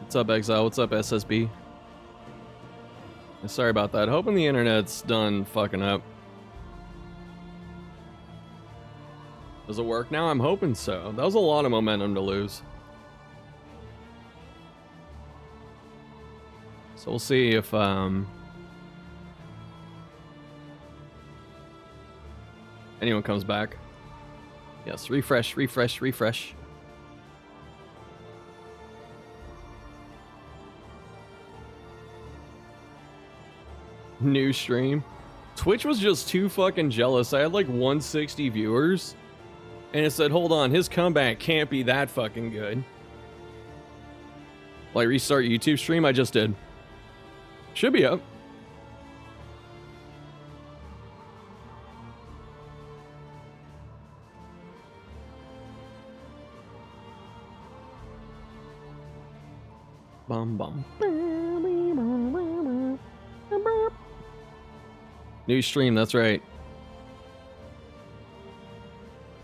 What's up, Exile? What's up, SSB? Sorry about that. Hoping the internet's done fucking up. Does it work now? I'm hoping so. That was a lot of momentum to lose. So we'll see if anyone comes back. Yes, refresh, refresh, refresh. New stream. Twitch was just too fucking jealous. I had like 160 viewers. And it said, hold on, his comeback can't be that fucking good. Will I restart YouTube stream? I just did. Should be up. Bum bum. New stream, that's right.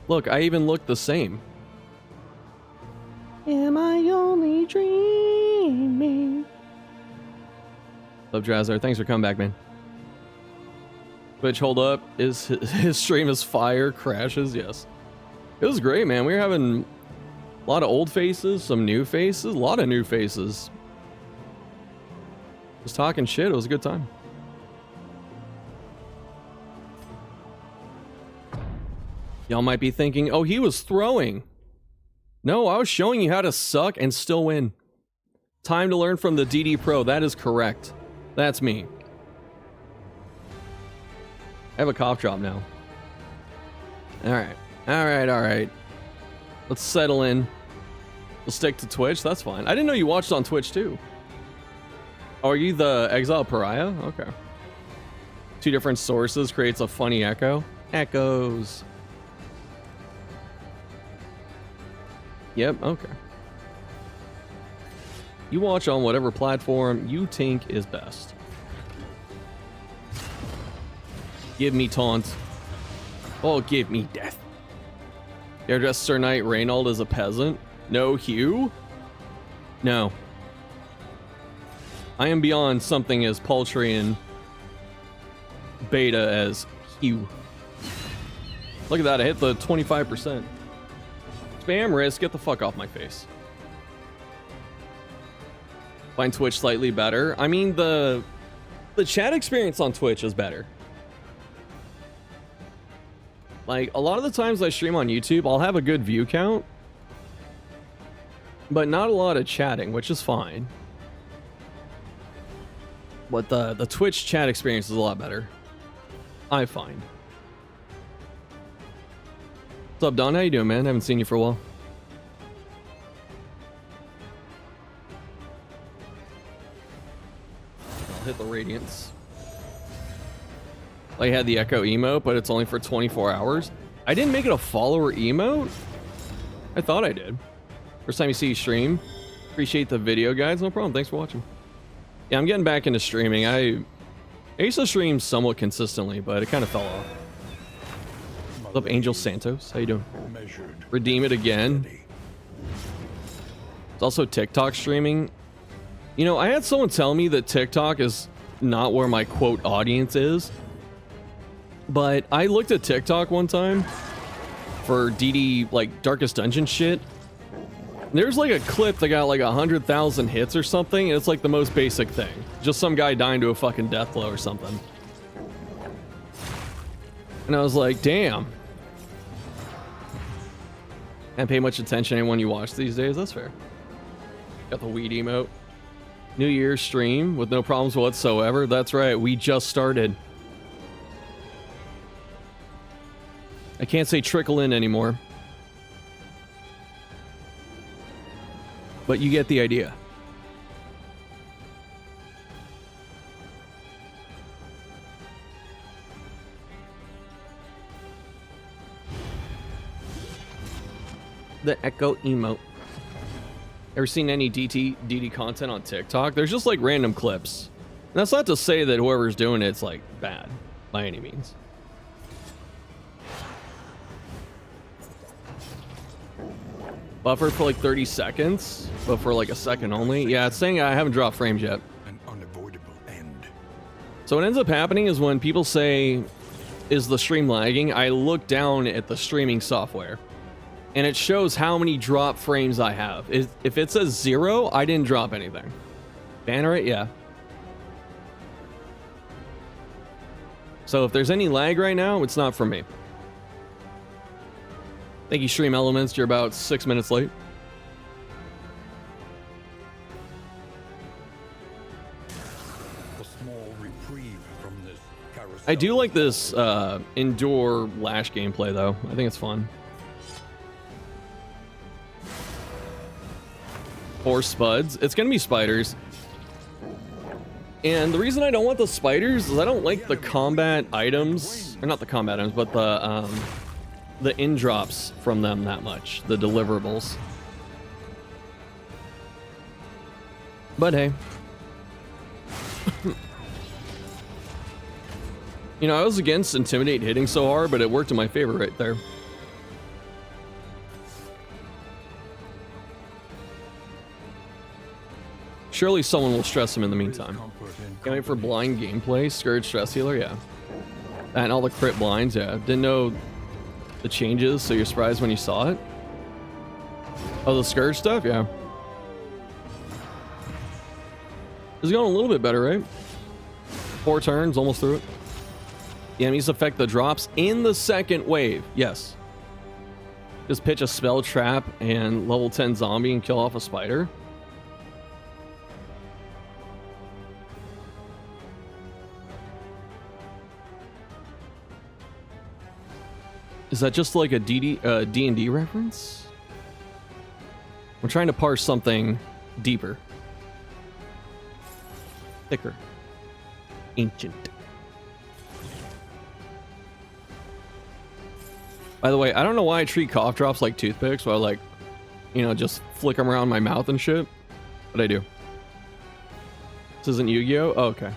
Look, I even look the same. Am I only dreaming? Love Drazzer, thanks for coming back, man. Twitch, hold up. His stream is fire, crashes, yes. It was great, man. We were having a lot of old faces, some new faces, a lot of new faces. Just talking shit, it was a good time. Y'all might be thinking, oh, he was throwing. No, I was showing you how to suck and still win. Time to learn from the DD Pro. That is correct. That's me. I have a cough drop now. Alright. Alright, alright. Let's settle in. We'll stick to Twitch. That's fine. I didn't know you watched on Twitch too. Oh, are you the Exile Pariah? Okay. Two different sources creates a funny echo. Echoes. Yep, okay. You watch on whatever platform you think is best. Give me taunt. Oh, give me death. You ever dressed Sir Knight Reynold as a peasant? No, Hugh? No. I am beyond something as paltry and beta as Hugh. Look at that, I hit the 25%. Spam risk, get the fuck off my face. Find Twitch slightly better. I mean, the chat experience on Twitch is better. Like, a lot of the times I stream on YouTube, I'll have a good view count, but not a lot of chatting, which is fine. But the Twitch chat experience is a lot better, I find. What's up, Don? How you doing, man? Haven't seen you for a while. I'll hit the Radiance. I had the Echo emote, but it's only for 24 hours. I didn't make it a follower emote? I thought I did. First time you see you stream. Appreciate the video, guys. No problem. Thanks for watching. Yeah, I'm getting back into streaming. I used to stream somewhat consistently, but it kind of fell off. What's up, Angel Santos? How you doing? Redeem it again. It's also TikTok streaming. You know, I had someone tell me that TikTok is not where my quote audience is. But I looked at TikTok one time for DD, like, Darkest Dungeon shit. There's like a clip that got like 100,000 hits or something, and it's like the most basic thing. Just some guy dying to a fucking death blow or something. And I was like, damn. Can't pay much attention to anyone you watch these days, that's fair. Got the weed emote. New Year's stream with no problems whatsoever. That's right, we just started. I can't say trickle in anymore. But you get the idea. The Echo emote. Ever seen any DD content on TikTok? There's just like random clips. And that's not to say that whoever's doing it's like bad by any means. Buffer for like 30 seconds, but for like a second only. Yeah, it's saying I haven't dropped frames yet. An unavoidable end. So what ends up happening is when people say, is the stream lagging? I look down at the streaming software and it shows how many drop frames I have. If it says 0, I didn't drop anything. Banner it, yeah. So if there's any lag right now, it's not from me. Thank you, Stream Elements. You're about 6 minutes late. A small reprieve from this carousel. I do like this indoor lash gameplay, though. I think it's fun. Or spuds. It's going to be spiders. And the reason I don't want the spiders is I don't like the combat items. Or not the combat items, but the in drops from them that much, the deliverables. But hey, you know, I was against Intimidate hitting so hard, but it worked in my favor right there. Surely someone will stress him in the meantime. Can't wait for blind gameplay. Scourge stress healer, yeah. And all the crit blinds, yeah. Didn't know the changes, so you're surprised when you saw it? Oh, the Scourge stuff? Yeah. It's going a little bit better, right? 4 turns, almost through it. The enemies affect the drops in the second wave. Yes. Just pitch a spell trap and level 10 zombie and kill off a spider. Is that just like a D&D reference? I'm trying to parse something deeper. Thicker. Ancient. By the way, I don't know why I treat cough drops like toothpicks, so I like, you know, just flick them around my mouth and shit. But I do. This isn't Yu-Gi-Oh? Oh, okay.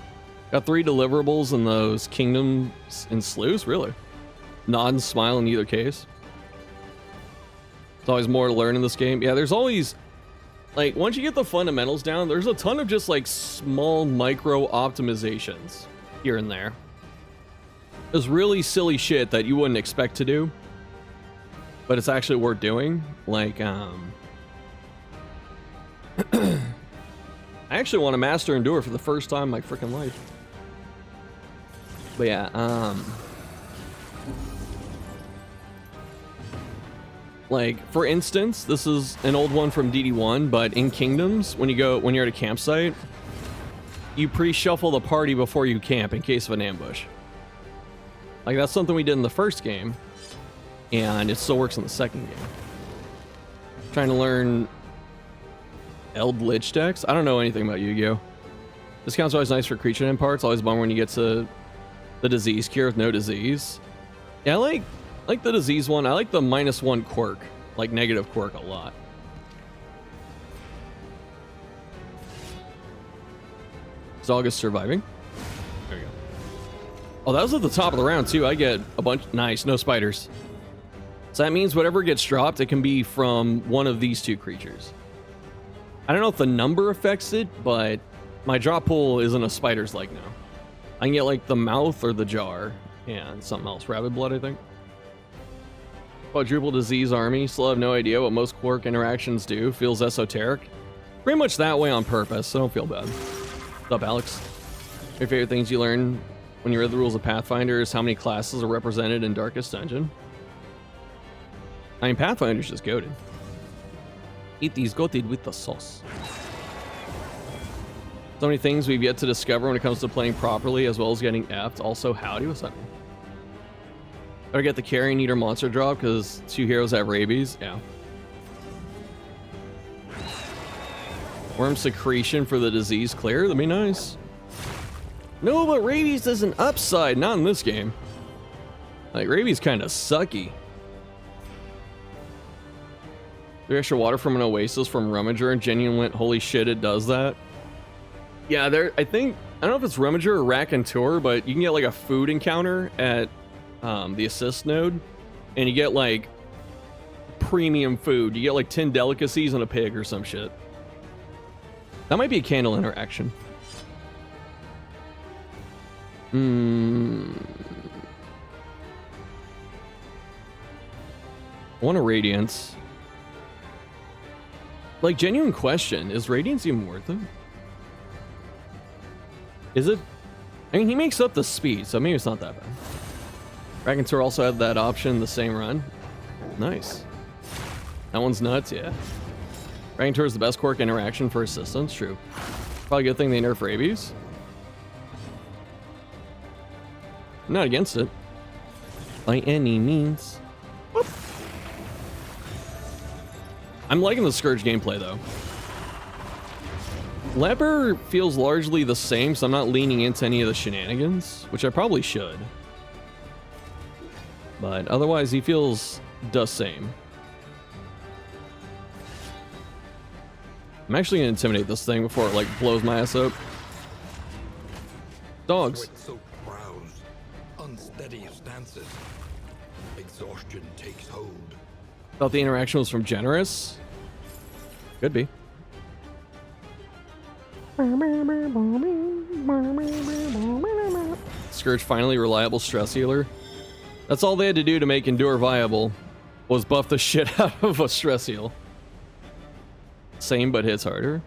Got 3 deliverables in those kingdoms and slews? Really? Nod and smile in either case. There's always more to learn in this game. Yeah, there's always, like, once you get the fundamentals down, there's a ton of just, like, small micro optimizations here and there. There's really silly shit that you wouldn't expect to do, but it's actually worth doing. Like, I actually want to master Endure for the first time in my freaking life. But yeah, like, for instance, this is an old one from DD1, but in Kingdoms, when you're at a campsite, you pre-shuffle the party before you camp in case of an ambush. Like, that's something we did in the first game, and it still works in the second game. Trying to learn Eldritch decks? I don't know anything about Yu-Gi-Oh! Discount's always nice for creature in parts. Always bummer when you get to the disease cure with no disease. Yeah, I like the disease one. I like the -1 quirk, like negative quirk, a lot. Is August surviving? There we go. Oh, that was at the top of the round too. I get a bunch. Nice, no spiders. So that means whatever gets dropped, it can be from one of these 2 creatures. I don't know if the number affects it, but my drop pool isn't a spider's leg now. I can get like the mouth or the jar and something else. Rabbit blood, I think. Quadruple disease army. Still have no idea what most quirk interactions do. Feels esoteric. Pretty much that way on purpose, so don't feel bad. What's up, Alex? Your favorite things you learn when you read the rules of Pathfinder is how many classes are represented in Darkest Dungeon? I mean, Pathfinder's just goated. Eat these goated with the sauce. So many things we've yet to discover when it comes to playing properly, as well as getting effed. Also, howdy, what's up? Gotta get the carrion eater monster drop because 2 heroes have rabies. Yeah. Worm secretion for the disease clear. That'd be nice. No, but rabies is an upside. Not in this game. Like, rabies kind of sucky. 3 extra water from an oasis from Rummager, and Genuine went, holy shit, it does that. Yeah, I don't know if it's Rummager or Raconteur, but you can get like a food encounter at the assist node, and you get like premium food. You get like 10 delicacies and a pig or some shit. That might be a candle interaction. One of Radiance. Like, genuine question, is Radiance even worth it? Is it? I mean, he makes up the speed, so maybe it's not that bad. Rakentor also had that option the same run. Nice. That one's nuts, yeah. Rakentor is the best quirk interaction for assistance, true. Probably a good thing they nerf rabies. I'm not against it. By any means. Whoop. I'm liking the Scourge gameplay, though. Leper feels largely the same, so I'm not leaning into any of the shenanigans, which I probably should. But otherwise, he feels the same. I'm actually gonna intimidate this thing before it like blows my ass up. Dogs. Sweat-soaked brows, unsteady stances. Exhaustion takes hold. Thought the interaction was from Generous. Could be. Scourge finally reliable stress healer. That's all they had to do to make Endure viable, was buff the shit out of a stress heal. Same, but hits harder.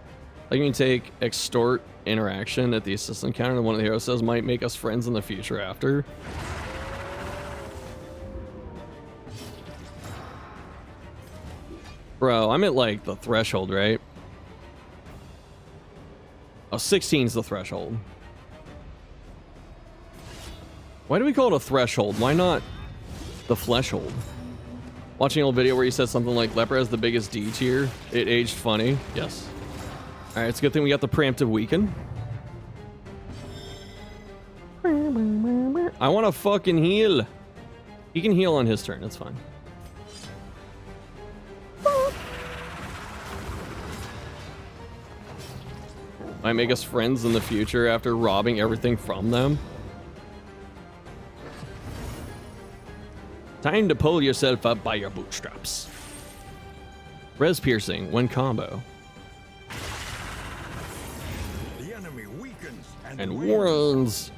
Like, you can take extort interaction at the assistant counter, and one of the heroes says might make us friends in the future after. Bro, I'm at like the threshold, right? Oh, 16's the threshold. Why do we call it a threshold? Why not the fleshhold? Watching an old video where he said something like, Leper has the biggest D tier. It aged funny. Yes. Alright, it's a good thing we got the preemptive weaken. I want to fucking heal. He can heal on his turn, it's fine. Might make us friends in the future after robbing everything from them. Time to pull yourself up by your bootstraps. Res piercing when combo. The enemy weakens And warns.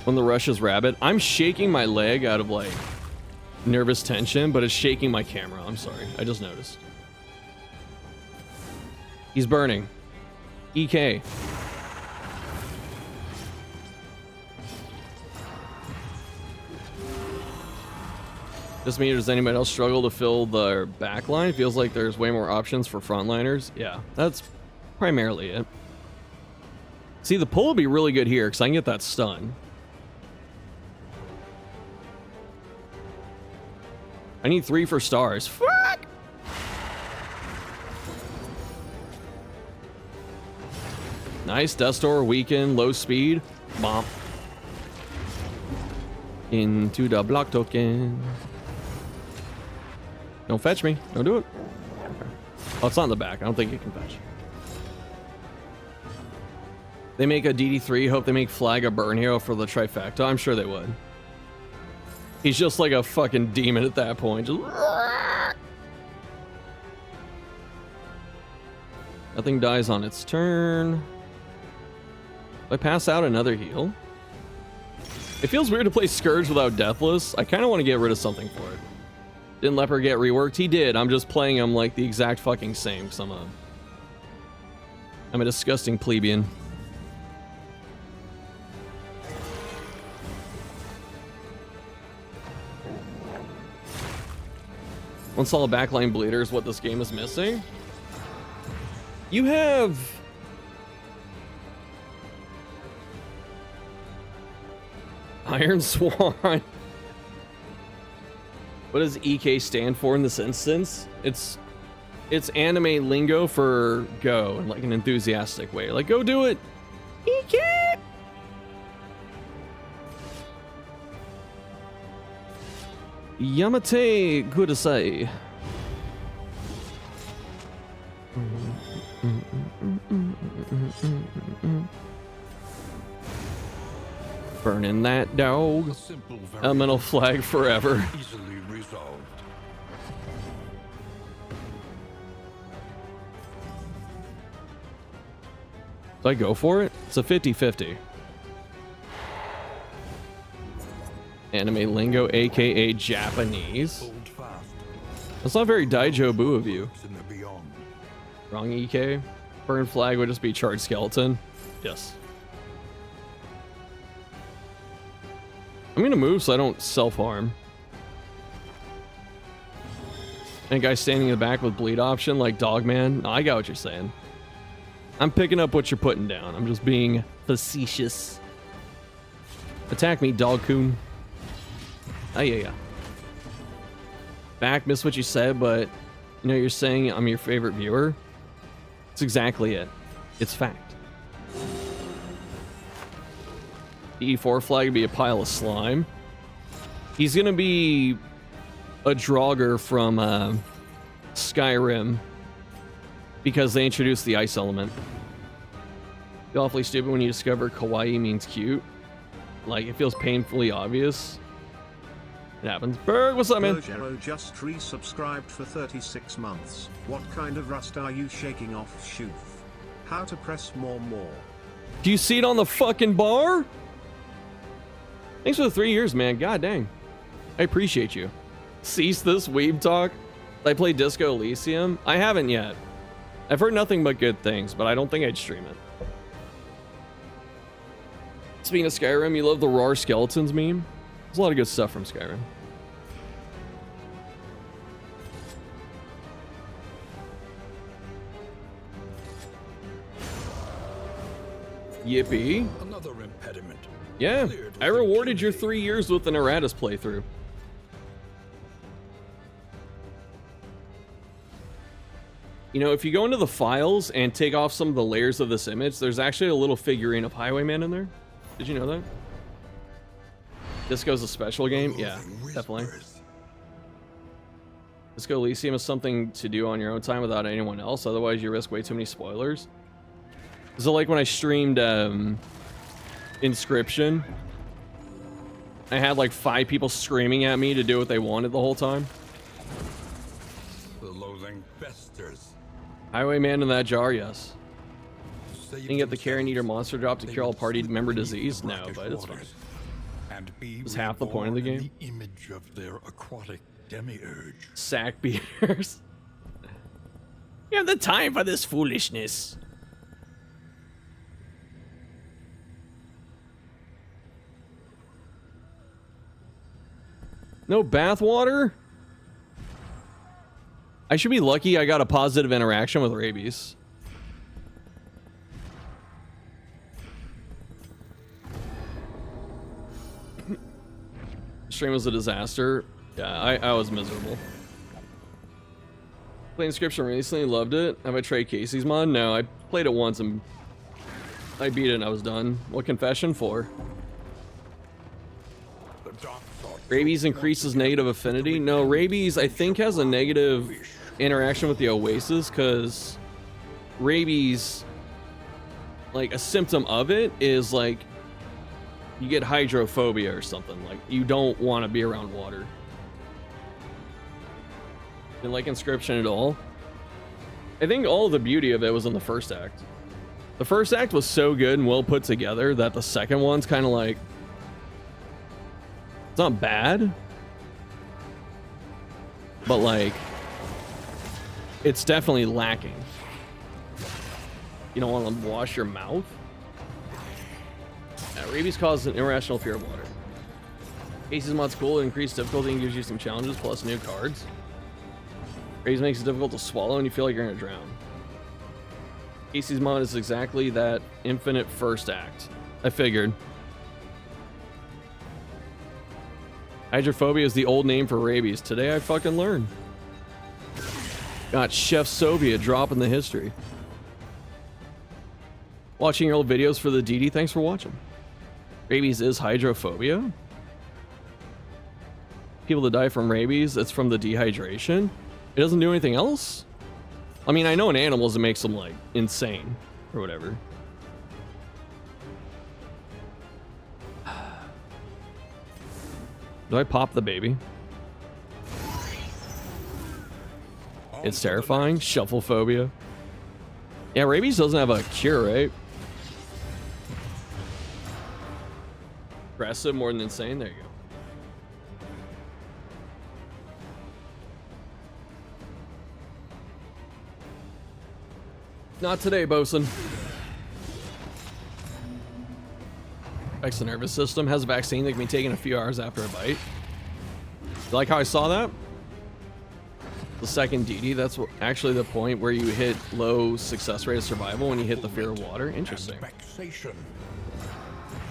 When the rush is rabid, I'm shaking my leg out of like nervous tension, but it's shaking my camera. I'm sorry. I just noticed. He's burning. EK. Just me, or does anybody else struggle to fill their backline? Feels like there's way more options for frontliners. Yeah, that's primarily it. See, the pull would be really good here because I can get that stun. I need 3 for stars. Fuck! Nice, Dustor, weaken, low speed. Bomb. Into the block token. Don't fetch me. Don't do it. Okay. Oh, it's not in the back. I don't think it can fetch. They make a DD3. Hope they make Flag a burn hero for the trifecta. I'm sure they would. He's just like a fucking demon at that point. Just... Nothing dies on its turn. I pass out another heal. It feels weird to play Scourge without Deathless. I kind of want to get rid of something for it. Didn't Leper get reworked? He did. I'm just playing him like the exact fucking same. Cause I'm a disgusting plebeian. One solid backline bleeder is what this game is missing. You have... Iron Swan. What does EK stand for in this instance? It's anime lingo for go in like an enthusiastic way. Like, go do it. EK. Yamate kudasai. Burning that dog. A simple Elemental flag forever. easily resolved. Do I go for it? It's a 50-50. Anime lingo, aka Japanese. Hold fast. That's not very Daijobu of you. In the beyond. Wrong EK. Burn flag would just be charged skeleton. Yes. I'm gonna move so I don't self-harm. And guy standing in the back with bleed option like Dogman. No, I got what you're saying. I'm picking up what you're putting down. I'm just being facetious. Attack me, dog coon. Oh, yeah. Back, missed what you said, but you know, you're saying I'm your favorite viewer. It's exactly it. It's fact. The E4 flag would be a pile of slime. He's gonna be a Draugr from Skyrim because they introduced the ice element. It's awfully stupid when you discover kawaii means cute. Like, it feels painfully obvious. It happens. Berg, what's up, man? Rogero just resubscribed for 36 months. What kind of rust are you shaking off, Shoof? How to press more? Do you see it on the fucking bar? Thanks for the 3 years, man. God dang. I appreciate you. Cease this weeb talk. I play Disco Elysium. I haven't yet. I've heard nothing but good things, but I don't think I'd stream it. Speaking of Skyrim, you love the Roar Skeletons meme? There's a lot of good stuff from Skyrim. Yippee. Another impediment. Yeah, Cleared I with rewarded your impunity. 3 years with an Erratus playthrough. You know, if you go into the files and take off some of the layers of this image, there's actually a little figurine of Highwayman in there. Did you know that? Disco's a special game? Yeah, Loathing definitely. whispers. Disco Elysium is something to do on your own time without anyone else, otherwise you risk way too many spoilers. So like when I streamed Inscription, I had like 5 people screaming at me to do what they wanted the whole time. The loathing festers. Highwayman in that jar, yes. Save You can get the Carrion Eater themselves. monster drop to They cure all will party slip member beneath the disease? No, brackish but it's fine. waters And be It's half the point of the reborn in game. The image of their aquatic demiurge. Sack beers. You have the time for this foolishness. No bathwater? I should be lucky I got a positive interaction with rabies. Stream was a disaster. Yeah, I was miserable. Played Inscription recently, loved it. Have I tried Casey's mod? No, I played it once and I beat it and I was done. What confession for? The dark thought Rabies increases negative affinity? No, rabies I think has a negative interaction with the Oasis because rabies, like a symptom of it is like you get hydrophobia or something. Like you don't want to be around water. Didn't like Inscription at all. I think all the beauty of it was in the first act. The first act was so good and well put together that the second one's kind of like, it's not bad, but like it's definitely lacking. You don't want to wash your mouth. Rabies causes an irrational fear of water. Casey's mod's cool, it increased difficulty and gives you some challenges plus new cards. Rabies makes it difficult to swallow and you feel like you're gonna drown. Casey's mod is exactly that infinite first act. I figured. Hydrophobia is the old name for rabies. Today I fucking learned. Got Chef Soviet dropping the history. Watching your old videos for the DD. Thanks for watching. Rabies is hydrophobia. People that die from rabies, it's from the dehydration. It doesn't do anything else? I mean, I know in animals it makes them like insane or whatever. Do I pop the baby? It's terrifying. Shuffle phobia. Yeah, rabies doesn't have a cure, right? Aggressive more than insane. There you go. Not today, bosun. Affects the nervous system. Has a vaccine that can be taken a few hours after a bite. You like how I saw that? The second DD, that's actually the point where you hit low success rate of survival when you hit the fear of water. Interesting.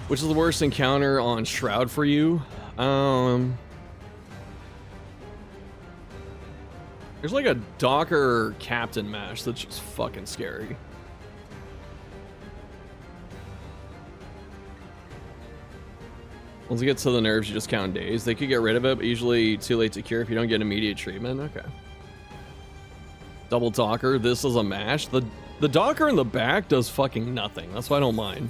Which is the worst encounter on Shroud for you? There's like a Docker captain match that's just fucking scary. Once it gets to the nerves, you just count days. They could get rid of it, but usually too late to cure if you don't get immediate treatment. Okay. Double Docker. This is a mash. The Docker in the back does fucking nothing. That's why I don't mind.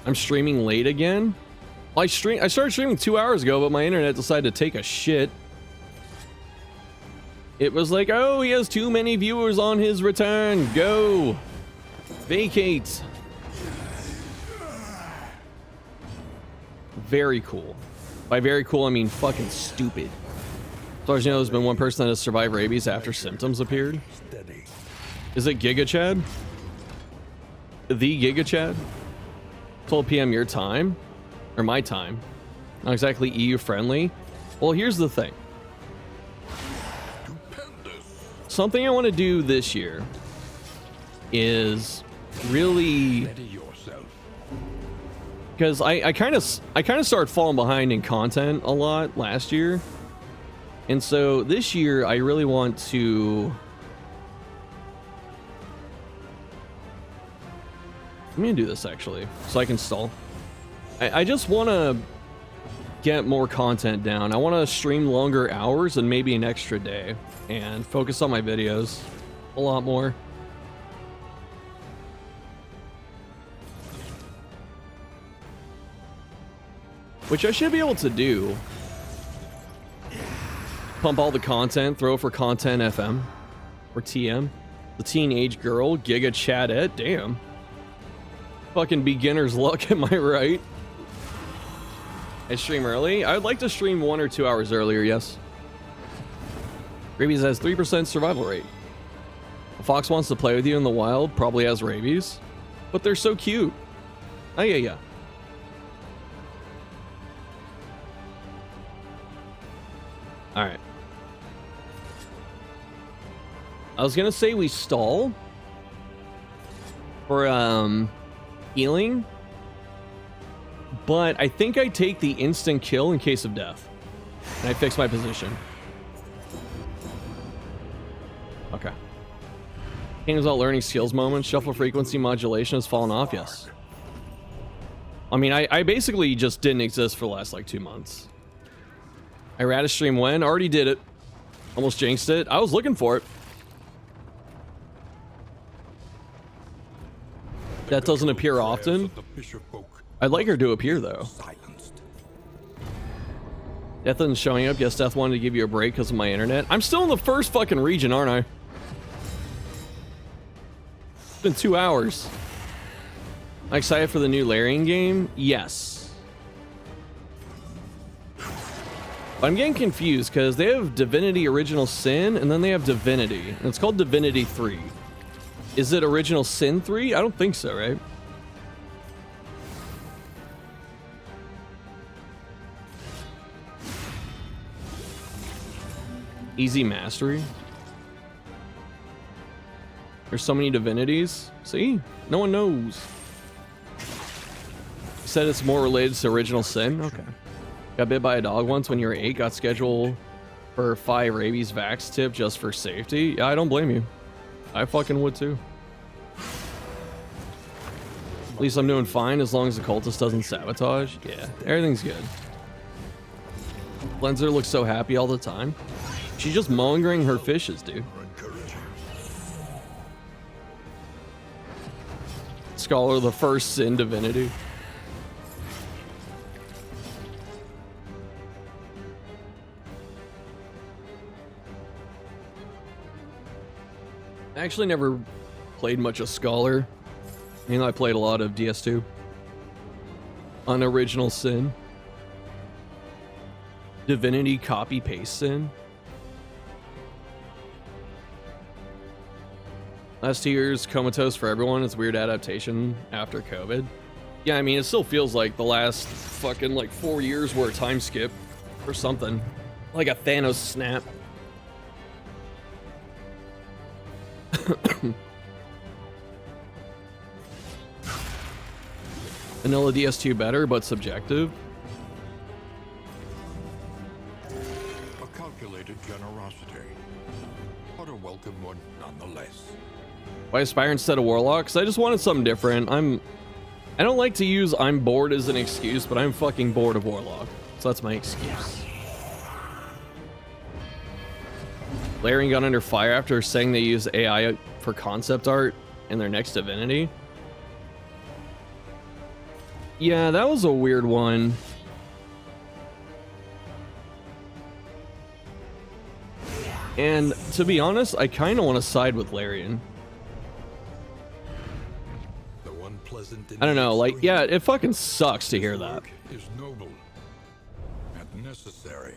I'm streaming late again. I started streaming 2 hours ago, but my internet decided to take a shit. It was like, oh, he has too many viewers on his return. Go. Vacate. Very cool. By very cool, I mean fucking stupid. As far as you know, there's been one person that has survived rabies after symptoms appeared. Is it Giga Chad? The Giga Chad? 12 p.m. your time? Or my time? Not exactly EU friendly. Well, here's the thing. Something I want to do this year is really, because I kind of started falling behind in content a lot last year, and so this year I really want to. I'm gonna do this actually, so I can stall. I just want to get more content down. I want to stream longer hours and maybe an extra day, and focus on my videos a lot more. Which I should be able to do. Pump all the content, throw for Content FM. Or TM. The Teenage Girl, Giga Chadette, damn. Fucking beginner's luck, am I right? I stream early? I would like to stream 1 or 2 hours earlier, yes. Rabies has 3% survival rate. A fox wants to play with you in the wild, probably has rabies. But they're so cute. Oh, yeah. Alright. I was gonna say we stall for healing, but I think I take the instant kill in case of death, and I fix my position. Okay. Games without learning skills moments. Shuffle frequency modulation has fallen off. Yes. I mean, I basically just didn't exist for the last like 2 months. I ran a stream when? Already did it. Almost jinxed it. I was looking for it. That doesn't appear often. I'd like her to appear though. Death isn't showing up. Yes, Death wanted to give you a break because of my internet. I'm still in the first fucking region, aren't I? It's been 2 hours. I'm excited for the new Larian game. Yes. But I'm getting confused because they have Divinity Original Sin and then they have Divinity. And it's called Divinity 3. Is it Original Sin 3? I don't think so, right? Easy Mastery. There's so many divinities. See? No one knows. You said it's more related to Original Sin? Okay. Got bit by a dog once when you were 8. Got scheduled for 5 rabies vax tip just for safety. Yeah, I don't blame you. I fucking would too. At least I'm doing fine as long as the cultist doesn't sabotage. Yeah, everything's good. Lenzer looks so happy all the time. She's just mongering her fishes, dude. Scholar of the first sin divinity. I actually never played much of Scholar. You know, I played a lot of DS2. Unoriginal Sin. Divinity Copy Paste Sin. Last 2 years, comatose for everyone. It's a weird adaptation after COVID. Yeah, I mean, it still feels like the last fucking like 4 years were a time skip or something. Like a Thanos snap. Vanilla DS2 better, but subjective. A calculated generosity, but a welcome one nonetheless. Why Aspire instead of Warlock? 'Cause I just wanted something different. I don't like to use I'm bored as an excuse, but I'm fucking bored of Warlock. So that's my excuse. Larian got under fire after saying they use AI for concept art in their next Divinity. Yeah, that was a weird one. And to be honest, I kind of want to side with Larian. I don't know, like, yeah, it fucking sucks to hear that. Is noble and necessary.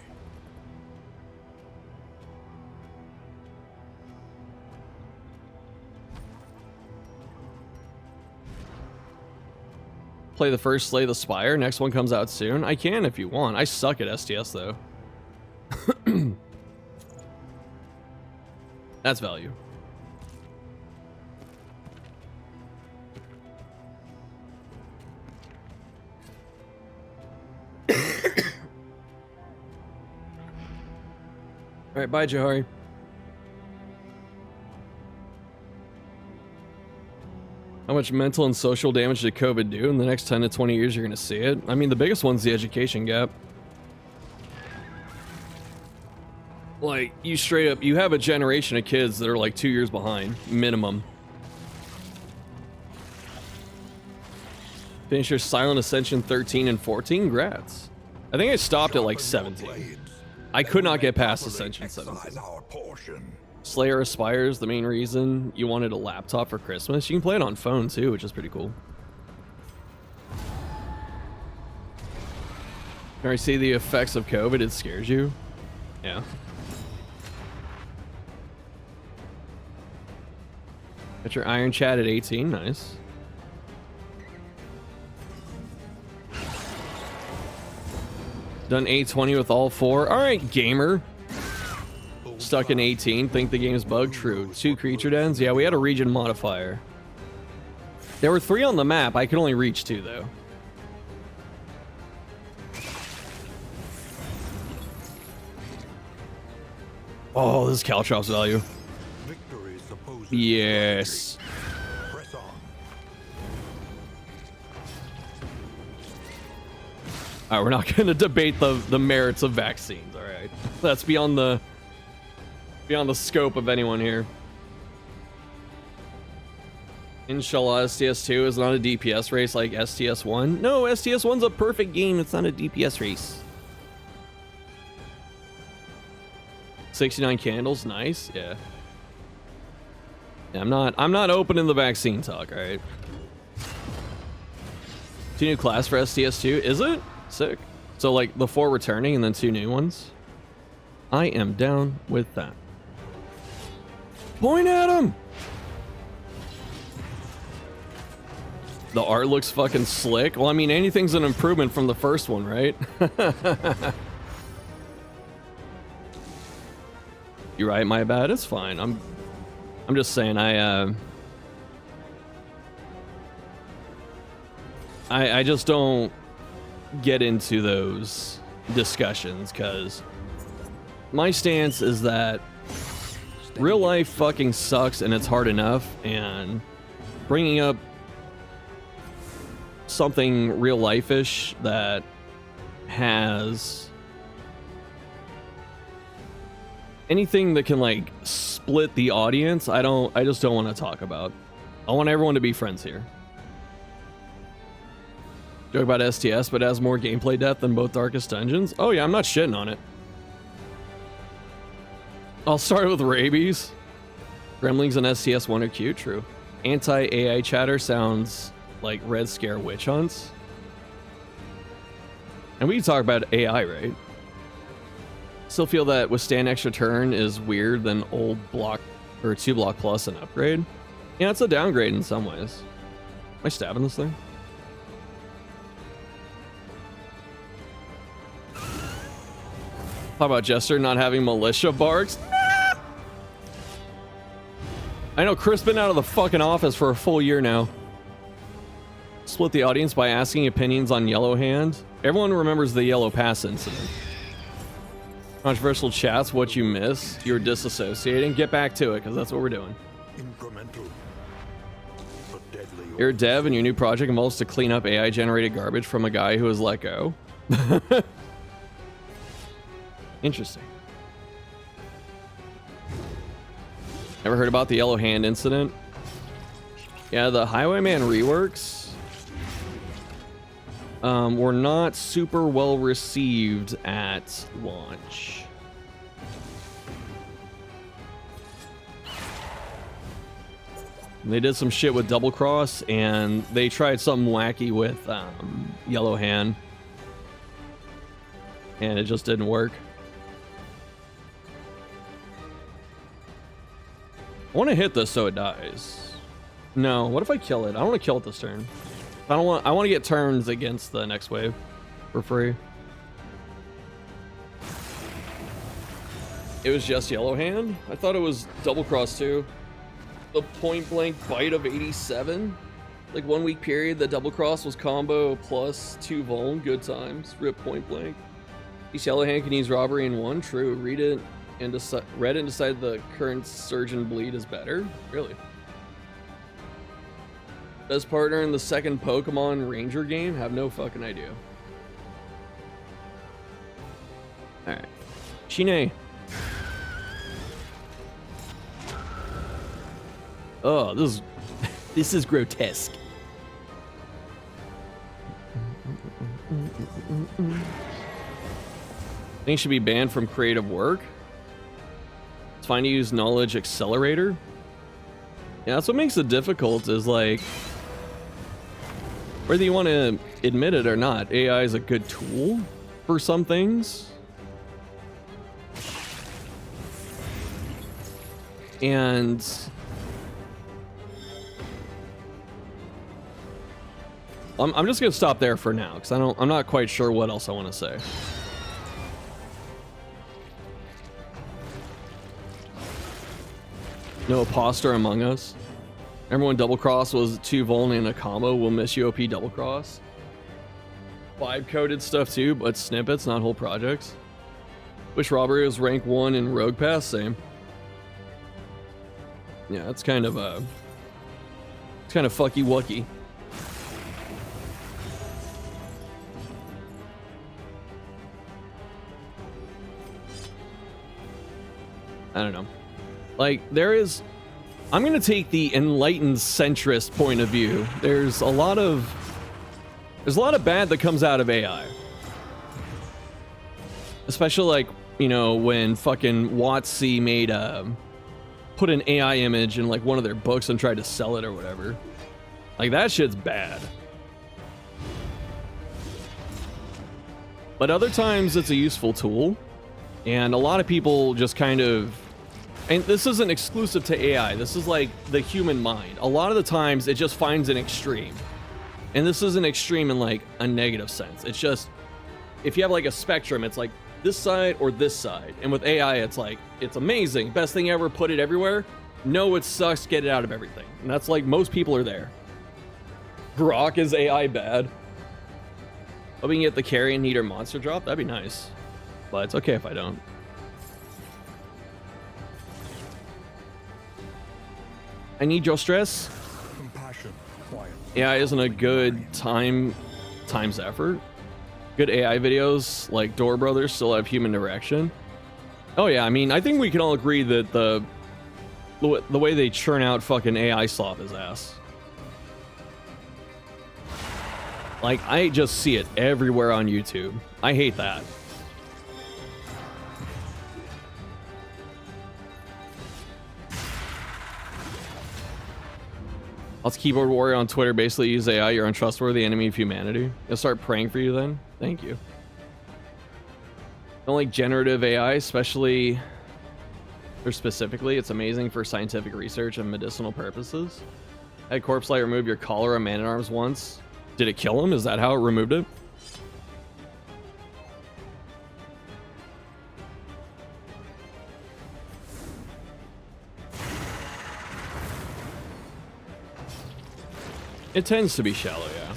Play the first Slay the Spire. Next one comes out soon. I can if you want. I suck at STS though. That's value. All right, bye, Johari. How much mental and social damage did COVID do? In the next 10 to 20 years, you're going to see it. I mean, the biggest one's the education gap. Like, you straight up, you have a generation of kids that are like 2 years behind, minimum. Finish your Silent Ascension 13 and 14, congrats. I think I stopped at like 17. I could not get past Ascension 17. Slayer Aspires, the main reason you wanted a laptop for Christmas. You can play it on phone too, which is pretty cool. Can I see the effects of COVID? It scares you? Yeah. Got your Iron Chat at 18, nice. Done 820 with all 4. All right, gamer. Stuck in 18. Think the game's bugged. True. 2 creature dens. Yeah, we had a region modifier. There were 3 on the map. I could only reach 2 though. Oh, this is Caltrop's value. Yes. All right, we're not going to debate the merits of vaccines. All right, that's beyond the scope of anyone here. Inshallah, STS2 is not a DPS race like STS1. No, STS1's a perfect game. It's not a DPS race. 69 candles, nice. Yeah. Yeah, I'm not opening the vaccine talk. All right. 2 new class for STS2. Is it? Sick. So like the 4 returning and then 2 new ones. I am down with that. Point at him. The art looks fucking slick. Well, I mean, anything's an improvement from the first one, right? You're right, my bad. It's fine. I'm just saying I just don't get into those discussions because my stance is that real life fucking sucks and it's hard enough, and bringing up something real life-ish that has anything that can like split the audience, I just don't want to talk about. I want everyone to be friends here. Joke about STS, but it has more gameplay depth than both Darkest Dungeons. Oh yeah, I'm not shitting on it. I'll start with rabies. Gremlings and STS1 are cute, true. Anti-AI chatter sounds like Red Scare witch hunts. And we can talk about AI, right? Still feel that withstand extra turn is weird than old block or 2 block plus an upgrade. Yeah, it's a downgrade in some ways. Am I stabbing this thing? How about Jester not having militia barks? Nah! I know Chris been out of the fucking office for a full year now. Split the audience by asking opinions on Yellow Hand. Everyone remembers the Yellow Pass incident. Controversial chats, what you miss. You're disassociating. Get back to it, because that's what we're doing. Incremental, but deadly. You're a dev and your new project involves to clean up AI-generated garbage from a guy who was let go. Interesting. Ever heard about the Yellow Hand incident? Yeah, the Highwayman reworks were not super well received at launch. They did some shit with Double Cross, and they tried something wacky with Yellow Hand, and it just didn't work. I want to hit this so it dies. No, what if I kill it? I don't want to kill it this turn. I want to get turns against the next wave for free. It was just Yellow Hand? I thought it was Double Cross too. The point blank bite of 87. Like 1 week period, the Double Cross was combo plus 2 vuln. Good times. Rip point blank. Each Yellow Hand can use robbery in 1. True. Read it and read it and decide the current surge and bleed is better. Really? Best partner in the second Pokemon Ranger game? Have no fucking idea. Alright. Shine. Oh, this is grotesque. Things should be banned from creative work. It's fine to use knowledge accelerator. Yeah, that's what makes it difficult, is like, whether you want to admit it or not, AI is a good tool for some things. And I'm just gonna stop there for now, because I'm not quite sure what else I want to say. No imposter among us. Everyone double cross was 2 vuln in a combo. We'll miss you, OP double cross. Vibe coded stuff too, but snippets, not whole projects. Wish robbery was rank 1 in Rogue Pass, same. Yeah, it's kind of fucky wucky. I don't know. Like, I'm gonna take the enlightened centrist point of view. There's a lot of bad that comes out of AI. Especially like, you know, when fucking WotC made put an AI image in like one of their books and tried to sell it or whatever. Like, that shit's bad. But other times it's a useful tool, and a lot of people just kind of, and this isn't exclusive to AI, this is like the human mind. A lot of the times it just finds an extreme. And this isn't extreme in like a negative sense. It's just, if you have like a spectrum, it's like this side or this side. And with AI, it's like, it's amazing, best thing ever, put it everywhere. No, it sucks, get it out of everything. And that's like, most people are there. Grok is AI bad. Hoping you get the carrion heater monster drop, that'd be nice. But it's okay if I don't. I need your stress. Compassion, quiet. AI isn't a good times effort. Good AI videos like Door Brothers still have human direction. Oh yeah, I mean, I think we can all agree that the way they churn out fucking AI slop is ass. Like, I just see it everywhere on YouTube. I hate that. Let's keyboard warrior on Twitter. Basically, use AI. You're untrustworthy, enemy of humanity. I'll start praying for you then. Thank you. Don't like generative AI, especially or specifically. It's amazing for scientific research and medicinal purposes. I had Corpse Light remove your collar on Man-at-Arms once. Did it kill him? Is that how it removed it? It tends to be shallow, yeah.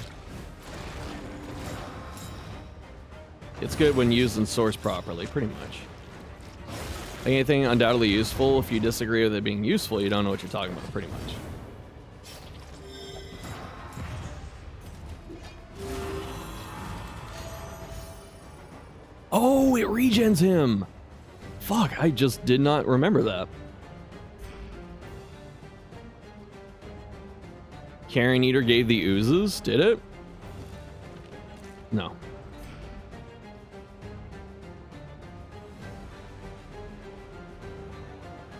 It's good when used and sourced properly, pretty much. Like anything undoubtedly useful, if you disagree with it being useful, you don't know what you're talking about, pretty much. Oh, it regens him! Fuck, I just did not remember that. Carrion Eater gave the oozes, did it? No.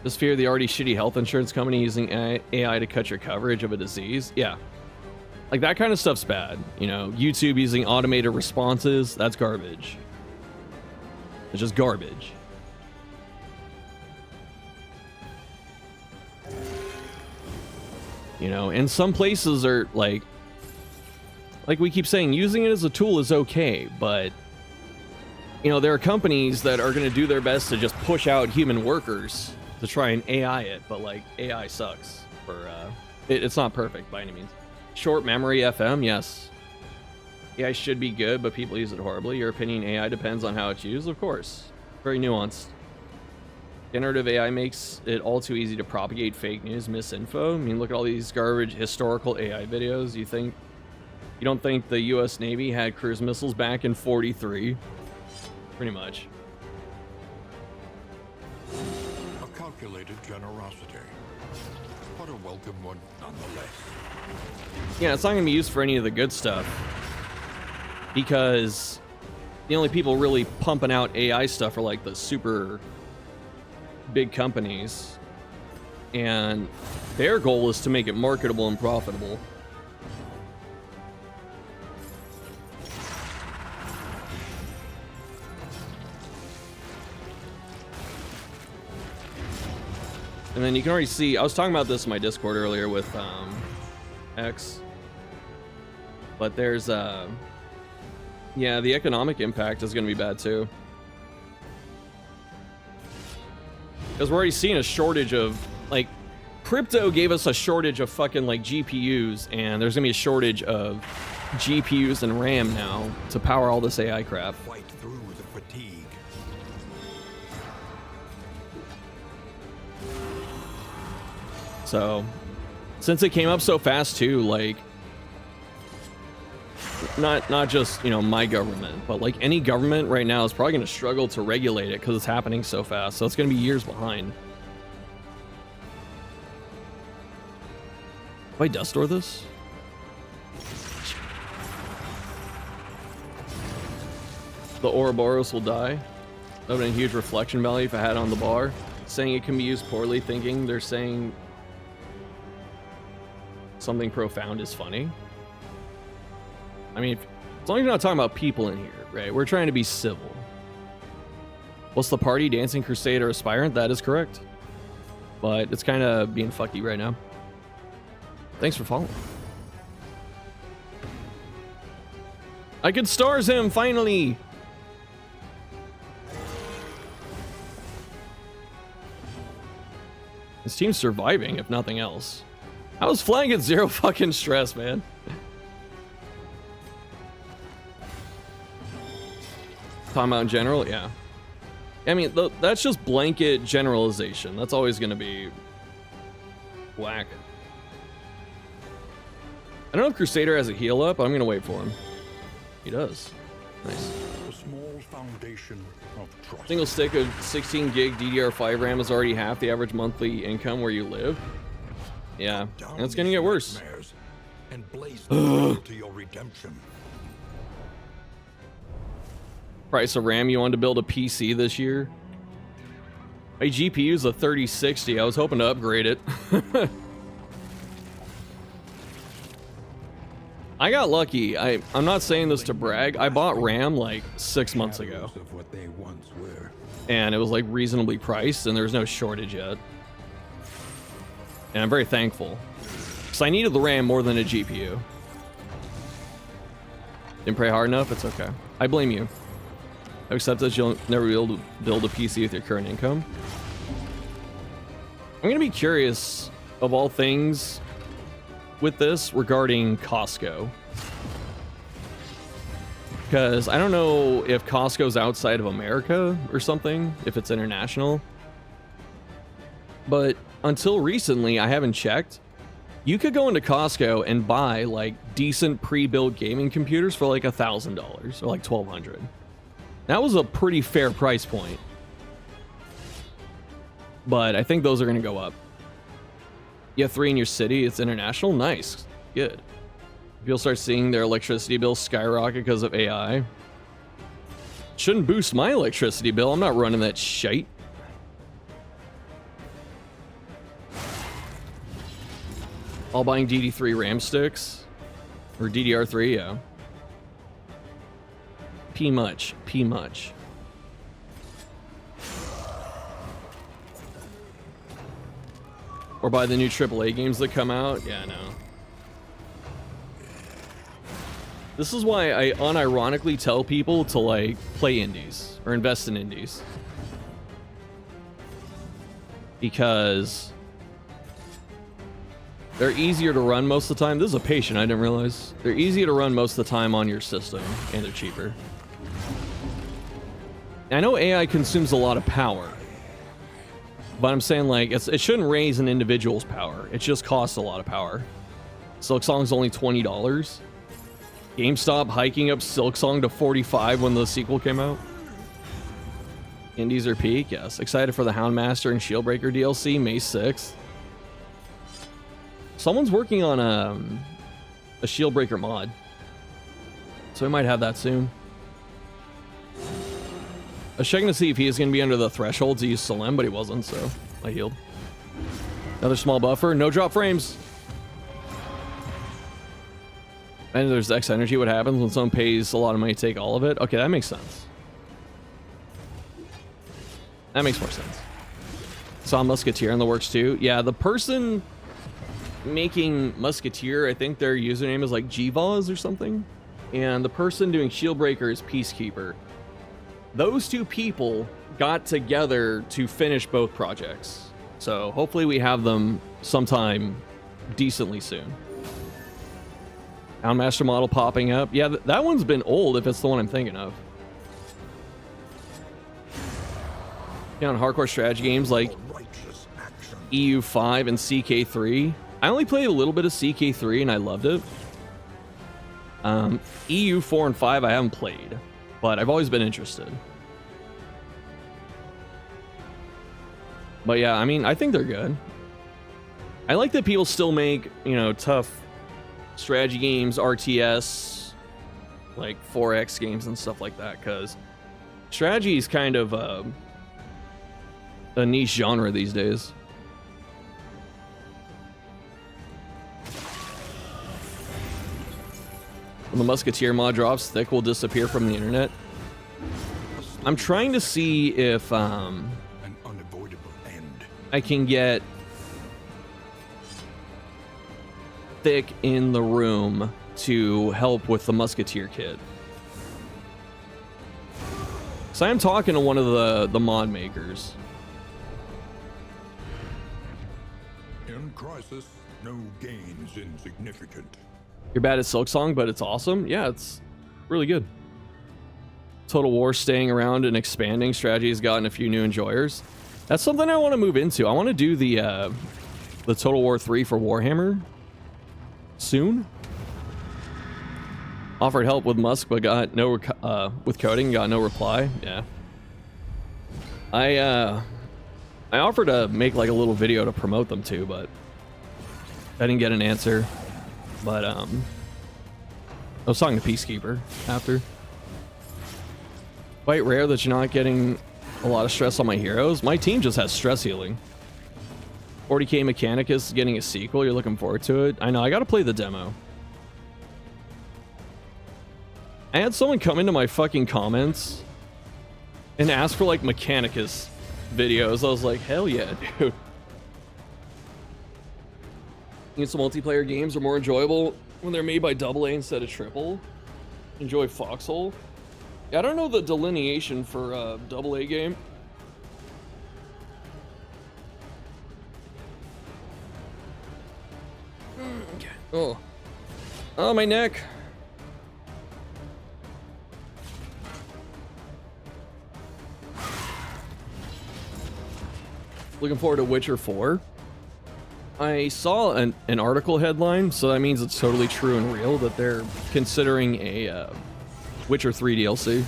Just fear the already shitty health insurance company using AI to cut your coverage of a disease? Yeah. Like that kind of stuff's bad. You know, YouTube using automated responses, that's garbage. It's just garbage. You know, and some places are like we keep saying, using it as a tool is okay, but you know, there are companies that are going to do their best to just push out human workers to try and AI it, but like AI sucks for it's not perfect by any means. Short memory FM, yes. AI should be good, but people use it horribly. Your opinion, AI depends on how it's used, of course. Very nuanced. Generative AI makes it all too easy to propagate fake news, misinfo. I mean, look at all these garbage historical AI videos. You don't think the US Navy had cruise missiles back in 43? Pretty much. A calculated generosity, but a welcome one nonetheless. Yeah, it's not going to be used for any of the good stuff, because the only people really pumping out AI stuff are like the super big companies, and their goal is to make it marketable and profitable. And then you can already see, I was talking about this in my Discord earlier with X, but there's yeah, the economic impact is going to be bad too. Because we're already seeing a shortage of, like, crypto gave us a shortage of fucking, like, GPUs, and there's gonna be a shortage of GPUs and RAM now to power all this AI crap. Fight through the fatigue. So, since it came up so fast too, like, not just, you know, my government, but like any government right now is probably going to struggle to regulate it because it's happening so fast. So it's going to be years behind. Have I dust store this? The Ouroboros will die. That would have been a huge reflection value if I had it on the bar. Saying it can be used poorly, thinking they're saying something profound is funny. I mean, as long as you're not talking about people in here, right? We're trying to be civil. What's the party? Dancing Crusader Aspirant? That is correct. But it's kind of being fucky right now. Thanks for following. I could stars him, finally! His team's surviving, if nothing else. I was flying at zero fucking stress, man. Talking about in general, yeah. I mean, that's just blanket generalization. That's always going to be whack. I don't know if Crusader has a heal up. I'm going to wait for him. He does. Nice. A small foundation of trust. Single stick of 16 gig DDR5 RAM is already half the average monthly income where you live. Yeah, and it's going to get worse. And blaze the way to your redemption. Price of RAM, you wanted to build a PC this year? My GPU's a 3060. I was hoping to upgrade it. I got lucky. I'm not saying this to brag. I bought RAM like 6 months ago. Shadows of what they once were. And it was like reasonably priced and there's no shortage yet. And I'm very thankful. Because I needed the RAM more than a GPU. Didn't pray hard enough? It's okay. I blame you. I accept that you'll never be able to build a PC with your current income. I'm going to be curious, of all things, with this regarding Costco. Because I don't know if Costco's outside of America or something, if it's international. But until recently, I haven't checked. You could go into Costco and buy like decent pre-built gaming computers for like $1,000 or like $1,200. That was a pretty fair price point. But I think those are going to go up. You have 3 in your city, it's international, nice, good. People start seeing their electricity bills skyrocket because of AI. Shouldn't boost my electricity bill, I'm not running that shite. All buying DD3 RAM sticks. Or DDR3, yeah. P much. Or buy the new AAA games that come out. Yeah, no. This is why I unironically tell people to like play indies or invest in indies. Because they're easier to run most of the time. This is a patient, I didn't realize. They're easier to run most of the time on your system, and they're cheaper. I know AI consumes a lot of power, but I'm saying like it shouldn't raise an individual's power. It just costs a lot of power. Silksong's only $20. GameStop hiking up Silksong to 45 when the sequel came out. Indies are peak, yes. Excited for the Houndmaster and Shieldbreaker DLC May 6th. Someone's working on a Shieldbreaker mod, so we might have that soon. I was checking to see if he is going to be under the threshold to use Solemn, but he wasn't, so I healed. Another small buffer, no drop frames. And there's X energy. What happens when someone pays a lot of money to take all of it? Okay, that makes sense. That makes more sense. Saw Musketeer in the works too. Yeah, the person making Musketeer, I think their username is like Gvaz or something. And the person doing Shieldbreaker is Peacekeeper. Those two people got together to finish both projects. So hopefully we have them sometime decently soon. Houndmaster model popping up. Yeah, that one's been old if it's the one I'm thinking of. Yeah, on hardcore strategy games like EU5 and CK3. I only played a little bit of CK3 and I loved it. EU4 and 5 I haven't played, but I've always been interested. But yeah, I mean, I think they're good. I like that people still make, you know, tough strategy games, RTS, like 4X games and stuff like that, because strategy is kind of a niche genre these days. When the Musketeer mod drops, Thick will disappear from the internet. I'm trying to see if An unavoidable end. I can get Thick in the room to help with the Musketeer kit. So I'm talking to one of the mod makers. In crisis, no gain is insignificant. You're bad at Silksong, but it's awesome. Yeah, it's really good. Total War staying around and expanding. Strategy has gotten a few new enjoyers. That's something I want to move into. I want to do the Total War 3 for Warhammer soon. Offered help with Musk, but got no with coding, got no reply. Yeah. I offered to make like a little video to promote them too, but I didn't get an answer. But I was talking to Peacekeeper after. Quite rare that you're not getting a lot of stress on my heroes. My team just has stress healing. 40k Mechanicus getting a sequel. You're looking forward to it. I know, I gotta play the demo. I had someone come into my fucking comments and ask for like Mechanicus videos. I was like, hell yeah, dude. Some multiplayer games are more enjoyable when they're made by AA instead of triple. Enjoy Foxhole. Yeah, I don't know the delineation for AA game. Okay. Oh, my neck. Looking forward to Witcher 4. I saw an article headline, so that means it's totally true and real that they're considering a Witcher 3 DLC.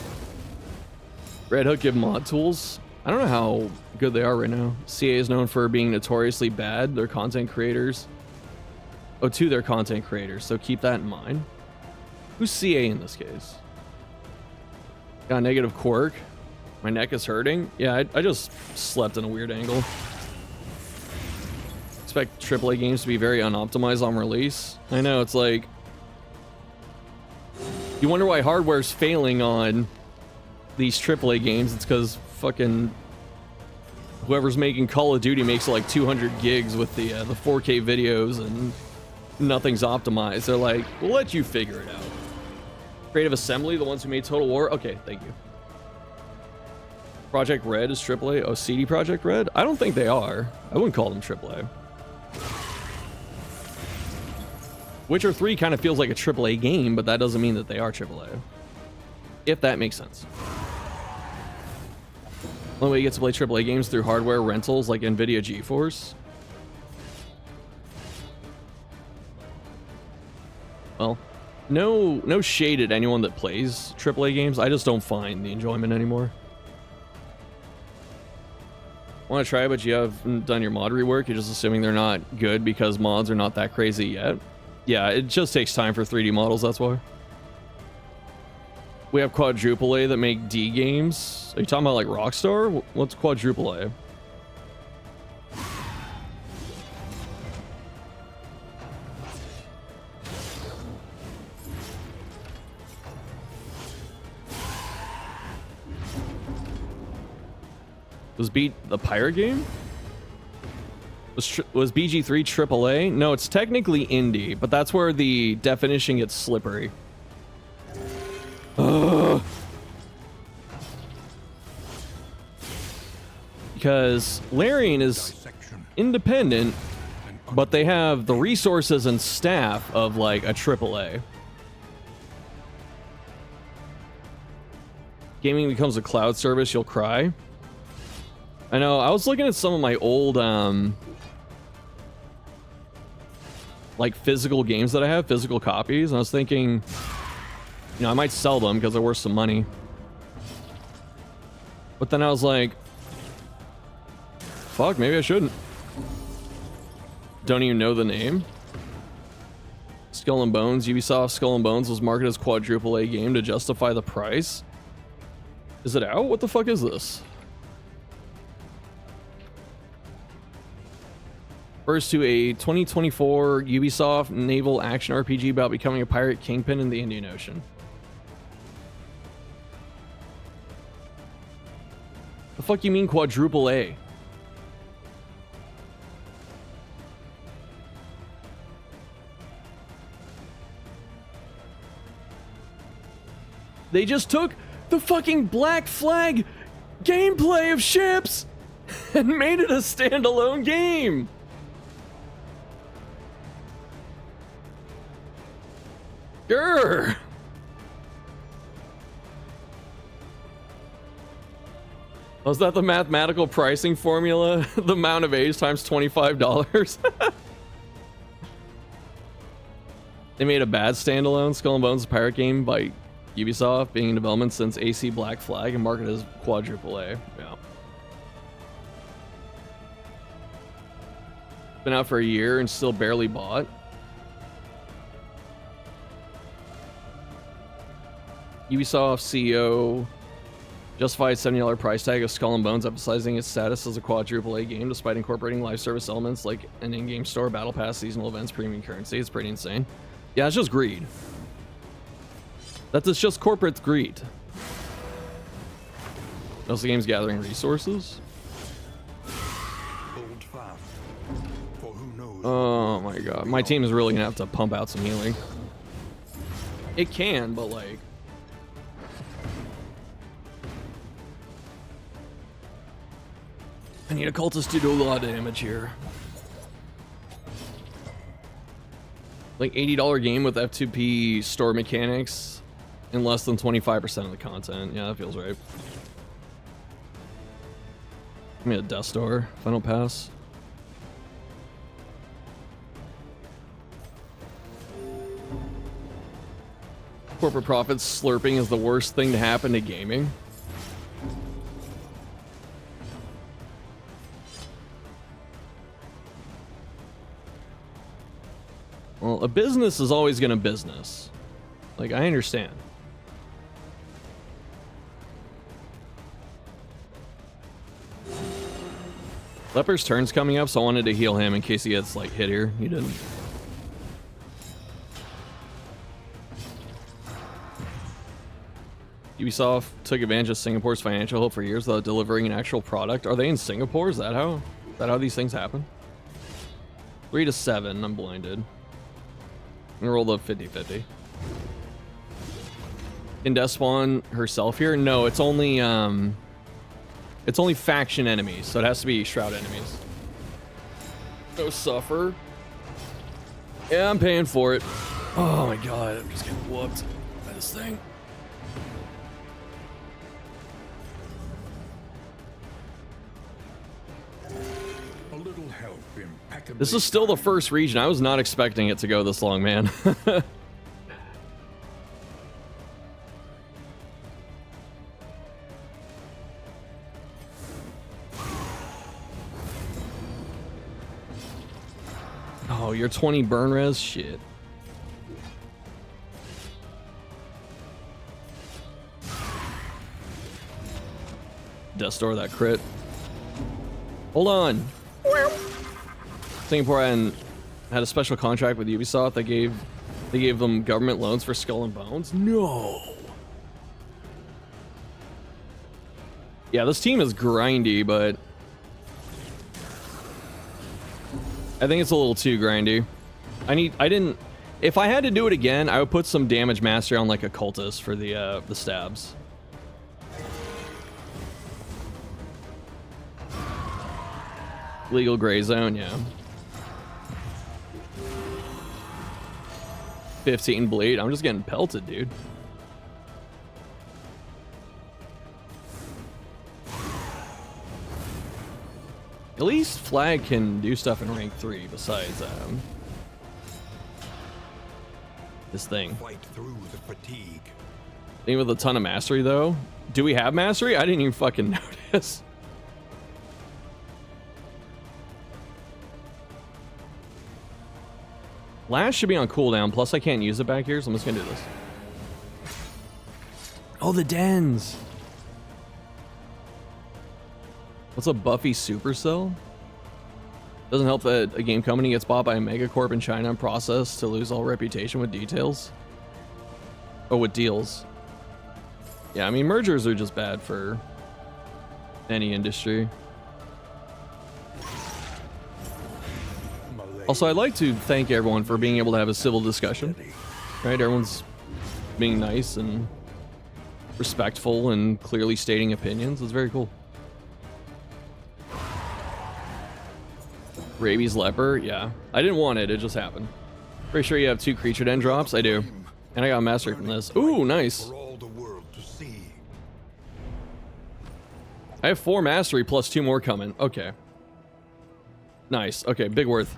Red Hook give mod tools. I don't know how good they are right now. CA is known for being notoriously bad. They're content creators. Oh, to their content creators, so keep that in mind. Who's CA in this case? Got a negative quirk. My neck is hurting. Yeah, I just slept in a weird angle. Expect AAA games to be very unoptimized on release. I know, it's like... You wonder why hardware's failing on these AAA games. It's because fucking... whoever's making Call of Duty makes like 200 gigs with the 4K videos and nothing's optimized. They're like, we'll let you figure it out. Creative Assembly, the ones who made Total War? Okay, thank you. Project Red is AAA. Oh, CD Project Red? I don't think they are. I wouldn't call them AAA. Witcher 3 kind of feels like a AAA game, but that doesn't mean that they are AAA. If that makes sense. The only way you get to play AAA games through hardware rentals like NVIDIA GeForce. Well, no shade at anyone that plays AAA games. I just don't find the enjoyment anymore. Want to try, but you haven't done your mod rework. You're just assuming they're not good because mods are not that crazy yet. Yeah, it just takes time for 3D models, that's why. We have Quadruple A that make D games. Are you talking about like Rockstar? What's Quadruple A? Was beat the pirate game? Was BG3 AAA? No, it's technically indie, but that's where the definition gets slippery. Ugh. Because Larian is independent, but they have the resources and staff of like a AAA. Gaming becomes a cloud service, you'll cry. I know, I was looking at some of my old like physical games that I have, physical copies, and I was thinking, you know, I might sell them because they're worth some money. But then I was like, fuck, maybe I shouldn't. Don't even know the name. Skull and Bones, Ubisoft Skull and Bones was marketed as quadruple A game to justify the price. Is it out? What the fuck is this? Refers to a 2024 Ubisoft naval action RPG about becoming a pirate kingpin in the Indian Ocean. The fuck you mean quadruple A? They just took the fucking Black Flag gameplay of ships and made it a standalone game. Grr. Was that the mathematical pricing formula? The amount of age times $25? They made a bad standalone Skull and Bones pirate game by Ubisoft, being in development since AC Black Flag and marketed as quadruple A. Yeah. Been out for a year and still barely bought. Ubisoft CEO justified $70 price tag of Skull and Bones, emphasizing its status as a quadruple A game despite incorporating live service elements like an in-game store, battle pass, seasonal events, premium currency. It's pretty insane. Yeah, it's just greed. That is just corporate greed. Also, the game's gathering resources. Hold fast. For who knows? Oh my god. My team is really gonna have to pump out some healing. It can, but like... I need a cultist to do a lot of damage here. Like $80 game with F2P store mechanics and less than 25% of the content. Yeah, that feels right. Give me a Death Star if I don't pass. Corporate profits slurping is the worst thing to happen to gaming. Well, a business is always gonna business. Like, I understand. Leper's turn's coming up, so I wanted to heal him in case he gets, like, hit here. He didn't. Ubisoft took advantage of Singapore's financial help for years without delivering an actual product. Are they in Singapore? Is that how these things happen? 3 to 7, I'm blinded. I'm gonna roll the 50-50. Can Death spawn herself here? No, it's only faction enemies, so it has to be Shroud enemies. No suffer. Yeah, I'm paying for it. Oh my god, I'm just getting whooped by this thing. A little help impeccably. This is still the first region. I was not expecting it to go this long, man. Oh, you're 20 burn res? Shit. Death Star that crit. Hold on. Singapore had a special contract with Ubisoft that gave them government loans for Skull and Bones. No. Yeah, this team is grindy, but I think it's a little too grindy. If I had to do it again, I would put some damage mastery on like a cultist for the stabs. Legal gray zone, yeah. 15 bleed. I'm just getting pelted, dude. At least Flag can do stuff in rank 3 besides this thing. Fight through the fatigue. Thing with a ton of mastery though. Do we have mastery? I didn't even fucking notice. Last should be on cooldown, plus I can't use it back here, so I'm just gonna do this. Oh, the dens! What's a Buffy Supercell? Doesn't help that a game company gets bought by a megacorp in China and processed to lose all reputation with details. Oh, with deals. Yeah, I mean, mergers are just bad for any industry. Also, I'd like to thank everyone for being able to have a civil discussion. Right? Everyone's being nice and respectful and clearly stating opinions. It's very cool. Rabies Leper, yeah. I didn't want it, it just happened. Pretty sure you have 2 creature den drops? I do. And I got a mastery from this. Ooh, nice. For all the world to see. I have 4 mastery plus 2 more coming. Okay. Nice. Okay, big worth.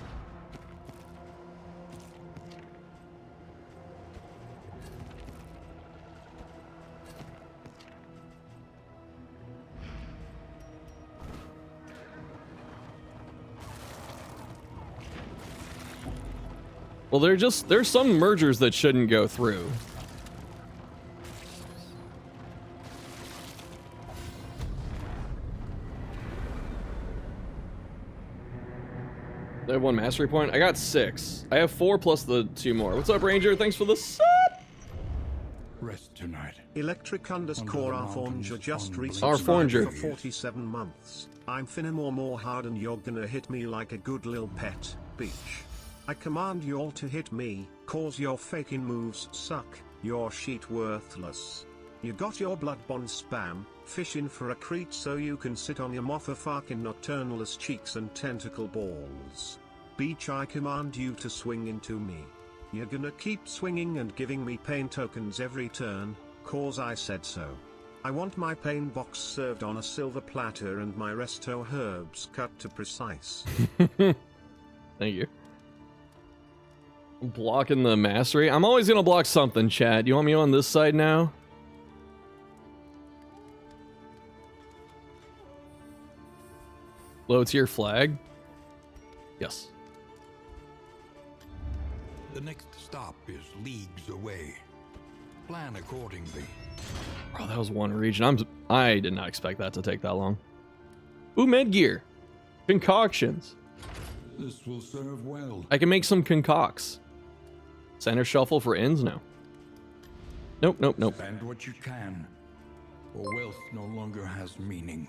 Well, there's some mergers that shouldn't go through. I have 1 mastery point. I got 6. I have 4 plus the 2 more. What's up, Ranger? Thanks for the sub. rest tonight. Electric underscore Arfornger just Arfornger. resubscribed for 47 months. I'm finna more hard and you're gonna hit me like a good lil pet, bitch. I command you all to hit me, cause your faking moves suck, your sheet worthless. You got your bloodbond spam, fishing for a creep so you can sit on your motherfucking nocturnalist cheeks and tentacle balls. Beach, I command you to swing into me. You're gonna keep swinging and giving me pain tokens every turn, cause I said so. I want my pain box served on a silver platter and my resto herbs cut to precise. Thank you. Blocking the mastery. I'm always gonna block something, chat. You want me on this side now? Low tier flag? Yes. The next stop is leagues away. Plan accordingly. Bro, that was one region. I did not expect that to take that long. Ooh, med gear. Concoctions. This will serve well. I can make some concocts. Center shuffle for ends? No. Nope, nope, nope. Spend what you can, or wealth no longer has meaning.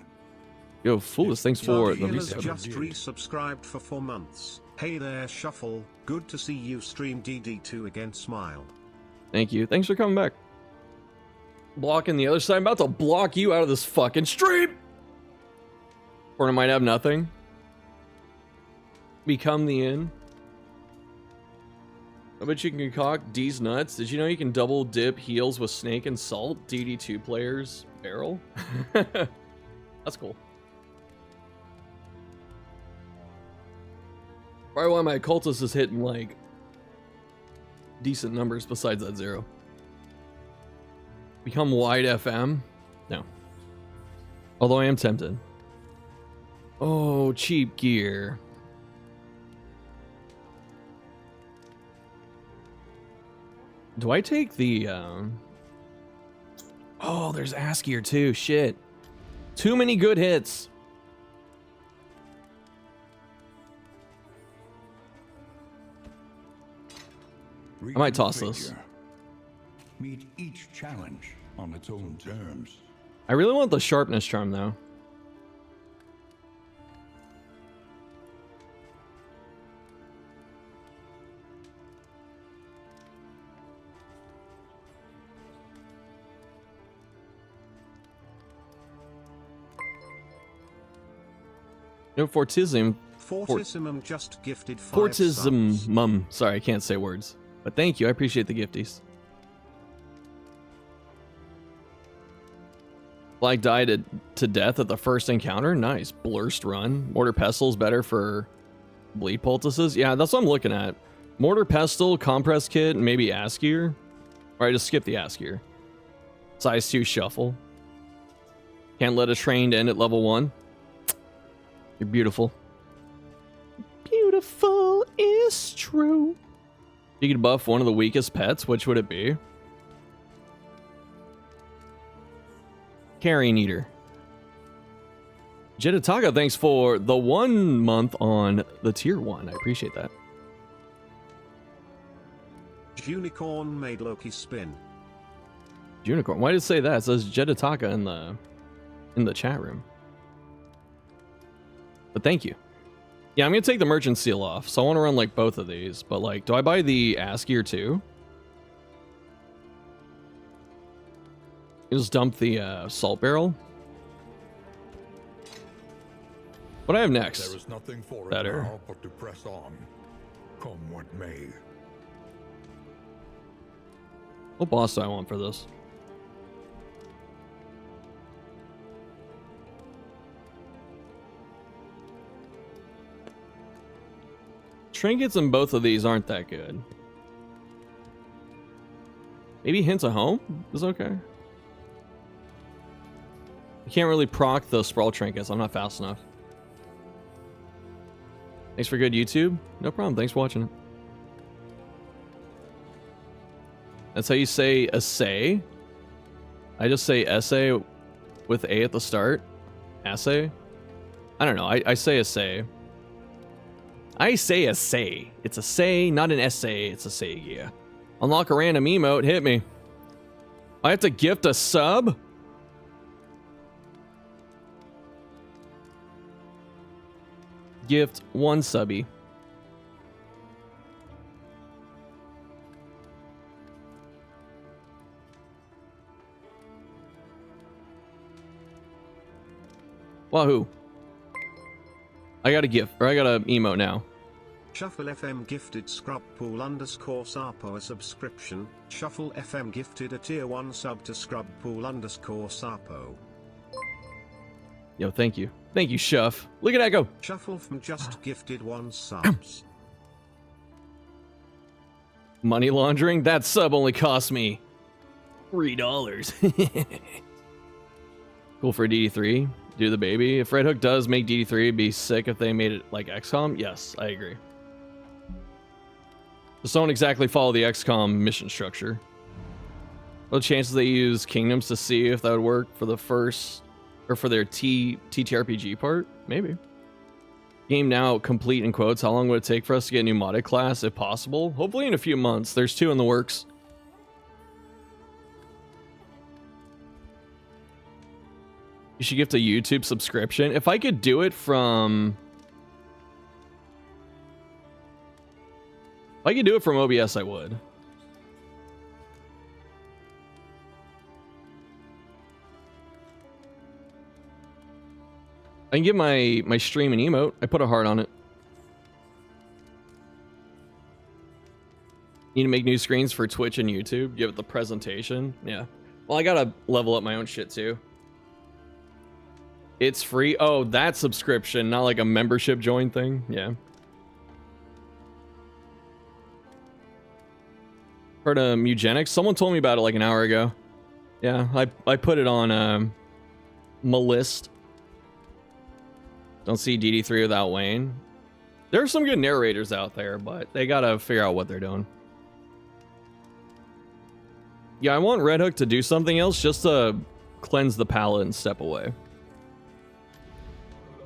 Yo, Foolish, thanks for the Healers resub. just resubscribed for 4 months. Hey there, Shuffle. Good to see you stream DD2 again. Smile. Thank you. Thanks for coming back. Blocking the other side. I'm about to block you out of this fucking stream. Or I might have nothing. Become the inn. I bet you can concoct D's nuts. Did you know you can double dip heals with snake and salt? DD2 players barrel. That's cool. Probably why my cultist is hitting like decent numbers besides that 0. Become wide FM? No. Although I am tempted. Oh, cheap gear. Do I take the Oh, there's ass gear too. Shit. Too many good hits. I might toss this. Meet each challenge on its own terms. I really want the sharpness charm though. No, Fortism. Fortissimum just gifted 5 Fortism subs. mum. Sorry, I can't say words. But thank you. I appreciate the gifties. Flag died to death at the first encounter. Nice. Blurst run. Mortar Pestle's better for bleed poultices. Yeah, that's what I'm looking at. Mortar Pestle, Compress Kit, and maybe Ass Gear. Alright, just skip the Ass Gear. Size 2 Shuffle. Can't let a trained end at level 1. You're beautiful. Beautiful is true. You could buff one of the weakest pets. Which would it be? Carrion Eater. Jedataga, thanks for the 1 month on the tier 1. I appreciate that. Unicorn made Loki spin. Unicorn. Why did it say that? It says Jedataga in the chat room. But thank you. Yeah, I'm gonna take the merchant seal off. So I want to run like both of these. But like, do I buy the ass gear too? You just dump the salt barrel. What do I have next? There is nothing for Better. it now but to press on, come what may. What boss do I want for this? Trinkets in both of these aren't that good. Maybe Hints of Home is okay. I can't really proc the Sprawl Trinkets. I'm not fast enough. Thanks for good YouTube. No problem. Thanks for watching it. That's how you say assay. I just say essay with A at the start. Assay. I don't know. I say assay. I say essay. It's a say, not an essay. It's a say, yeah. Unlock a random emote. Hit me. I have to gift a sub? Gift one subby. Wahoo. I got a gift, or I got an emote now. Shuffle FM gifted scrub pool _ Sarpo a subscription. Shuffle FM gifted a tier 1 sub to scrub pool _ Sarpo. Yo, thank you. Thank you, Shuff. Look at that go. Shuffle from just gifted 1 subs. Money laundering? That sub only cost me $3. Cool for DD3. Do the baby. If Red Hook does make DD3, it'd be sick if they made it like XCOM. Yes, I agree. Just don't exactly follow the XCOM mission structure. What chances they use Kingdoms to see if that would work for the first, or for their TTRPG part? Maybe. Game now complete in quotes. How long would it take for us to get a new modded class if possible? Hopefully in a few months. There's 2 in the works. You should gift a YouTube subscription. If I could do it from... If I could do it from OBS, I would. I can give my stream an emote. I put a heart on it. Need to make new screens for Twitch and YouTube. Give it the presentation. Yeah. Well, I gotta level up my own shit too. It's free. Oh, that subscription, not like a membership join thing. Yeah. Heard of eugenics? Someone told me about it like an hour ago. Yeah, I put it on my list. Don't see DD3 without Wayne. There are some good narrators out there, but they gotta figure out what they're doing. Yeah, I want Red Hook to do something else just to cleanse the palate and step away.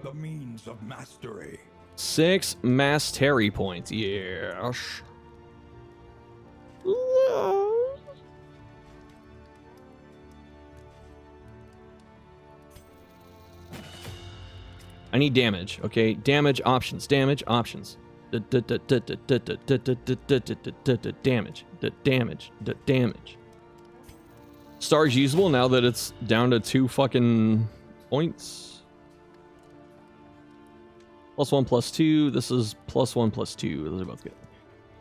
The means of mastery. 6 mastery points. Yes. I need damage. Okay, damage options. Damage options. Damage. Damage. Star's usable now that it's down to 2 fucking points. +1 +2. This is +1 +2. Those are both good.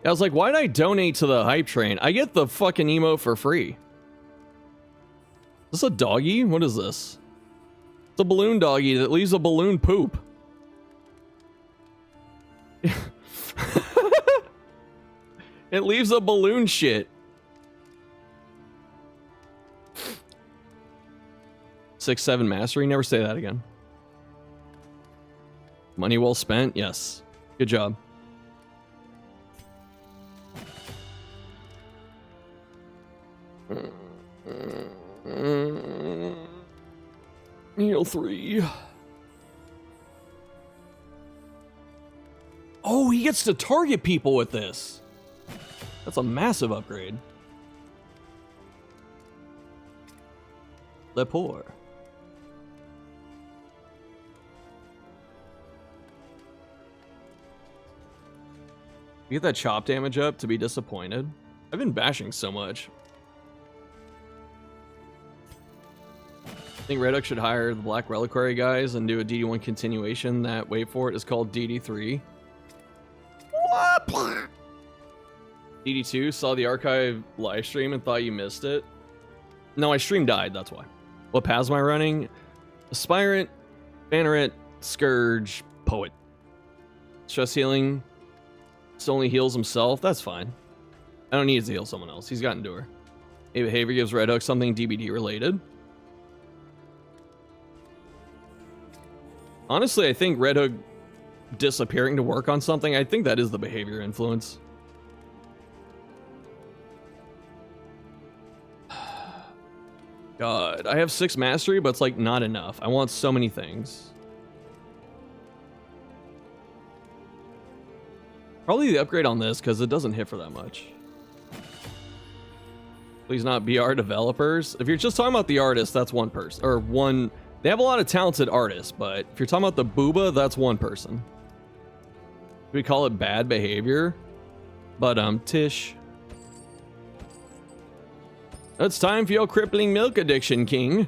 I was like, why did I donate to the hype train? I get the fucking emote for free. Is this a doggy? What is this? It's a balloon doggy that leaves a balloon poop. It leaves a balloon shit. 6, 7 mastery. Never say that again. Money well spent. Yes. Good job. Heal 3. Oh, he gets to target people with this. That's a massive upgrade. Le Pour. You get that chop damage up to be disappointed. I've been bashing so much. I think Red Hook should hire the Black Reliquary guys and do a DD1 continuation that, wait for it, is called DD3. DD2 saw the archive live stream and thought you missed it. No, my stream died, that's why. What paths am I running? Aspirant, Banneret, Scourge, Poet. Stress healing. Still only heals himself. That's fine. I don't need to heal someone else. He's got Endure. A behavior gives Red Hook something DBD related. Honestly, I think Red Hook disappearing to work on something, I think that is the behavior influence. God, I have 6 mastery, but it's like not enough. I want so many things. Probably the upgrade on this because it doesn't hit for that much. Please not BR developers. If you're just talking about the artist, that's one person. Or one... They have a lot of talented artists, but if you're talking about the booba, that's one person. We call it bad behavior. But, Tish. It's time for your crippling milk addiction, King.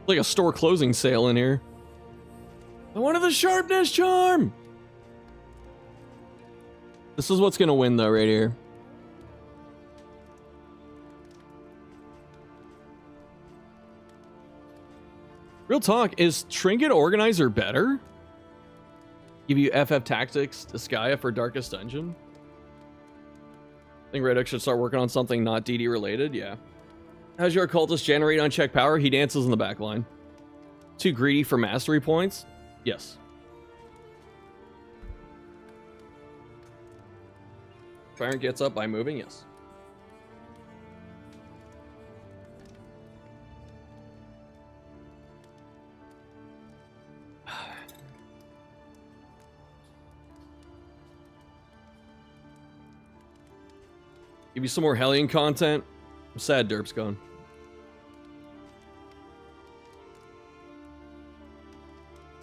Like a store closing sale in here. I wanted the sharpness charm. This is what's gonna win though, right here. Real talk, is Trinket Organizer better? Give you FF Tactics to Skya for Darkest Dungeon? I think Red Hook should start working on something not DD related, yeah. How's your occultist generate unchecked power? He dances in the back line. Too greedy for mastery points? Yes. Tyrant gets up by moving? Yes. Give you some more Hellion content. I'm sad Derp's gone.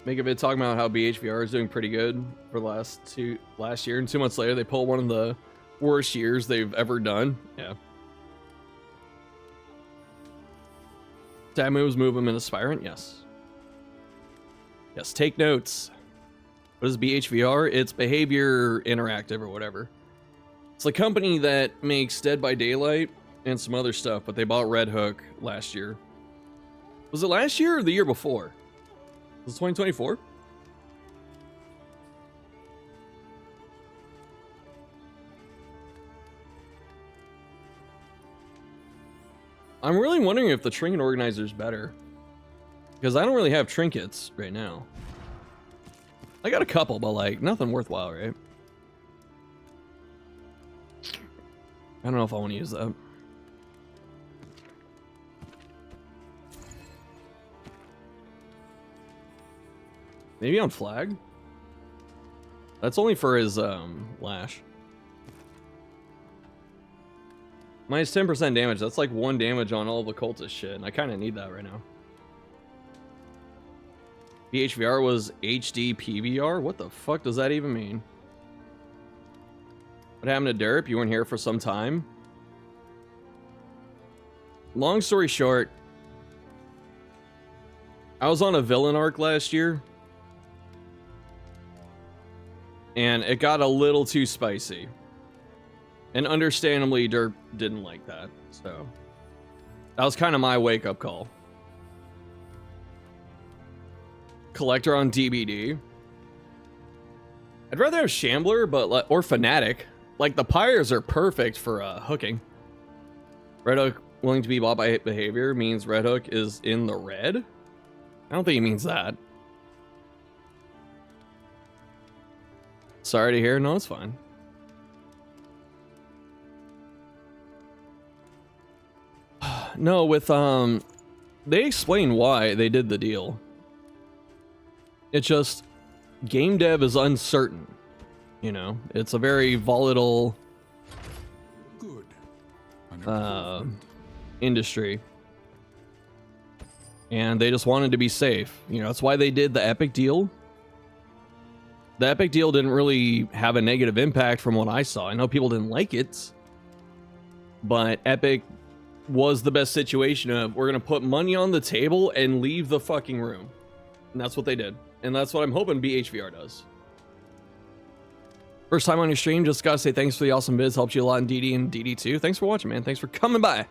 Make a vid talking about how BHVR is doing pretty good for the last year, and 2 months later they pull one of the worst years they've ever done. Yeah. Tab moves move him in Aspirant? Yes. Yes, take notes. What is BHVR? It's Behavior Interactive or whatever. It's the company that makes Dead by Daylight and some other stuff, but they bought Red Hook last year. Was it last year or the year before? Was it 2024? I'm really wondering if the Trinket Organizer is better. Because I don't really have trinkets right now. I got a couple, but like, nothing worthwhile, right? I don't know if I want to use that. Maybe on Flag? That's only for his Lash. Minus 10% damage. That's like 1 damage on all the cultist shit. And I kind of need that right now. BHVR was HD PVR? What the fuck does that even mean? What happened to Derp? You weren't here for some time. Long story short, I was on a villain arc last year. And it got a little too spicy. And understandably, Derp didn't like that. So that was kind of my wake-up call. Collector on DBD. I'd rather have Shambler, but or Fanatic. Like, the Pyres are perfect for hooking. Red Hook willing to be bought by behavior means Red Hook is in the red? I don't think he means that. Sorry to hear. No, it's fine. No, with, they explain why they did the deal. It's just, game dev is uncertain. You know, it's a very volatile industry. And they just wanted to be safe. You know, that's why they did the Epic deal. The Epic deal didn't really have a negative impact from what I saw. I know people didn't like it. But Epic was the best situation of, we're going to put money on the table and leave the fucking room. And that's what they did. And that's what I'm hoping BHVR does. First time on your stream, just gotta say thanks for the awesome vids. Helped you a lot in DD and DD2. Thanks for watching, man. Thanks for coming by.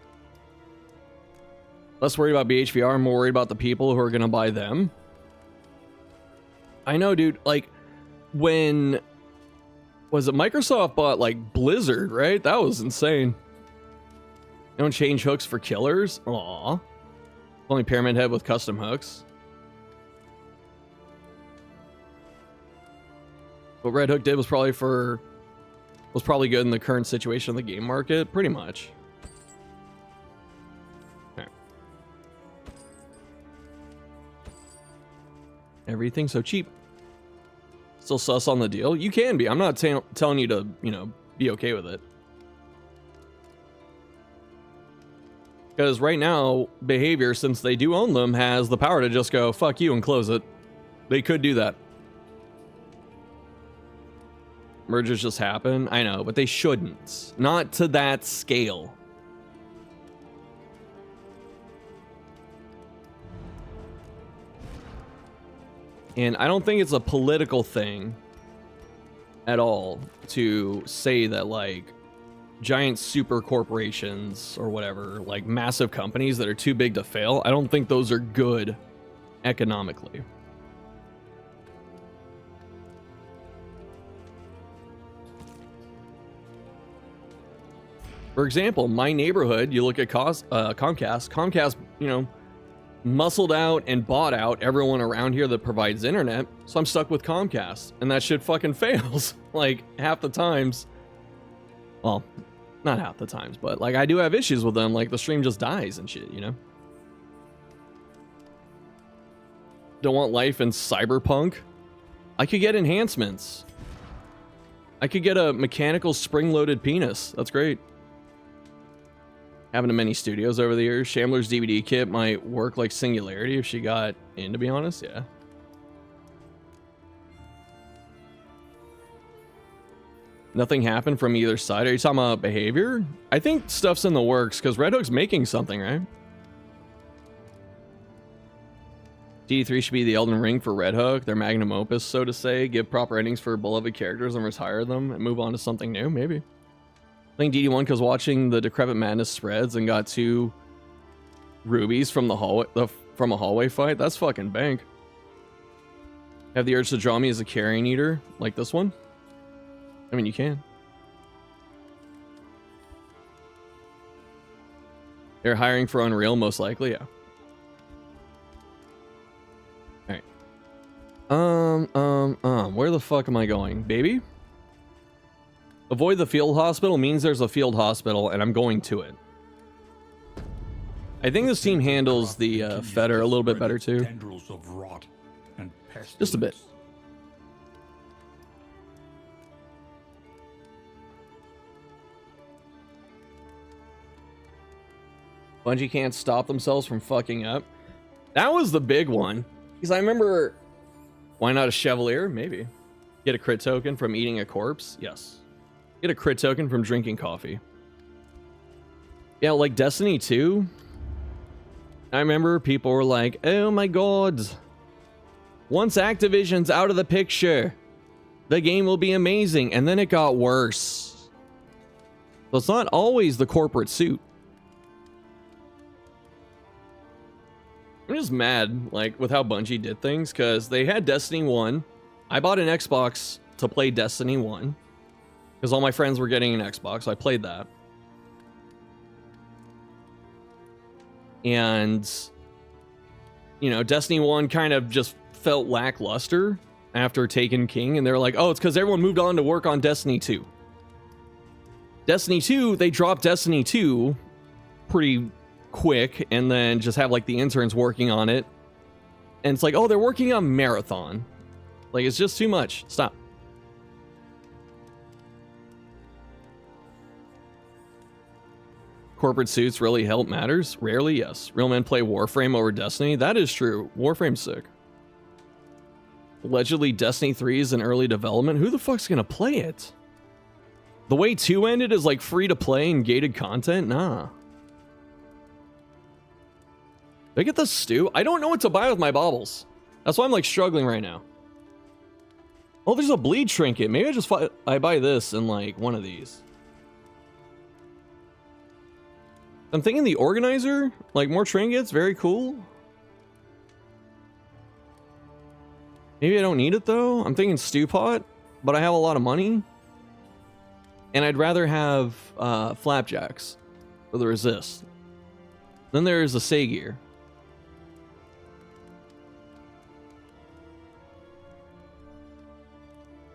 Less worried about BHVR, I'm more worried about the people who are gonna buy them. I know, dude. Like, when... was it Microsoft bought, like, Blizzard, right? That was insane. Don't change hooks for killers? Aww. Only Pyramid Head with custom hooks. What Red Hook did was probably good in the current situation of the game market, pretty much. Okay. Everything's so cheap. Still sus on the deal? You can be. I'm not telling you to, you know, be okay with it. Because right now, Behavior, since they do own them, has the power to just go, fuck you, and close it. They could do that. Mergers just happen. I know, but they shouldn't. Not to that scale. And I don't think it's a political thing at all to say that, like, giant super corporations or whatever, like massive companies that are too big to fail, I don't think those are good economically. For example, my neighborhood, you look at Comcast, you know, muscled out and bought out everyone around here that provides internet, so I'm stuck with Comcast, and that shit fucking fails, like, half the times. Well, not half the times, but, like, I do have issues with them, like, the stream just dies and shit, you know? Don't want life in Cyberpunk? I could get enhancements. I could get a mechanical spring-loaded penis. That's great. Having to many studios over the years. Shambler's DVD kit might work like Singularity if she got in, to be honest, yeah. Nothing happened from either side. Are you talking about Behavior? I think stuff's in the works because Red Hook's making something, right? DD3 should be the Elden Ring for Red Hook, their magnum opus, so to say. Give proper endings for beloved characters and retire them and move on to something new, maybe. I think DD1 because watching the Decrepit Madness spreads and got 2 rubies from the hallway from a hallway fight. That's fucking bank. Have the urge to draw me as a carrion eater like this one? I mean, you can. They're hiring for Unreal, most likely, yeah. Alright. Where the fuck am I going, baby? Avoid the field hospital means there's a field hospital, and I'm going to it. I think this team handles the Feder a little bit better, too. Just a bit. Bungie can't stop themselves from fucking up. That was the big one. Because I remember... Why not a Chevalier? Maybe. Get a crit token from eating a corpse? Yes. Get a crit token from drinking coffee. Yeah, like Destiny 2. I remember people were like, oh my god. Once Activision's out of the picture, the game will be amazing. And then it got worse. So it's not always the corporate suit. I'm just mad, like, with how Bungie did things, because they had Destiny 1. I bought an Xbox to play Destiny 1, because all my friends were getting an Xbox, so I played that. And, you know, Destiny 1 kind of just felt lackluster after Taken King, and they were like, oh, it's because everyone moved on to work on Destiny 2. Destiny 2, they dropped Destiny 2 pretty quick and then just have like the interns working on it, and it's like, oh, they're working on Marathon. Like, it's just too much. Stop. Corporate suits really help matters? Rarely, yes. Real men play Warframe over Destiny. That is true. Warframe's sick. Allegedly Destiny 3 is in early development. Who the fuck's gonna play it? The way 2 ended is like free to play and gated content? Nah. Did I get the stew? I don't know what to buy with my baubles. That's why I'm like struggling right now. Oh, there's a bleed trinket. Maybe I buy this and like one of these. I'm thinking the organizer, like more trinkets, very cool. Maybe I don't need it though. I'm thinking stew pot, but I have a lot of money. And I'd rather have flapjacks for the resist. Then there's the Sagear.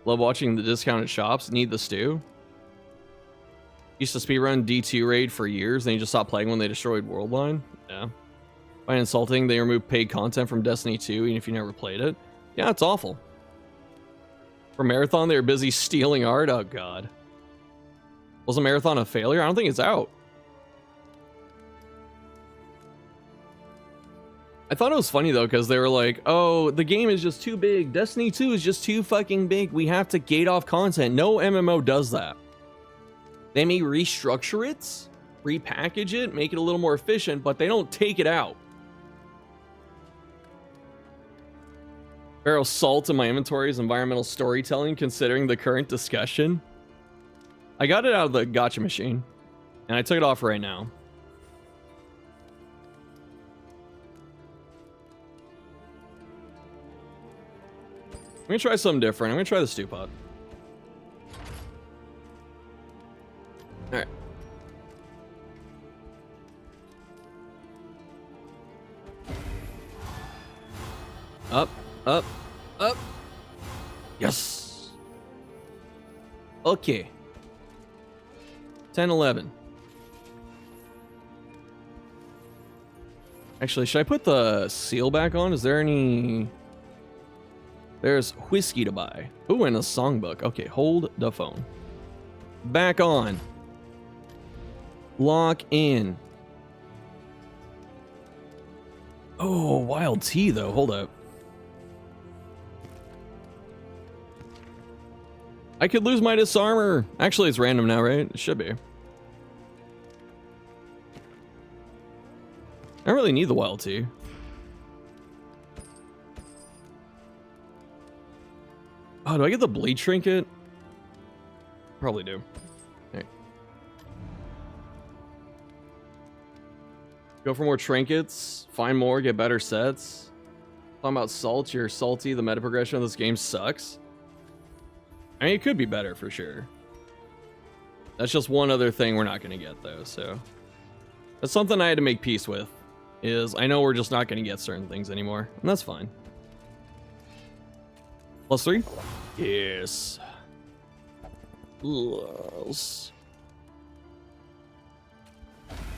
Love watching the discounted shops. Need the stew. Used to speedrun D2 raid for years, and you just stopped playing when they destroyed Worldline. Yeah. By insulting, they removed paid content from Destiny 2, even if you never played it. Yeah, it's awful. For Marathon, they were busy stealing art. Oh, God. Was a marathon a failure? I don't think it's out. I thought it was funny though, because they were like, oh, the game is just too big. Destiny 2 is just too fucking big. We have to gate off content. No MMO does that. They may restructure it, repackage it, make it a little more efficient, but they don't take it out. Barrel salt in my inventory is environmental storytelling, considering the current discussion. I got it out of the gacha machine, and I took it off right now. I'm gonna try something different. I'm gonna try the stew pot. Alright. Up, up, up. Yes. Okay. 10, 11. Actually, should I put the seal back on? Is there any... There's whiskey to buy. Ooh, and a songbook. Okay, hold the phone. Back on. Lock in. Oh, wild tea, though. Hold up. I could lose my disarmor. Actually, it's random now, right? It should be. I don't really need the wild tea. Oh, do I get the bleed trinket? Probably do. Okay. Go for more trinkets. Find more, get better sets. Talking about salt, you're salty. The meta progression of this game sucks. I mean, it could be better for sure. That's just one other thing we're not going to get, though, so... That's something I had to make peace with, is I know we're just not going to get certain things anymore, and that's fine. +3? Yes. Yes.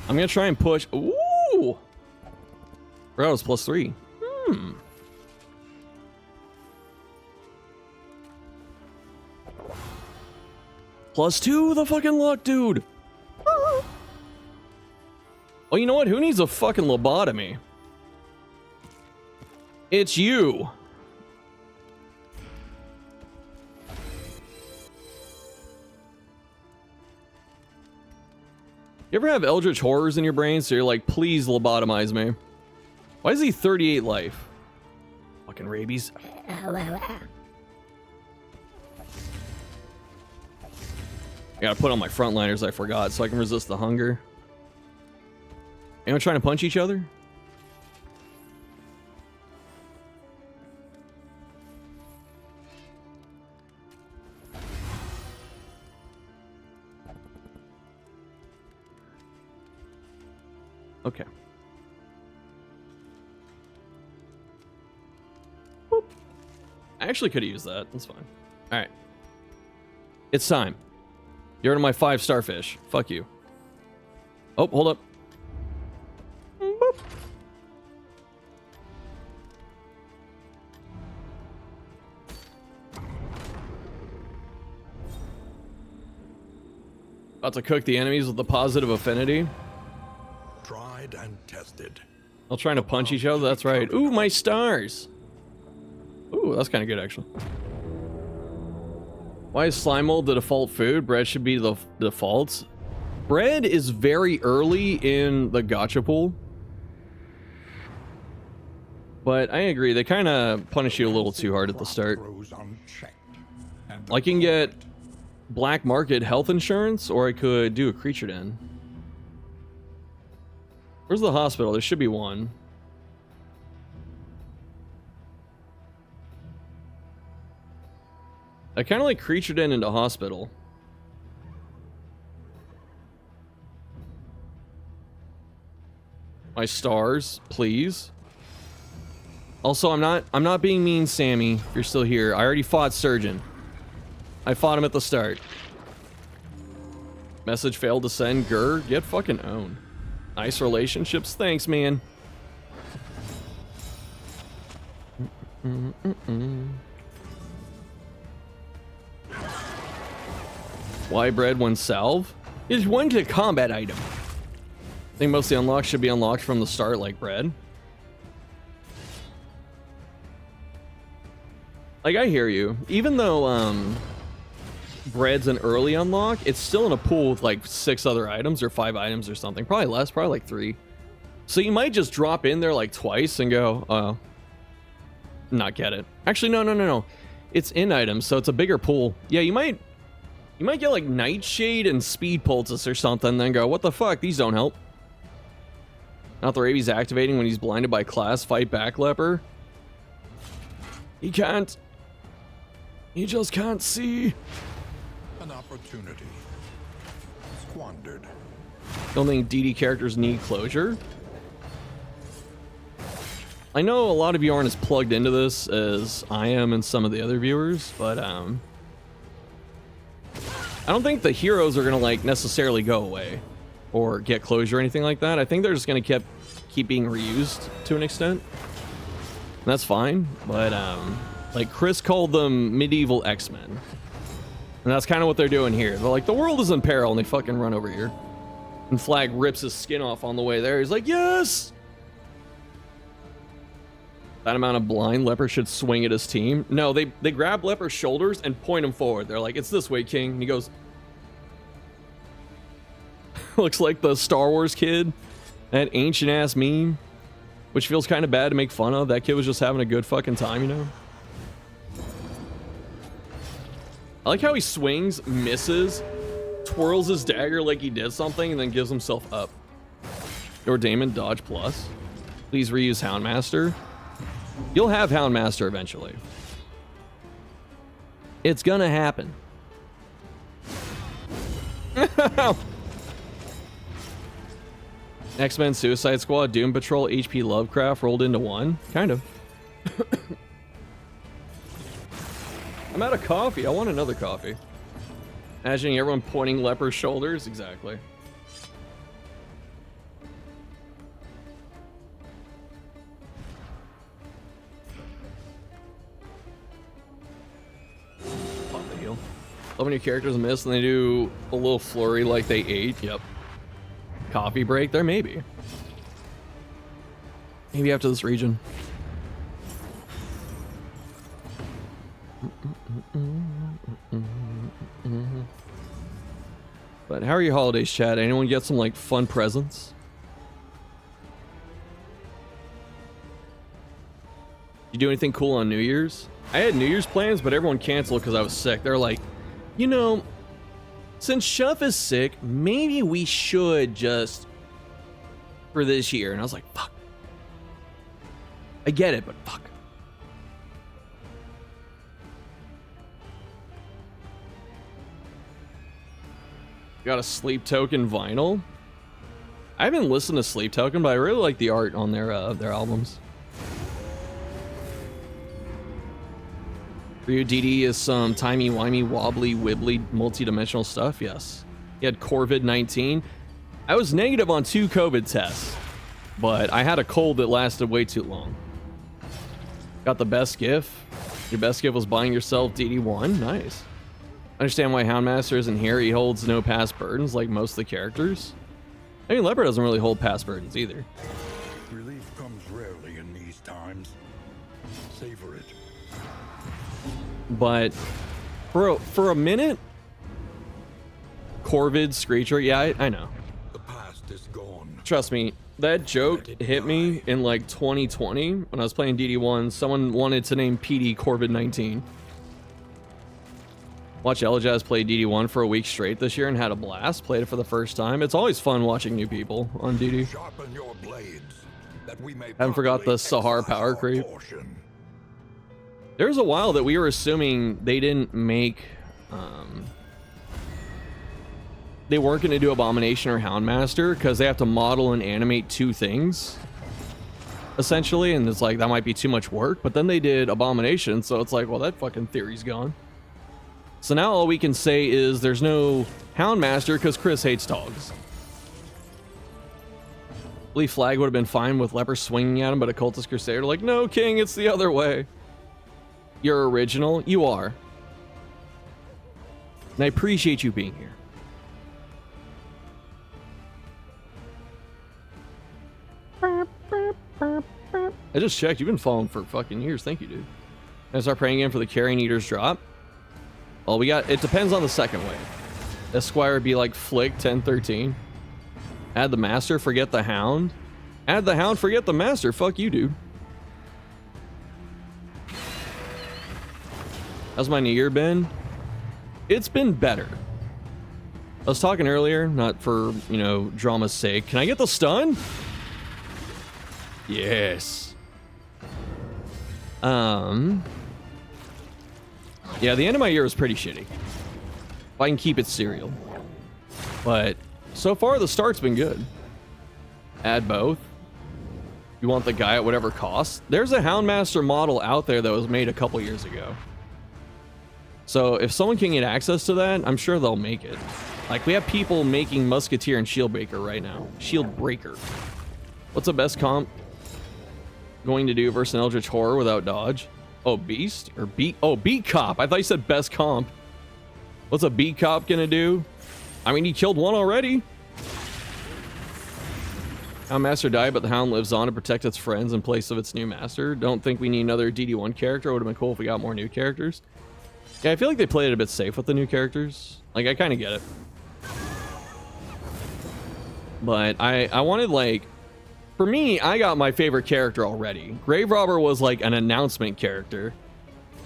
I'm going to try and push... Ooh! Bro, it's +3. +2, the fucking luck, dude. Oh, you know what? Who needs a fucking lobotomy? It's you. You ever have eldritch horrors in your brain, so you're like, please lobotomize me? Why is he 38 life? Fucking rabies. I gotta put on my frontliners, I forgot, so I can resist the hunger. Anyone trying to punch each other? Okay. Boop. I actually could have used that. That's fine. Alright. It's time. You're in my 5 starfish. Fuck you. Oh, hold up. Boop. About to cook the enemies with the positive affinity. Tried and tested. All trying to punch each other. That's right. Ooh, my stars. Ooh, that's kind of good, actually. Why is slime mold the default food? Bread should be the default. Bread is very early in the gacha pool. But I agree, they kind of punish you a little too hard at the start. I can get black market health insurance, or I could do a creature den. Where's the hospital? There should be one. I kind of like creature den into hospital. My stars, please. Also, I'm not being mean, Sammy, if you're still here. I already fought Surgeon. I fought him at the start. Message failed to send. Grr, get fucking owned. Nice relationships. Thanks, man. Why bread when salve? It's one to combat item. I think most of the unlocks should be unlocked from the start like bread. Like, I hear you. Even though bread's an early unlock, it's still in a pool with like 6 other items or 5 items or something. Probably less, probably like 3. So you might just drop in there like twice and go, oh, not get it. Actually, no. It's in items, so it's a bigger pool. Yeah, you might get like Nightshade and Speed Poultice or something, then go, what the fuck? These don't help. Not the Rabies activating when he's blinded by class. Fight back, Leper. He can't. He just can't see. An opportunity squandered. Don't think DD characters need closure. I know a lot of you aren't as plugged into this as I am and some of the other viewers, but I don't think the heroes are gonna like necessarily go away or get closure or anything like that. I think they're just gonna keep being reused to an extent. And that's fine, but like Chris called them medieval X-Men. And that's kind of what they're doing here. They're like, the world is in peril, and they fucking run over here. And Flag rips his skin off on the way there. He's like, yes! That amount of blind, Leper should swing at his team. No, they grab Leper's shoulders and point him forward. They're like, it's this way, King. And he goes... Looks like the Star Wars kid. That ancient-ass meme. Which feels kind of bad to make fun of. That kid was just having a good fucking time, you know? I like how he swings, misses, twirls his dagger like he did something, and then gives himself up. Your Damon, dodge plus. Please reuse Houndmaster. You'll have Houndmaster eventually. It's gonna happen. X-Men Suicide Squad, Doom Patrol, HP Lovecraft rolled into one. Kind of. I'm out of coffee. I want another coffee. Imagining everyone pointing Leper's shoulders. Exactly. Pop the heal. Love when your characters miss and they do a little flurry like they ate. Yep. Coffee break there, maybe. Maybe after this region. But how are your holidays, chat? Anyone get some like fun presents? You do anything cool on New Year's? I had New Year's plans, but everyone canceled because I was sick. They're like, you know, since Shuff is sick, maybe we should just for this year. And I was like, fuck. I get it, but fuck. Got a Sleep Token vinyl. I haven't listened to Sleep Token, but I really like the art on their albums. For you, DD is some timey-wimey, wobbly, wibbly, multi-dimensional stuff. Yes. He had Corvid-19. I was negative on 2 COVID tests, but I had a cold that lasted way too long. Got the best gift. Your best gift was buying yourself DD1. Nice. Understand why Houndmaster isn't here. He holds no past burdens like most of the characters. I mean, Leper doesn't really hold past burdens either. Relief comes rarely in these times. Savor it. But for a minute, Corvid, Screecher, yeah, I know. The past is gone. Trust me, that joke hit me in like 2020 when I was playing DD1. Someone wanted to name PD Corvid-19. Watch Elajaz play DD1 for a week straight this year and had a blast. Played it for the first time. It's always fun watching new people on DD. Sharpen your blades, that we may Haven't forgot the Sahar power creep. There was a while that we were assuming they didn't make... they weren't going to do Abomination or Houndmaster because they have to model and animate 2 things. Essentially, and it's like, that might be too much work. But then they did Abomination, so it's like, well, that fucking theory's gone. So now all we can say is there's no Houndmaster because Chris hates dogs. I believe Flag would have been fine with Leper swinging at him, but a Cultist Crusader like, no, King, it's the other way. You're original? You are. And I appreciate you being here. I just checked. You've been following for fucking years. Thank you, dude. I start praying again for the Carrion Eater's drop. Well, we got... It depends on the second wave. Esquire would be like Flick 1013. Add the Master, forget the Hound. Add the Hound, forget the Master. Fuck you, dude. How's my new year been? It's been better. I was talking earlier, not for, you know, drama's sake. Can I get the stun? Yes. Yeah, the end of my year was pretty shitty. If I can keep it serial. But so far, the start's been good. Add both. You want the guy at whatever cost. There's a Houndmaster model out there that was made a couple years ago. So if someone can get access to that, I'm sure they'll make it. Like, we have people making Musketeer and Shieldbreaker right now. Shieldbreaker. What's the best comp going to do versus an Eldritch Horror without dodge? Oh, Beast? Or Beat? Oh, Beat Cop. I thought you said best comp. What's a Beat Cop gonna do? I mean, he killed one already. Hound Master died, but the Hound lives on to protect its friends in place of its new master. Don't think we need another DD1 character. It would have been cool if we got more new characters. Yeah, I feel like they played it a bit safe with the new characters. Like, I kind of get it. But I wanted, like... For me, I got my favorite character already. Grave Robber was, like, an announcement character.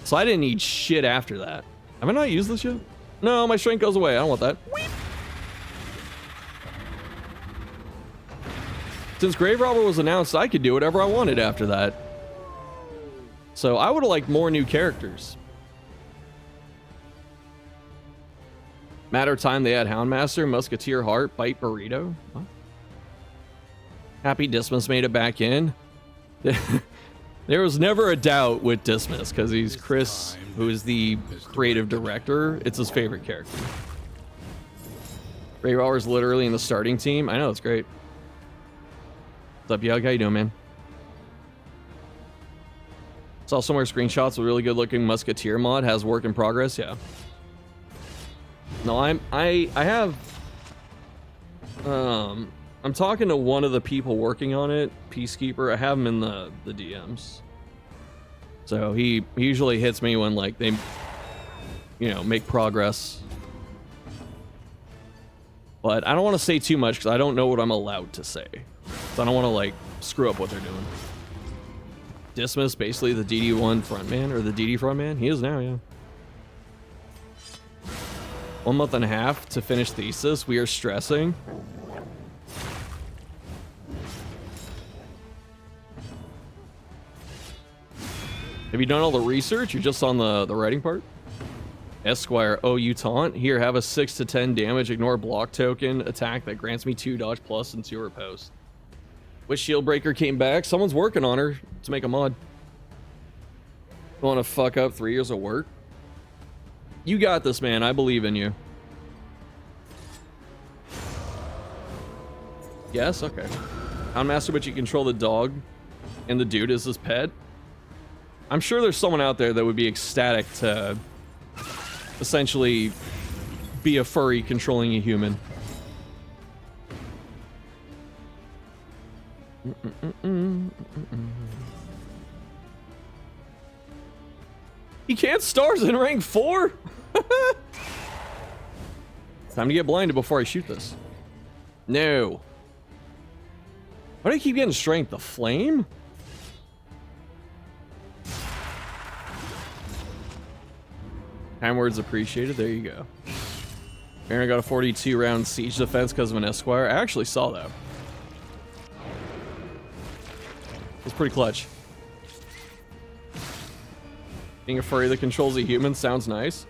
So I didn't need shit after that. Have I not used this yet? No, my strength goes away. I don't want that. Since Grave Robber was announced, I could do whatever I wanted after that. So I would have liked more new characters. Matter of time they had Houndmaster, Musketeer Heart, Bite Burrito. What? Happy Dismas made it back in. There was never a doubt with Dismas because he's Chris, who is the creative director. It's his favorite character. Ray Rower's literally in the starting team. I know, it's great. What's up, Yug? How you doing, man? Saw somewhere screenshots with really good looking Musketeer mod. Has work in progress. Yeah. No, I have I'm talking to one of the people working on it, Peacekeeper. I have him in the DMs. So he usually hits me when, like, they, you know, make progress. But I don't want to say too much because I don't know what I'm allowed to say. So I don't want to, like, screw up what they're doing. Dismas, basically the DD1 frontman, or the DD frontman. He is now, yeah. 1 month and a half to finish thesis. We are stressing. Have you done all the research? You're just on the writing part? Esquire, oh, you taunt? Here, have a 6 to 10 damage, ignore block token, attack that grants me 2 dodge plus and 2 riposte. Wish Shieldbreaker came back. Someone's working on her to make a mod. You want to fuck up 3 years of work? You got this, man. I believe in you. Yes? Okay. Houndmaster, but you control the dog, and the dude is his pet. I'm sure there's someone out there that would be ecstatic to essentially be a furry controlling a human. He can't stars in rank 4? Time to get blinded before I shoot this. No. Why do I keep getting strength? The flame? Kind words appreciated. There you go. Aaron got a 42 round siege defense because of an Esquire. I actually saw that. It's pretty clutch. Being a furry that controls a human sounds nice.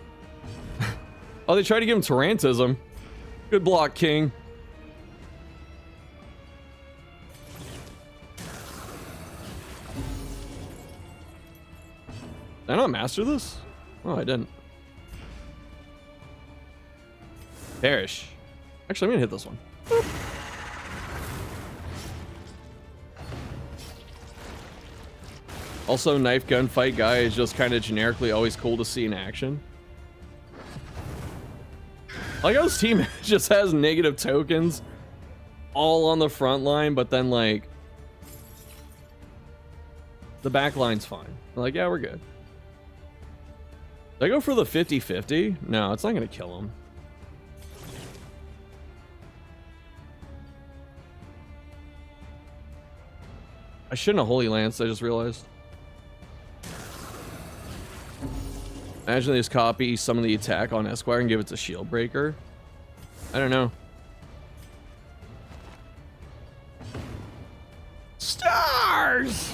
Oh, they tried to give him Tarantism. Good block, King. Did I not master this? Oh, I didn't. Perish. Actually, I'm gonna hit this one. Boop. Also, knife gunfight guy is just kind of generically always cool to see in action. Like how his team just has negative tokens all on the front line, but then like the back line's fine. They're like, yeah, we're good. Did I go for the 50-50? No, it's not gonna kill him. I shouldn't have Holy Lance, I just realized. Imagine they just copy some of the attack on Esquire and give it to Shield Breaker. I don't know. Stars!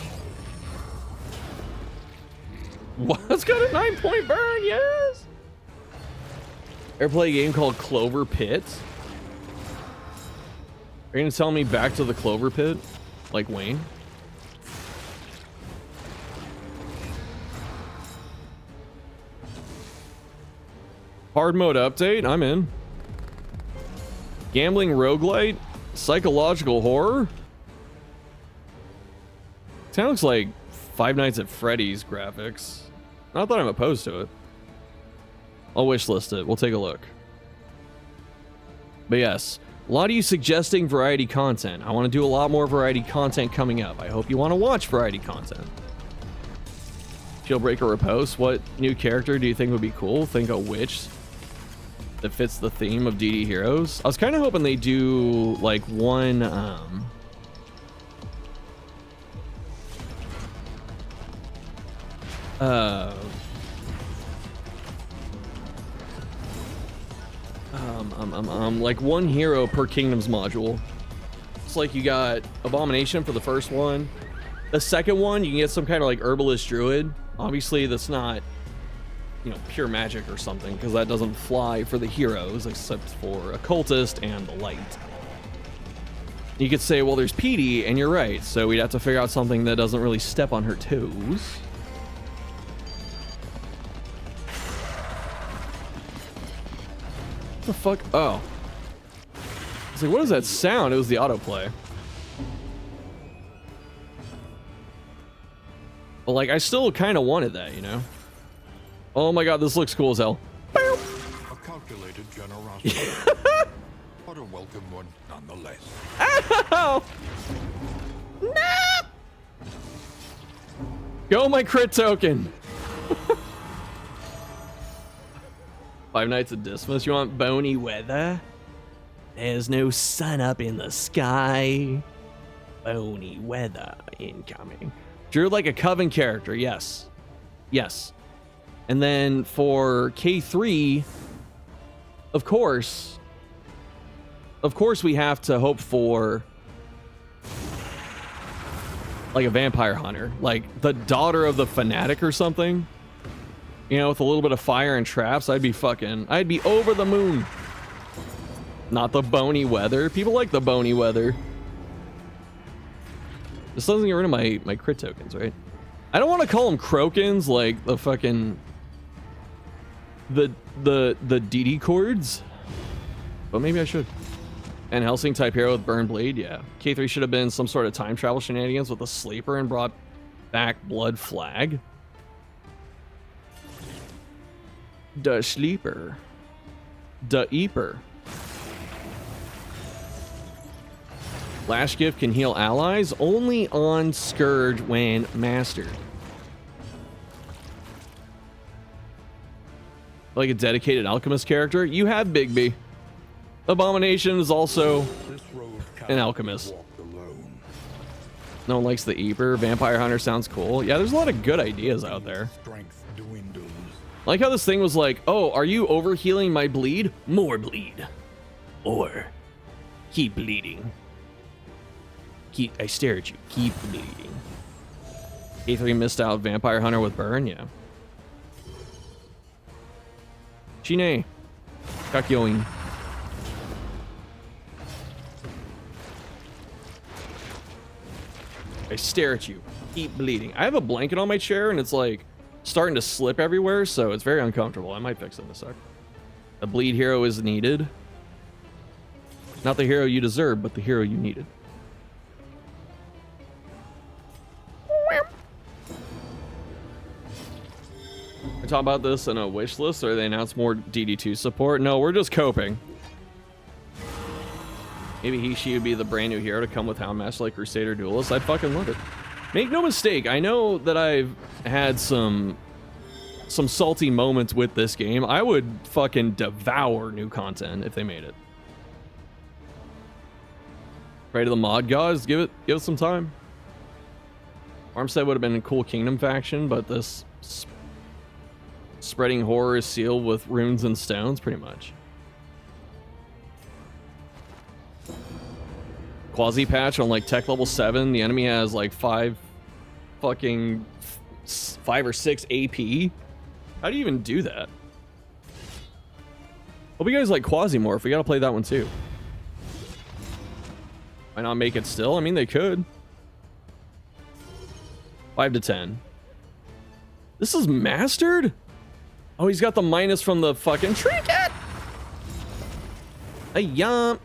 What? It's got a 9-point burn, yes! Ever play a game called Clover Pit? Are you gonna tell me back to the Clover Pit? Like Wayne? Hard mode update, I'm in. Gambling roguelite? Psychological horror? Kind of looks like Five Nights at Freddy's graphics. Not that I'm opposed to it. I'll wishlist it. We'll take a look. But yes, a lot of you suggesting variety content. I want to do a lot more variety content coming up. I hope you want to watch variety content. Shieldbreaker riposte. What new character do you think would be cool? Think a witch that fits the theme of DD Heroes. I was kind of hoping they do like one like one hero per Kingdoms module. It's like you got Abomination for the first one. The second one, you can get some kind of like Herbalist Druid. Obviously, that's not, you know, pure magic or something, because that doesn't fly for the heroes, except for Occultist and the Light. You could say, well, there's PD, and you're right, so we'd have to figure out something that doesn't really step on her toes. What the fuck? Oh. I was like, what is that sound? It was the autoplay. But like, I still kind of wanted that, you know? Oh my god, this looks cool as hell. A calculated generosity. But a welcome one nonetheless. Ow! No! Go my crit token. Five Nights at Dismas. You want bony weather? There's no sun up in the sky. Bony weather incoming. Drew like a Coven character, yes. Yes. And then for K3, of course we have to hope for like a vampire hunter, like the daughter of the fanatic or something. You know, with a little bit of fire and traps, I'd be over the moon. Not the bony weather. People like the bony weather. This doesn't get rid of my crit tokens, right? I don't want to call them Krokens like the fucking the DD chords, but maybe I should. And Helsing type hero with Burn Blade, yeah. K3 should have been some sort of time travel shenanigans with a sleeper and brought back Blood Flag. The sleeper. The Eeper. Lash Gift can heal allies only on Scourge when mastered. Like a dedicated alchemist character, you have Big B. Abomination is also an alchemist. No one likes the Eeper. Vampire Hunter sounds cool. Yeah, there's a lot of good ideas out there. I like how this thing was like, oh, are you overhealing my bleed? More bleed. Or keep bleeding. I stare at you. Keep bleeding. A3 missed out Vampire Hunter with Burn, yeah. Shine. Kakyoing. I stare at you. Keep bleeding. I have a blanket on my chair and it's like starting to slip everywhere, so it's very uncomfortable. I might fix it in a sec. A bleed hero is needed. Not the hero you deserve, but the hero you needed. Talk about this in a wish list, or they announce more DD2 support. No, we're just coping. Maybe she would be the brand new hero to come with Houndmaster like Crusader Duelist. I'd fucking love it. Make no mistake, I know that I've had some salty moments with this game. I would fucking devour new content if they made it. Pray to the mod gods, give it some time. Armstead would have been a cool kingdom faction, but this spreading horror is sealed with runes and stones, pretty much. Quasi patch on like tech level 7, the enemy has like 5 or 6 AP. How do you even do that? Hope you guys like Quasimorph. We gotta play that one too. Why not make it still? I mean, they could. 5 to 10. This is mastered? Oh, he's got the minus from the fucking trinket. A yump.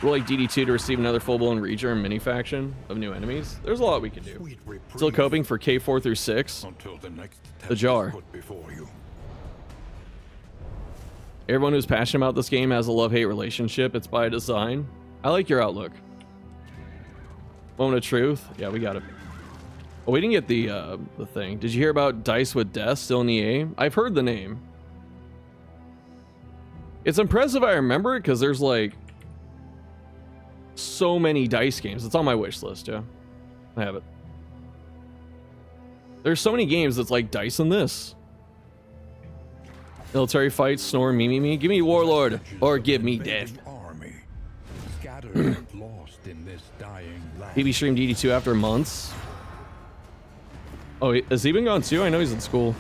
We're like DD2 to receive another full-blown region and mini faction of new enemies. There's a lot we can do. Still coping for K4 through 6. Until the next The jar. put before you. Everyone who's passionate about this game has a love-hate relationship. It's by design. I like your outlook. Moment of truth. Yeah, we got it. Oh, we didn't get the thing. Did you hear about Dice with Death still in EA? I've heard the name. It's impressive I remember it because there's like so many Dice games. It's on my wish list, yeah. I have it. There's so many games that's like Dice in this. Military fights, snore, me. Give me Warlord or give me death. Army, scattered and lost in this dying land. PB streamed DD2 after months. Oh, has he been gone too? I know he's in school.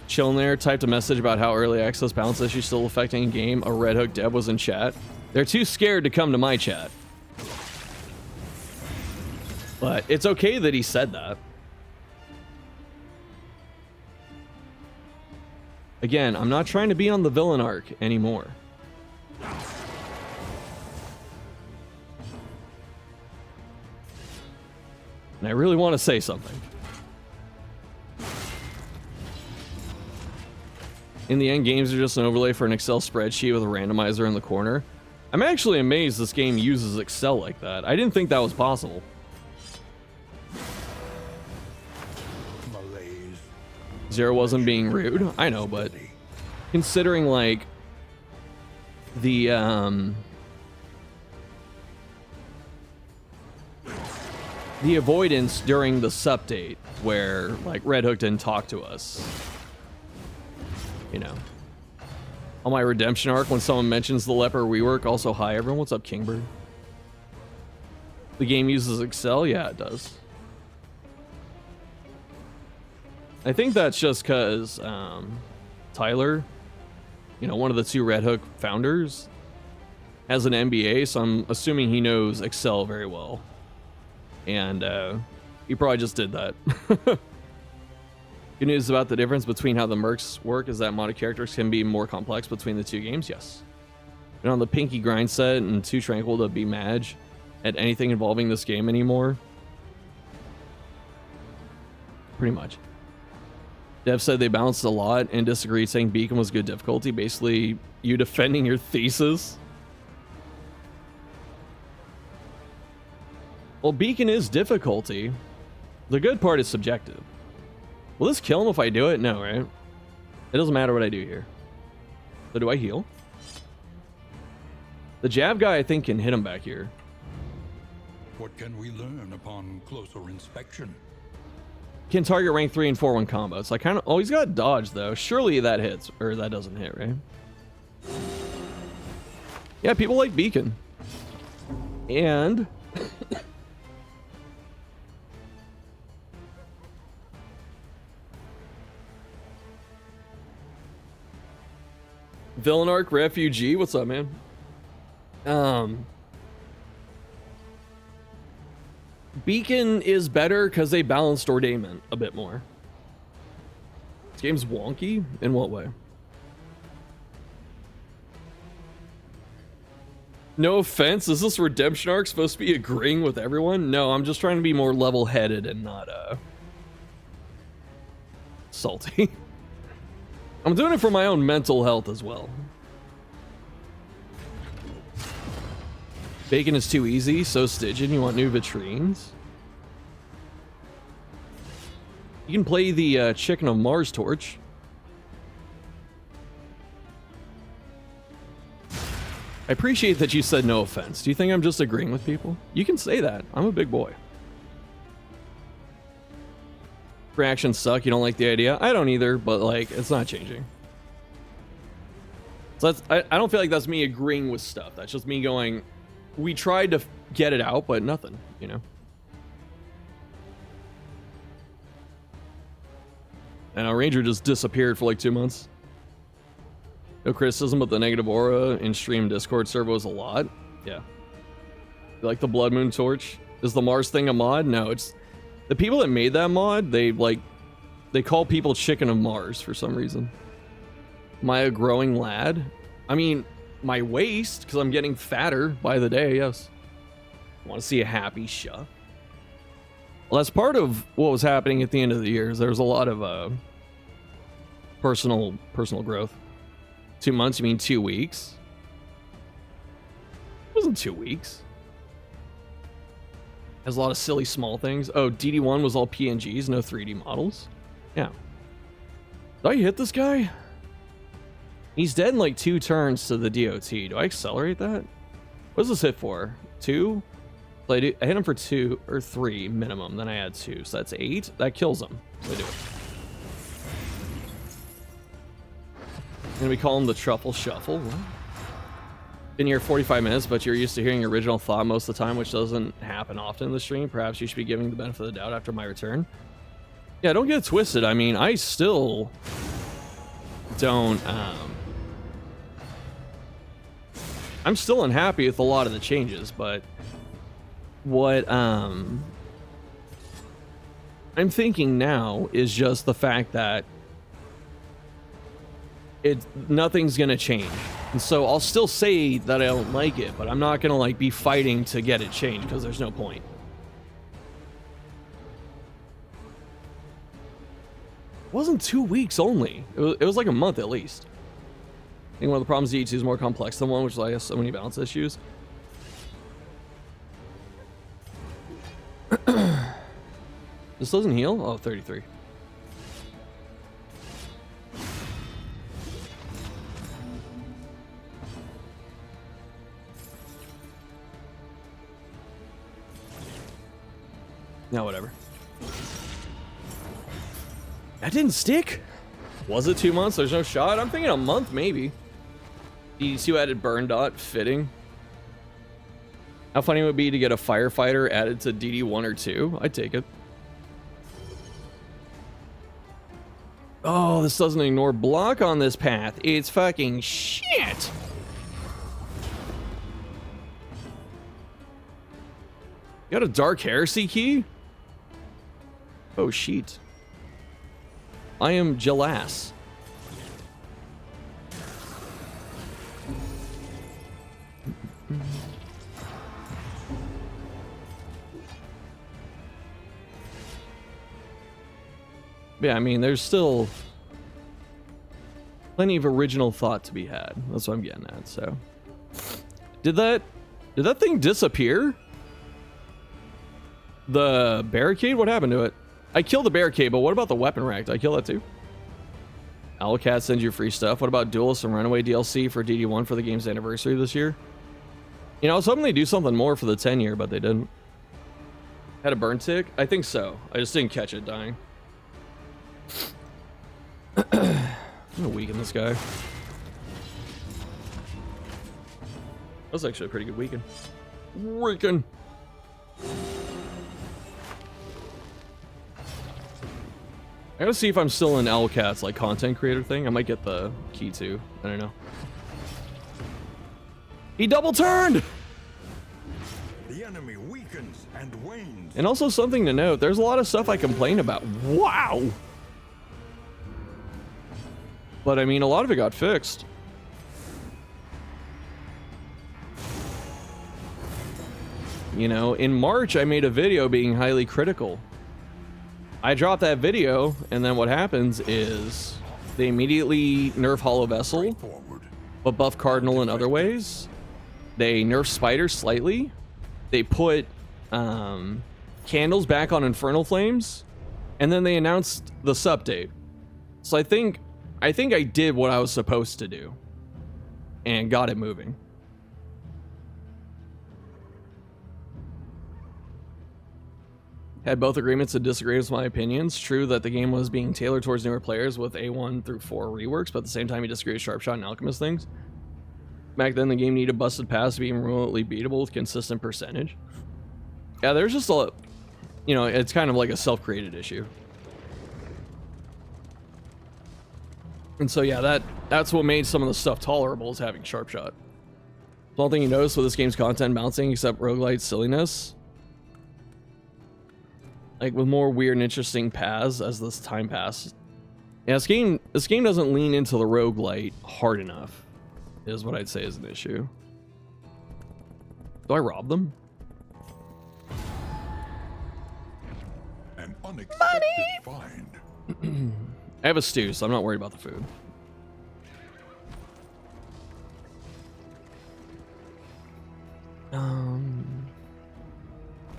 Chilling there, typed a message about how early access balance issues still affecting a game. A Red Hook dev was in chat. They're too scared to come to my chat. But it's okay that he said that. Again, I'm not trying to be on the villain arc anymore. And I really want to say something. In the end, games are just an overlay for an Excel spreadsheet with a randomizer in the corner. I'm actually amazed this game uses Excel like that. I didn't think that was possible. Malaise. Zero wasn't being rude. I know, but considering like the avoidance during the update where like Red Hook didn't talk to us. You know, on my redemption arc, when someone mentions the leper rework, also hi everyone, what's up Kingbird? The game uses Excel? Yeah, it does. I think that's just because Tyler, you know, one of the 2 Red Hook founders, has an MBA, so I'm assuming he knows Excel very well. And he probably just did that. Good news about the difference between how the mercs work is that modded characters can be more complex between the 2 games, yes. And on the Pinky grind set and too tranquil to be mad at anything involving this game anymore. Pretty much. Dev said they balanced a lot and disagreed, saying Beacon was good difficulty. Basically, you defending your thesis. Well, Beacon is difficulty. The good part is subjective. Will this kill him if I do it? No, right? It doesn't matter what I do here. So do I heal? The jab guy, I think, can hit him back here. What can we learn upon closer inspection? Can target rank 3 and 4-1 combos. I kind of... Oh, he's got dodge, though. Surely that hits. Or that doesn't hit, right? Yeah, people like Beacon. And... Villain Arc Refugee, what's up, man? Beacon is better because they balanced Ordainment a bit more. This game's wonky? In what way? No offense, is this redemption arc supposed to be agreeing with everyone? No, I'm just trying to be more level-headed and not, salty. I'm doing it for my own mental health as well. Bacon is too easy, so Stygian, you want new vitrines? You can play the Chicken of Mars torch. I appreciate that you said no offense. Do you think I'm just agreeing with people? You can say that. I'm a big boy. Reactions suck. You don't like the idea? I don't either, but like, it's not changing. So that's, I don't feel like that's me agreeing with stuff. That's just me going, we tried to get it out, but nothing, you know? And our Ranger just disappeared for like 2 months. No criticism, but the negative aura in stream Discord server was a lot. Yeah. You like the Blood Moon torch? Is the Mars thing a mod? No, it's the people that made that mod. They call people Chicken of Mars for some reason. Am I a growing lad? I mean, my waist, because I'm getting fatter by the day. Yes. I want to see a happy Shuh. Well, that's part of what was happening at the end of the year. There was a lot of personal growth. 2 months, you mean 2 weeks? It wasn't 2 weeks. Has a lot of silly small things. Oh, DD1 was all PNGs, no 3D models. Yeah. Did I hit this guy? He's dead in like 2 turns to the DOT. Do I accelerate that? What does this hit for? 2? So I hit him for 2 or 3 minimum, then I add 2. So that's 8. That kills him. So I do it. And we call him the Truffle Shuffle. What? Been here 45 minutes, but you're used to hearing your original thought most of the time, which doesn't happen often in the stream. Perhaps you should be giving the benefit of the doubt after my return. Yeah, don't get it twisted. I mean, I still don't... I'm still unhappy with a lot of the changes, but what I'm thinking now is just the fact that nothing's gonna change, and so I'll still say that I don't like it, but I'm not gonna like be fighting to get it changed because there's no point. It wasn't 2 weeks only. It was like a month at least. I think one of the problems DD2 is more complex than one, which is why I have so many balance issues. This doesn't heal? Oh, 33. No, whatever. That didn't stick? Was it 2 months? There's no shot? I'm thinking a month, maybe. DD2 added burn dot, fitting. How funny it would be to get a firefighter added to DD1 or 2? I'd take it. Oh, this doesn't ignore block on this path. It's fucking shit. You got a Dark Heresy key? Oh, shit. I am Gelas. Yeah, I mean, there's still plenty of original thought to be had. That's what I'm getting at, so. Did that thing disappear? The barricade? What happened to it? I killed the barricade, but what about the weapon rack? Did I kill that too? Owlcat sends you free stuff. What about Duelist and Runaway DLC for DD1 for the game's anniversary this year? You know, I was hoping they'd do something more for the 10 year, but they didn't. Had a burn tick? I think so. I just didn't catch it dying. I'm gonna weaken this guy. That was actually a pretty good weaken. Weaken. I gotta see if I'm still in Owlcat's like content creator thing. I might get the key too. I don't know. He double turned! The enemy weakens and wanes. And also something to note, there's a lot of stuff I complain about. Wow! But I mean, a lot of it got fixed. You know, in March, I made a video being highly critical I drop that video, and then what happens is they immediately nerf Hollow Vessel, Forward. but buff Cardinal in other ways. They nerf Spider slightly. They put candles back on Infernal Flames, and then they announced this update. So I think I did what I was supposed to do and got it moving. Had both agreements and disagreements with my opinions. True that the game was being tailored towards newer players with A1 through 4 reworks, but at the same time he disagreed with Sharpshot and Alchemist things. Back then the game needed busted paths to be remotely beatable with consistent percentage. Yeah, there's just a, you know, it's kind of like a self-created issue. And so yeah, that's what made some of the stuff tolerable, is having Sharpshot. The only thing you notice with this game's content bouncing, except roguelite silliness, like with more weird and interesting paths as this time passed. Yeah, this game doesn't lean into the roguelite hard enough, is what I'd say is an issue. Do I rob them? An unexpected find. I have a stew, so I'm not worried about the food. I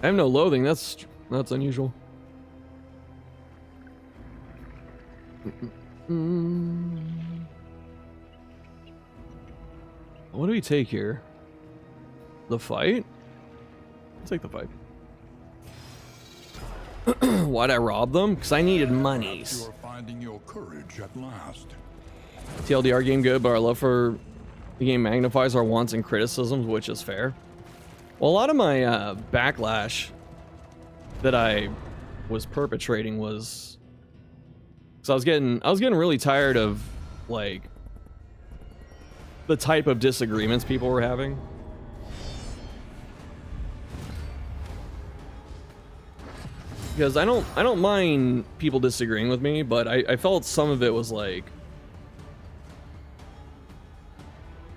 have no loathing. That's unusual. What do we take here? The fight? I'll take the fight. Why'd I rob them? Because I needed monies. You're finding your courage at last. TLDR game good, but our love for the game magnifies our wants and criticisms, which is fair. Well, a lot of my backlash that I was perpetrating was because I was getting really tired of like the type of disagreements people were having. Because I don't mind people disagreeing with me, but I felt some of it was like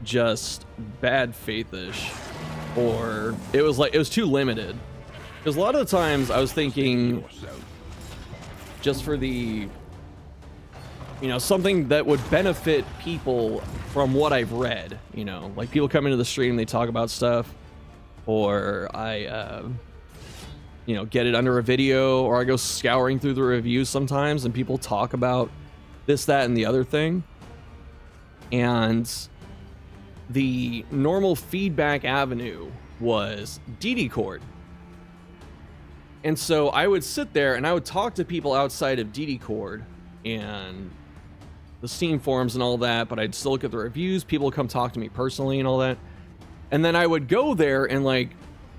just bad faith-ish, or it was too limited. Because a lot of the times I was thinking just for the, you know, something that would benefit people from what I've read, you know, like people come into the stream, they talk about stuff, or I you know, get it under a video, or I go scouring through the reviews sometimes and people talk about this, that, and the other thing. And the normal feedback avenue was DD Cord. And so I would sit there and I would talk to people outside of DD Cord and the Steam forums and all that, but I'd still look at the reviews. People would come talk to me personally and all that. And then I would go there and like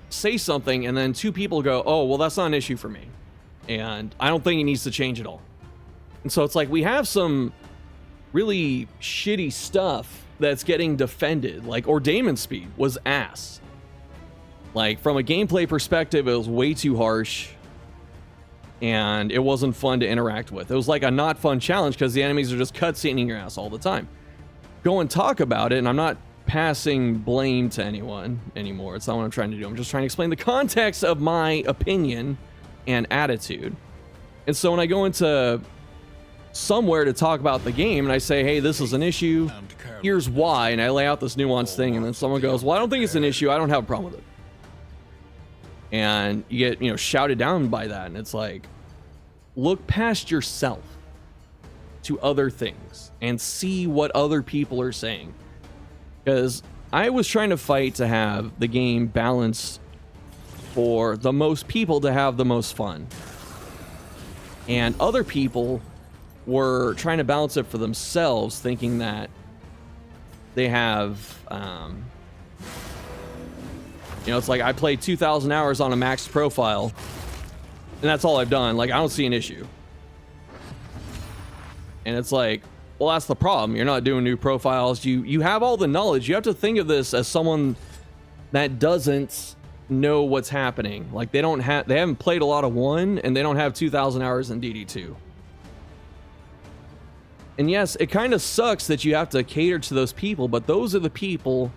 say something, and then two people go, oh, well, that's not an issue for me, and I don't think it needs to change at all. And so it's like we have some really shitty stuff that's getting defended, like Ordainment Speed was ass. Like from a gameplay perspective, it was way too harsh and it wasn't fun to interact with. It was like a not fun challenge because the enemies are just cutscening your ass all the time. Go and talk about it, and I'm not passing blame to anyone anymore. It's not what I'm trying to do. I'm just trying to explain the context of my opinion and attitude. And so when I go into somewhere to talk about the game and I say, hey, this is an issue, here's why, and I lay out this nuanced thing, and then someone goes, well, I don't think it's an issue, I don't have a problem with it. And you get, you know, shouted down by that, and it's like, look past yourself to other things and see what other people are saying. Because I was trying to fight to have the game balanced for the most people to have the most fun. And other people were trying to balance it for themselves, thinking that they have, you know, it's like I played 2,000 hours on a max profile, and that's all I've done. Like, I don't see an issue. And it's like, well, that's the problem. You're not doing new profiles. You have all the knowledge. You have to think of this as someone that doesn't know what's happening. Like they haven't played a lot of 1, and they don't have 2,000 hours in DD2. And yes, it kind of sucks that you have to cater to those people, but those are the people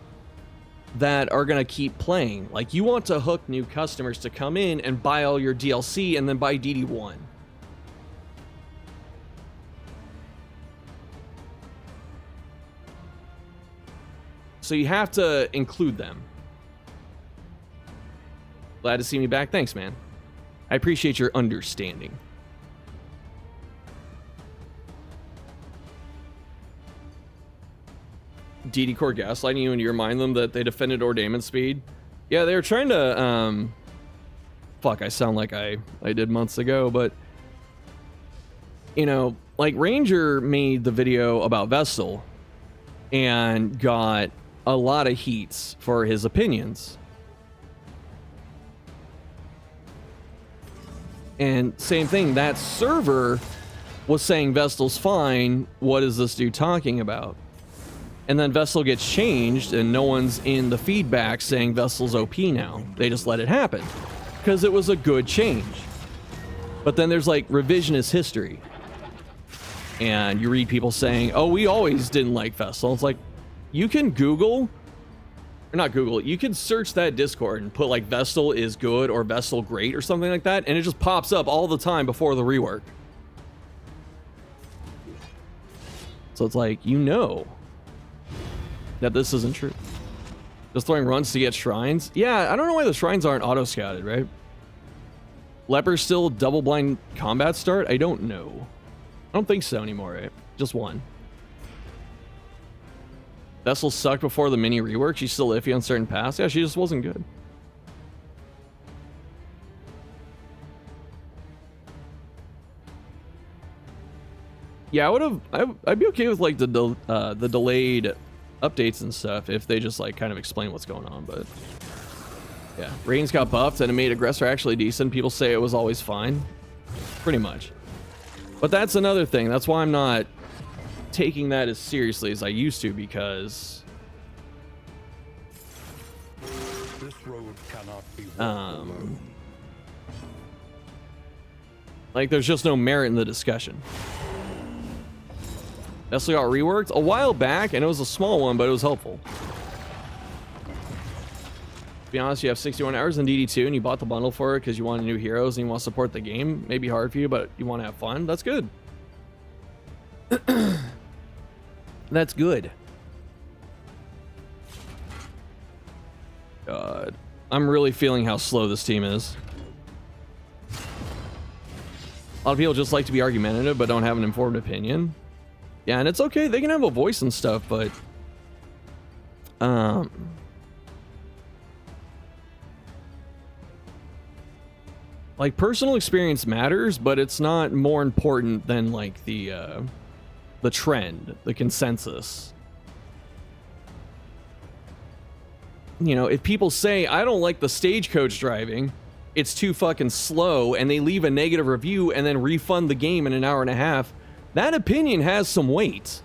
that are going to keep playing. Like, you want to hook new customers to come in and buy all your DLC and then buy DD1. So you have to include them. Glad to see me back. Thanks, man. I appreciate your understanding. DD Core gaslighting you and you remind them that they defended ordainment speed. Yeah, they were trying to, fuck, I sound like I did months ago, but, you know, like, Ranger made the video about Vestal and got a lot of heats for his opinions. And same thing, that server was saying Vestal's fine, what is this dude talking about? And then Vestal gets changed and no one's in the feedback saying Vestal's OP now. They just let it happen because it was a good change. But then there's like revisionist history. And you read people saying, oh, we always didn't like Vestal. It's like, you can Google, or not Google, you can search that Discord and put like Vestal is good or Vestal great or something like that. And it just pops up all the time before the rework. So it's like, you know that this isn't true. Just throwing runs to get shrines. Yeah, I don't know why the shrines aren't auto-scouted, right? Leper still double-blind combat start? I don't know. I don't think so anymore, right? Just one. Vestal sucked before the mini rework. She's still iffy on certain paths. Yeah, she just wasn't good. Yeah, I'd be okay with like the delayed updates and stuff if they just like kind of explain what's going on, but yeah, Reigns got buffed and it made Aggressor actually decent. People say it was always fine, pretty much. But that's another thing. That's why I'm not taking that as seriously as I used to, because This road cannot be walked alone. like there's just no merit in the discussion. Vestal got reworked a while back, and it was a small one, but it was helpful. To be honest, you have 61 hours in DD2, and you bought the bundle for it because you want new heroes and you want to support the game. Maybe hard for you, but you want to have fun. That's good. That's good. God, I'm really feeling how slow this team is. A lot of people just like to be argumentative, but don't have an informed opinion. Yeah, and it's okay. They can have a voice and stuff, but like personal experience matters, but it's not more important than like the trend, the consensus. You know, if people say, I don't like the stagecoach driving, it's too fucking slow, and they leave a negative review and then refund the game in an hour and a half, that opinion has some weight.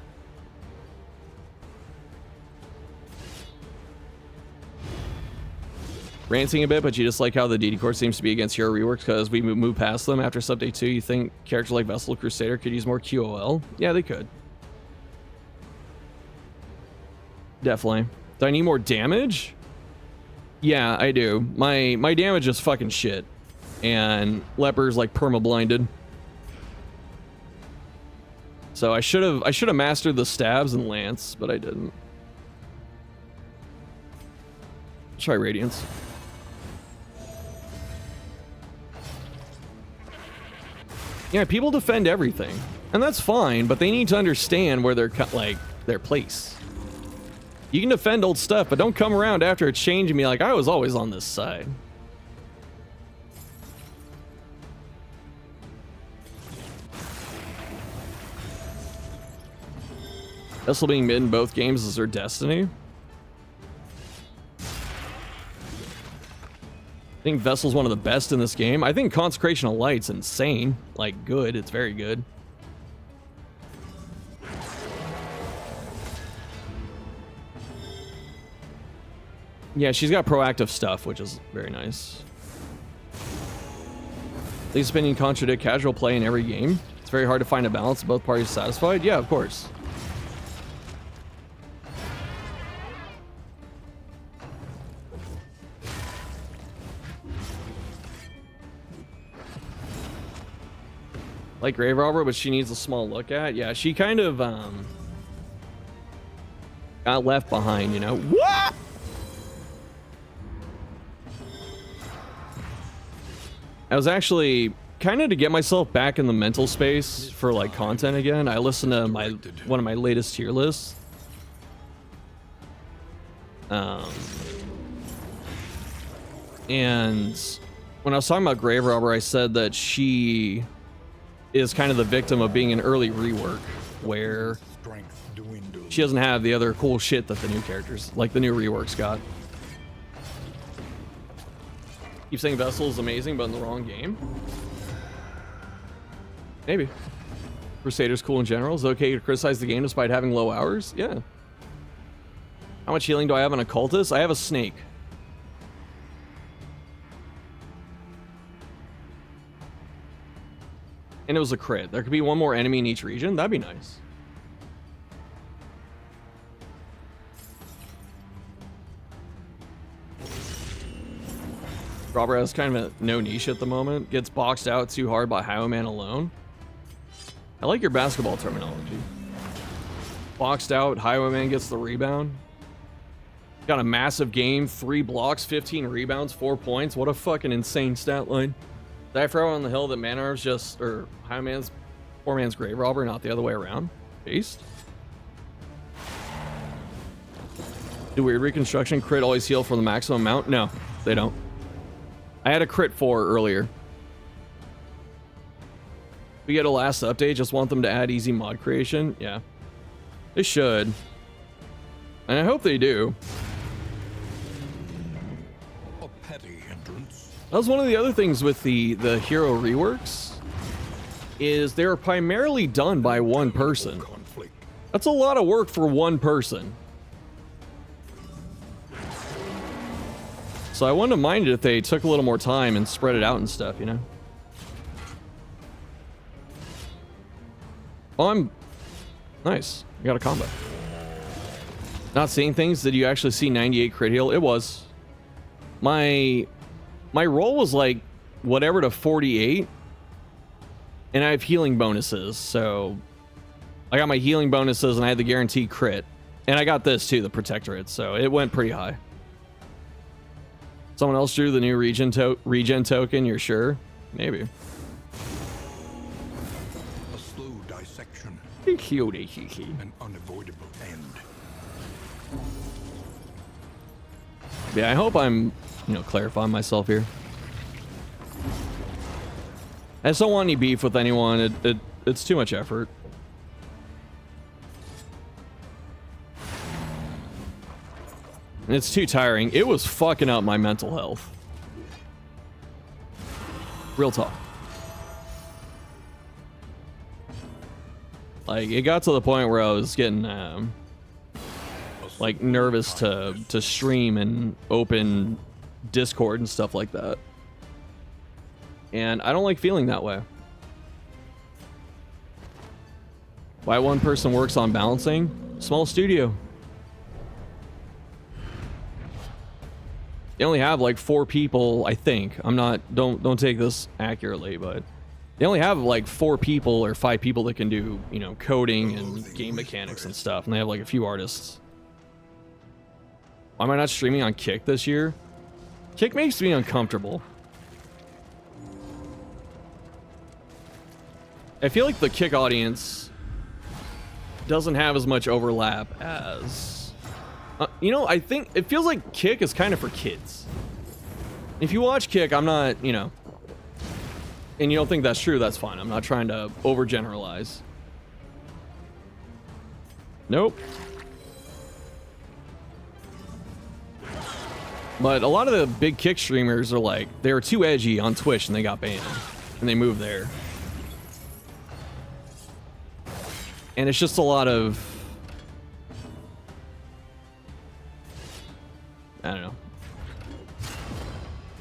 Ranting a bit, but you just like how the DD core seems to be against hero reworks because we move past them after Sub Day 2. You think characters like Vestal Crusader could use more QOL? Yeah, they could. Definitely. Do I need more damage? Yeah, I do. My damage is fucking shit. And Leper's like perma-blinded. So I should have mastered the stabs and lance, but I didn't. Try Radiance. Yeah, people defend everything, and that's fine, but they need to understand where they're like their place. You can defend old stuff, but don't come around after it's changed and be like, I was always on this side. Vestal being mid in both games is their destiny. I think Vestal's one of the best in this game. I think Consecration of Light's insane. Like, good. It's very good. Yeah, she's got proactive stuff, which is very nice. These opinions contradict casual play in every game. It's very hard to find a balance. Both parties satisfied. Yeah, of course. Like Grave Robber, but she needs a small look at. Yeah, she kind of got left behind, you know? What? I was actually kind of to get myself back in the mental space for like content again. I listened to one of my latest tier lists. And when I was talking about Grave Robber, I said that she is kind of the victim of being an early rework where she doesn't have the other cool shit that the new characters, like the new reworks, got. Keep saying Vessel is amazing, but in the wrong game. Maybe. Crusader's cool in general. Is it okay to criticize the game despite having low hours? Yeah. How much healing do I have on Occultist? I have a snake. And it was a crit. There could be one more enemy in each region. That'd be nice. Robert has kind of a no niche at the moment. Gets boxed out too hard by Highwayman alone. I like your basketball terminology. Boxed out, Highwayman gets the rebound. Got a massive game, 3 blocks, 15 rebounds, 4 points. What a fucking insane stat line. Did I throw on the hill that Man-Arm's just, or Highwayman's, poor man's Grave Robber, not the other way around? Based? Do weird reconstruction crit always heal for the maximum amount? No, they don't. I had a crit 4 earlier. We get a last update, just want them to add easy mod creation. Yeah. They should. And I hope they do. A petty hindrance. That was one of the other things with the hero reworks, is they were primarily done by one person. Conflict. That's a lot of work for one person. So I wouldn't have minded if they took a little more time and spread it out and stuff, you know? Oh, I'm... Nice. I got a combo. Not seeing things. Did you actually see 98 crit heal? It was. My roll was like whatever to 48. And I have healing bonuses, so... I got my healing bonuses and I had the guaranteed crit. And I got this too, the Protectorate, so it went pretty high. Someone else drew the new regen token, you're sure? Maybe. A slow dissection. An unavoidable end. Yeah, I hope I'm, clarifying myself here. I just don't want any beef with anyone. It's too much effort. And it's too tiring. It was fucking up my mental health. Real talk. Like, it got to the point where I was getting, like, nervous to stream and open Discord and stuff like that. And I don't like feeling that way. Why one person works on balancing? Small studio. They only have like 4 people, I think. I'm not, don't take this accurately, but they only have like 4 people or 5 people that can do, coding and game mechanics and stuff. And they have like a few artists. Why am I not streaming on Kick this year? Kick makes me uncomfortable. I feel like the Kick audience doesn't have as much overlap as... I think it feels like Kick is kind of for kids. If you watch Kick, I'm not, and you don't think that's true, that's fine. I'm not trying to overgeneralize. Nope. But a lot of the big Kick streamers are like, they were too edgy on Twitch and they got banned. And they moved there. And it's just a lot of... I don't know.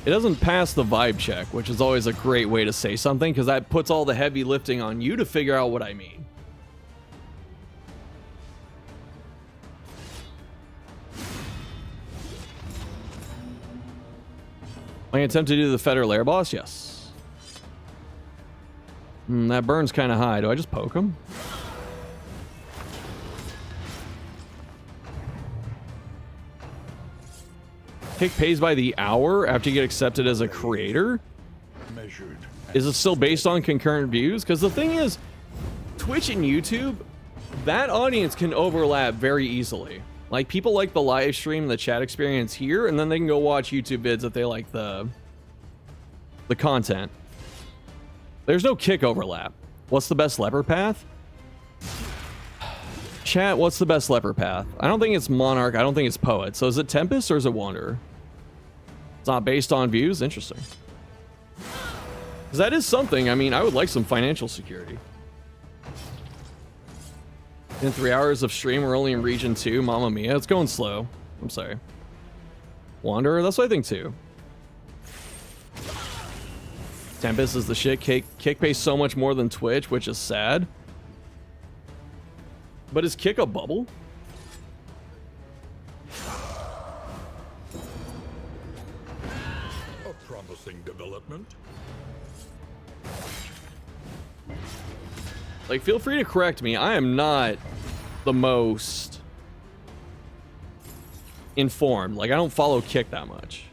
It doesn't pass the vibe check, which is always a great way to say something, because that puts all the heavy lifting on you to figure out what I mean. My attempt to do the Federal Air Boss? Yes. That burns kind of high. Do I just poke him? Kick pays by the hour after you get accepted as a creator? Measured. Is it still based on concurrent views? Because the thing is, Twitch and YouTube, that audience can overlap very easily. Like, people like the live stream, the chat experience here, and then they can go watch YouTube vids if they like the content. There's no kick overlap. What's the best leper path? Chat, what's the best leper path? I don't think it's Monarch. I don't think it's Poet. So is it Tempest or is it Wanderer? It's not based on views? Interesting. Because that is something. I mean, I would like some financial security. In 3 hours of stream, we're only in region 2. Mamma mia, it's going slow. I'm sorry. Wanderer, that's what I think too. Tempest is the shit. Kick pays so much more than Twitch, which is sad. But is Kick a bubble? A promising development. Like, feel free to correct me. I am not the most informed. Like, I don't follow Kick that much.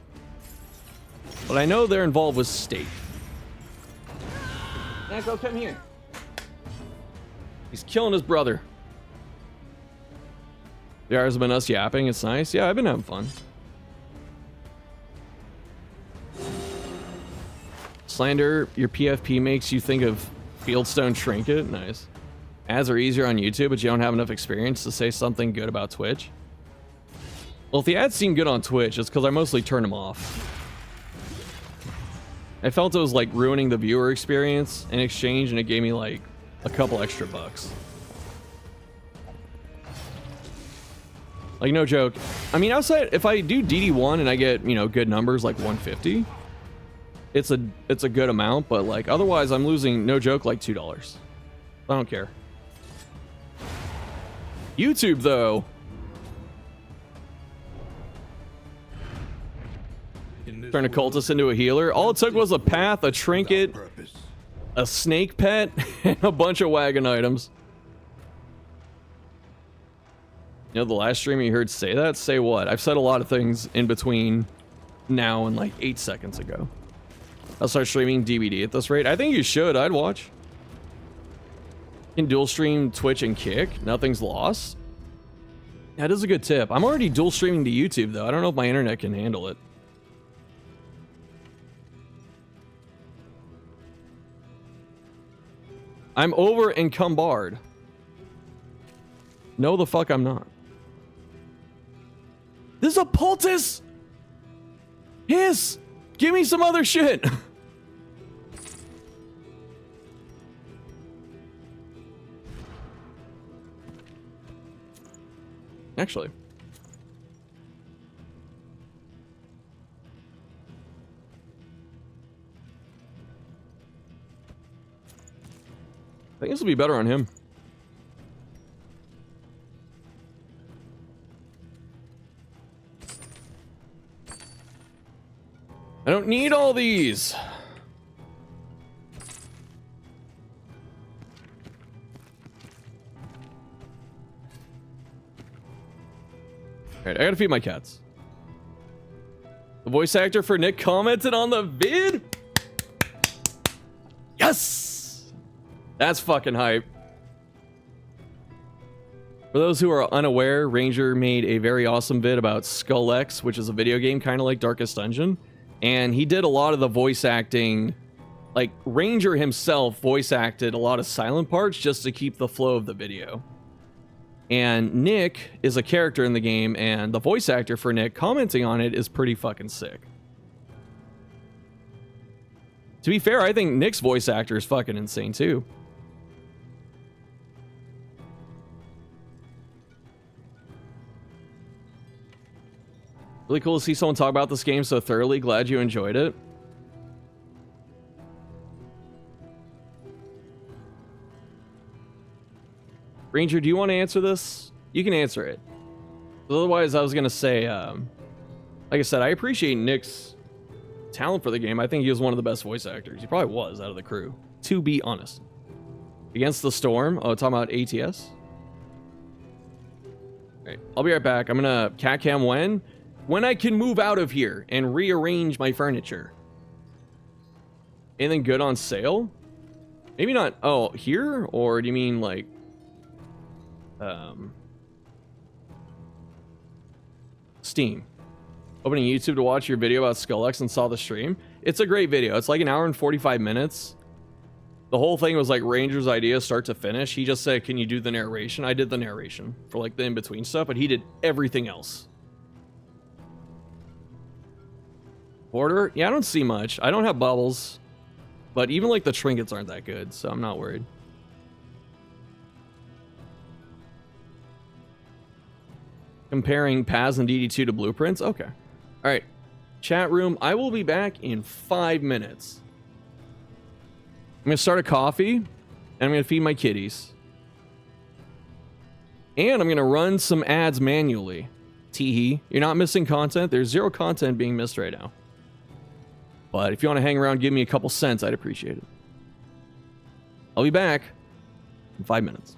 But I know they're involved with state. Echo, come here. He's killing his brother. The hours have been us yapping. It's nice. Yeah, I've been having fun. Slander, your PFP makes you think of Fieldstone Trinket. Nice. Ads are easier on YouTube, but you don't have enough experience to say something good about Twitch. Well, if the ads seem good on Twitch, it's because I mostly turn them off. I felt it was like ruining the viewer experience in exchange, and it gave me like a couple extra bucks. Like, no joke. I mean, outside, if I do DD1 and I get, you know, good numbers like 150, it's a good amount, but like otherwise I'm losing, no joke, like $2. I don't care. YouTube though. Turn a cultist into a healer. All it took was a path, a trinket, a snake pet, and a bunch of wagon items. You know, the last stream you heard say that? Say what? I've said a lot of things in between now and like 8 seconds ago. I'll start streaming DVD at this rate. I think you should. I'd watch. You can dual stream Twitch and Kick. Nothing's lost. That is a good tip. I'm already dual streaming to YouTube though. I don't know if my internet can handle it. I'm over encumbered. No, the fuck I'm not. This is a poultice! Hiss! Give me some other shit! Actually. I think this will be better on him. I don't need all these. Alright, I gotta feed my cats. The voice actor for Nick commented on the vid? Yes! That's fucking hype. For those who are unaware, Ranger made a very awesome vid about Skull X, which is a video game kind of like Darkest Dungeon. And he did a lot of the voice acting. Like, Ranger himself voice acted a lot of silent parts just to keep the flow of the video. And Nick is a character in the game, and the voice actor for Nick commenting on it is pretty fucking sick. To be fair, I think Nick's voice actor is fucking insane too. Really cool to see someone talk about this game so thoroughly. Glad you enjoyed it. Ranger, do you want to answer this? You can answer it. Otherwise, I was going to say, like I said, I appreciate Nick's talent for the game. I think he was one of the best voice actors. He probably was out of the crew, to be honest. Against the Storm. Oh, talking about ATS? All right, I'll be right back. I'm going to cat cam when. When I can move out of here and rearrange my furniture. Anything good on sale? Maybe not. Oh, here? Or do you mean like... Steam. Opening YouTube to watch your video about SkullX and saw the stream. It's a great video. It's like an hour and 45 minutes. The whole thing was like Ranger's idea start to finish. He just said, can you do the narration? I did the narration for like the in-between stuff, but he did everything else. Border? Yeah, I don't see much. I don't have bubbles. But even like the trinkets aren't that good, so I'm not worried. Comparing Paz and DD2 to blueprints? Okay. All right. Chat room, I will be back in 5 minutes. I'm going to start a coffee, and I'm going to feed my kitties. And I'm going to run some ads manually. Teehee. You're not missing content. There's 0 content being missed right now. But if you want to hang around, give me a couple cents, I'd appreciate it. I'll be back in 5 minutes.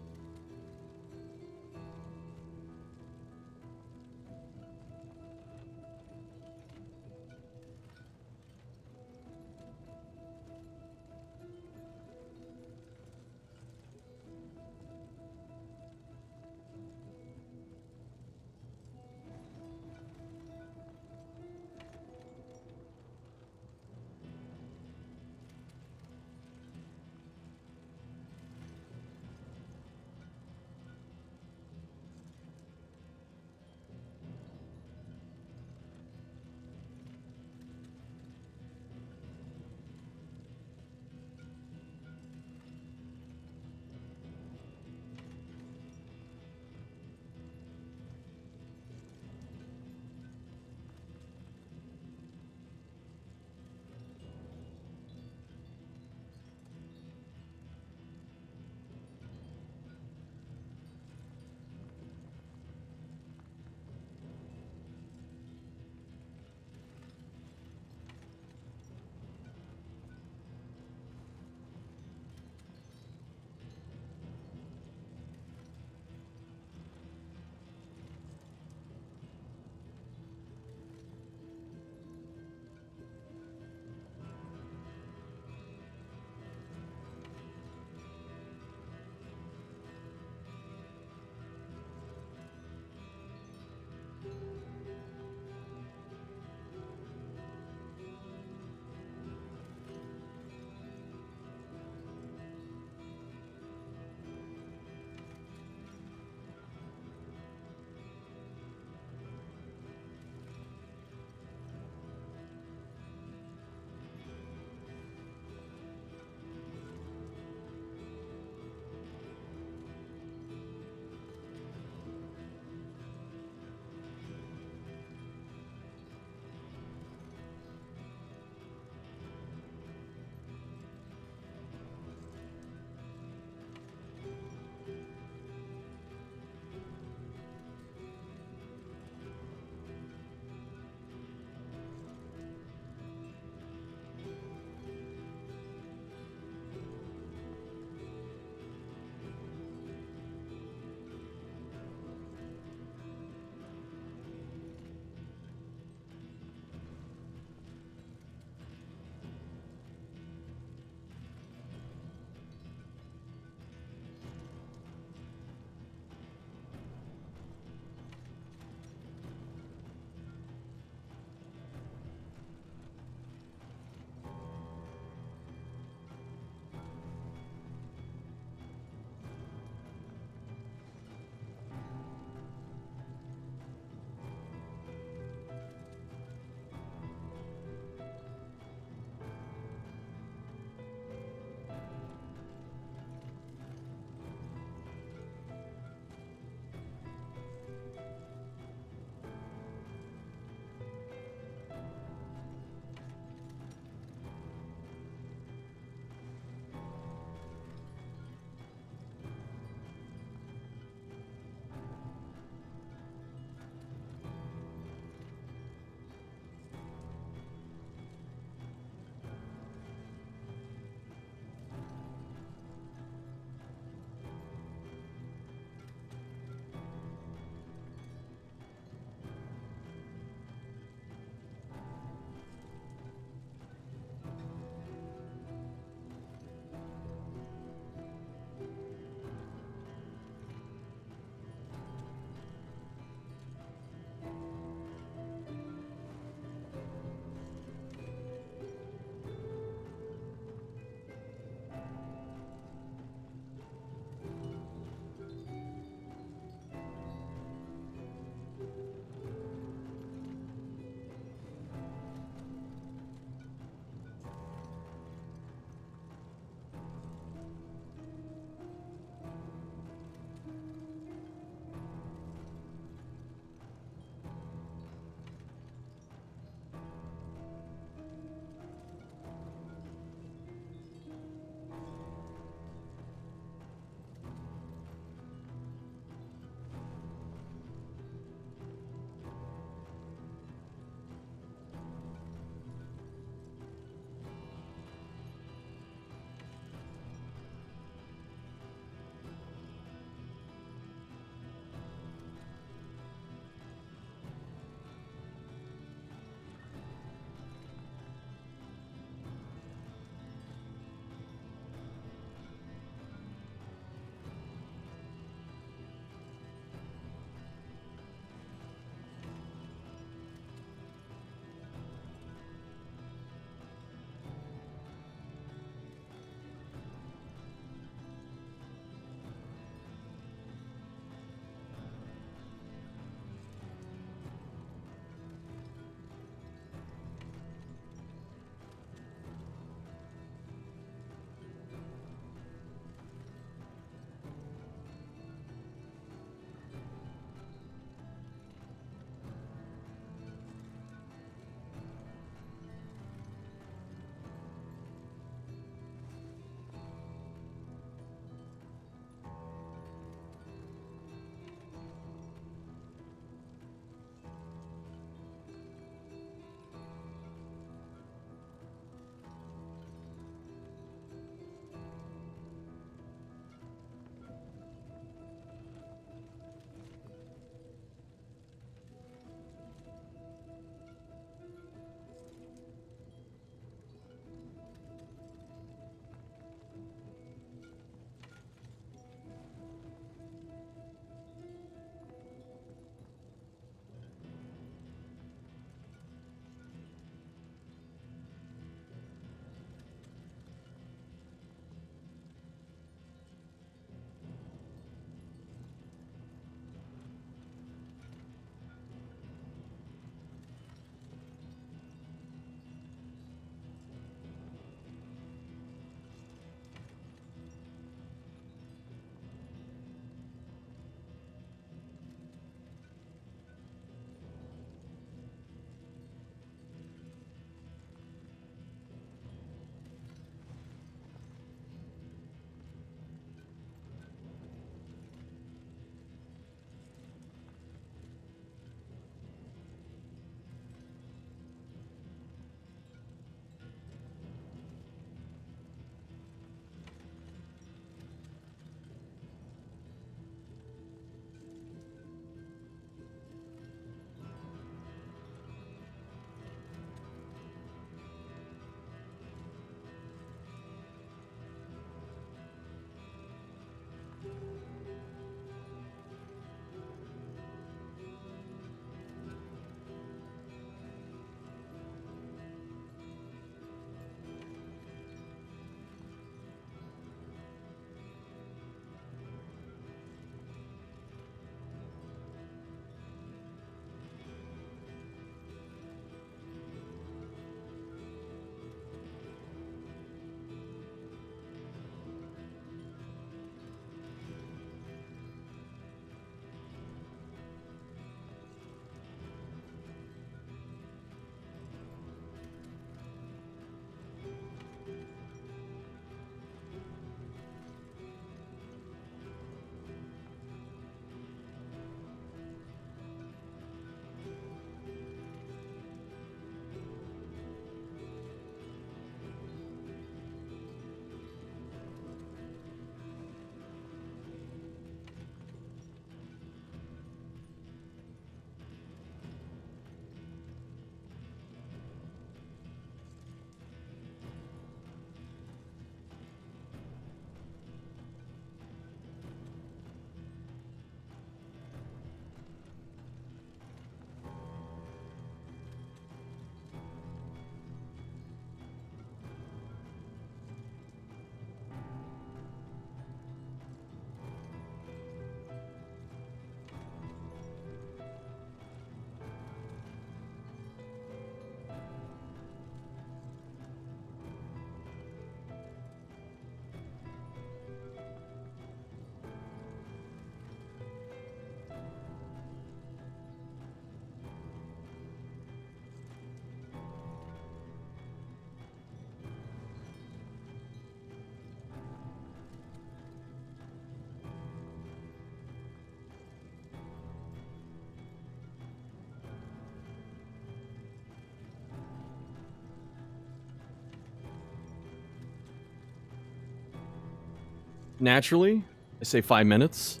Naturally, I say 5 minutes.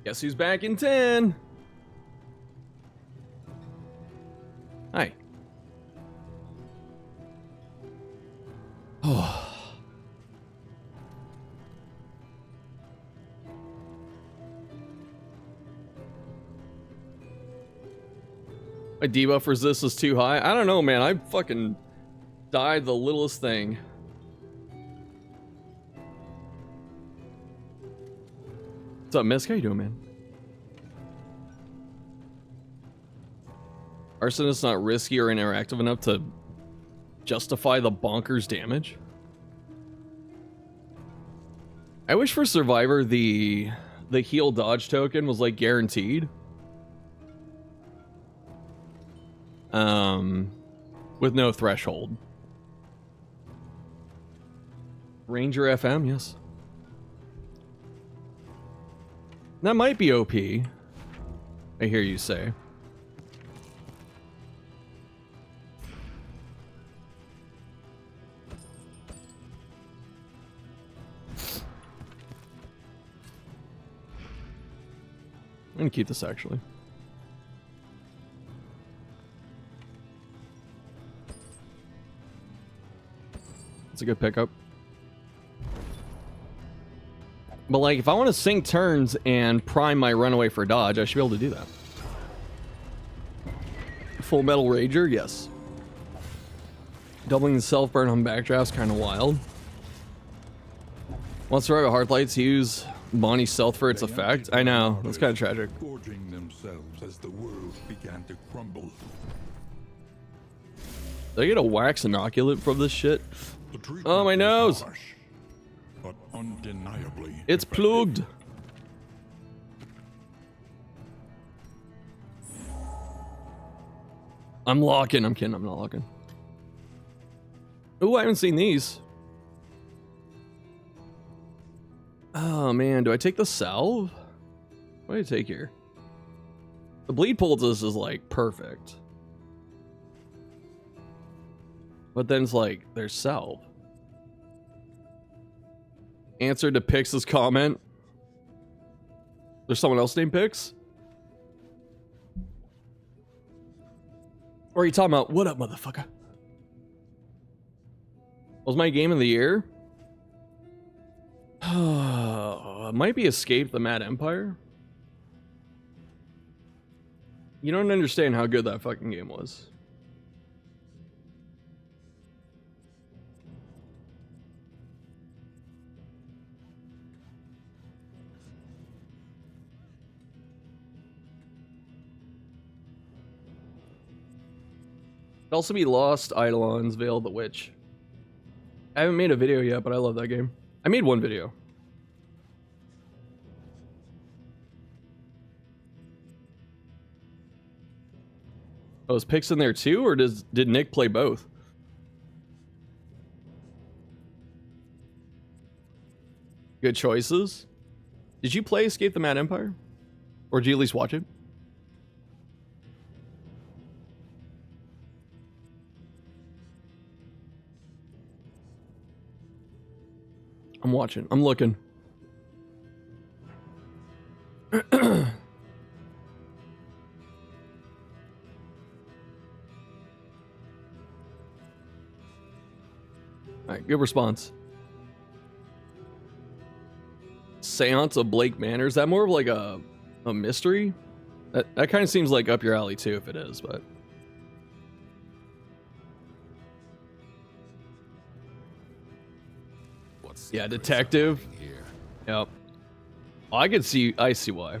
Guess who's back in 10? Hi. Oh. My debuff resist is too high. I don't know, man. I fucking died the littlest thing. What's up, Misk? How you doing, man? Arsonist's not risky or interactive enough to justify the bonkers damage. I wish for Survivor the heal dodge token was like guaranteed. With no threshold. Ranger FM, yes. That might be OP. I hear you say. I'm gonna keep this actually. It's a good pickup. But like, if I want to sync turns and prime my runaway for dodge, I should be able to do that. Full Metal Rager, yes. Doubling the self-burn on backdraft's kind of wild. Once to arrive at Hearthlights, use Bonnie's stealth for its effect. I know, that's kind of tragic. Gorging themselves as the world began to crumble. Did I get a wax inoculant from this shit? The Oh, my treatment nose! was harsh, but undeniably It's effective. plugged. I'm locking. I'm kidding. I'm not locking. Oh, I haven't seen these. Oh, man. Do I take the salve? What do I take here? The bleed poultice is, like, perfect. But then it's like, there's salve. Answer to Pix's comment. There's someone else named Pix? Or are you talking about, what up, motherfucker? Was my game of the year? It might be Escape the Mad Empire. You don't understand how good that fucking game was. It'd also be Lost, Eidolon's, Veil of the Witch. I haven't made a video yet, but I love that game. I made one video. Oh, is Pix in there too, or did Nick play both? Good choices. Did you play Escape the Mad Empire? Or did you at least watch it? I'm watching. I'm looking. Alright, good response. Seance of Blake Manor. Is that more of like a mystery? That kind of seems like up your alley too, if it is, but... Yeah, detective. Yep. Oh, I see why.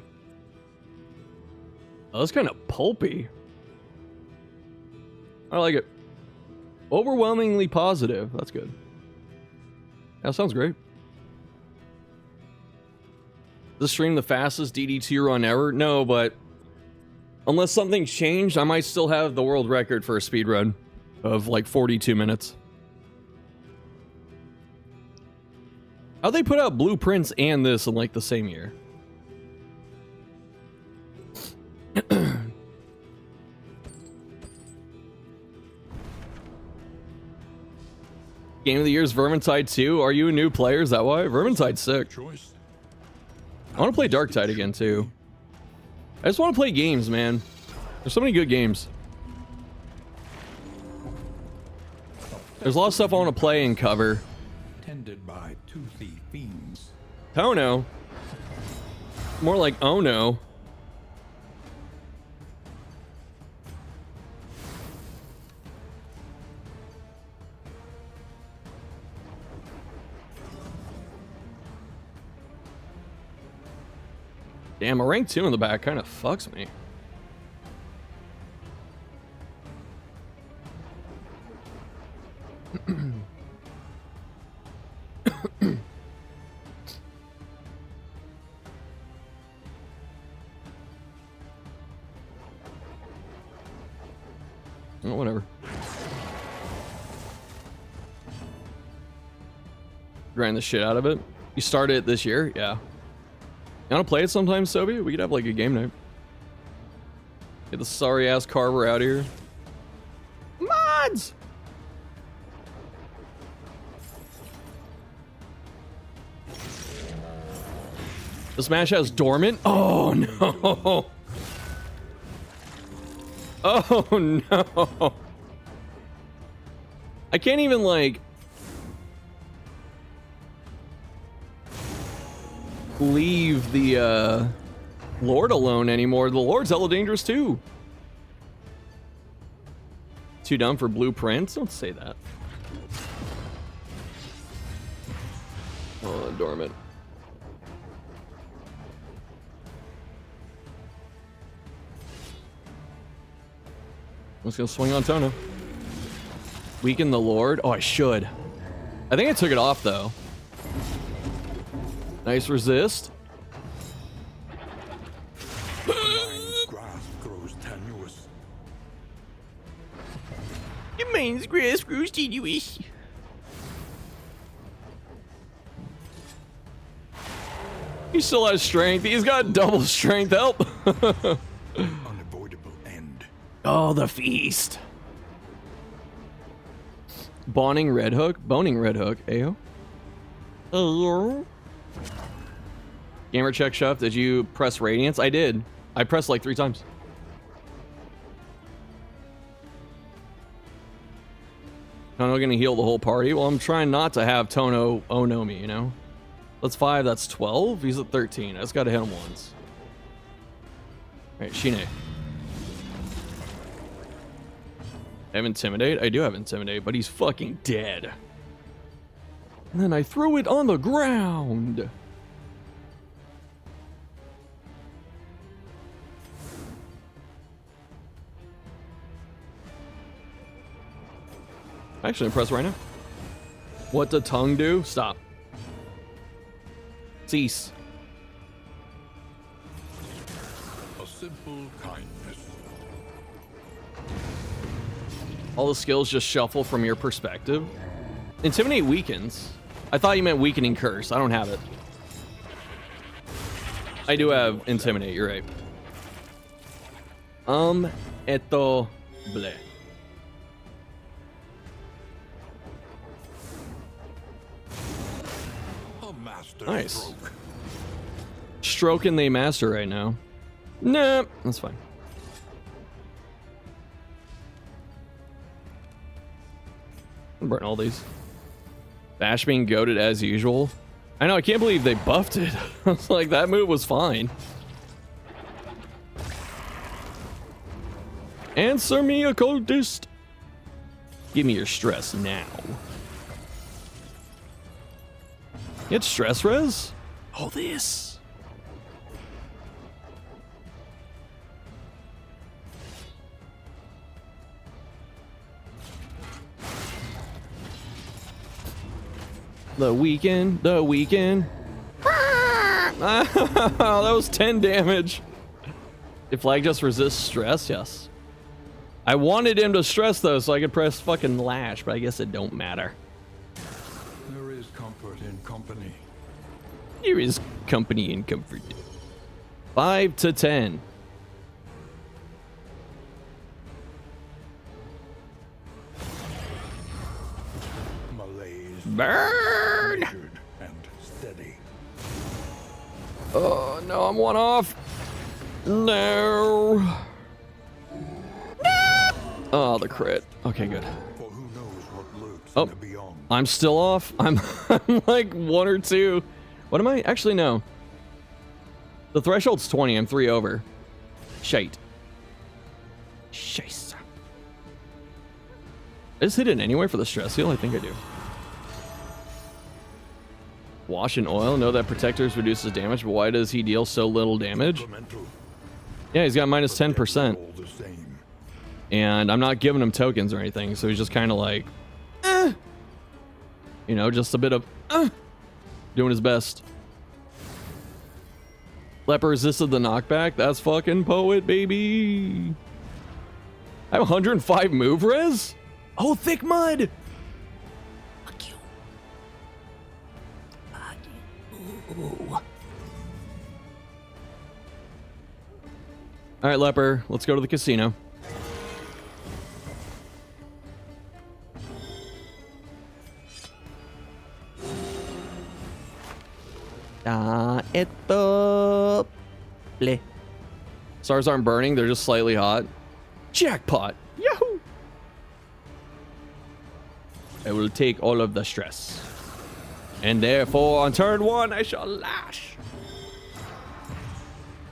Oh, that's kind of pulpy. I like it. Overwhelmingly positive. That's good. That sounds great. This stream the fastest DD2 run ever? No, but unless something's changed, I might still have the world record for a speed run of like 42 minutes. How'd they put out Blueprints and this in like the same year? Game of the year is Vermintide 2. Are you a new player? Is that why? Vermintide's sick. Choice. I want to play Darktide again too. I just want to play games, man. There's so many good games. There's a lot of stuff I want to play and cover. Tended by toothy fiends. Oh no. More like oh no. Damn, a rank 2 in the back kind of fucks me. Oh, whatever. Grind the shit out of it. You started it this year? Yeah. You want to play it sometime, Sobi? We could have like a game night. Get the sorry ass Carver out of here. Mods! This match has dormant? Oh no! Oh no! I can't even like leave the Lord alone anymore. The Lord's hella dangerous too. Too dumb for blueprints? Don't say that. Oh, dormant. I'm just gonna swing on Tono. Weaken the Lord? Oh, I should. I think I took it off though. Nice resist. Mind's grasp grows tenuous. Your mind's grasp grows tenuous. He still has strength. He's got double strength. Help. Unavoidable end. Oh, the feast. Boning Red Hook. Ayo. Hello. Gamer check Chef, did you press Radiance? I did. I pressed like 3 times. Tono gonna heal the whole party? Well, I'm trying not to have Tono oh-no me, you know? That's 5, that's 12. He's at 13. I just gotta hit him once. Alright, Shine. I have Intimidate? I do have Intimidate, but he's fucking dead. And then I threw it on the ground. I'm actually impressed right now. What did tongue do? Stop. Cease. A simple kindness. All the skills just shuffle from your perspective. Intimidate weakens. I thought you meant weakening curse. I don't have it. I do have Intimidate, you're right. Esto ble. A master Nice. stroke. Stroking the master right now. Nah, that's fine. I'll burn all these. Bash being goated as usual. I know, I can't believe they buffed it. I was like, that move was fine. Answer me, occultist. Give me your stress now. Get stress res? Oh, this. The weekend. That was 10 damage. Did Flag just resist stress? Yes. I wanted him to stress though, so I could press fucking lash, but I guess it don't matter. There is comfort in company. Here is company and comfort. 5 to 10. Malay Burn! measured and steady. Oh, no, I'm one off. No. Oh, the crit. Okay, good. For who knows what lurks Oh. in the beyond. I'm still off. I'm like 1 or 2. What am I? Actually, no. The threshold's 20. I'm 3 over. Shite. Shice. I just hit it anyway for the stress heal? I think I do. Wash in oil. Know that protectors reduces damage, but why does he deal so little damage? Supplemental, Yeah, he's got minus 10%. all the same. And I'm not giving him tokens or anything, so he's just kind of like, you know, just a bit of doing his best. Leper resisted the knockback. That's fucking poet, baby. I have 105 move res? Oh, thick mud. Fuck you. Ooh. All right, Leper, let's go to the casino. Esto play. Stars aren't burning, they're just slightly hot. Jackpot! Yahoo! I will take all of the stress. And therefore, on turn 1, I shall lash.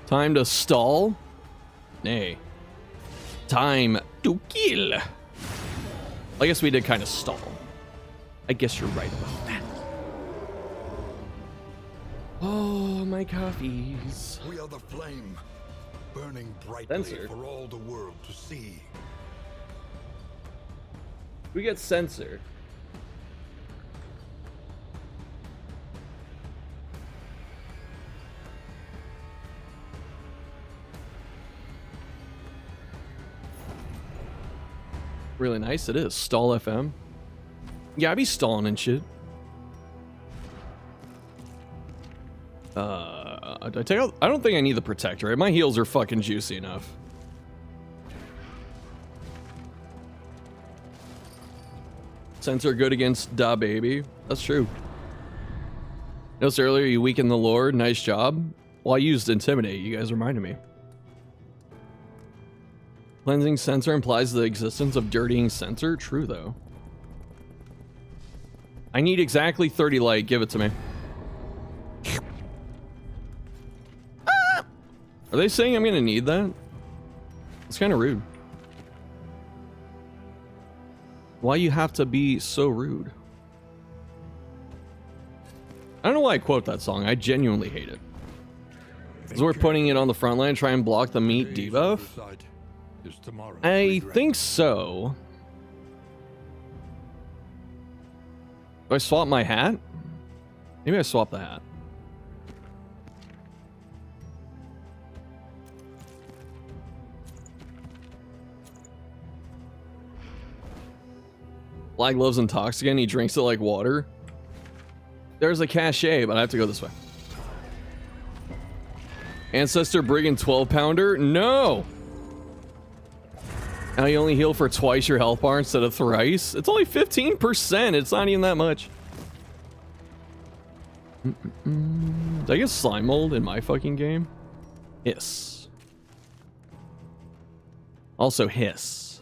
Time to stall? Nay. Time to kill. I guess we did kind of stall. I guess you're right about that. Oh, my coffees. We are the flame, burning brightly Censored. for all the world to see. We get censored. Really nice, it is. Stall FM. Yeah, I be stalling and shit. I take out, I don't think I need the protector. My heals are fucking juicy enough. Censor good against Da Baby. That's true. Noticed earlier you weakened the Lord. Nice job. Well, I used Intimidate. You guys reminded me. Cleansing Censor implies the existence of dirtying Censor. True, though. I need exactly 30 light. Give it to me. Are they saying I'm gonna need that? It's kind of rude. Why you have to be so rude? I don't know why I quote that song. I genuinely hate it. Is it worth putting it on the front line and try and block the meat debuff? Is tomorrow I regret. think so. Do I swap my hat? Maybe I swap the hat. Black Glove's intoxicant. He drinks it like water. There's a cachet, but I have to go this way. Ancestor Brigand 12-pounder? No! Now you only heal for twice your health bar instead of thrice? It's only 15%. It's not even that much. Did I get slime mold in my fucking game? Hiss. Also hiss.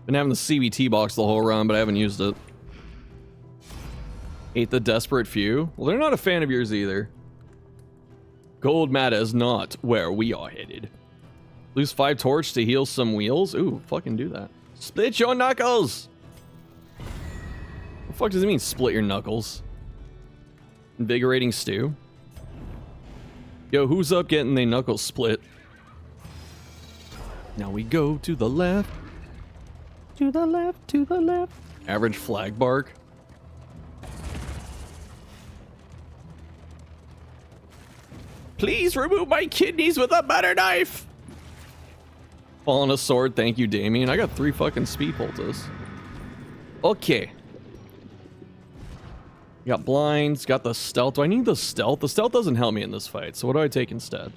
Been having the CBT box the whole run, but I haven't used it. Hate the desperate few. Well, they're not a fan of yours either. Gold Mata is not where we are headed. Lose 5 torch to heal some wheels. Ooh, fucking do that. Split your knuckles! What the fuck does it mean, split your knuckles? Invigorating stew? Yo, who's up getting their knuckles split? Now we go to the left. To the left, to the left. Average flag bark. Please remove my kidneys with a butter knife. Fall on a sword, thank you, Damien. I got 3 fucking speed pulses. Okay. Got blinds, got the stealth. Do I need the stealth? The stealth doesn't help me in this fight, so what do I take instead?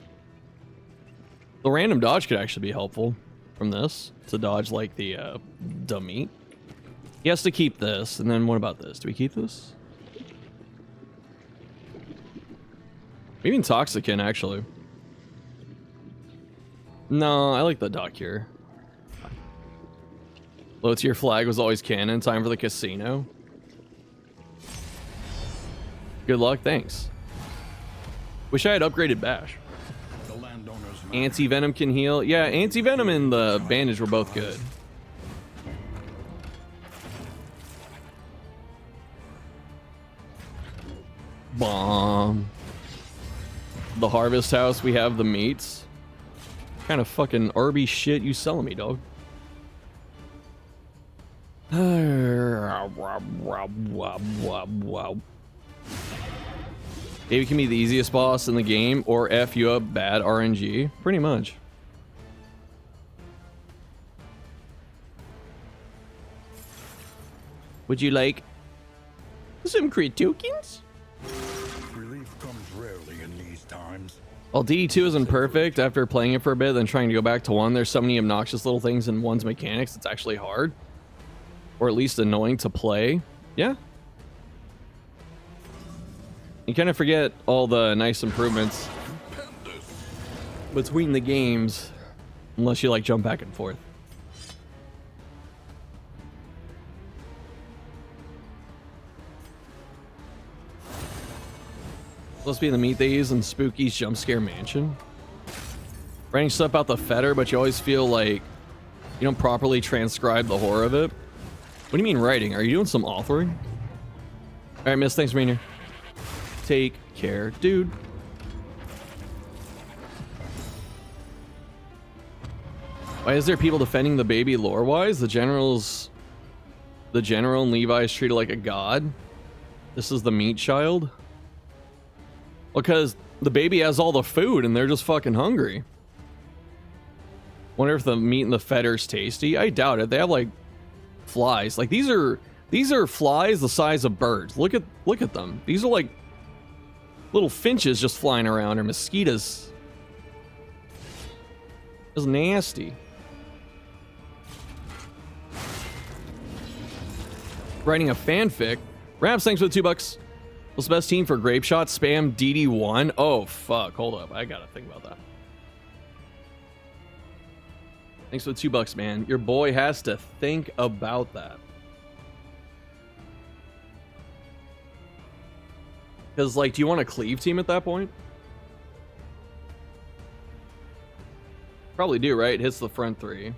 The random dodge could actually be helpful from this to dodge like the meat. He has to keep this, and then what about this? Do we keep this? Maybe Intoxicant, actually. No, I like the duck here. Low tier flag was always canon. Time for the casino. Good luck, thanks. Wish I had upgraded Bash. Anti-Venom can heal. Yeah, Anti-Venom and the Bandage were both good. Bomb. The Harvest House, we have the meats. What kind of fucking RB shit you selling me, dog? Maybe can be the easiest boss in the game, or F you up bad RNG. Pretty much. Would you like some crit tokens? Relief comes rarely in these times. While DD2 isn't perfect, after playing it for a bit, then trying to go back to 1, there's so many obnoxious little things in 1's mechanics, it's actually hard. Or at least annoying to play. Yeah. You kind of forget all the nice improvements between the games, unless you like jump back and forth. Supposed to be the meat they use in Spooky's Jump Scare Mansion. Writing stuff about the fetter, but you always feel like you don't properly transcribe the horror of it. What do you mean writing? Are you doing some authoring? All right, miss. Thanks for being here. Take care, dude. Why is there people defending the baby lore-wise? The general and Levi is treated like a god. This is the meat child. Because the baby has all the food and they're just fucking hungry. Wonder if the meat and the fetter's tasty. I doubt it. They have like flies. Like these are flies the size of birds. Look at them. These are like little finches just flying around, or mosquitoes. It's nasty. Writing a fanfic. Raps, thanks for the $2. What's the best team for grape shot? Spam DD1. Oh fuck, hold up. I gotta think about that. Thanks for the $2, man. Your boy has to think about that. Because, like, do you want a cleave team at that point? Probably do, right? Hits the front 3.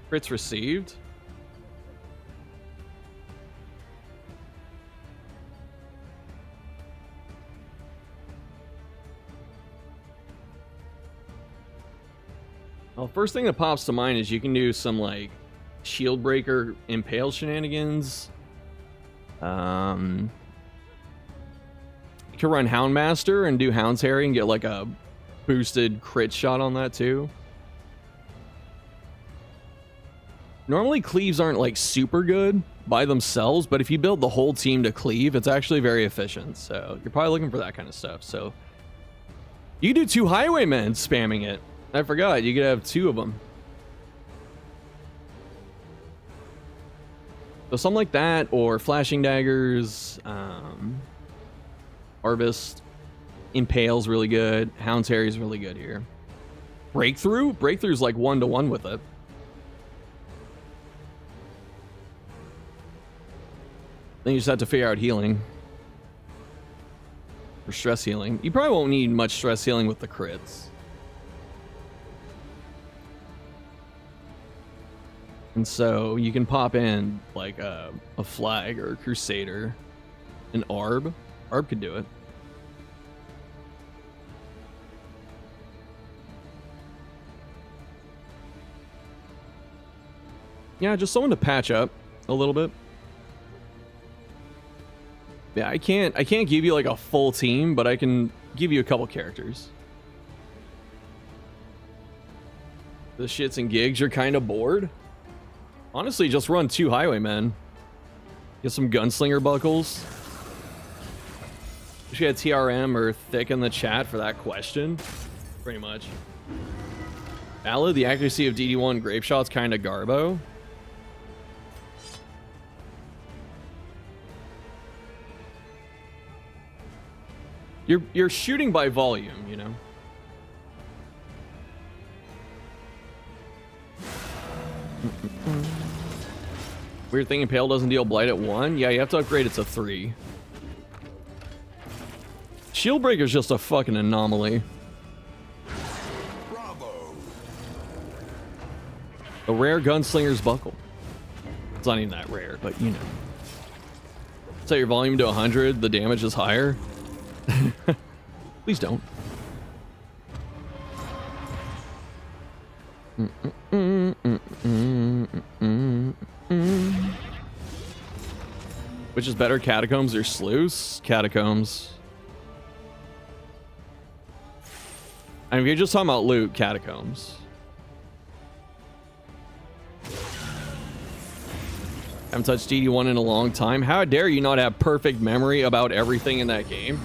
Crits received. Well, first thing that pops to mind is you can do some, like, shield breaker impale shenanigans. You can run Houndmaster and do Hound's Harry and get like a boosted crit shot on that too. Normally cleaves aren't like super good by themselves, but if you build the whole team to cleave, it's actually very efficient. So you're probably looking for that kind of stuff. So you do 2 highwaymen spamming it. I forgot you could have 2 of them. So something like that, or flashing daggers, Harvest, Impale's really good. Hound's Harry's really good here. Breakthrough's like 1-to-1 with it. Then you just have to figure out healing. For stress healing. You probably won't need much stress healing with the crits. And so you can pop in like a flag or a crusader. An Arb. Arb could do it. Yeah, just someone to patch up a little bit. Yeah, I can't give you like a full team, but I can give you a couple characters. The shits and gigs, you're kind of bored. Honestly, just run 2 highwaymen. Get some gunslinger buckles. Wish you had TRM or Thick in the chat for that question. Pretty much. Valid, the accuracy of DD1 grape shot's kind of garbo. You're shooting by volume, you know. Weird thing, Impale doesn't deal blight at 1. Yeah, you have to upgrade it to 3. Shieldbreaker's just a fucking anomaly. Bravo. A rare gunslinger's buckle. It's not even that rare, but you know. Set your volume to 100, the damage is higher. Please don't. Which is better, Catacombs or Sluice? Catacombs. I mean, if you're just talking about loot, Catacombs. Haven't touched DD1 in a long time. How dare you not have perfect memory about everything in that game?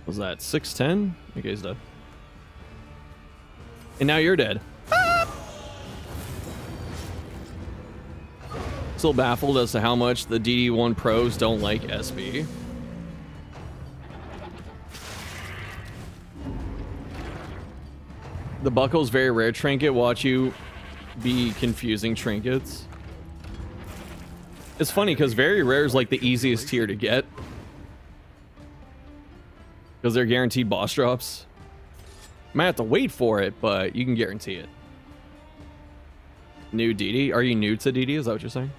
Was that 610? Okay, he's dead. And now you're dead. Still baffled as to how much the DD1 pros don't like SB. The buckle's very rare trinket. Watch you be confusing trinkets. It's funny because very rare is like the easiest tier to get. Because they're guaranteed boss drops. Might have to wait for it, but you can guarantee it. New DD? Are you new to DD? Is that what you're saying?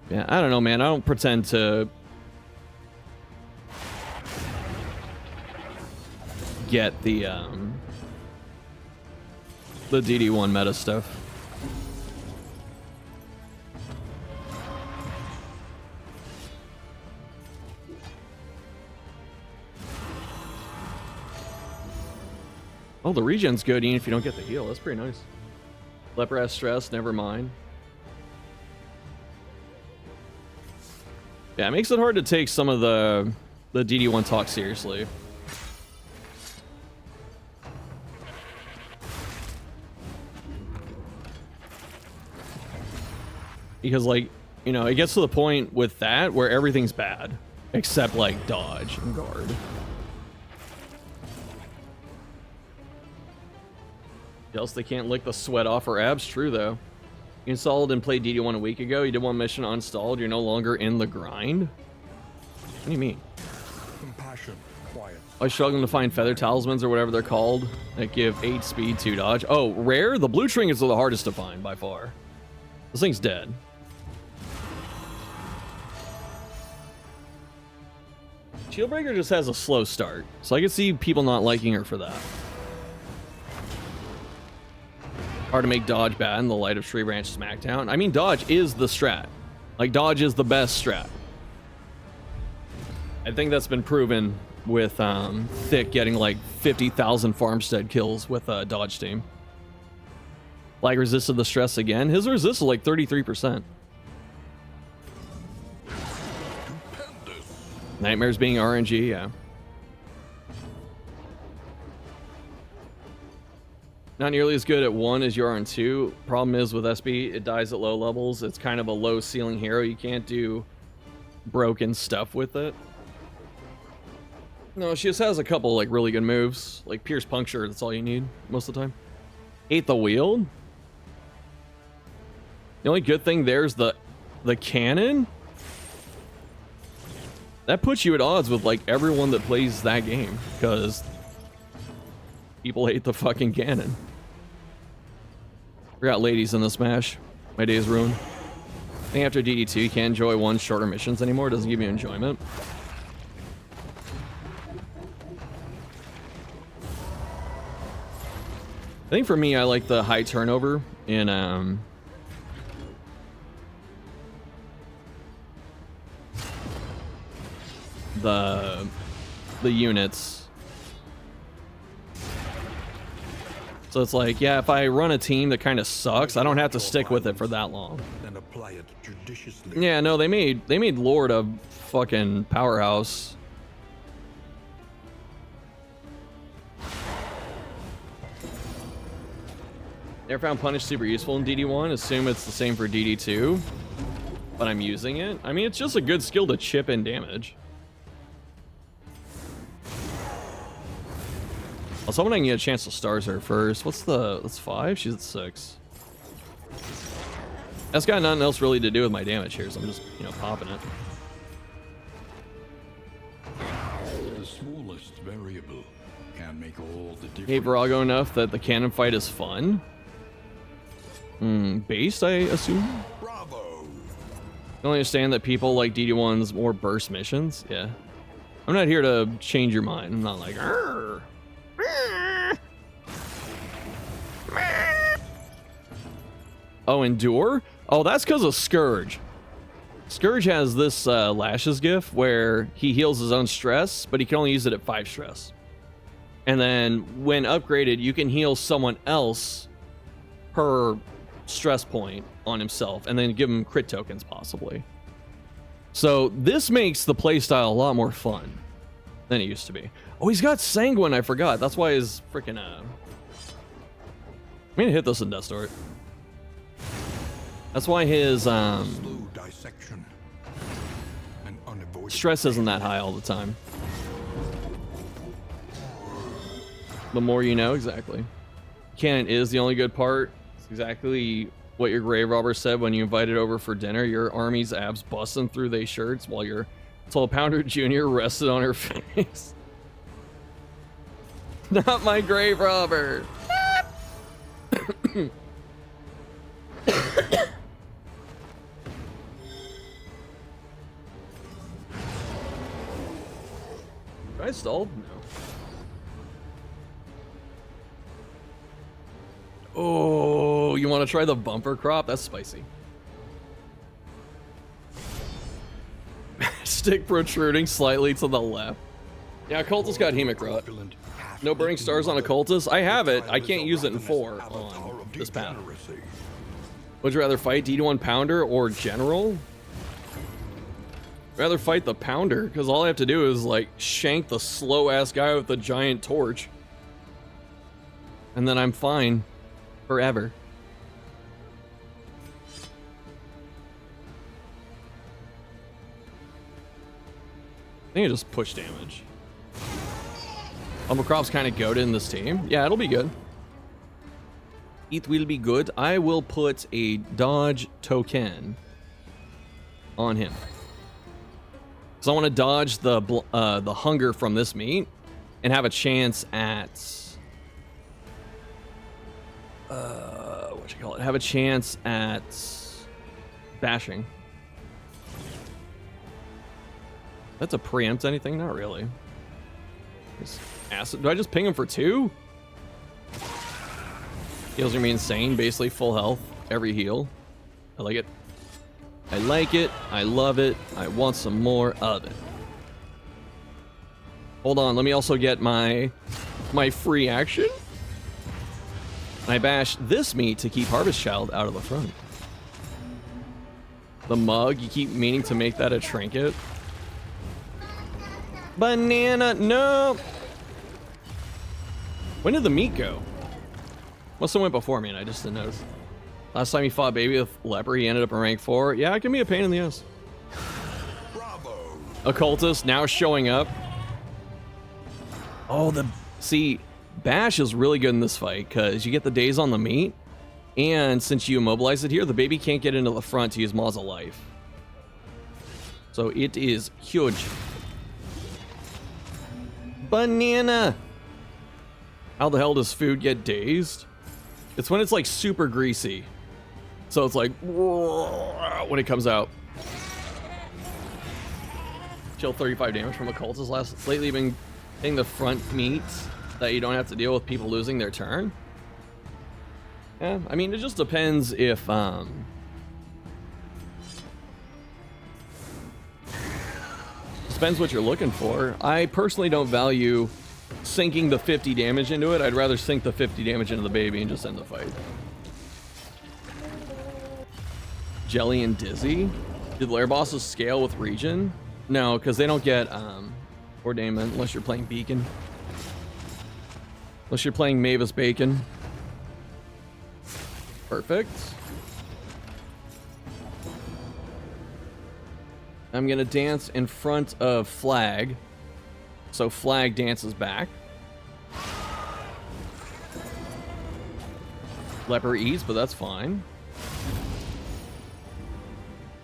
Yeah, I don't know, man. I don't pretend to get the DD1 meta stuff. Oh, the regen's good even if you don't get the heal. That's pretty nice. Leper has stress, never mind. Yeah, it makes it hard to take some of the DD1 talk seriously. Because, like, you know, it gets to the point with that where everything's bad. Except, like, dodge and guard. Else they can't lick the sweat off her abs. True, though. You installed and played DD1 a week ago. You did one mission uninstalled. You're no longer in the grind? What do you mean? Compassion, quiet. I was struggling to find feather talismans or whatever they're called that give 8 speed, 2 dodge. Oh, rare? The blue trinkets are the hardest to find by far. This thing's dead. Shieldbreaker just has a slow start, so I can see people not liking her for that. Hard to make dodge bad in the light of Tree Branch Smackdown. I mean, dodge is the strat. Like, dodge is the best strat. I think that's been proven with Thick getting like 50,000 farmstead kills with a dodge team. Like, resisted the stress again. His resist is like 33%. Nightmares being RNG, yeah. Not nearly as good at 1 as you are on 2. Problem is with SB, it dies at low levels. It's kind of a low ceiling hero. You can't do broken stuff with it. No, she just has a couple like really good moves. Like Pierce Puncture, that's all you need most of the time. Hate the Wield. The only good thing there's the cannon. That puts you at odds with like everyone that plays that game, because people hate the fucking cannon. We got ladies in the Smash. My day is ruined. I think after DD2 you can't enjoy one shorter missions anymore. It doesn't give you enjoyment. I think for me, I like the high turnover in the units. So it's like, yeah, if I run a team that kind of sucks, I don't have to stick with it for that long. And apply it judiciously. Yeah, no, they made Lord a fucking powerhouse. Never found Punish super useful in DD1. Assume it's the same for DD2. But I'm using it. I mean, it's just a good skill to chip in damage. I was hoping I can get a chance to stars her first. That's 5? She's at 6. That's got nothing else really to do with my damage here, so I'm just, you know, popping it. The smallest variable can make all the difference. Hey, Virago enough that the cannon fight is fun. Based, I assume? Bravo! I don't understand that people like DD1's more burst missions. Yeah. I'm not here to change your mind. I'm not like, "Arr." Oh, endure? Oh, that's because of Scourge. Scourge has this Lashes gift where he heals his own stress, but he can only use it at 5 stress. And then when upgraded, you can heal someone else per stress point on himself, and then give him crit tokens possibly. So this makes the playstyle a lot more fun than it used to be. Oh, he's got Sanguine, I forgot. That's why his freaking I'm gonna hit this in Death Start. That's why his Slow dissection. An unavoidable stress isn't that high all the time. The more you know, exactly. Cannon is the only good part. It's exactly what your grave robber said when you invited over for dinner. Your army's abs busting through they shirts while your 12-pounder junior rested on her face. Not my grave robber. I stalled? No. Oh, you want to try the bumper crop? That's spicy. Stick protruding slightly to the left. Yeah, Cultist got Hemocrot. No burning stars on Occultist. I have it. I can't use it in 4 on this path. Would you rather fight DD1 Pounder or General? Rather fight the Pounder, because all I have to do is like shank the slow ass guy with the giant torch. And then I'm fine. Forever. I think I just push damage. Crop's kind of goated in this team. Yeah, it'll be good. It will be good. I will put a dodge token on him. So I want to dodge the hunger from this meat and have a chance at what you call it? Have a chance at bashing. That's a preempt anything? Not really. Acid. Do I just ping him for 2? Heals are me insane. Basically full health every heal. I like it. I like it. I love it. I want some more of it. Hold on. Let me also get my free action. And I bash this meat to keep Harvest Child out of the front. The mug. You keep meaning to make that a trinket. Banana. No. When did the meat go? Must have went before me and I just didn't notice. Last time he fought Baby with Leper, he ended up in rank 4. Yeah, it can be a pain in the ass. Bravo. Occultist now showing up. Oh, see, Bash is really good in this fight because you get the days on the meat, and since you immobilize it here, the baby can't get into the front to use Maws of Life. So it is huge. Banana. How the hell does food get dazed? It's when it's like super greasy. So it's like when it comes out. Chill 35 damage from Occultist. Lately been hitting the front meat that you don't have to deal with people losing their turn. Yeah, I mean, it just depends if depends what you're looking for. I personally don't value sinking the 50 damage into it. I'd rather sink the 50 damage into the baby and just end the fight. Jelly and Dizzy. Did Lair bosses scale with region? No, because they don't get ordainment unless you're playing Beacon. Unless you're playing Mavis Bacon. Perfect. I'm gonna dance in front of Flag, so Flag dances back. Leper eats, but that's fine.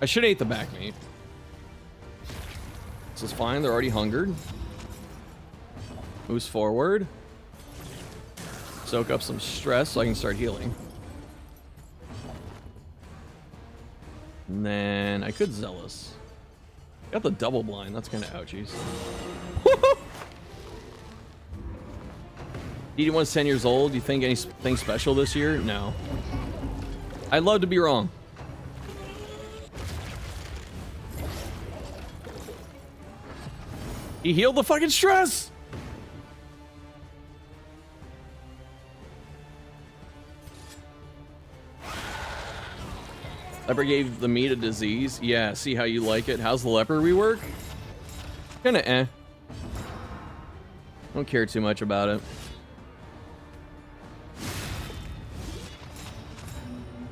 I should have ate the back meat. This is fine, they're already hungered. Moves forward. Soak up some stress so I can start healing. And then I could Zealous. Got the double blind, that's kind of ouchies. DD1's 10 years old. You think anything special this year? No. I'd love to be wrong. He healed the fucking stress! Leper gave the meat a disease. Yeah, see how you like it. How's the leper rework? Kinda eh. Don't care too much about it.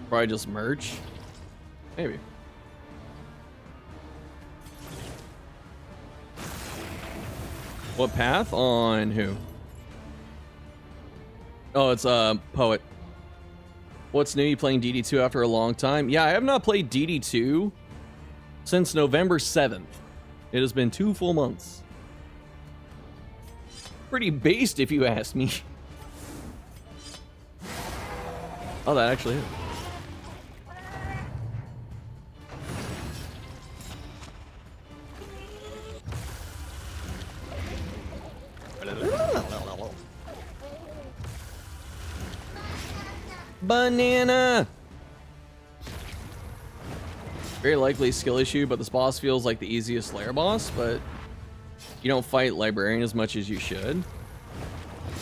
Probably just merch. Maybe. What path? On who? Oh, it's Poet. What's new? You playing DD2 after a long time? Yeah, I have not played DD2 since November 7th. It has been 2 full months. Pretty based if you ask me. Oh, that actually is. Banana! Very likely skill issue, but this boss feels like the easiest Slayer boss, but you don't fight Librarian as much as you should.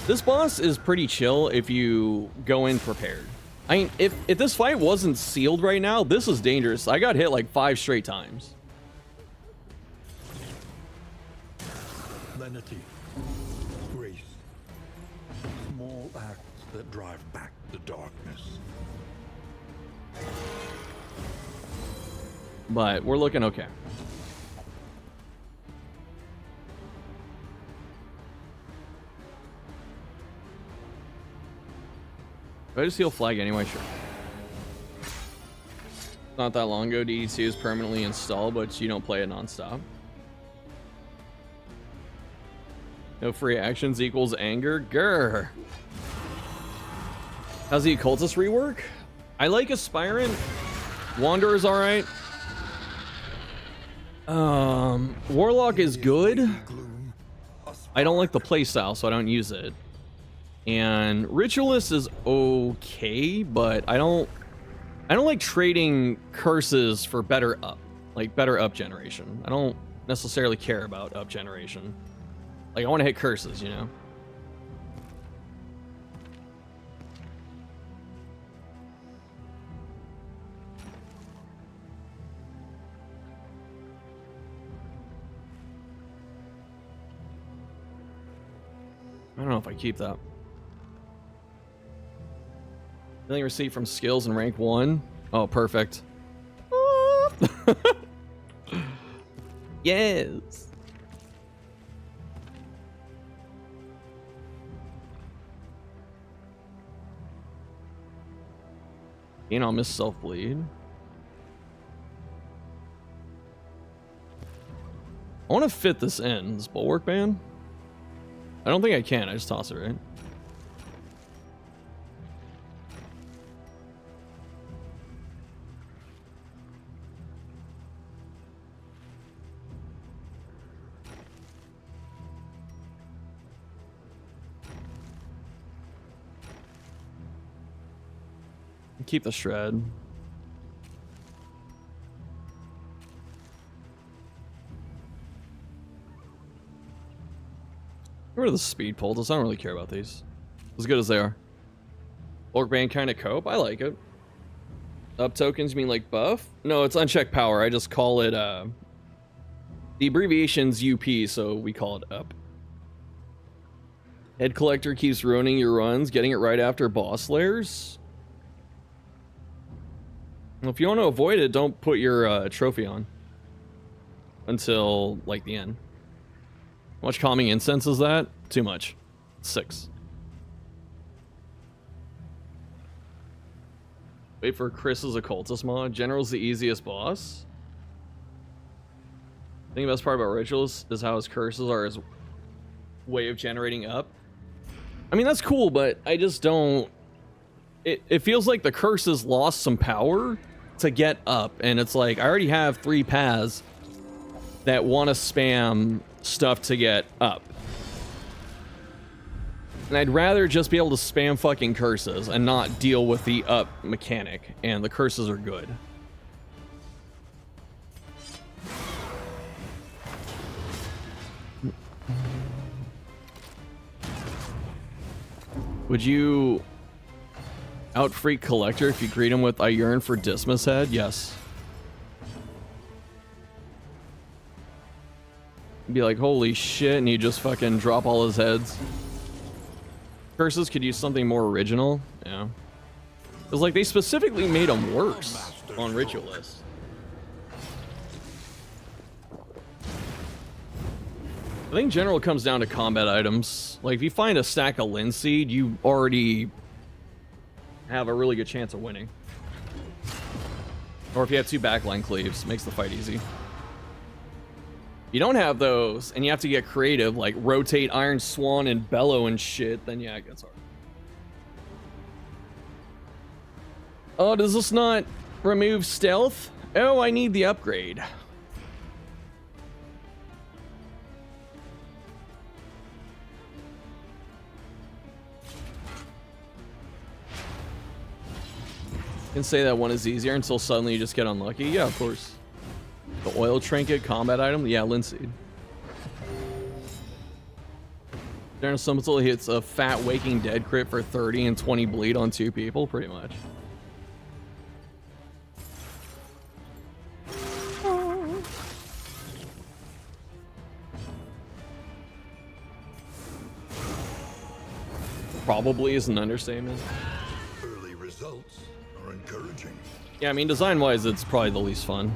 This boss is pretty chill if you go in prepared. I mean, if this fight wasn't sealed right now, this is dangerous. I got hit like 5 straight times. Lenity, grace, small acts that drive back the darkness. But we're looking okay. Do I just heal Flag anyway? Sure. Not that long ago, DD2 is permanently installed, but you don't play it non-stop. No free actions equals anger? Grr. How's the Occultist rework? I like Aspirant. Wanderer's alright. Warlock is good. I don't like the playstyle, so I don't use it. And Ritualist is okay, but I don't like trading curses for better up. Like better up generation. I don't necessarily care about up generation. Like I want to hit curses, you know? I don't know if I keep that. Billing receipt from skills in rank 1. Oh, perfect. Yes. You know, I'll miss self-bleed. I want to fit this in. This bulwark band? I don't think I can. I just toss it, right? Keep the shred. Get rid of the speed poultice. I don't really care about these. As good as they are. Orc band kind of cope. I like it. Up tokens, you mean like buff? No, it's unchecked power. I just call it, the abbreviation's UP, so we call it up. Head collector keeps ruining your runs, getting it right after boss slayers. Well, if you want to avoid it, don't put your trophy on until like the end. How much calming incense is that? Too much. 6. Wait for Chris's occultist mod. General's the easiest boss. I think the best part about rituals is how his curses are his way of generating up. I mean, that's cool, but I just don't... It feels like the curses lost some power to get up, and it's like, I already have 3 paths that want to spam stuff to get up. And I'd rather just be able to spam fucking curses and not deal with the up mechanic, and the curses are good. Would you out-freak Collector if you greet him with "I yearn for Dismas head"? Yes. Be like, holy shit, and you just fucking drop all his heads. Curses could use something more original. Yeah. It's like they specifically made them worse on Ritualist. I think general comes down to combat items. Like if you find a stack of linseed, you already have a really good chance of winning. Or if you have 2 backline cleaves, makes the fight easy. You don't have those, and you have to get creative, like rotate Iron Swan and Bellow and shit, then yeah, it gets hard. Oh, does this not remove stealth? Oh, I need the upgrade. You can say that one is easier until suddenly you just get unlucky. Yeah, of course. The oil trinket combat item? Yeah, linseed. Darren Summitsel hits a fat Waking Dead crit for 30 and 20 bleed on 2 people, pretty much. Probably is an understatement. Early results are encouraging. Yeah, I mean, design-wise, it's probably the least fun.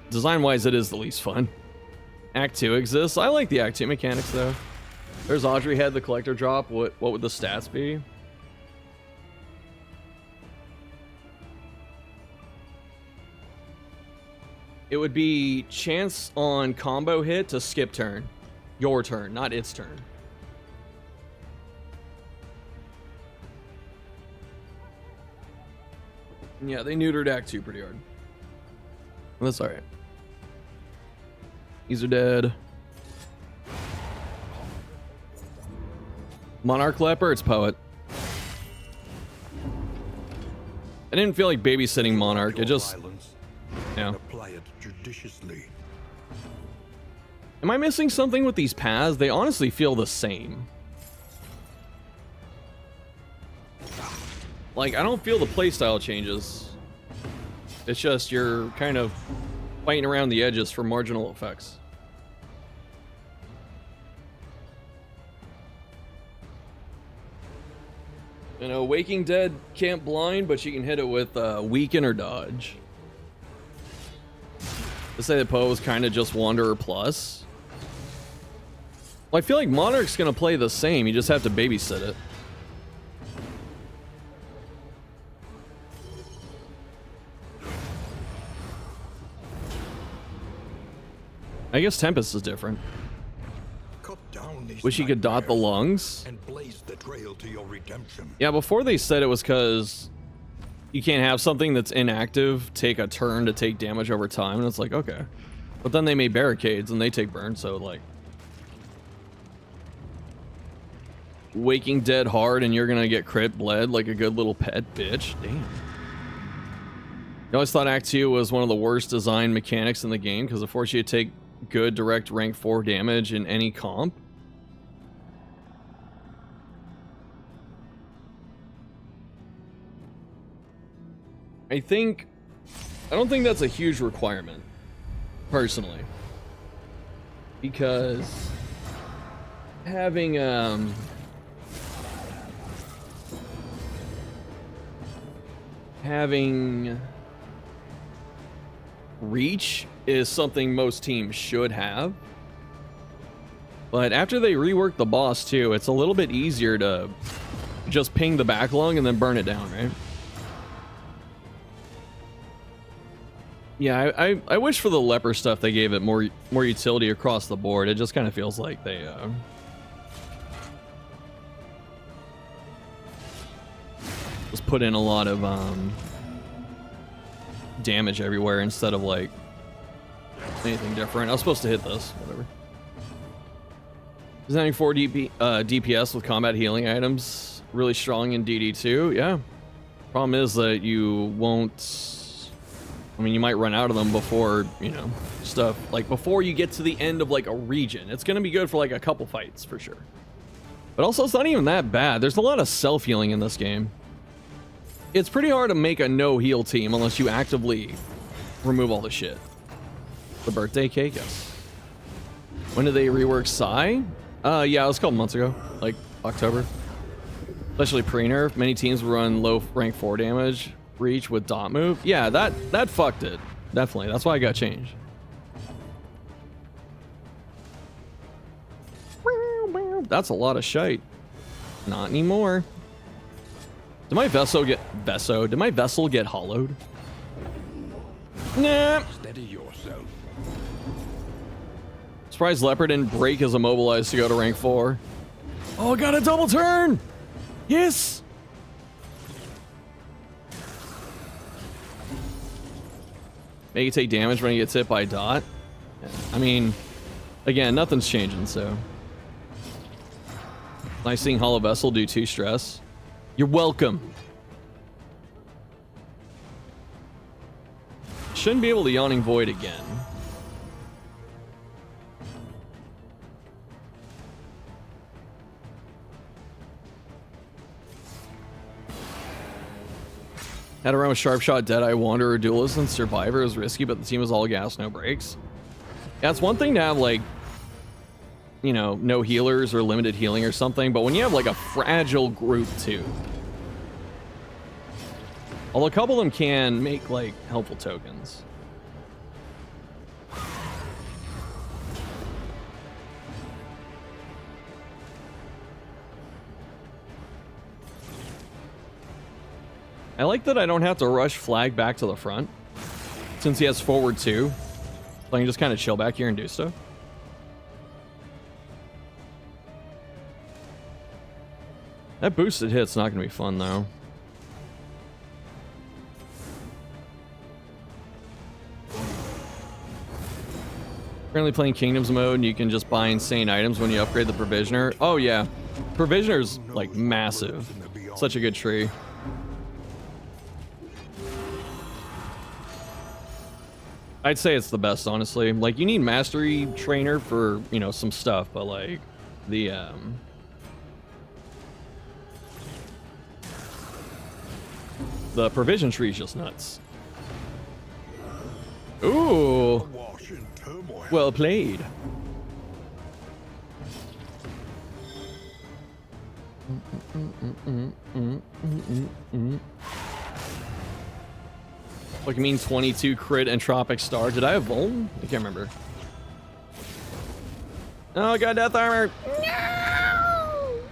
Design-wise, it is the least fun. Act 2 exists. I like the Act 2 mechanics, though. There's Audrey Head, the collector drop. What would the stats be? It would be chance on combo hit to skip turn. Your turn, not its turn. Yeah, they neutered Act 2 pretty hard. That's alright. These are dead. Monarch Leper, it's Poet. I didn't feel like babysitting Monarch. It just... Yeah. Apply it judiciously. Am I missing something with these paths? They honestly feel the same. Like, I don't feel the playstyle changes. It's just you're kind of fighting around the edges for marginal effects. You know, Waking Dead can't blind, but you can hit it with Weaken or Dodge. To say that Poe was kind of just Wanderer Plus. Well, I feel like Monarch's gonna play the same, you just have to babysit it. I guess Tempest is different. Cut down these Wish you could dot the lungs. and blaze the trail to your redemption. Yeah, before they said it was because you can't have something that's inactive take a turn to take damage over time, and it's like, okay. But then they made barricades and they take burn, so like... Waking Dead hard and you're gonna get crit bled like a good little pet bitch. Damn. I always thought Act 2 was one of the worst design mechanics in the game because it forced you to take good direct rank 4 damage in any comp. I don't think that's a huge requirement, personally. Because having, having reach is something most teams should have. But after they rework the boss too, it's a little bit easier to just ping the back lung and then burn it down, right? Yeah, I wish for the leper stuff they gave it more utility across the board. It just kind of feels like they just put in a lot of damage everywhere instead of like anything different. I was supposed to hit this, whatever. Designing 4 DPS with combat healing items really strong in DD2. Yeah. Problem is that you won't. I mean, you might run out of them before, you know, stuff like before you get to the end of like a region. It's gonna be good for like a couple fights for sure. But also, it's not even that bad. There's a lot of self-healing in this game. It's pretty hard to make a no-heal team unless you actively remove all the shit. The birthday cake, yes. When did they rework Psy? Yeah, it was a couple months ago, like October. Especially pre-nerf, many teams will run low rank 4 damage reach with dot move. Yeah, that fucked it. Definitely. That's why I got changed. That's a lot of shite. Not anymore. Did my vessel get hollowed? Nah. Steady yourself. Surprised Leopard didn't break his immobilized to go to rank 4. Oh, I got a double turn! Yes! Make it take damage when he gets hit by dot. I mean, again, nothing's changing, so. Nice seeing Hollow Vessel do 2 stress. You're welcome. Shouldn't be able to Yawning Void again. Had to run with Sharpshot, Deadeye, Wanderer, Duelist, and Survivor is risky, but the team is all gas, no breaks. Yeah, it's one thing to have, like, you know, no healers or limited healing or something, but when you have, like, a fragile group, too. Although a couple of them can make, like, helpful tokens. I like that I don't have to rush Flag back to the front, since he has forward 2. So I can just kind of chill back here and do stuff. That boosted hit's not going to be fun, though. Currently playing Kingdoms mode, and you can just buy insane items when you upgrade the Provisioner. Oh, yeah. Provisioner's, like, massive. Such a good tree. I'd say it's the best, honestly. Like, you need Mastery Trainer for, you know, some stuff, but, like, the Provision tree is just nuts. Ooh! Well played. Like, you mean 22 crit Entropic Star? Did I have Vuln? I can't remember. Oh, I got Death Armor! No!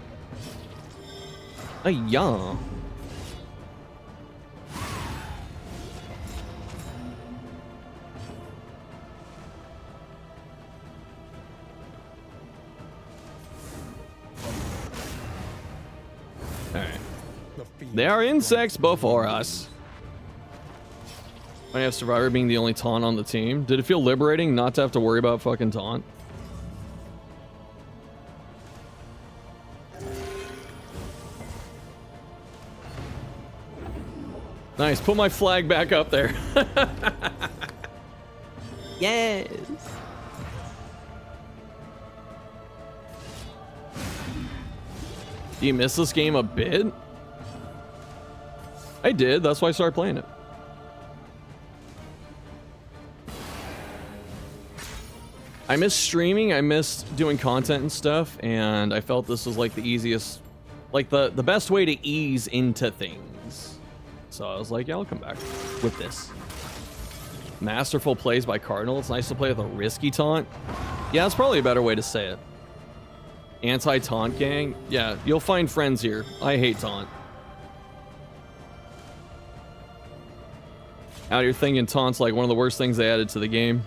Yeah. Alright. There are insects before us. I have Survivor being the only taunt on the team. Did it feel liberating not to have to worry about fucking taunt? Nice, put my flag back up there. Yes. Do you miss this game a bit? I did, that's why I started playing it. I miss streaming, I missed doing content and stuff, and I felt this was like the easiest, like the best way to ease into things. So I was like, yeah, I'll come back with this. Masterful plays by Cardinal. It's nice to play with a risky taunt. Yeah, that's probably a better way to say it. Anti-taunt gang. Yeah, you'll find friends here. I hate taunt. Out here thinking taunt's like one of the worst things they added to the game.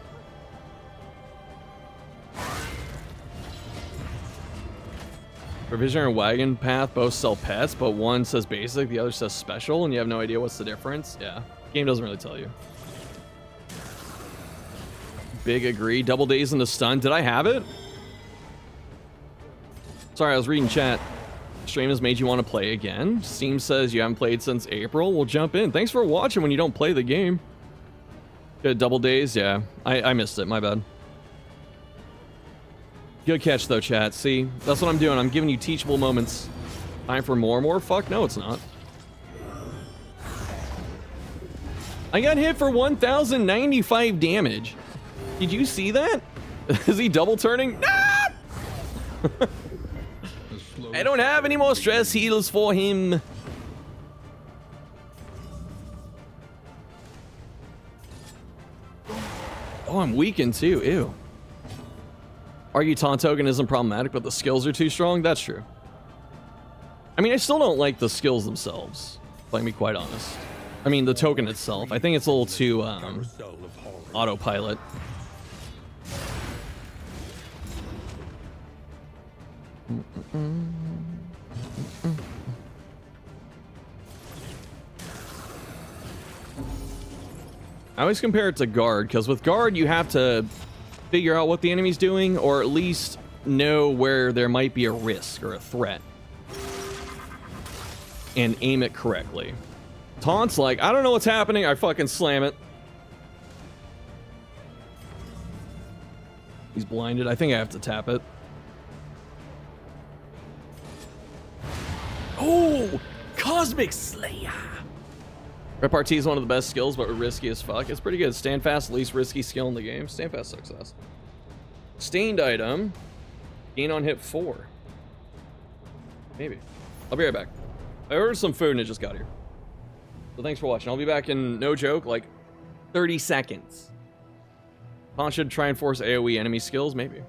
Provisioner and Wagon Path both sell pets, but one says basic, the other says special, and you have no idea what's the difference. Yeah, game doesn't really tell you. Big agree. Double days in the stun. Did I have it? Sorry, I was reading chat. Stream has made you want to play again. Steam says you haven't played since April. We'll jump in. Thanks for watching when you don't play the game. Good double days. Yeah, I missed it. My bad. Good catch, though, chat. See, that's what I'm doing. I'm giving you teachable moments. Time for more? Fuck, no, it's not. I got hit for 1,095 damage. Did you see that? Is he double turning? Ah! I don't have any more stress heals for him. Oh, I'm weakened too. Ew. Argue taunt token isn't problematic, but the skills are too strong? That's true. I mean, I still don't like the skills themselves, if I can be quite honest. I mean, the token itself. I think it's a little too autopilot. I always compare it to guard, because with guard you have to figure out what the enemy's doing, or at least know where there might be a risk or a threat, and aim it correctly. Taunt's like, I don't know what's happening, I fucking slam it. He's blinded. I think I have to tap it. Oh! Cosmic Slayer! Repartee is one of the best skills, but risky as fuck. It's pretty good. Stand fast, least risky skill in the game. Stand fast success. Stained item. Gain on hit 4. Maybe. I'll be right back. I ordered some food and it just got here. So thanks for watching. I'll be back in, no joke, like 30 seconds. Taunt should try and force AoE enemy skills, maybe.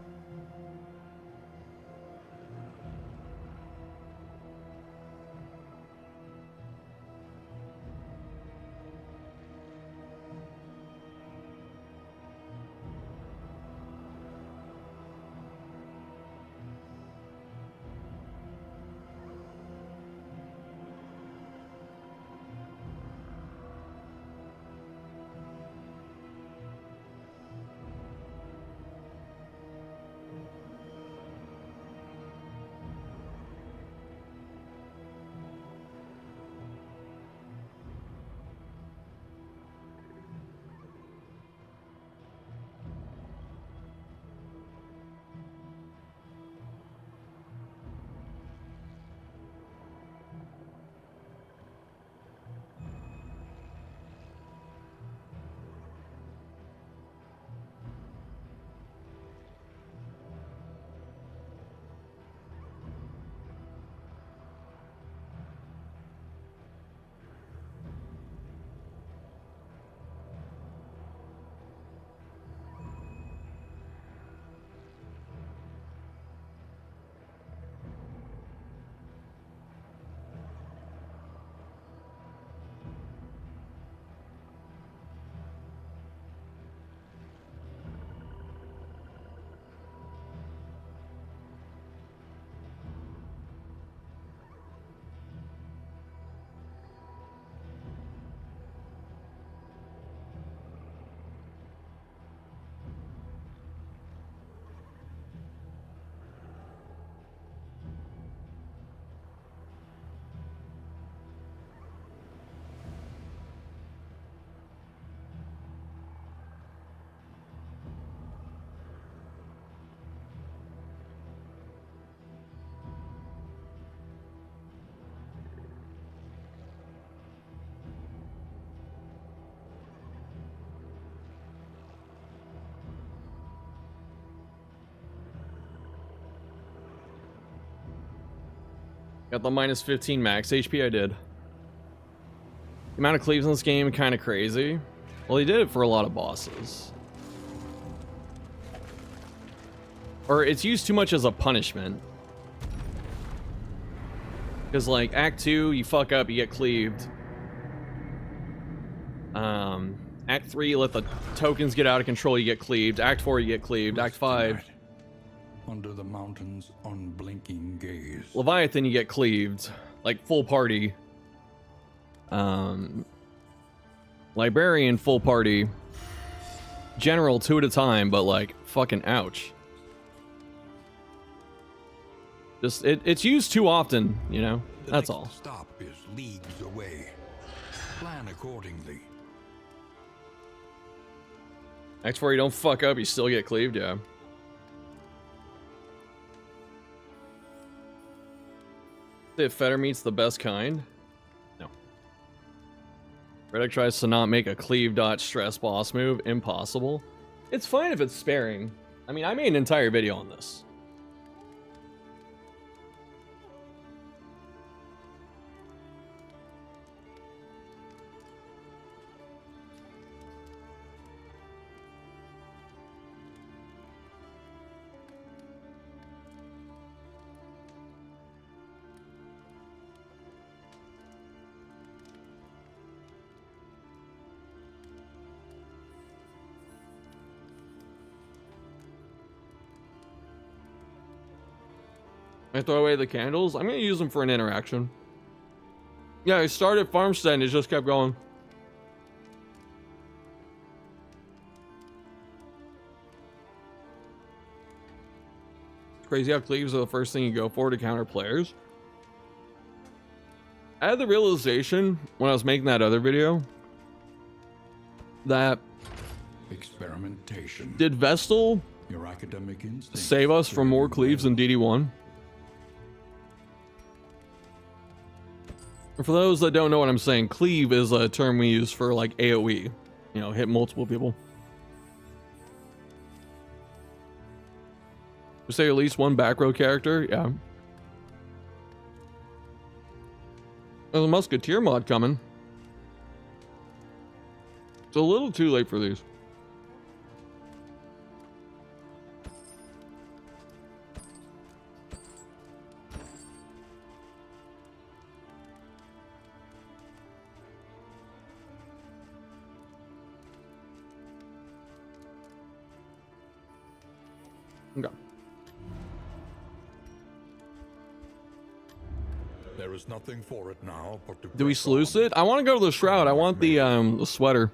Got the minus 15 max HP, I did. The amount of cleaves in this game kind of crazy. Well, he did it for a lot of bosses. Or it's used too much as a punishment. Because like Act 2, you fuck up, you get cleaved. Act 3, you let the tokens get out of control, you get cleaved. Act 4, you get cleaved. Act 5, under the mountain's unblinking gaze. Leviathan, you get cleaved. Like full party. Librarian, full party. General, 2 at a time, but like fucking ouch. Just it's used too often, you know. That's all. The stop is leagues away. Plan accordingly. Act 4, you don't fuck up, you still get cleaved, yeah. If Fetter meets the best kind? No. Reddick tries to not make a cleave dot stress boss move. Impossible. It's fine if it's sparing. I mean, I made an entire video on this. I throw away the candles. I'm gonna use them for an interaction. Yeah, I started Farmstead and it just kept going. Crazy how cleaves are the first thing you go for to counter players. I had the realization when I was making that other video that Experimentation. did Vestal Your academic instincts save us from more cleaves than DD1? For those that don't know what I'm saying, cleave is a term we use for like AoE, you know, hit multiple people. You say at least one back row character, yeah. There's a Musketeer mod coming. It's a little too late for these. Okay. There is nothing for it now but to Do we press sluice on. it? I want to go to the shroud. I want the sweater.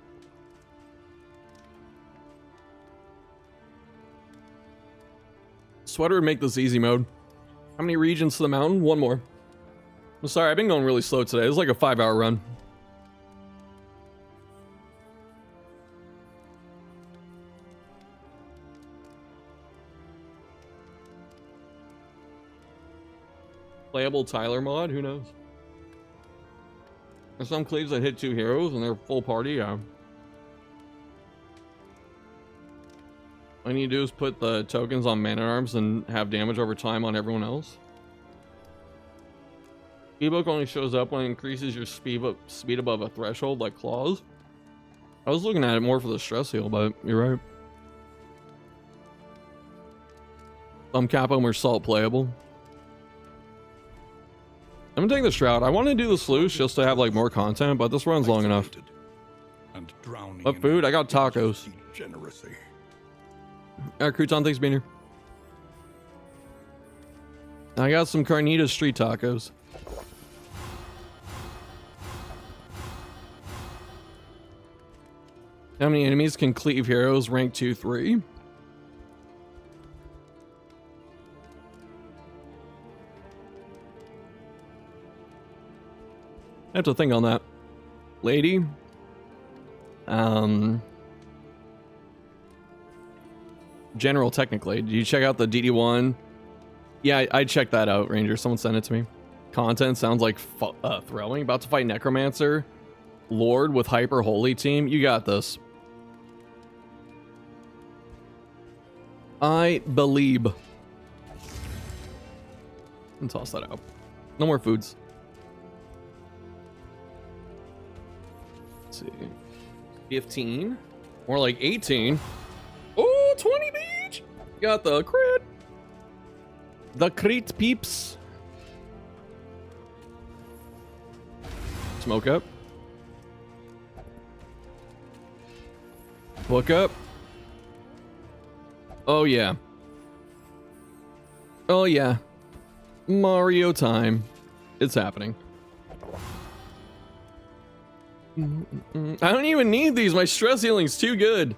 Sweater would make this easy mode. How many regions to the mountain? One more. I'm sorry, I've been going really slow today. It's like a 5-hour run. Playable Tyler mod? Who knows? There's some cleaves that hit 2 heroes and they're full party, yeah. All you need to do is put the tokens on Man-at-Arms and have damage over time on everyone else. Ebook only shows up when it increases your speed above a threshold, like claws. I was looking at it more for the stress heal, but you're right. Capo or Salt playable. I'm gonna take the Shroud. I want to do the sluice just to have like more content, but this run's long enough. And drowning What in food? I got tacos. degeneracy. Crouton, thanks for being here. I got some carnitas street tacos. How many enemies can cleave heroes? Rank 2, 3. I have to think on that. Lady. General, technically. Did you check out the DD1? Yeah, I checked that out, Ranger. Someone sent it to me. Content sounds like throwing. About to fight Necromancer. Lord with Hyper Holy team. You got this. I believe. And toss that out. No more foods. see. 15. More like 18. Oh, 20 beach. Got the crit. The crit peeps. Smoke up. Book up. Oh, yeah. Oh, yeah. Mario time. It's happening. I don't even need these. My stress healing's too good.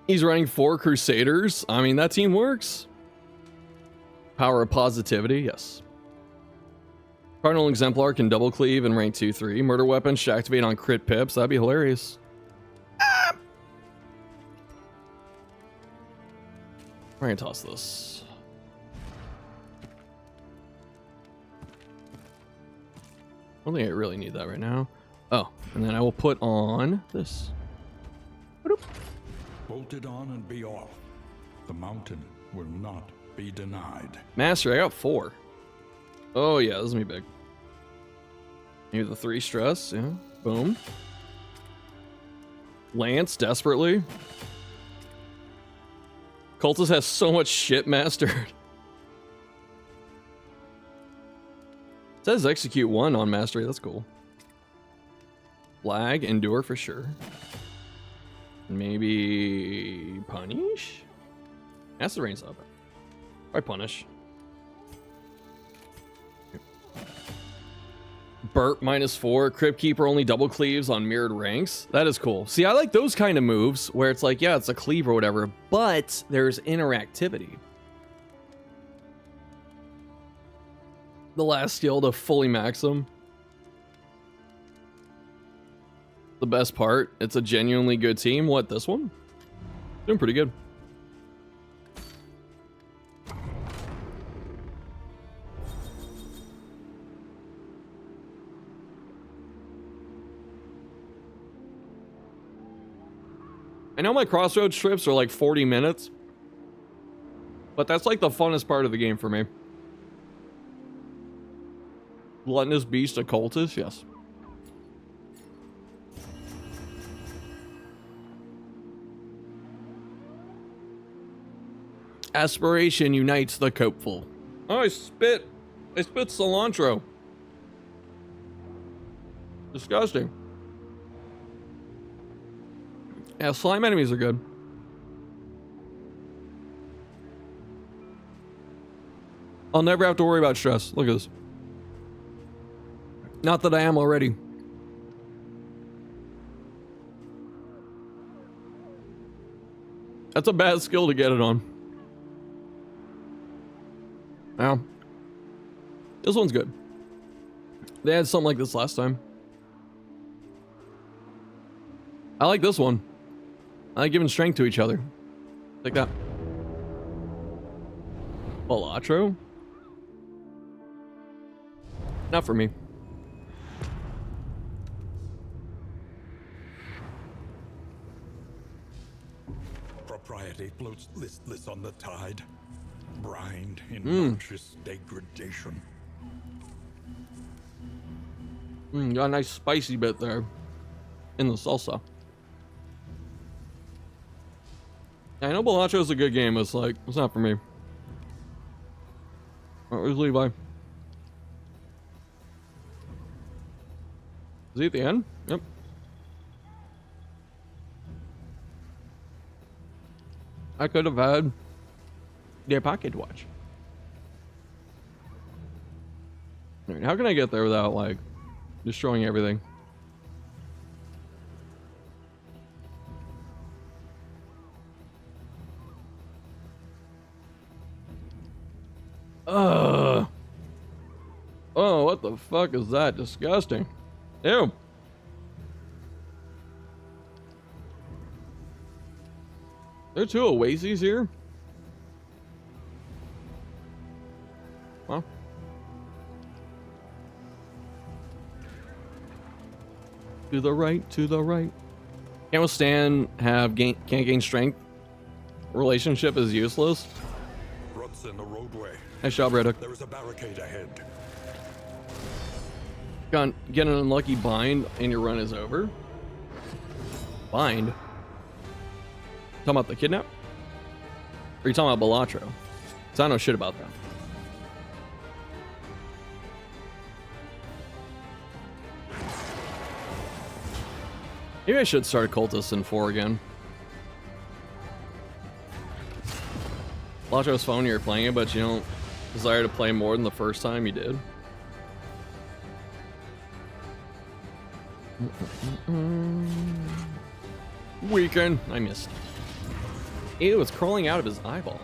He's running 4 Crusaders. I mean, that team works. Power of positivity, yes. Cardinal Exemplar can double cleave and rank 2-3. Murder weapons should activate on crit pips. That'd be hilarious. We're gonna toss this. I don't think I really need that right now. Oh, and then I will put on this. Bolted on and be off. The mountain will not be denied. Master, I got 4. Oh yeah, this is gonna be big. Maybe the 3 stress, yeah. Boom. Lance, desperately. Cultist has so much shit mastered. It says execute 1 on mastery, that's cool. Flag, endure for sure. Maybe punish? Acid rain's up. Why punish? Burp -4. Crypt Keeper only double cleaves on mirrored ranks. That is cool. See, I like those kind of moves where it's like, yeah, it's a cleave or whatever, but there's interactivity. The last skill to fully max them. The best part, it's a genuinely good team. What, this one? Doing pretty good. I know my crossroads trips are like 40 minutes, but that's like the funnest part of the game for me. Gluttonous Beast Occultist, yes. Aspiration unites the copeful. Oh, I spit cilantro. Disgusting. Yeah, slime enemies are good. I'll never have to worry about stress. Look at this. Not that I am already. That's a bad skill to get it on. Now, this one's good. They had something like this last time. I like this one. I like giving strength to each other. Like that. Balatro? Not for me. Propriety floats listless on the tide, brined in noxious degradation. Got a nice spicy bit there in the salsa. I know Balatro is a good game, but it's like, it's not for me. Alright, where's Levi? Is he at the end? Yep. I could have had their pocket watch. Alright, how can I get there without, like, destroying everything? Oh, what the fuck is that? Disgusting. Ew. There are 2 oases here? Well. To the right, to the right. Can't withstand, can't gain strength. Relationship is useless. Ruts in the roadway. Nice job, Redhook. There is a barricade ahead. Get an unlucky bind and your run is over. Bind? Talking about the kidnap? Or are you talking about Balatro? Because I don't know shit about that. Maybe I should start a Cultist in 4 again. Balatro's fun when you're playing it, but you don't desire to play more than the first time you did. Weekend. I missed. Ew, it's crawling out of his eyeball.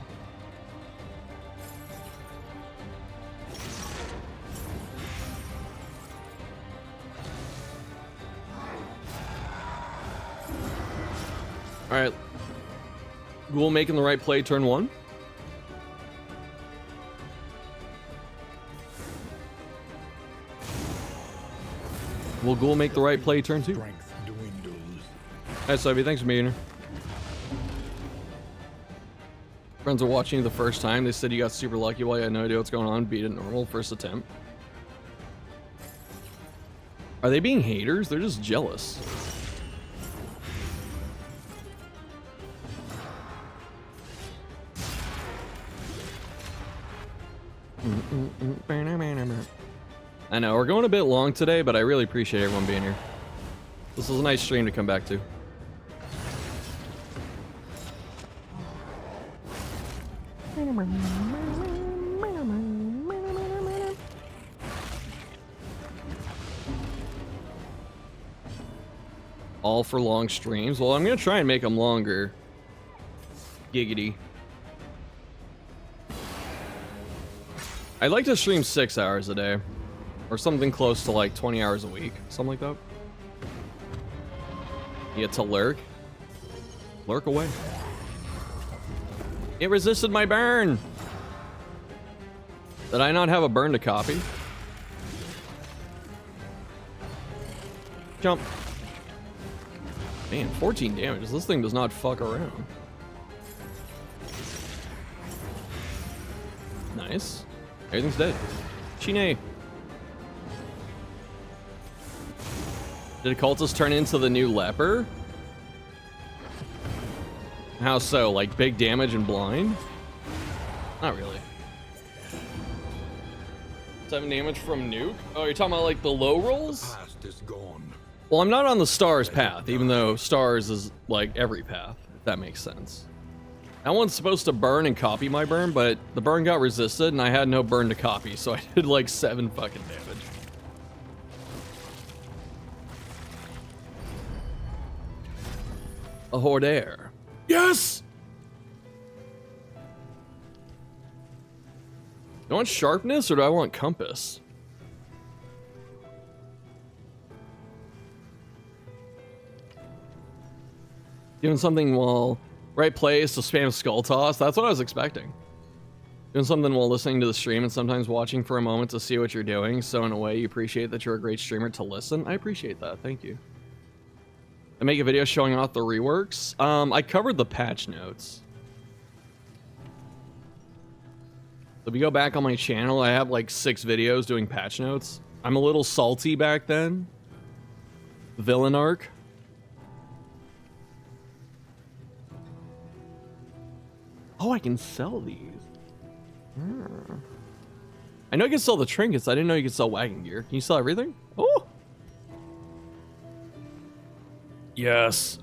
Alright. Ghoul making the right play turn 1. Will Ghoul make the right play turn 2? Hi, Sophie. Thanks for being here. Friends are watching you the first time. They said you got super lucky while you had no idea what's going on. Beat it normal first attempt. Are they being haters? They're just jealous. I know, we're going a bit long today, but I really appreciate everyone being here. This was a nice stream to come back to. All for long streams? Well, I'm going to try and make them longer. Giggity. I'd like to stream 6 hours a day. Or something close to like 20 hours a week. Something like that. You get to lurk. Lurk away. It resisted my burn. Did I not have a burn to copy? Jump. Man, 14 damage. This thing does not fuck around. Nice. Everything's dead. Chine. Did Cultist turn into the new leper? How so? Like big damage and blind? Not really. 7 damage from nuke? Oh, you're talking about like the low rolls? Past is gone. Well, I'm not on the stars path, even though stars is like every path, if that makes sense. That one's supposed to burn and copy my burn, but the burn got resisted and I had no burn to copy, so I did like 7 fucking damage. A Hordaire. Yes! Do I want sharpness or do I want compass? Doing something while right place to spam skull toss. That's what I was expecting. Doing something while listening to the stream and sometimes watching for a moment to see what you're doing. So in a way, you appreciate that you're a great streamer to listen. I appreciate that. Thank you. I make a video showing off the reworks. I covered the patch notes. So if you go back on my channel, I have like 6 videos doing patch notes. I'm a little salty back then. Villain arc. Oh, I can sell these. I know I can sell the trinkets. I didn't know you could sell wagon gear. Can you sell everything? Oh! Yes.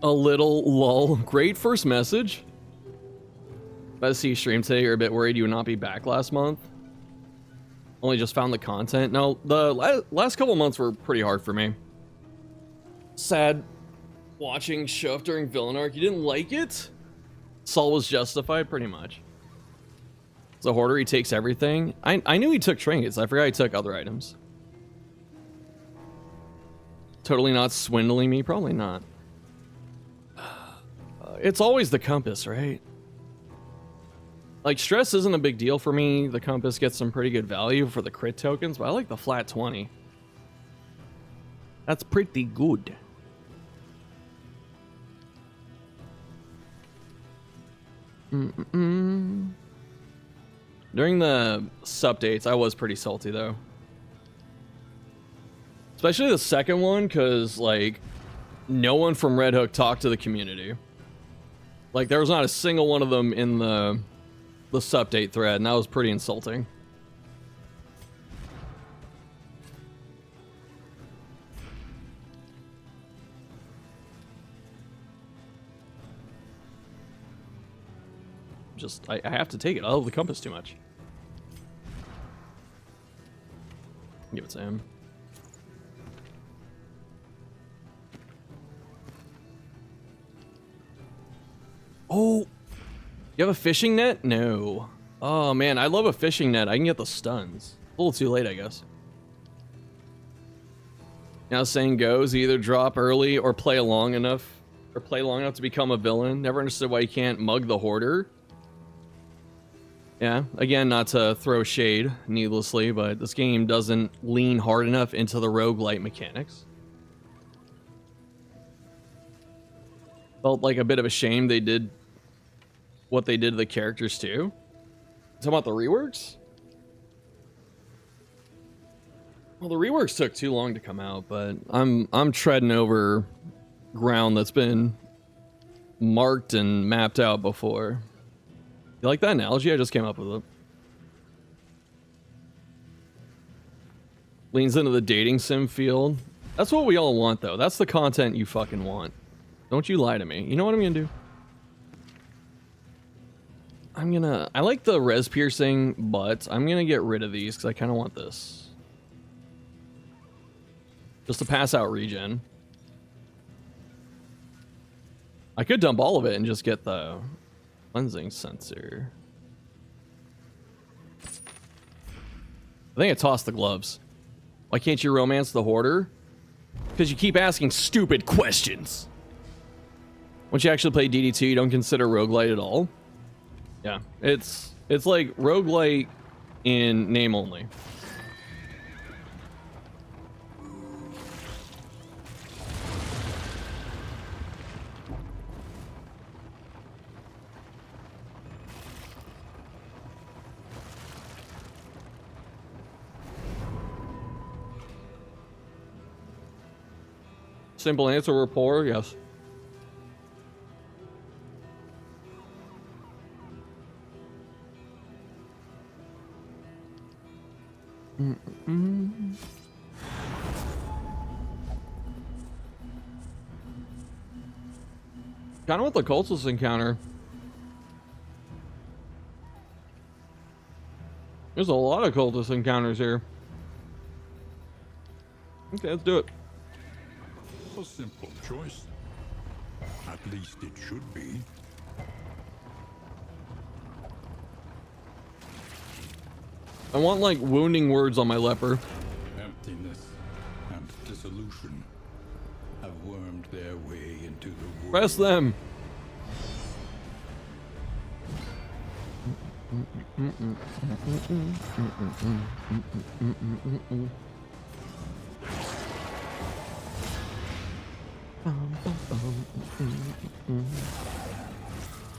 A little lull. Great first message. About to see you stream today. You're a bit worried you would not be back last month. Only just found the content. No, the last couple months were pretty hard for me. Sad watching Shove during Villain Arc. You didn't like it? Saul was justified, pretty much. As a hoarder, he takes everything. I knew he took trinkets. I forgot he took other items. Totally not swindling me? Probably not. It's always the compass, right? Like, stress isn't a big deal for me. The compass gets some pretty good value for the crit tokens, but I like the flat 20. That's pretty good. During the updates, I was pretty salty though. Especially the second one, because like no one from Red Hook talked to the community. Like there was not a single one of them in the update thread, and that was pretty insulting. Just, I have to take it. I love the compass too much. Give it to him. Oh, you have a fishing net? No. Oh man, I love a fishing net. I can get the stuns. A little too late, I guess. Now saying goes, you either drop early or play long enough to become a villain. Never understood why you can't mug the hoarder. Yeah, again, not to throw shade needlessly, but this game doesn't lean hard enough into the roguelite mechanics. Felt like a bit of a shame they did what they did to the characters too. Talking about the reworks? Well, the reworks took too long to come out, but I'm treading over ground that's been marked and mapped out before. You like that analogy? I just came up with it. Leans into the dating sim field. That's what we all want, though. That's the content you fucking want. Don't you lie to me. You know what I'm gonna do? I like the res piercing, but I'm gonna get rid of these because I kind of want this. Just to pass out regen. I could dump all of it and just get the cleansing sensor. I think I tossed the gloves. Why can't you romance the hoarder? Because you keep asking stupid questions. Once you actually play DD2, you don't consider roguelite at all. Yeah, it's like roguelite in name only. Simple answer, rapport, yes. Kind of with the cultist encounter. There's a lot of cultist encounters here. Okay, let's do it. A simple choice. At least it should be. I want like wounding words on my leper. Emptiness and dissolution have wormed their way into the world. Press them.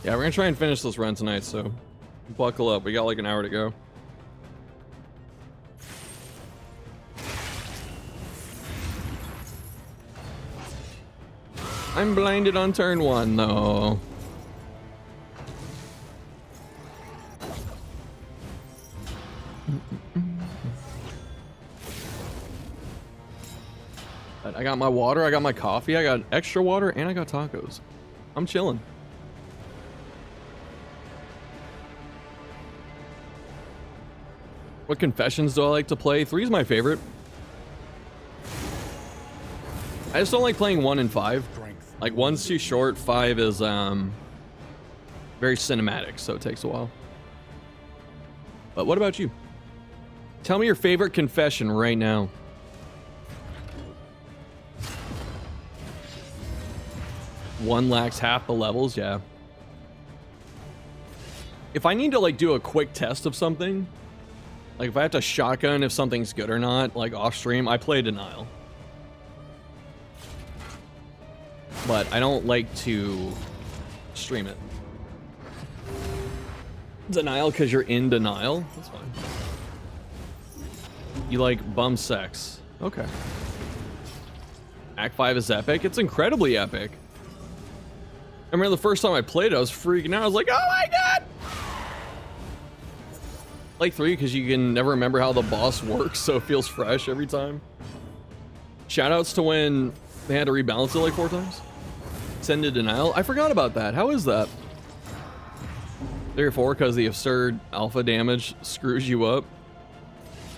Yeah, we're gonna try and finish this run tonight, so buckle up. We got like an hour to go. I'm blinded on turn 1, though. But I got my water, I got my coffee, I got extra water, and I got tacos. I'm chilling. What confessions do I like to play? 3 is my favorite. I just don't like playing 1 and 5. Like 1's too short, 5 is very cinematic, so it takes a while. But what about you? Tell me your favorite confession right now. One lacks half the levels, yeah. If I need to like do a quick test of something, like if I have to shotgun if something's good or not, like off stream, I play Denial. But I don't like to stream it. Denial because you're in denial? That's fine. You like bum sex. Okay. Act 5 is epic. It's incredibly epic. I remember the first time I played it, I was freaking out. I was like, oh my god! Like 3 because you can never remember how the boss works, so it feels fresh every time. Shoutouts to when they had to rebalance it like 4 times. Send to denial. I forgot about that. How is that? 3 or 4 because the absurd alpha damage screws you up.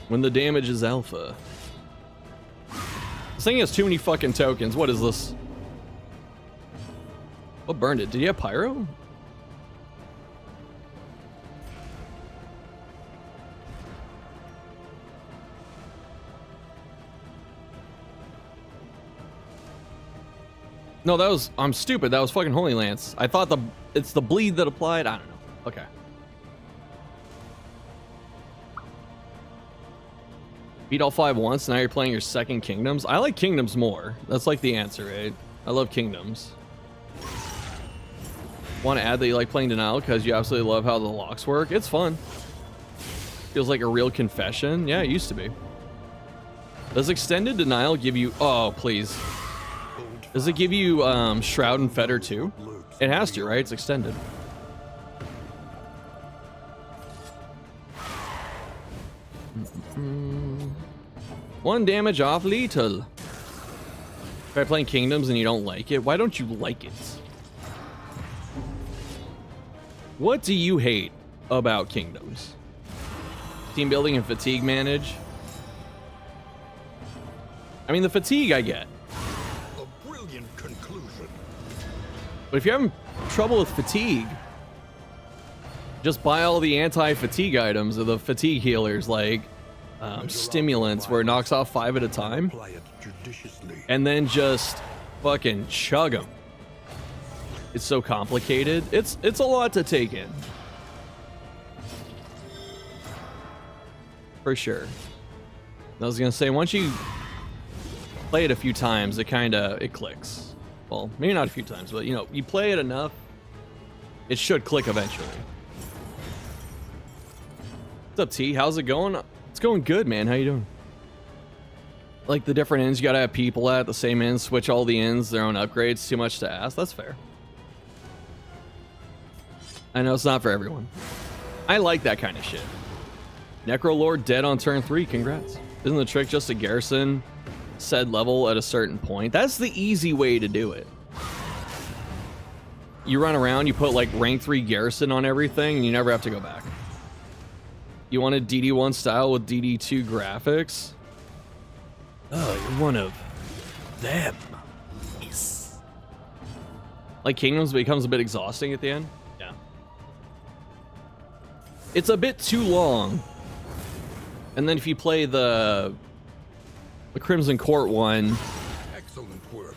When the damage is alpha. This thing has too many fucking tokens. What is this? What burned it? Did he have pyro? No, that was... I'm stupid. That was fucking Holy Lance. I thought it's the bleed that applied. I don't know. Okay. Beat all 5 once, now you're playing your second Kingdoms. I like Kingdoms more. That's like the answer, right? I love Kingdoms. Want to add that you like playing Denial because you absolutely love how the locks work? It's fun. Feels like a real confession. Yeah, it used to be. Does Extended Denial give you... Oh, please. Does it give you Shroud and Fetter too? It has to, right? It's extended. One damage off lethal. Try playing Kingdoms and you don't like it. Why don't you like it? What do you hate about Kingdoms? Team building and fatigue manage. I mean, the fatigue I get. A brilliant conclusion. But if you're having trouble with fatigue, just buy all the anti-fatigue items or the fatigue healers like stimulants where it knocks off 5 at a time. And then just fucking chug them. It's so complicated. It's a lot to take in. For sure. I was gonna say, once you play it a few times, it clicks. Well, maybe not a few times, but you know, you play it enough, it should click eventually. What's up, T? How's it going? It's going good, man. How you doing? Like the different ends, you gotta have people at the same ends, switch all the ends, their own upgrades. Too much to ask. That's fair. I know it's not for everyone. I like that kind of shit. Necrolord dead on turn 3. Congrats. Isn't the trick just to garrison said level at a certain point? That's the easy way to do it. You run around, you put like rank 3 garrison on everything, and you never have to go back. You want a DD1 style with DD2 graphics? Oh, you're one of them. Yes. Like Kingdoms becomes a bit exhausting at the end. Yeah. It's a bit too long. And then if you play the Crimson Court one, Excellent work.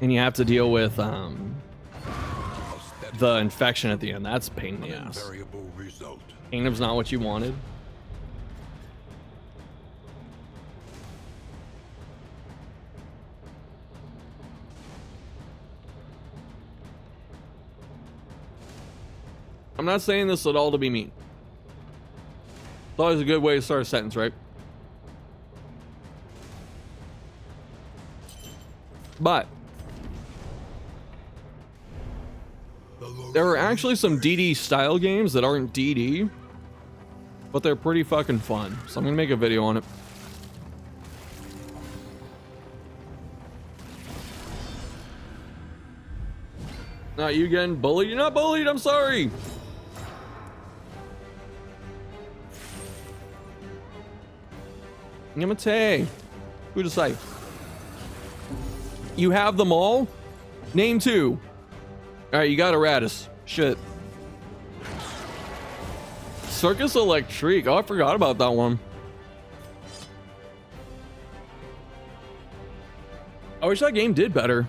and you have to deal with the infection at the end, that's a pain in the ass. Variable result. Kingdom's not what you wanted. I'm not saying this at all to be mean. It's always a good way to start a sentence, right? But there are actually some DD style games that aren't DD, but they're pretty fucking fun. So I'm gonna make a video on it. Not you getting bullied? You're not bullied, I'm sorry. Yamate. Who to say? You have them all? Name 2. Alright, you got Eratus. Shit. Circus Electrique. Oh, I forgot about that one. I wish that game did better.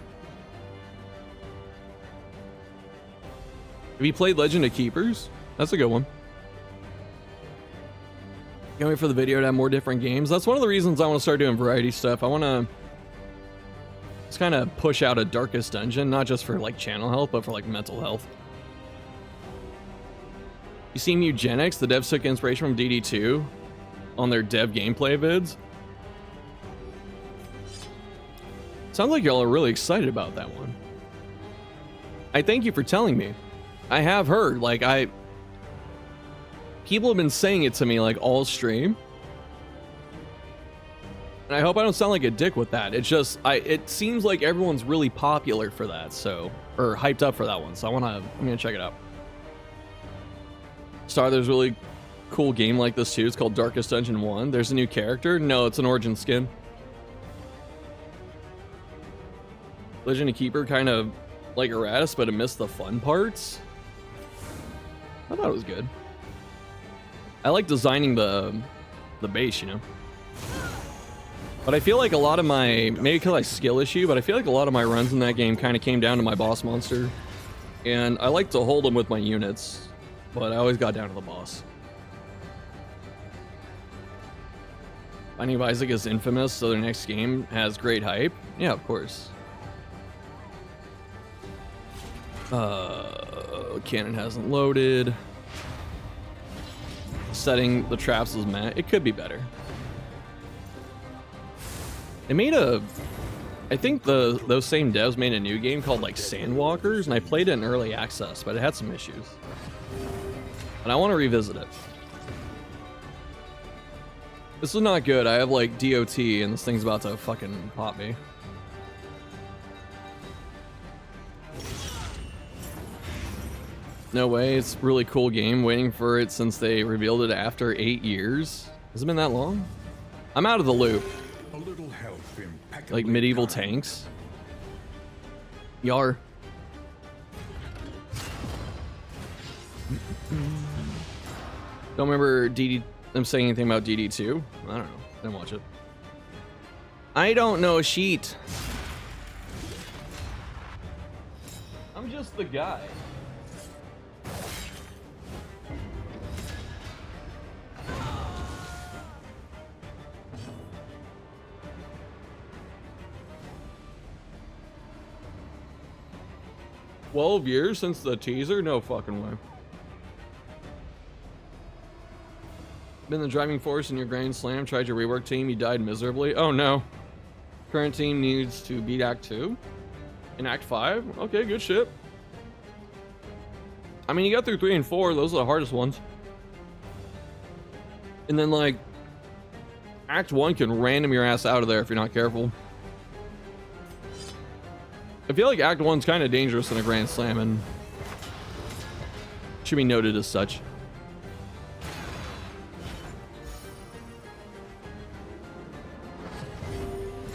Have you played Legend of Keepers? That's a good one. Can't wait for the video to have more different games. That's one of the reasons I want to start doing variety stuff. I want to just kind of push out a Darkest Dungeon, not just for like channel health, but for like mental health. You seen Eugenics? The devs took inspiration from DD2 on their dev gameplay vids. Sounds like y'all are really excited about that one. I thank you for telling me. I have heard, like, people have been saying it to me, like, all stream. And I hope I don't sound like a dick with that. It's just, it seems like everyone's really popular for that, so, or hyped up for that one, so I'm gonna check it out. There's a really cool game like this too. It's called Darkest Dungeon 1. There's a new character. No, it's an origin skin. Legend of Keeper kind of like Eratus, but it missed the fun parts. I thought it was good. I like designing the base, you know. But I feel like a lot of my, maybe because I skill issue, but I feel like a lot of my runs in that game kind of came down to my boss monster. And I like to hold them with my units, but I always got down to the boss. Binding of Isaac is infamous, so their next game has great hype. Yeah, of course. Cannon hasn't loaded. Setting the traps is meh. It could be better. They made I think those same devs made a new game called like Sandwalkers, and I played it in early access, but it had some issues. And I want to revisit it. This is not good. I have like DOT, and this thing's about to fucking pop me. No way. It's a really cool game. Waiting for it since they revealed it after 8 years. Has it been that long? I'm out of the loop. A little help Like medieval tanks. Yar. Don't remember them saying anything about DD2. I don't know. Didn't watch it. I don't know sheet. I'm just the guy. "12 years since the teaser? No fucking way." Been the driving force in your Grand Slam, tried your rework team, you died miserably. Oh no. Current team needs to beat Act 2 in Act 5. Okay, good shit. I mean, you got through 3 and 4, those are the hardest ones. And then like Act 1 can random your ass out of there if you're not careful. I feel like Act 1's kind of dangerous in a Grand Slam, and should be noted as such.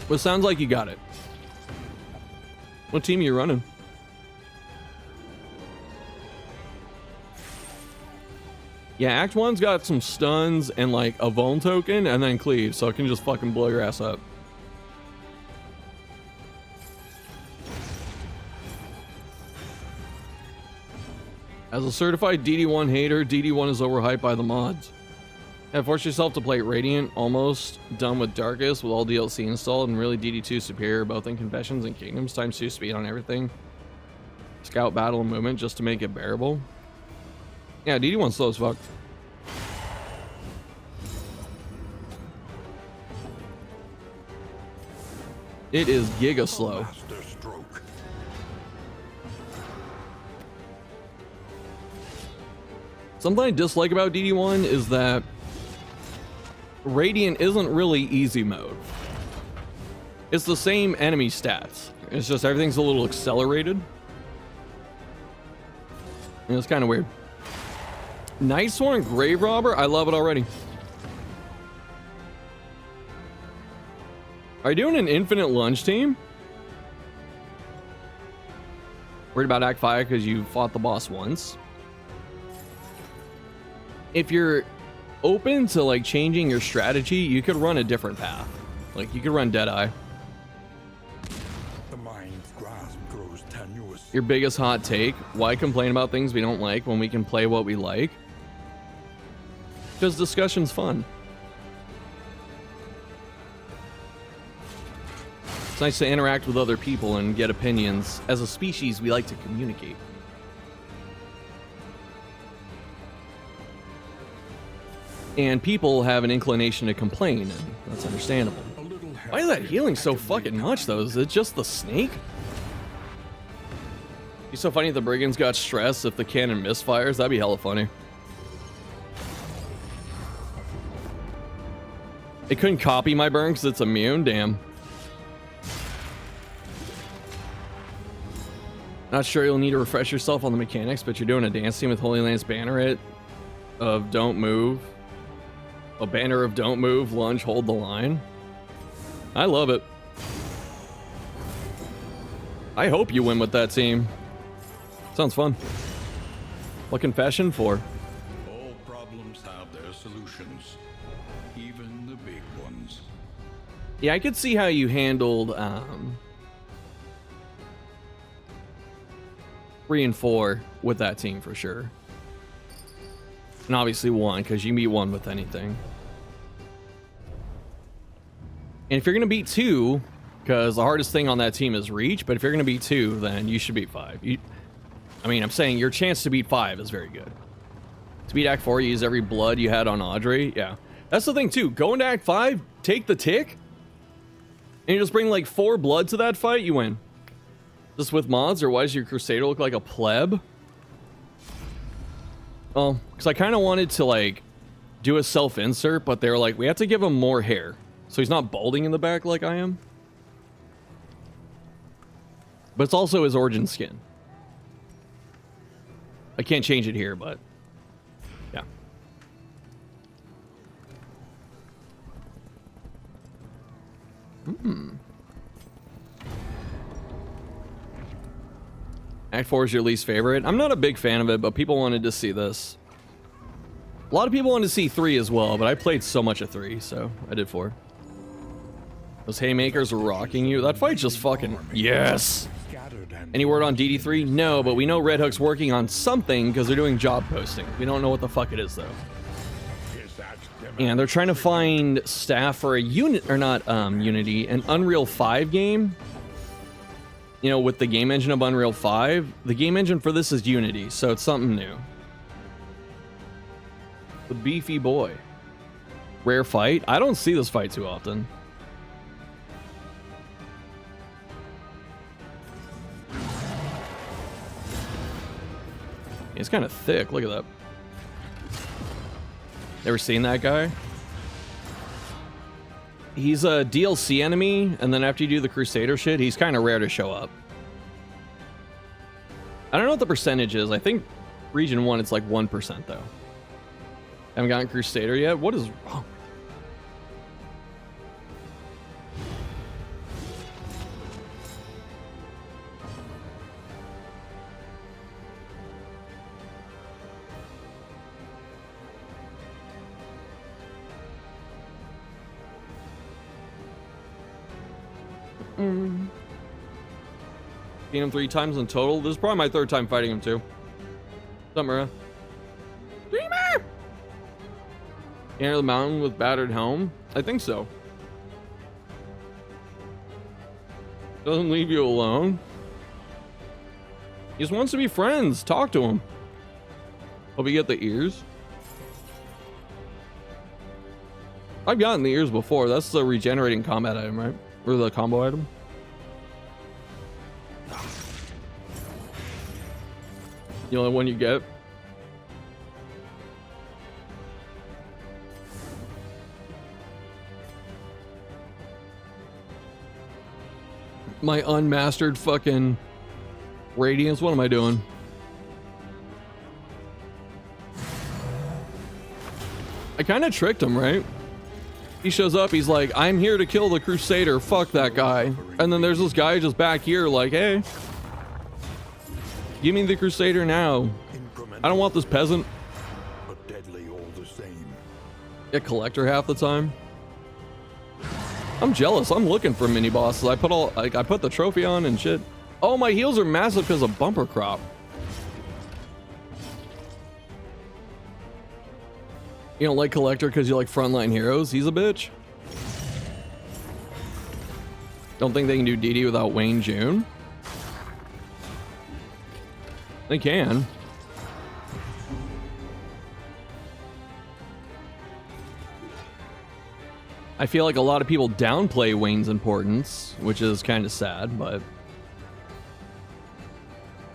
Well, it sounds like you got it. What team are you running? Yeah, Act 1's got some stuns and like a Vuln token and then cleave, so it can just fucking blow your ass up. As a certified DD1 hater, DD1 is overhyped by the mods. Have forced yourself to play Radiant, almost done with Darkest with all DLC installed, and really DD2 superior both in Confessions and Kingdoms, ×2 speed on everything. Scout, battle, and movement just to make it bearable. Yeah, DD1's slow as fuck. It is giga slow. Something I dislike about DD1 is that Radiant isn't really easy mode. It's the same enemy stats. It's just everything's a little accelerated. And it's kind of weird. Nice one, Grave Robber. I love it already. Are you doing an infinite lunge team? Worried about Act 5 because you fought the boss once. If you're open to like changing your strategy, you could run a different path. Like you could run Deadeye. The mind's grasp grows tenuous. Your biggest hot take: why complain about things we don't like when we can play what we like? Because discussion's fun. It's nice to interact with other people and get opinions. As a species, we like to communicate. And people have an inclination to complain, and that's understandable. A little Why is that help healing so actively fucking much, though? Is it just the snake? Be so funny if the brigands got stressed if the cannon misfires. That'd be hella funny. It couldn't copy my burn because it's immune? Damn. Not sure you'll need to refresh yourself on the mechanics, but you're doing a dance team with Holy Lance Banneret of Don't Move. A banner of Don't Move, lunge, hold the line. I love it. I hope you win with that team. Sounds fun. What confession for? All problems have their solutions, even the big ones. Yeah, I could see how you handled 3 and 4 with that team for sure. And obviously 1, because you beat 1 with anything. And if you're going to beat 2, because the hardest thing on that team is reach, but if you're going to beat 2, then you should beat 5. I mean, I'm saying your chance to beat 5 is very good. To beat Act 4, you use every blood you had on Audrey. Yeah. That's the thing, too. Go into Act 5, take the tick, and you just bring, like, 4 blood to that fight, you win. Just with mods, or why does your Crusader look like a pleb? Well, because I kind of wanted to, like, do a self-insert, but they were like, we have to give him more hair. So he's not balding in the back like I am. But it's also his origin skin. I can't change it here, but yeah. Act 4 is your least favorite. I'm not a big fan of it, but people wanted to see this. A lot of people wanted to see 3 as well, but I played so much of 3, so I did 4. Those haymakers are rocking you. That fight's just fucking... Yes! Any word on DD3? No, but we know Red Hook's working on something because they're doing job posting. We don't know what the fuck it is, though. And they're trying to find staff for a unit... Or not, Unity. An Unreal 5 game. You know, with the game engine of Unreal 5. The game engine for this is Unity, so it's something new. The beefy boy. Rare fight? I don't see this fight too often. He's kind of thick. Look at that. Ever seen that guy? He's a DLC enemy, and then after you do the Crusader shit, he's kind of rare to show up. I don't know what the percentage is. I think Region 1, it's like 1%, though. Haven't gotten Crusader yet? What is wrong? Beat him 3 times in total. This is probably my 3rd time fighting him too. What's up, Mara? Dreamer! Enter the mountain with battered helm? I think so. Doesn't leave you alone. He just wants to be friends. Talk to him. Hope you get the ears. I've gotten the ears before. That's the regenerating combat item, right? Or the combo item. The only one you get. My unmastered fucking radiance. What am I doing? I kind of tricked him, right? He shows up, he's like, I'm here to kill the Crusader, fuck that guy. And then there's this guy just back here like, hey, give me the Crusader now. I don't want this peasant. But deadly all the same. Get collector half the time. I'm jealous. I'm looking for mini bosses. I put the trophy on and shit. Oh, my heals are massive because of bumper crop. You don't like collector because you like frontline heroes? He's a bitch. Don't think they can do DD without Wayne June? They can. I feel like a lot of people downplay Wayne's importance, which is kind of sad, but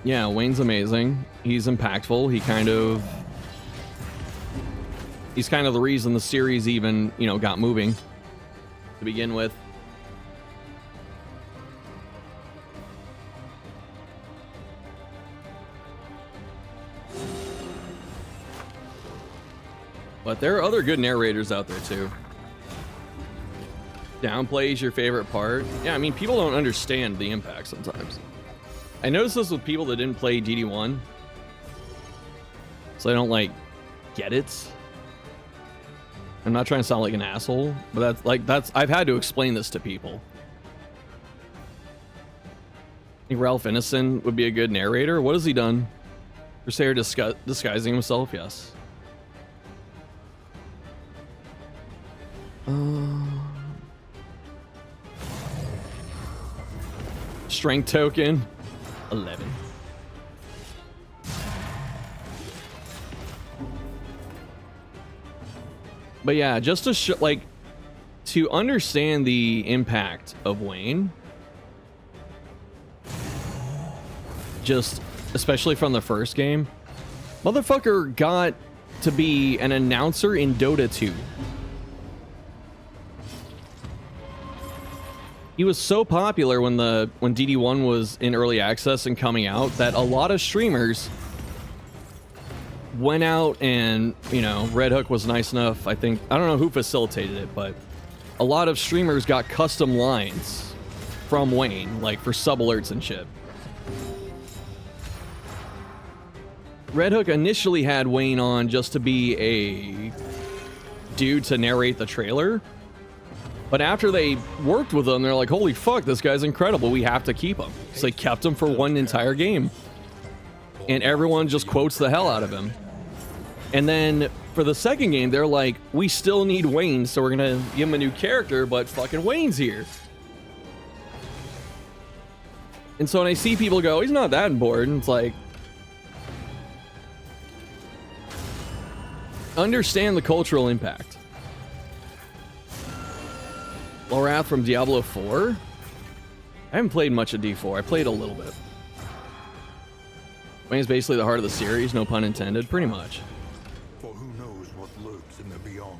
yeah, Wayne's amazing. He's impactful. He's kind of the reason the series even, you know, got moving to begin with. But there are other good narrators out there too. Downplays your favorite part. Yeah, I mean, people don't understand the impact sometimes. I noticed this with people that didn't play DD1. So they don't, like, get it. I'm not trying to sound like an asshole, but I've had to explain this to people. I think Ralph Ineson would be a good narrator. What has he done? Crusader disguising himself? Yes. Strength token 11. But yeah, just to to understand the impact of Wayne, just especially from the first game, motherfucker got to be an announcer in Dota 2. He was so popular when DD1 was in early access and coming out that a lot of streamers went out and, you know, Red Hook was nice enough. I don't know who facilitated it, but a lot of streamers got custom lines from Wayne, like for sub alerts and shit. Red Hook initially had Wayne on just to be a dude to narrate the trailer. But after they worked with him, they're like, holy fuck, this guy's incredible. We have to keep him. So they kept him for one entire game. And everyone just quotes the hell out of him. And then for the second game, they're like, we still need Wayne, so we're going to give him a new character, but fucking Wayne's here. And so when I see people go, he's not that important, it's like, understand the cultural impact. Lorath from Diablo 4? I haven't played much of D4. I played a little bit. Wayne's basically the heart of the series, no pun intended, pretty much. For who knows what lurks in the beyond.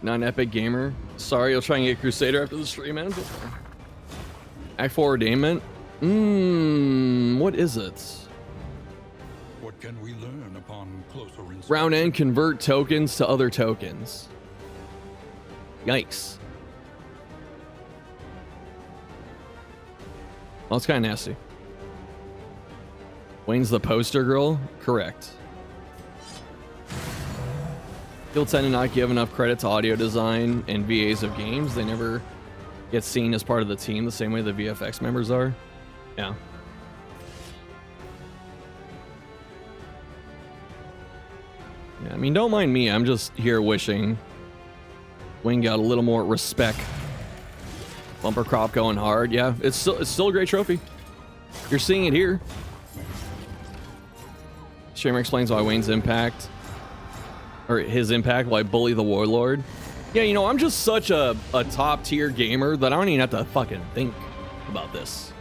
Not an epic gamer. Sorry, I'll try and get Crusader after the stream ends. Act 4 ordainment? What is it? What can we learn upon closer inspection? Round end, convert tokens to other tokens. Yikes. Well, it's kind of nasty. Wayne's the poster girl? Correct. People tend to not give enough credit to audio design and VAs of games. They never get seen as part of the team the same way the VFX members are. Yeah. Yeah, I mean, don't mind me. I'm just here wishing Wayne got a little more respect. Bumper crop going hard. Yeah, it's still a great trophy. You're seeing it here. Streamer explains why Wayne's impact, or his impact, why Bully the Warlord. Yeah, you know, I'm just such a top tier gamer that I don't even have to fucking think about this.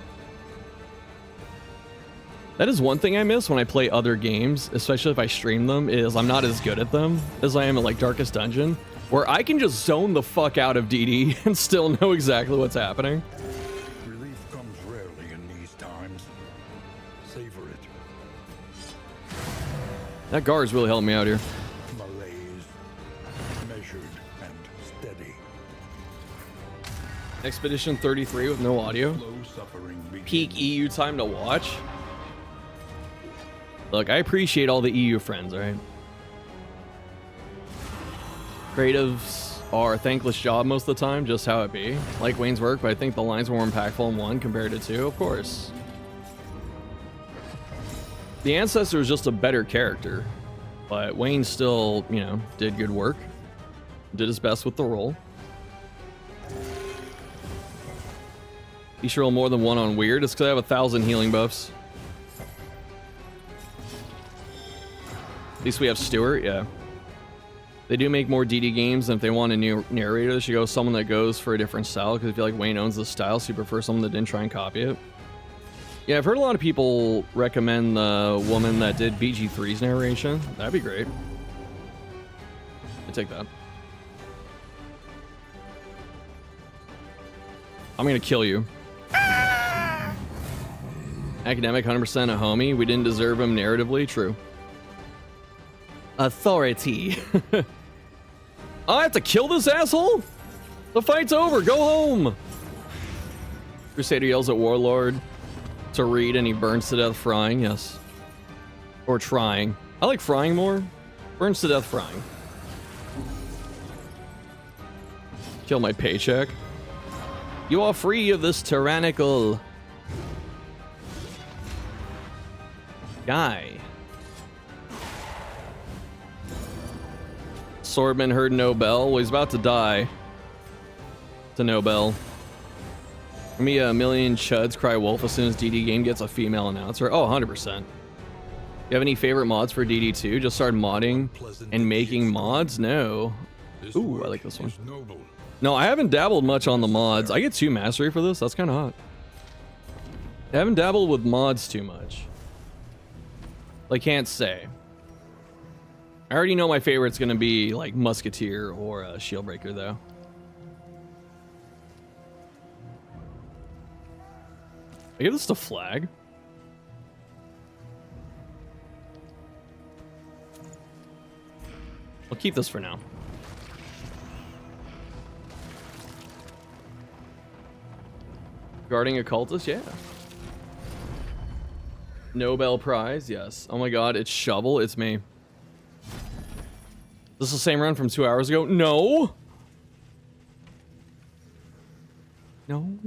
That is one thing I miss when I play other games, especially if I stream them, is I'm not as good at them as I am at, like, Darkest Dungeon, where I can just zone the fuck out of DD and still know exactly what's happening. Relief comes rarely in these times. Savor it. That guard's really helping me out here. Malaise. Measured and steady. Expedition 33 with no audio. Slow suffering begins. Peak EU time to watch. Look, I appreciate all the EU friends, alright? Creatives are a thankless job most of the time, just how it be. Like Wayne's work, but I think the lines were more impactful in 1 compared to 2, of course. The Ancestor is just a better character, but Wayne still, you know, did good work. Did his best with the role. Be sure roll more than 1 on weird. It's because I have 1,000 healing buffs. At least we have Stuart, yeah. They do make more DD games, and if they want a new narrator, they should go with someone that goes for a different style, because I feel like Wayne owns the style, so you prefer someone that didn't try and copy it. Yeah, I've heard a lot of people recommend the woman that did BG3's narration. That'd be great. I'd take that. I'm gonna kill you. Academic, 100% a homie. We didn't deserve him narratively. True. Authority. I have to kill this asshole? The fight's over. Go home. Crusader yells at Warlord to read and he burns to death frying. Yes. Or trying. I like frying more. Burns to death frying. Kill my paycheck. You are free of this tyrannical guy. Swordman heard no bell. Well, he's about to die. To no bell. For me, a million chuds cry wolf as soon as DD game gets a female announcer. Oh, 100%. You have any favorite mods for DD2? Just started modding and making mods? No. Ooh, I like this one. No, I haven't dabbled much on the mods. I get 2 mastery for this. That's kind of hot. I haven't dabbled with mods too much. I can't say. I already know my favorite's gonna be like Musketeer or Shieldbreaker though. I give this to Flag. I'll keep this for now. Guarding a cultist, yeah. Nobel Prize, yes. Oh my god, it's Shovel, it's me. This is the same run from 2 hours ago? No! No.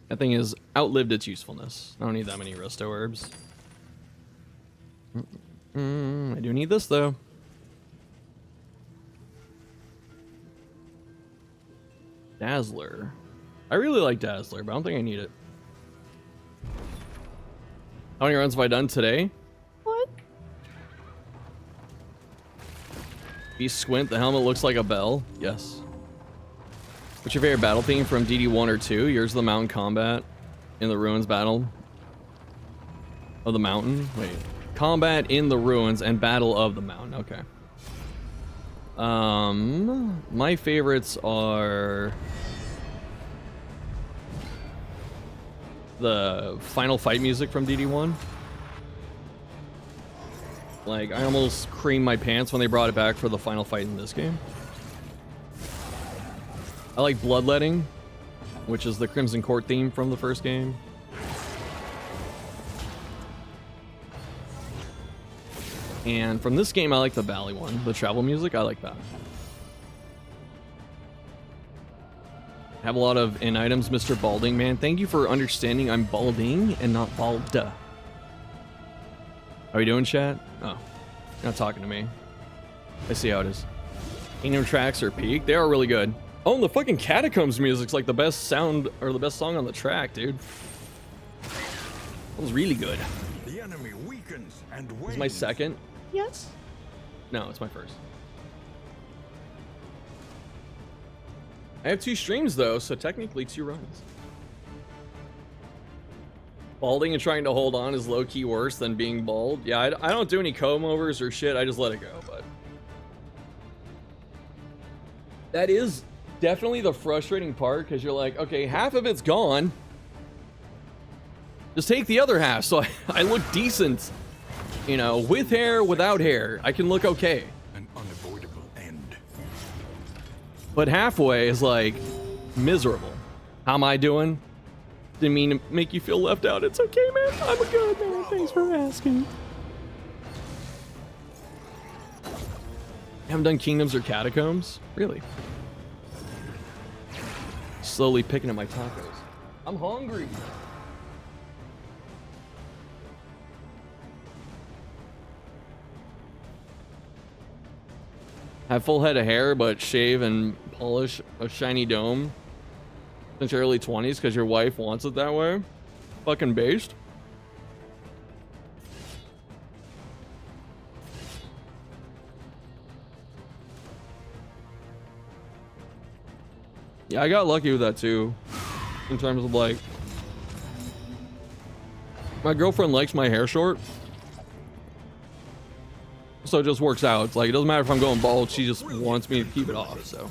That thing has outlived its usefulness. I don't need that many resto herbs. I do need this though. Dazzler. I really like Dazzler, but I don't think I need it. How many runs have I done today? What? If you squint, the helmet looks like a bell. Yes. What's your favorite battle theme from DD1 or 2? Yours the mountain combat in the ruins battle of the mountain. Wait. Combat in the ruins and battle of the mountain. Okay. My favorites are the final fight music from DD1. Like, I almost creamed my pants when they brought it back for the final fight in this game. I like Bloodletting, which is the Crimson Court theme from the first game. And from this game, I like the Valley one. The travel music, I like that. Have a lot of in items, Mr. Balding Man. Thank you for understanding I'm balding and not balda. Are we doing chat? Oh, you're not talking to me. I see how it is. Kingdom tracks are peak. They are really good. Oh, and the fucking Catacombs music's like the best sound or the best song on the track, dude. That was really good. The enemy weakens and wanes. This is my second. Yes. No, it's my first. I have 2 streams though, so technically 2 runs. Balding and trying to hold on is low-key worse than being bald. Yeah, I don't do any comb overs or shit. I just let it go, but that is definitely the frustrating part, because you're like, okay, half of it's gone. Just take the other half so I look decent. You know, with hair, without hair. I can look okay. An unavoidable end. But halfway is like miserable. How am I doing? Didn't mean to make you feel left out. It's okay, man. I'm a good man. Thanks for asking. You haven't done Kingdoms or Catacombs? Really? Slowly picking at my tacos. I'm hungry. Have full head of hair, but shave and polish a shiny dome. since your early 20s because your wife wants it that way. Fucking based. Yeah, I got lucky with that too. In terms of like, my girlfriend likes my hair short. So it just works out. It's like, it doesn't matter if I'm going bald, she just wants me to keep it off, so.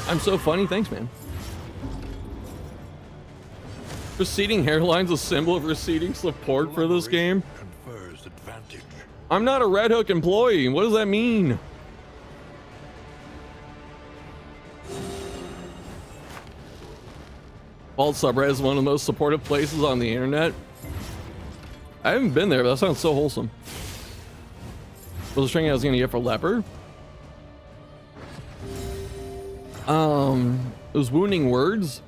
I'm so funny, thanks man. Receding hairline's a symbol of receding support for this game. Confers advantage. I'm not a Red Hook employee, what does that mean? Bald subreddit is one of the most supportive places on the internet. I haven't been there, but that sounds so wholesome. Was the string I was gonna get for leper? It was wounding words,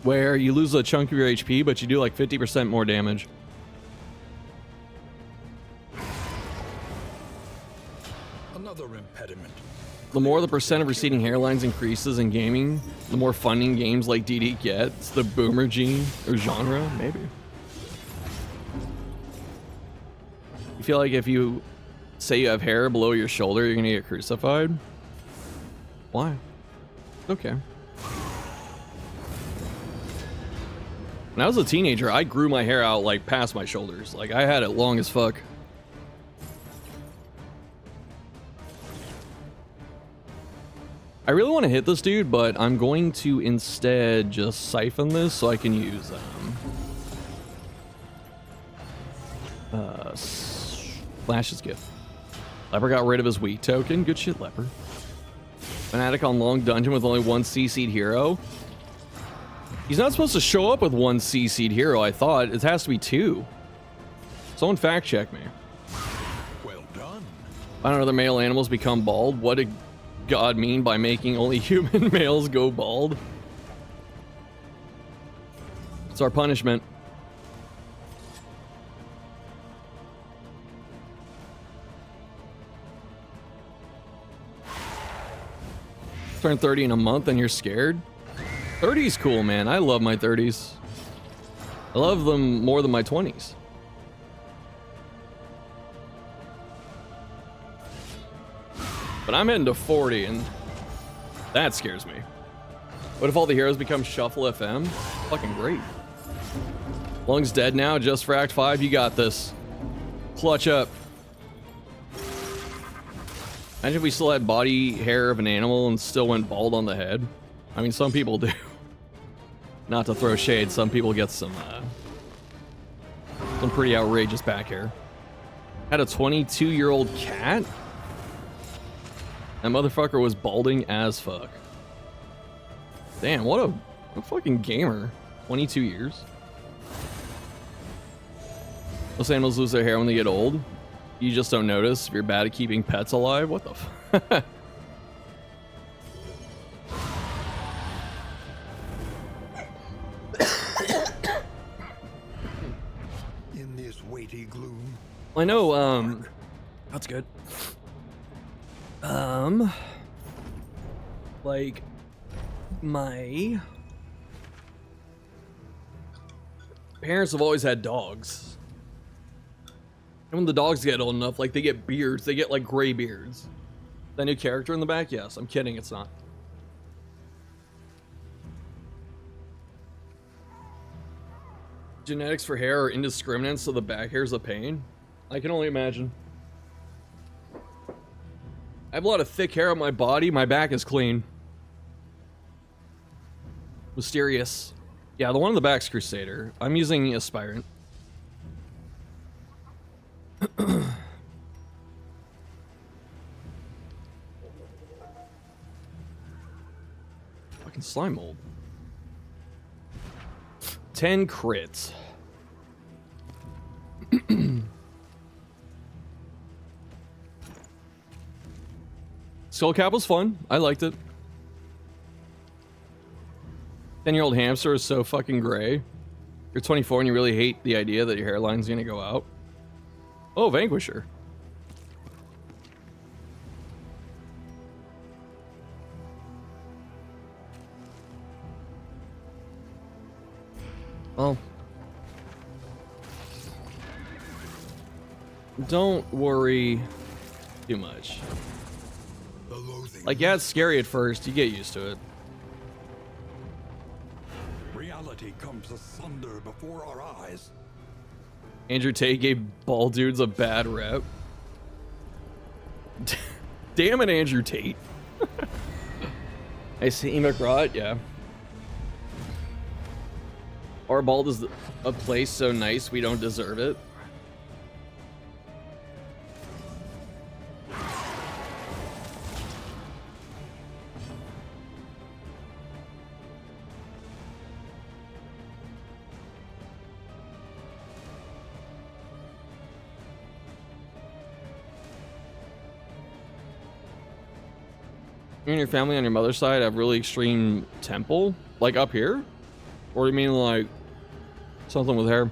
where you lose a chunk of your HP, but you do like 50% more damage. Another impediment. The more the percent of receding hairlines increases in gaming, the more funding games like DD gets. The boomer gene or genre, maybe. You feel like if you say you have hair below your shoulder, you're gonna get crucified? Why? Okay. When I was a teenager, I grew my hair out like past my shoulders. Like I had it long as fuck. I really want to hit this dude, but I'm going to instead just siphon this so I can use Flash's gift. Leper got rid of his weak token. Good shit, Leper. Fanatic on long dungeon with only one CC'd hero. He's not supposed to show up with one CC'd hero, I thought. It has to be two. Someone fact check me. Well done. I don't know, the male animals become bald. What did God mean by making only human males go bald? It's our punishment. Turn 30 in a month and you're scared? 30's cool, man. I love my 30s. I love them more than my 20s. But I'm heading to 40 and that scares me. What if all the heroes become Shuffle FM? Fucking great. Lung's dead now, just for Act 5. You got this. Clutch up. Imagine if we still had body hair of an animal and still went bald on the head. I mean, some people do. Not to throw shade, some people get some pretty outrageous back hair. Had a 22-year-old cat? That motherfucker was balding as fuck. Damn, what a fucking gamer. 22 years. Most animals lose their hair when they get old. You just don't notice if you're bad at keeping pets alive. What the f? In this weighty gloom. I know, that's good. Like, my parents have always had dogs. And when the dogs get old enough, like, they get beards. They get, like, gray beards. That new character in the back? Yes, I'm kidding, it's not. Genetics for hair are indiscriminate, so the back hair's a pain. I can only imagine. I have a lot of thick hair on my body. My back is clean. Mysterious. Yeah, the one in the back's Crusader. I'm using Aspirant. Fucking slime mold. 10 crits. Skull Cap was fun. I liked it. 10-year-old hamster is so fucking gray. You're 24 and you really hate the idea that your hairline's gonna go out. Oh, Vanquisher. Well, don't worry too much. Like, yeah, it's scary at first. You get used to it. Reality comes asunder before our eyes. Andrew Tate gave bald dudes a bad rep. Damn it, Andrew Tate. I see McBride, yeah. Our bald is a place so nice we don't deserve it. You and your family on your mother's side have really extreme temple? Like up here? Or do you mean like something with hair?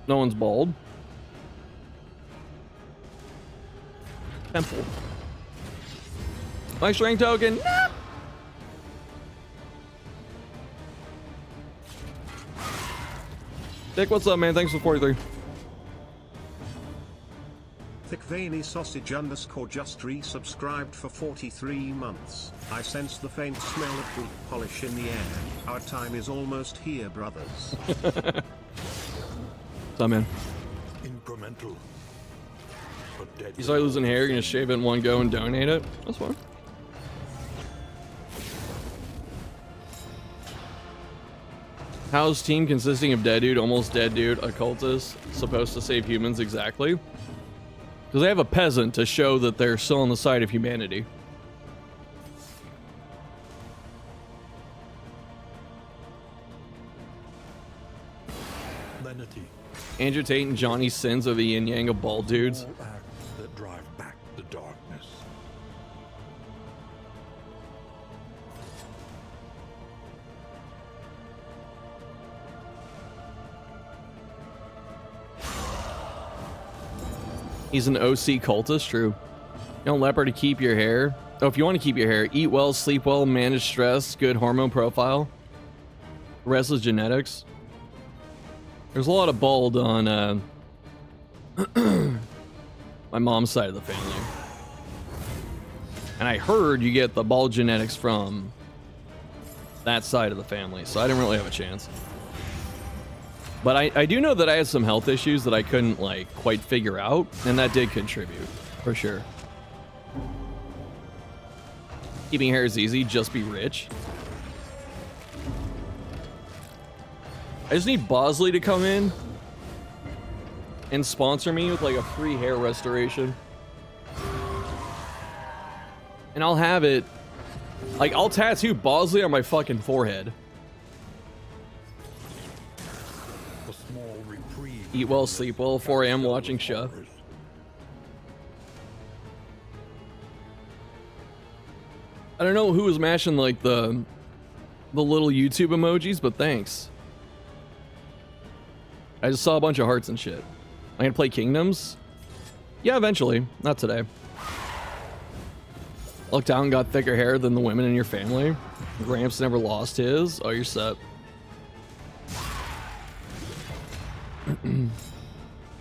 No one's bald. Temple. My strength token. No! Dick, what's up, man? Thanks for 43. Thick veiny sausage underscore just resubscribed for 43 months. I sense the faint smell of boot polish in the air. Our time is almost here, brothers. What's up, man? Incremental. But dead. You start losing hair, you're gonna shave it in one go and donate it? That's fine. How's team consisting of dead dude, almost dead dude, occultist supposed to save humans exactly? Because they have a peasant to show that they're still on the side of humanity. Lenity. Andrew Tate and Johnny Sins are the yin yang of bald dudes. All acts that drive back the darkness. He's an OC cultist, true. You don't leopard to keep your hair. Oh, if you want to keep your hair, eat well, sleep well, manage stress, good hormone profile. The rest is genetics. There's a lot of bald on my mom's side of the family. And I heard you get the bald genetics from that side of the family, so I didn't really have a chance. But I do know that I had some health issues that I couldn't, like, quite figure out, and that did contribute, for sure. Keeping hair is easy, just be rich. I just need Bosley to come in and sponsor me with, like, a free hair restoration. And I'll have it, like, I'll tattoo Bosley on my fucking forehead. Eat well, sleep well, 4 a.m. watching show. I don't know who was mashing like the little YouTube emojis, but thanks. I just saw a bunch of hearts and shit. I'm gonna play Kingdoms? Yeah, eventually. Not today. Looked down and got thicker hair than the women in your family. Gramps never lost his. Oh, you're set.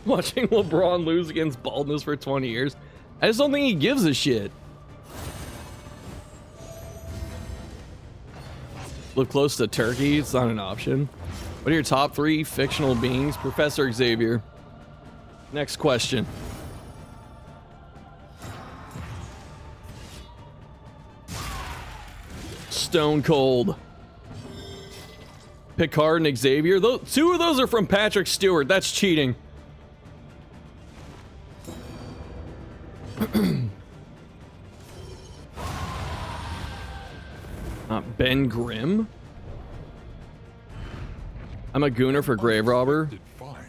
Watching LeBron lose against baldness for 20 years. I just don't think he gives a shit. Look close to Turkey. It's not an option. What are your top 3 fictional beings? Professor Xavier. Next question. Stone Cold. Picard and Xavier. 2 of those are from Patrick Stewart. That's cheating. Ben Grimm. I'm a gooner for Grave Robber. Don't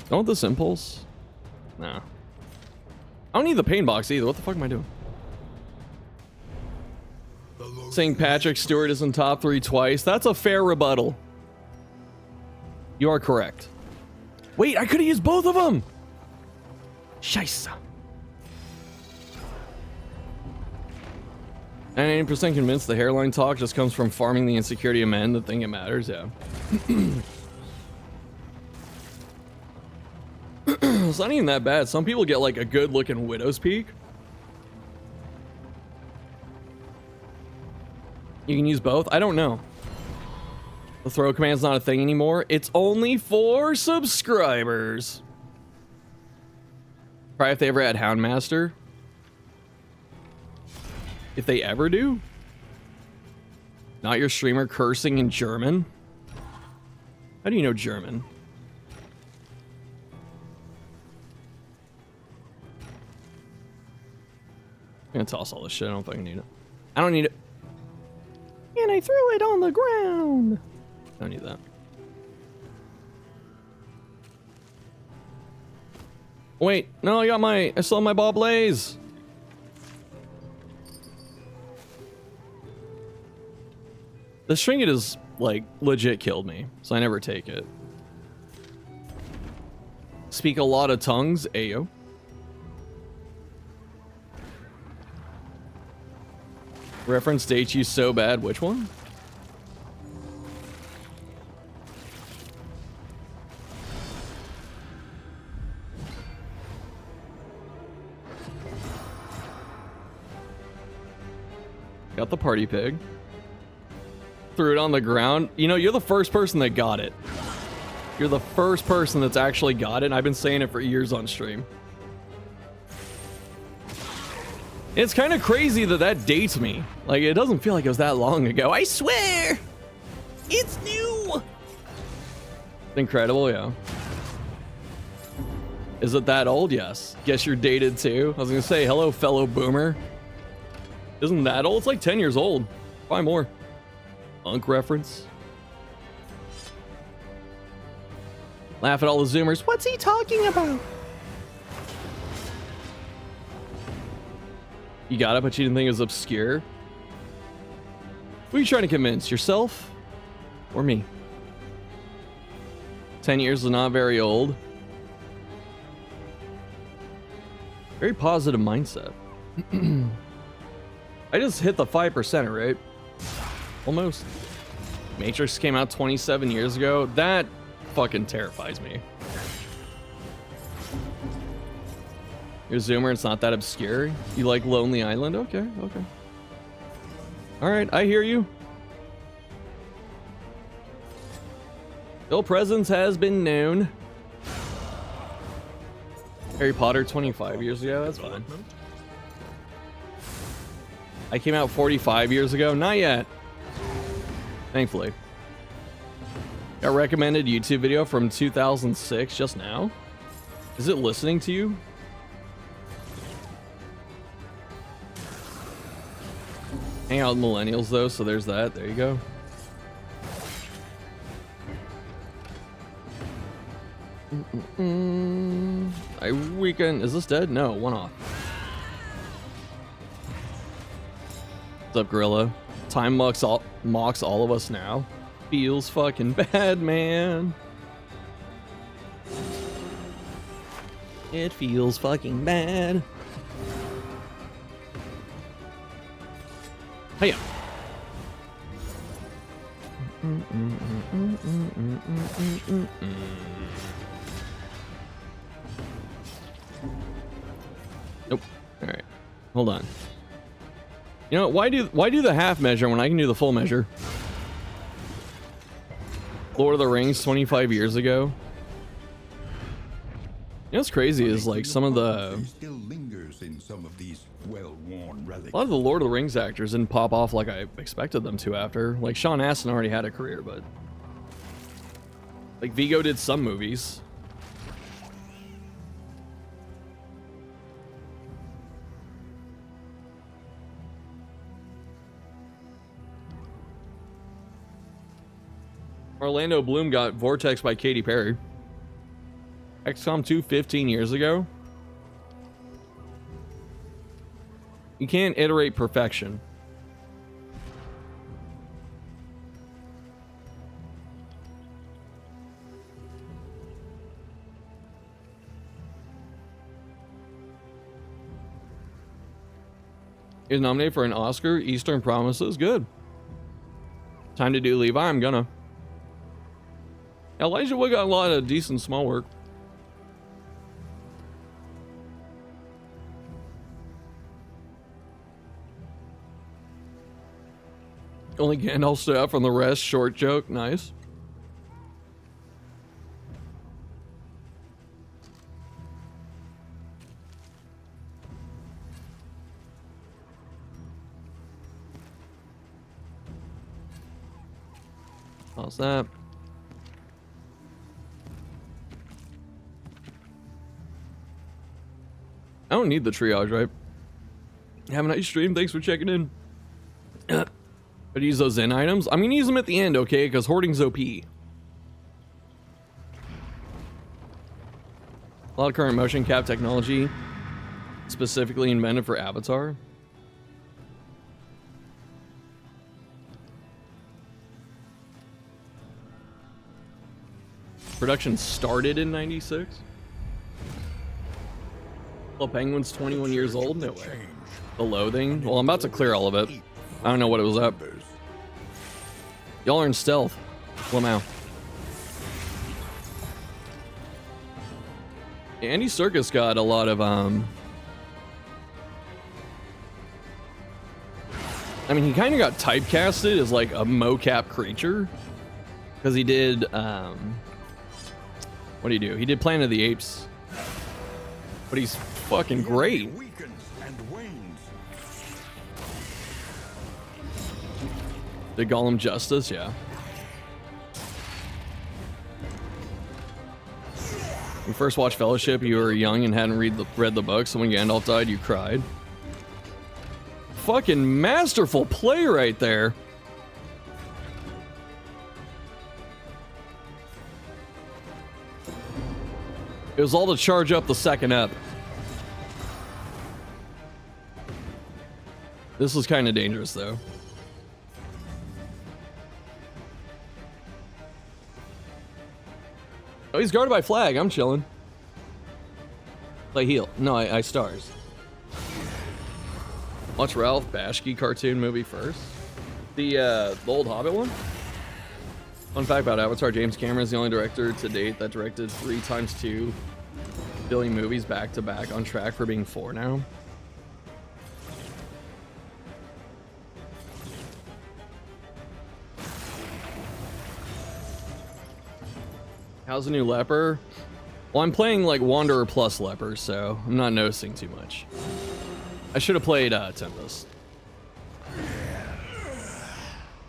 want this impulse. Nah. I don't need the pain box either. What the fuck am I doing? Saying Patrick Stewart is in top 3 twice. That's a fair rebuttal. You are correct. Wait, I could have used both of them. Scheisse. 98% convinced the hairline talk just comes from farming the insecurity of men that think it matters. Yeah. It's not even that bad. Some people get like a good looking widow's peak. You can use both. I don't know. The throw command's not a thing anymore. It's only for subscribers. Probably if they ever had Houndmaster. If they ever do. Not your streamer cursing in German. How do you know German? I'm gonna toss all this shit. I don't fucking need it. I don't need it. And I threw it on the ground. I don't need that. Wait, no, I still have my Bob Blaze. The trinket is like legit killed me, so I never take it. Speak a lot of tongues, ayo. Reference dates you so bad. Which one? Got the party pig. Threw it on the ground. You know, you're the first person that got it. You're the first person that's actually got it, and I've been saying it for years on stream. It's kind of crazy that that dates me. Like, it doesn't feel like it was that long ago. I swear! It's new! It's incredible, yeah. Is it that old? Yes. Guess you're dated too. I was gonna say, hello, fellow boomer. Isn't that old? It's like 10 years old. Probably more. Unk reference. Laugh at all the Zoomers. What's he talking about? You got it, but you didn't think it was obscure? Who are you trying to convince? Yourself? Or me? 10 years is not very old. Very positive mindset. I just hit the 5%, right? Almost. Matrix came out 27 years ago. That fucking terrifies me. You're a Zoomer, it's not that obscure. You like Lonely Island? Okay, okay. Alright, I hear you. Ill presence has been known. Harry Potter 25 years ago, that's fine. I came out 45 years ago? Not yet. Thankfully. Got recommended YouTube video from 2006 just now. Is it listening to you? Hang out with millennials though, so there's that. There you go. I weekend. Is this dead? No, one off. What's up, Gorilla? Time mocks all of us now. Feels fucking bad, man. It feels fucking bad. Hey. Nope. All right. Hold on. You know, why do the half measure when I can do the full measure? Lord of the Rings 25 years ago. You know what's crazy is like some of the still lingers in some of these well-worn relics. a lot of the Lord of the Rings actors didn't pop off like I expected them to after. Like Sean Astin already had a career, but like Vigo did some movies. Orlando Bloom got Vortex by Katy Perry. XCOM 2 15 years ago. You can't iterate perfection. is nominated for an Oscar. Eastern Promises, good. Time to do Levi, I'm gonna. Elijah Wood got a lot of decent small work. Only Gandalf stood out from the rest. Short joke, nice. How's that? I don't need the triage, right? Have a nice stream. Thanks for checking in. But use those Zen items. I'm gonna use them at the end, okay? Because hoarding's OP. A lot of current motion cap technology, specifically invented for Avatar. Production started in '96. Well, Penguin's 21 years old. No way. The Loathing. Well, I'm about to clear all of it. I don't know what it was up. Y'all are in stealth. Lamau. Andy Serkis got a lot of I mean, he kind of got typecasted as like a mocap creature because he did what do you do? He did Planet of the Apes, but he's fucking great. Did Gollum justice, yeah. When you first watched Fellowship, you were young and hadn't read the book, so when Gandalf died, you cried. Fucking masterful play right there. It was all to charge up the second ep. This was kind of dangerous, though. Oh, he's guarded by flag. I'm chilling. Play heal. No, I stars. Watch Ralph Bashki cartoon movie first. The old Hobbit one. Fun fact about Avatar: James Cameron is the only director to date that directed 3x2 billion movies back to back, on track for being 4 now. How's the new Leper? Well, I'm playing like Wanderer plus Leper, so I'm not noticing too much. I should have played Tempest.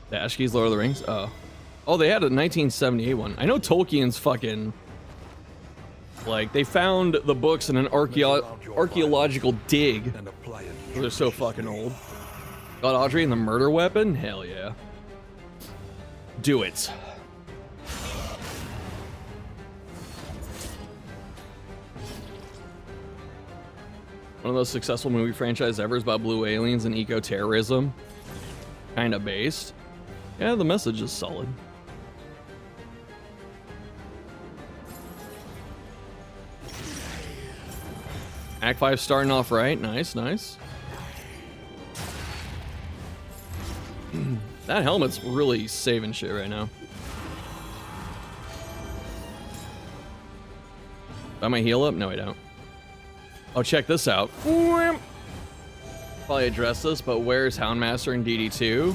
The Ashkeys Lord of the Rings? Oh, they had a 1978 one. I know Tolkien's fucking... Like, they found the books in an archaeological dig. They're so fucking old. Got Audrey and the murder weapon? Hell yeah. Do it. One of the most successful movie franchise ever is about blue aliens and eco-terrorism. Kind of based. Yeah, the message is solid. Act 5 starting off right. Nice, nice. That helmet's really saving shit right now. Do I might heal up? No, I don't. Oh, check this out. Probably address this, but where's Houndmaster in DD2?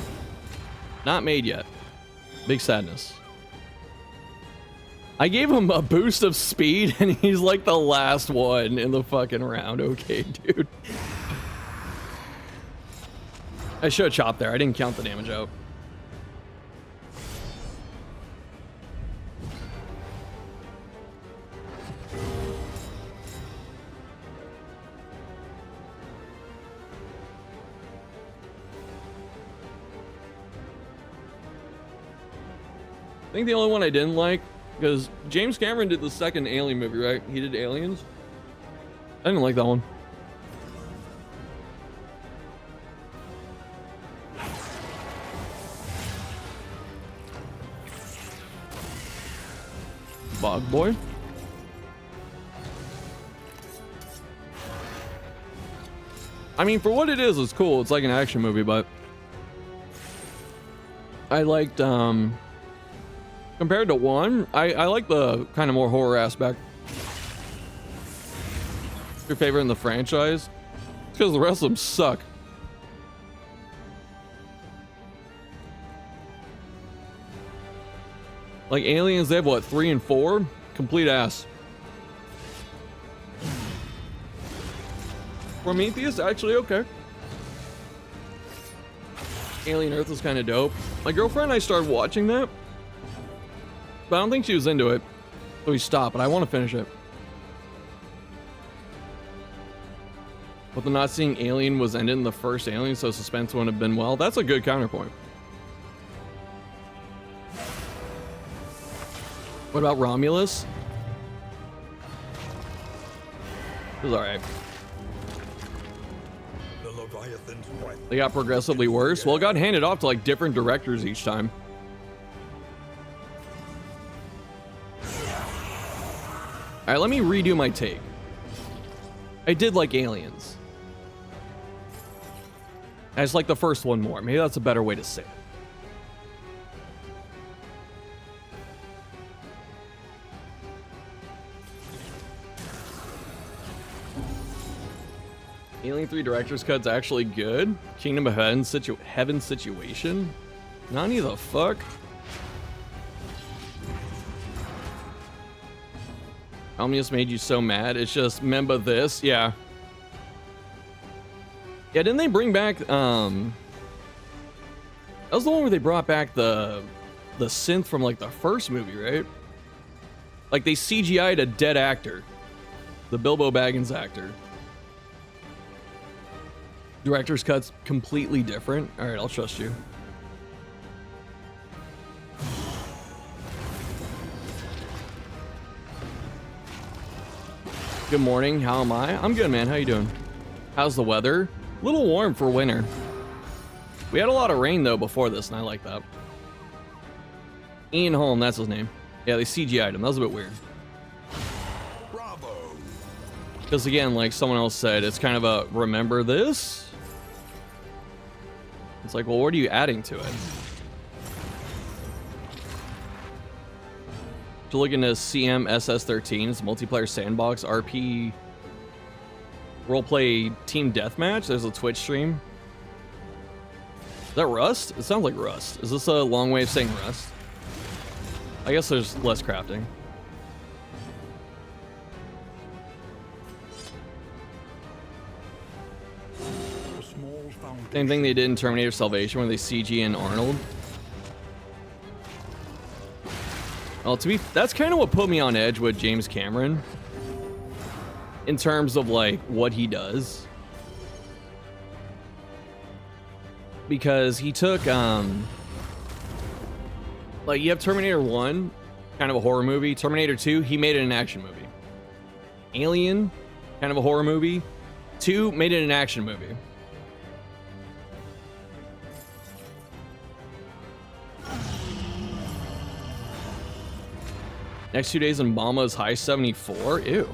Not made yet. Big sadness. I gave him a boost of speed, and he's like the last one in the fucking round. Okay, dude. I should have chopped there. I didn't count the damage out. I think the only one I didn't like, because James Cameron did the second Alien movie, right? He did Aliens. I didn't like that one. Bog Boy. I mean, for what it is, it's cool. It's like an action movie, but I liked, compared to 1, I like the kind of more horror aspect. Your favorite in the franchise? It's because the rest of them suck. Like Aliens, they have what, 3 and 4? Complete ass. Prometheus, actually okay. Alien Earth was kind of dope. My girlfriend and I started watching that, but I don't think she was into it, so we stopped, but I want to finish it. But the not seeing Alien was ended in the first Alien, so suspense wouldn't have been well. That's a good counterpoint. What about Romulus? It was alright. They got progressively worse. Well, it got handed off to like different directors each time. Alright, let me redo my take. I did like Aliens. I just like the first one more. Maybe that's a better way to say it. Alien 3 Director's Cut's actually good. Kingdom of Heaven, Situation? Nani the fuck? Omnius made you so mad. It's just, remember this? Yeah. Yeah, didn't they bring back, that was the one where they brought back the synth from, like, the first movie, right? Like, they CGI'd a dead actor. The Bilbo Baggins actor. Director's Cut's completely different. Alright, I'll trust you. Good morning, how am I? I'm good, man, how you doing? How's the weather? A little warm for winter. We had a lot of rain, though, before this, and I like that. Ian Holm, that's his name. Yeah, they CGI'd him. That was a bit weird. Bravo. Because, again, like someone else said, it's kind of a, remember this? It's like, well, what are you adding to it? To look into CMSS13, it's a multiplayer sandbox RP roleplay team deathmatch. There's a Twitch stream. Is that Rust? It sounds like Rust. Is this a long way of saying Rust? I guess there's less crafting. Same thing they did in Terminator Salvation, where they CG in Arnold. Well, that's kind of what put me on edge with James Cameron. In terms of, like, what he does. Because he took, like, you have Terminator 1, kind of a horror movie. Terminator 2, he made it an action movie. Alien, kind of a horror movie. 2, made it an action movie. Next 2 days in Bama is high 74. Ew.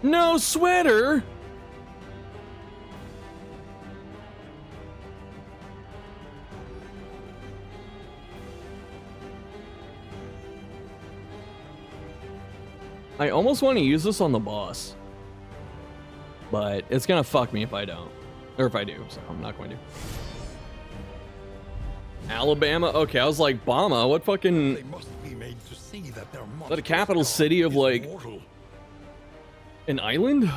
No sweater. I almost want to use this on the boss, but it's gonna fuck me if I don't, or if I do, so I'm not going to. Alabama? Okay, I was like, Bama? What fucking... They must be made to see that their Is that a capital city of, like, immortal. an island?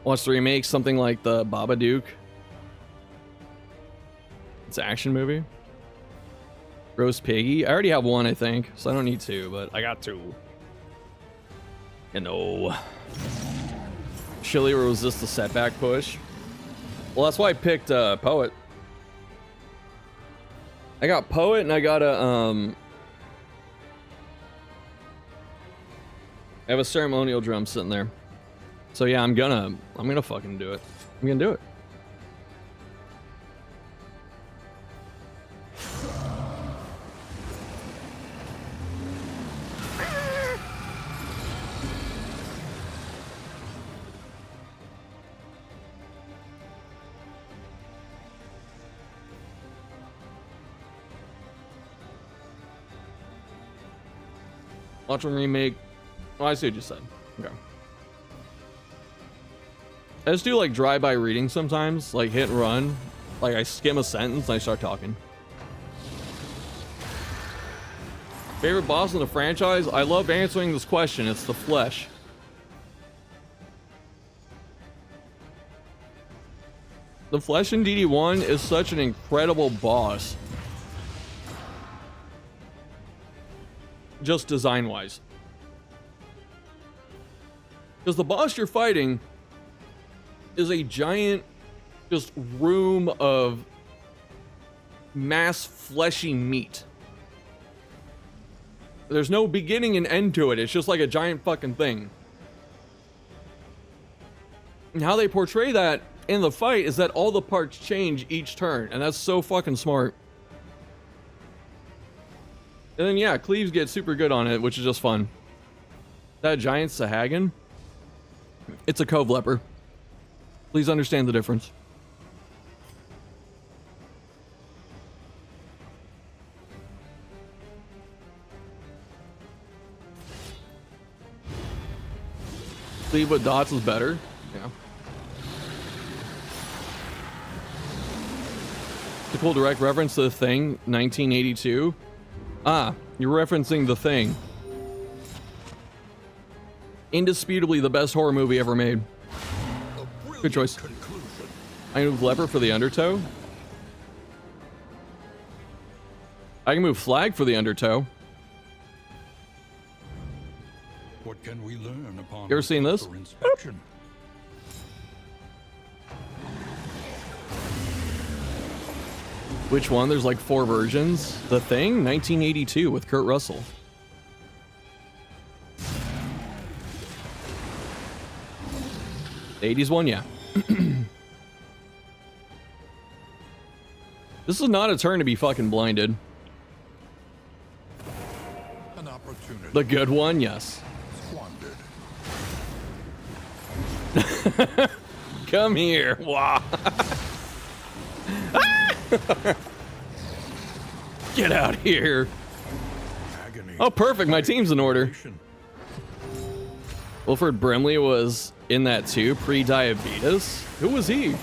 Wants to remake something like the Babadook. It's an action movie. Roast Piggy. I already have one, I think, so I don't need 2, but I got 2. You know. Chili will resist the setback push. Well, that's why I picked Poet. I got Poet and I got a I have a ceremonial drum sitting there. So yeah, I'm gonna fucking do it. I'm gonna do it. Watch them remake. Oh, I see what you said. Okay. I just do like drive-by reading sometimes, like hit and run. Like I skim a sentence and I start talking. Favorite boss in the franchise? I love answering this question. It's the flesh. The flesh in DD1 is such an incredible boss. Just design-wise. Because the boss you're fighting is a giant just room of mass fleshy meat. There's no beginning and end to it. It's just like a giant fucking thing. And how they portray that in the fight is that all the parts change each turn, and that's so fucking smart. And then yeah, Cleaves gets super good on it, which is just fun. That giant Sahagan, it's a cove leper. Please understand the difference. Cleave with dots is better. Yeah. It's a cool direct reference to The Thing, 1982. Ah, you're referencing The Thing. Indisputably the best horror movie ever made. Good choice. I can move leper for the undertow. I can move flag for the undertow. What can we learn upon You ever seen this? inspection? Which one? There's like 4 versions. The Thing, 1982 with Kurt Russell. The 80s one, yeah. This is not a turn to be fucking blinded. An opportunity The good one, yes. squandered. Come here. Wow. Get out here. Agony. Oh, perfect. My team's in order. Wilford Brimley was in that too, pre-diabetes. Who was he? I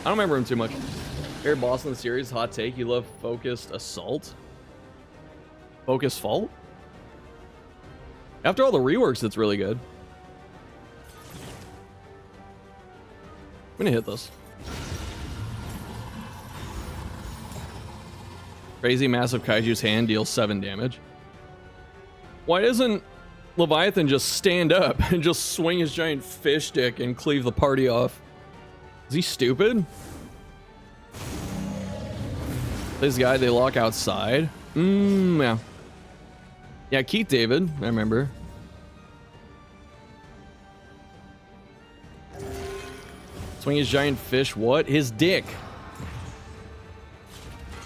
don't remember him too much. Favorite boss in the series, hot take. You love Focused Assault? Focused Fault? After all the reworks, it's really good. I'm gonna hit this. Crazy massive kaiju's hand deals 7 damage. Why doesn't Leviathan just stand up and just swing his giant fish stick and cleave the party off? Is he stupid? This guy they lock outside. Yeah. Yeah, Keith David, I remember. Swing his giant fish, what? His dick.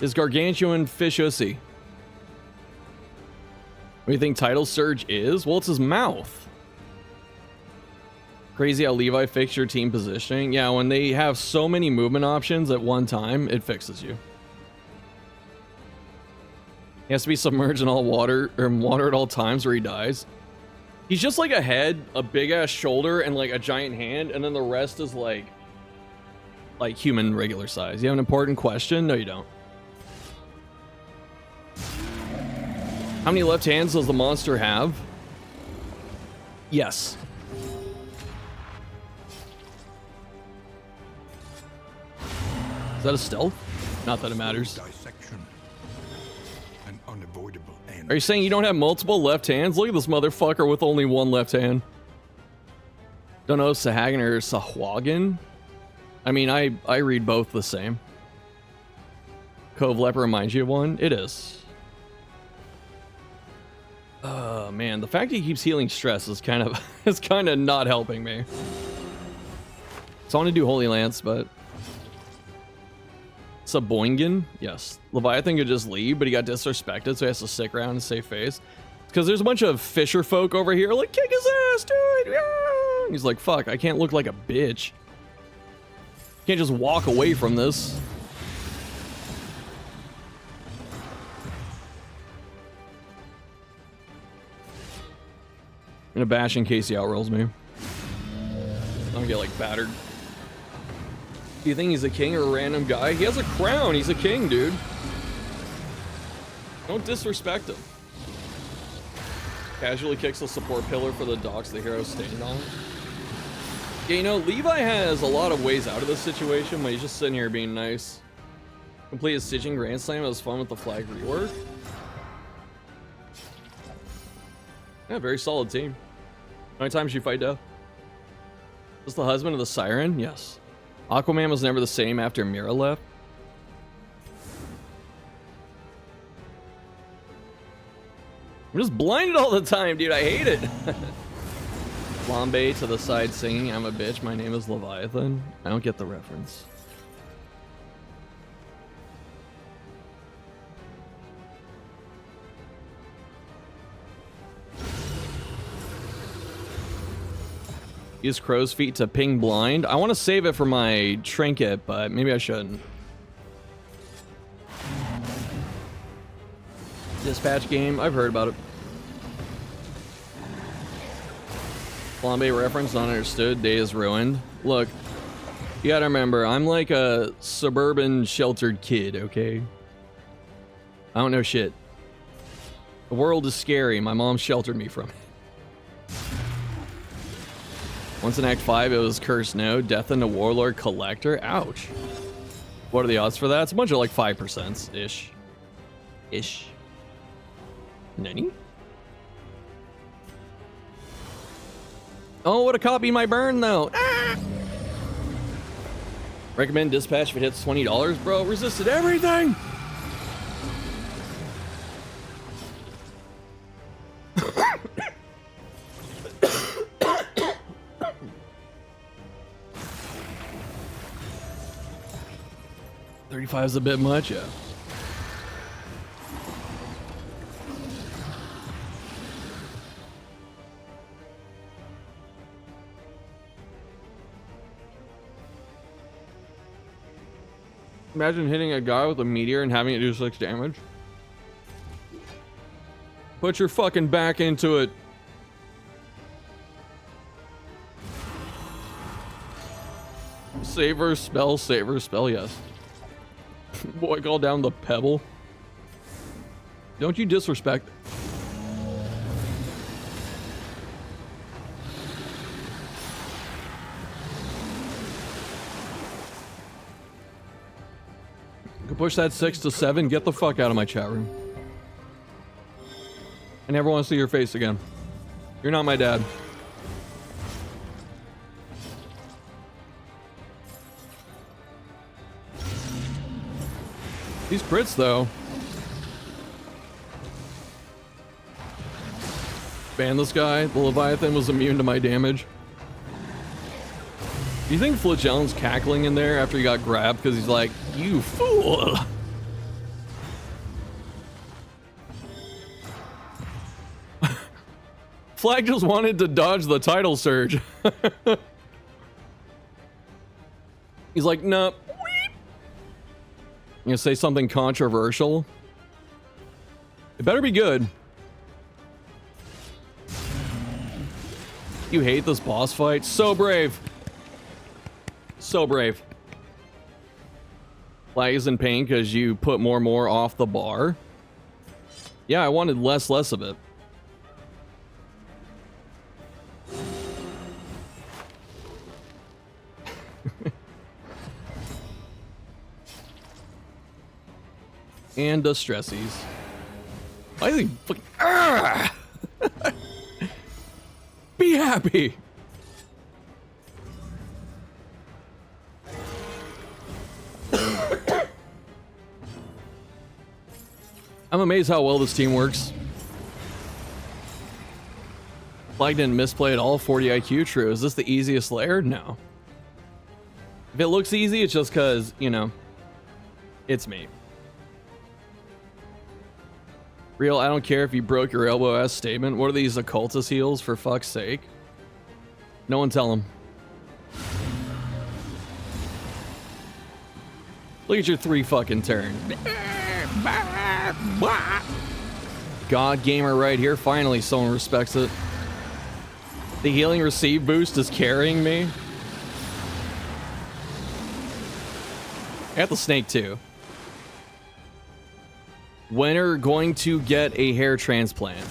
His gargantuan fish ussy. What do you think Title Surge is? Well, it's his mouth. Crazy how Levi fixed your team positioning. Yeah, when they have so many movement options at one time, it fixes you. He has to be submerged in all water, or in water at all times, or he dies. He's just like a head, a big ass shoulder, and like a giant hand, and then the rest is like human regular size. You have an important question? No, you don't. How many left hands does the monster have? Yes. Is that a stealth? Not that it matters. Dissection. An unavoidable end. Are you saying you don't have multiple left hands? Look at this motherfucker with only one left hand. Don't know Sahagan or Sahwagan? I mean, I read both the same. Cove Leper reminds you of one? It is. Oh man, the fact he keeps healing stress is kind of not helping me. So I want to do Holy Lance, but Saboingen, yes. Leviathan could just leave, but he got disrespected, so he has to stick around and save face. Because there's a bunch of fisher folk over here, like, kick his ass, dude! Yeah! He's like, fuck, I can't look like a bitch. Can't just walk away from this. gonna bash in case he outrolls me. I'm gonna get like battered. Do you think he's a king or a random guy? He has a crown. He's a king, dude. Don't disrespect him. Casually kicks the support pillar for the docks the hero stand on. Yeah, you know, Levi has a lot of ways out of this situation, but he's just sitting here being nice. Complete a stitching grand slam. It was fun with the flag rework. Yeah, very solid team. How many times did you fight Death? Was the husband of the Siren? Yes. Aquaman was never the same after Mira left. I'm just blinded all the time, dude. I hate it. Flambe to the side singing, I'm a bitch, my name is Leviathan. I don't get the reference. Use crow's feet to ping blind. I want to save it for my trinket, but maybe I shouldn't. Dispatch game, I've heard about it. Flambe reference, not understood. Day is ruined. Look, you gotta remember, I'm like a suburban sheltered kid, okay? I don't know shit. The world is scary. My mom sheltered me from it. Once in Act 5, it was Cursed No, Death in the Warlord Collector. Ouch. What are the odds for that? It's a bunch of like 5%-ish. Ish. Nani? Oh, what a copy my burn though. Ah! Recommend dispatch if it hits $20, bro. Resisted everything. $35 is a bit much, yeah. Imagine hitting a guy with a meteor and having it do 6 damage. Put your fucking back into it. Saver spell, yes. Boy, call down the pebble. Don't you disrespect. You can push that 6 to 7. Get the fuck out of my chat room. I never want to see your face again. You're not my dad. These crits, though. Ban this guy. The Leviathan was immune to my damage. Do you think Flagellan's cackling in there after he got grabbed because he's like, you fool? Flag just wanted to dodge the title surge. He's like, nope. You gonna say something controversial? It better be good. You hate this boss fight? So brave. So brave. Flag is in pain because you put more off the bar. Yeah, I wanted less of it. And the stressies. I think be happy. I'm amazed how well this team works. Flag didn't misplay at all. 40 IQ, true. Is this the easiest layer? No. If it looks easy, it's just because, you know, it's me. Real, I don't care if you broke your elbow ass statement. What are these occultist heals, for fuck's sake? No one tell him. Look at your 3 fucking turn. God gamer right here. Finally, someone respects it. The healing receive boost is carrying me. I got the snake too. When are going to get a hair transplant?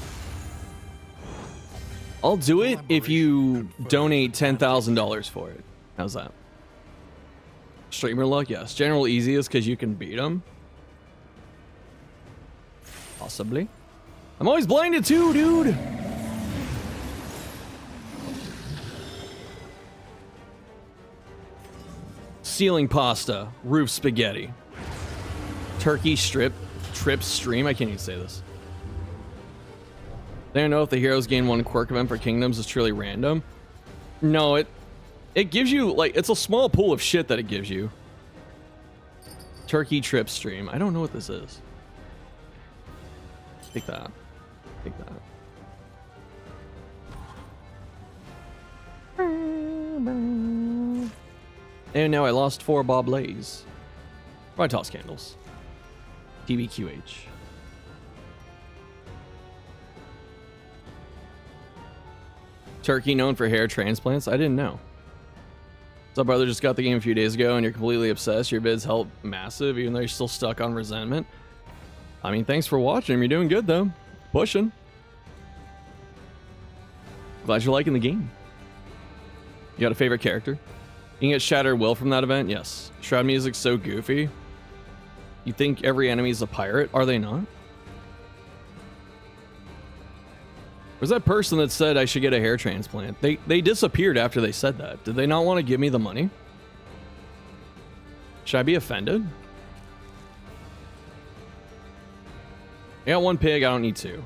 I'll do it if you donate $10,000 for it. How's that? Streamer luck, yes. General easiest because you can beat them. Possibly. I'm always blinded too, dude. Ceiling pasta, roof spaghetti, turkey trip stream. I can't even say this. They don't know if the heroes gain one quirk event for kingdoms is truly random. No, it gives you, like, it's a small pool of shit that it gives you. Turkey trip stream. I don't know what this is. Take that. Take that. And now I lost 4 Bob Lays. I toss candles. TBQH. Turkey known for hair transplants? I didn't know. What's up, brother? Just got the game a few days ago and you're completely obsessed. Your bids help massive even though you're still stuck on resentment. I mean, thanks for watching. You're doing good though. Pushing. Glad you're liking the game. You got a favorite character? You can get Shattered Will from that event? Yes. Shroud music's so goofy. You think every enemy is a pirate? Are they not? Where's that person that said I should get a hair transplant? They disappeared after they said that. Did they not want to give me the money? Should I be offended? I got 1 pig, I don't need 2.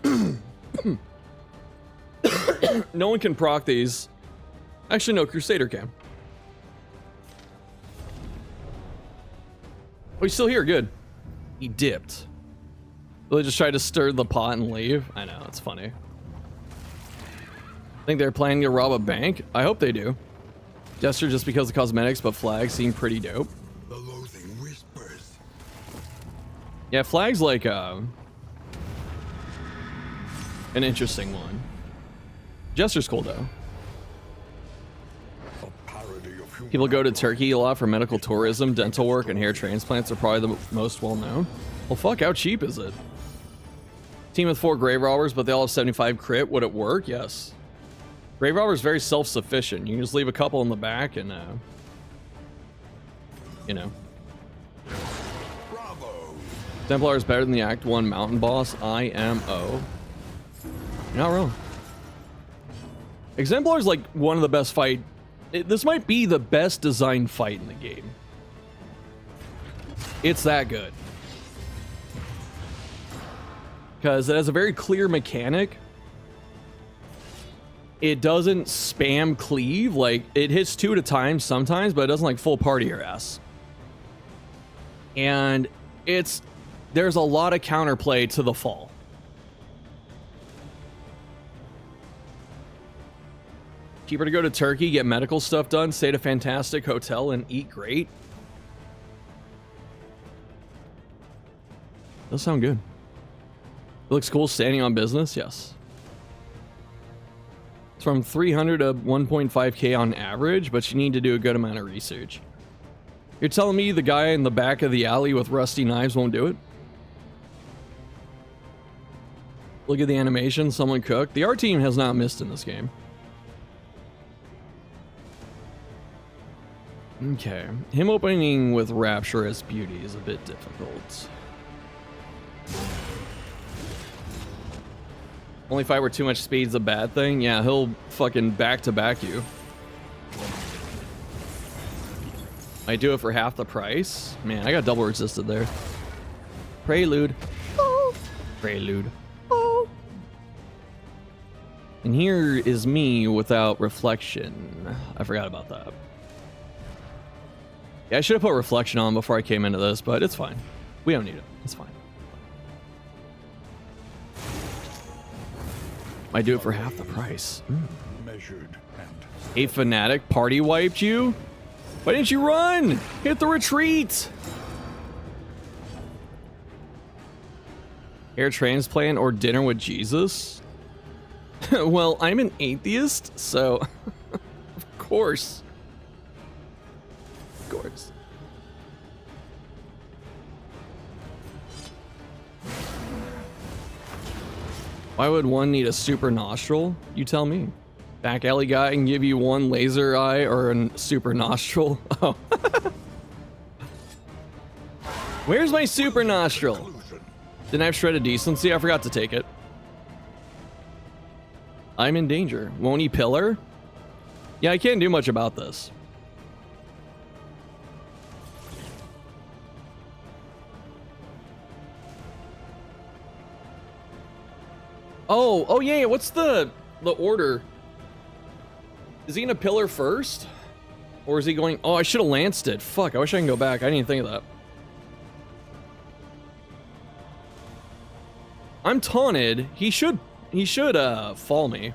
Oh. No one can proc these. Actually, no, Crusader can. Oh, he's still here, good. He dipped. They just tried to stir the pot and leave. I know, it's funny. Think they're planning to rob a bank? I hope they do. Gesture just because of cosmetics, but flags seem pretty dope. The loathing whispers. Yeah, flag's like an interesting one. Jester's cool though. People go to Turkey a lot for medical tourism, dental work, and hair transplants are probably the most well known. Well, fuck, how cheap is it? Team with 4 grave robbers, but they all have 75 crit. Would it work? Yes. Grave robber is very self-sufficient. You can just leave a couple in the back and, you know. Bravo. Templar is better than the Act 1 mountain boss, IMO. You're not wrong. Exemplar is like one of the best fight. This might be the best designed fight in the game. It's that good. Because it has a very clear mechanic. It doesn't spam cleave. Like, it hits 2 at a time sometimes, but it doesn't like full party your ass. And there's a lot of counterplay to the fall. Cheaper to go to Turkey, get medical stuff done, stay at a fantastic hotel, and eat great. Does sound good. It looks cool standing on business, yes. It's from 300 to 1.5k on average, but you need to do a good amount of research. You're telling me the guy in the back of the alley with rusty knives won't do it? Look at the animation, someone cooked. The art team has not missed in this game. Okay, him opening with Rapturous Beauty is a bit difficult. Only fight where too much speed's a bad thing? Yeah, he'll fucking back-to-back you. I do it for half the price? Man, I got double resisted there. Prelude. Oh. Prelude. Oh. And here is me without reflection. I forgot about that. Yeah, I should have put reflection on before I came into this, but it's fine. We don't need it. It's fine. I do it for half the price. Measured and A fanatic party wiped you? Why didn't you run? Hit the retreat. Hair transplant or dinner with Jesus? Well, I'm an atheist, so of course. Of course. Why would one need a super nostril? You tell me. Back alley guy can give you one laser eye or a super nostril. Oh. Where's my super nostril? Didn't I have shredded decency? I forgot to take it. I'm in danger. Won't he pillar? Yeah, I can't do much about this. Oh yeah, what's the order? Is he gonna pillar first? Or is he going... Oh, I should have lanced it. Fuck, I wish I can go back. I didn't even think of that. I'm taunted. He should fall me.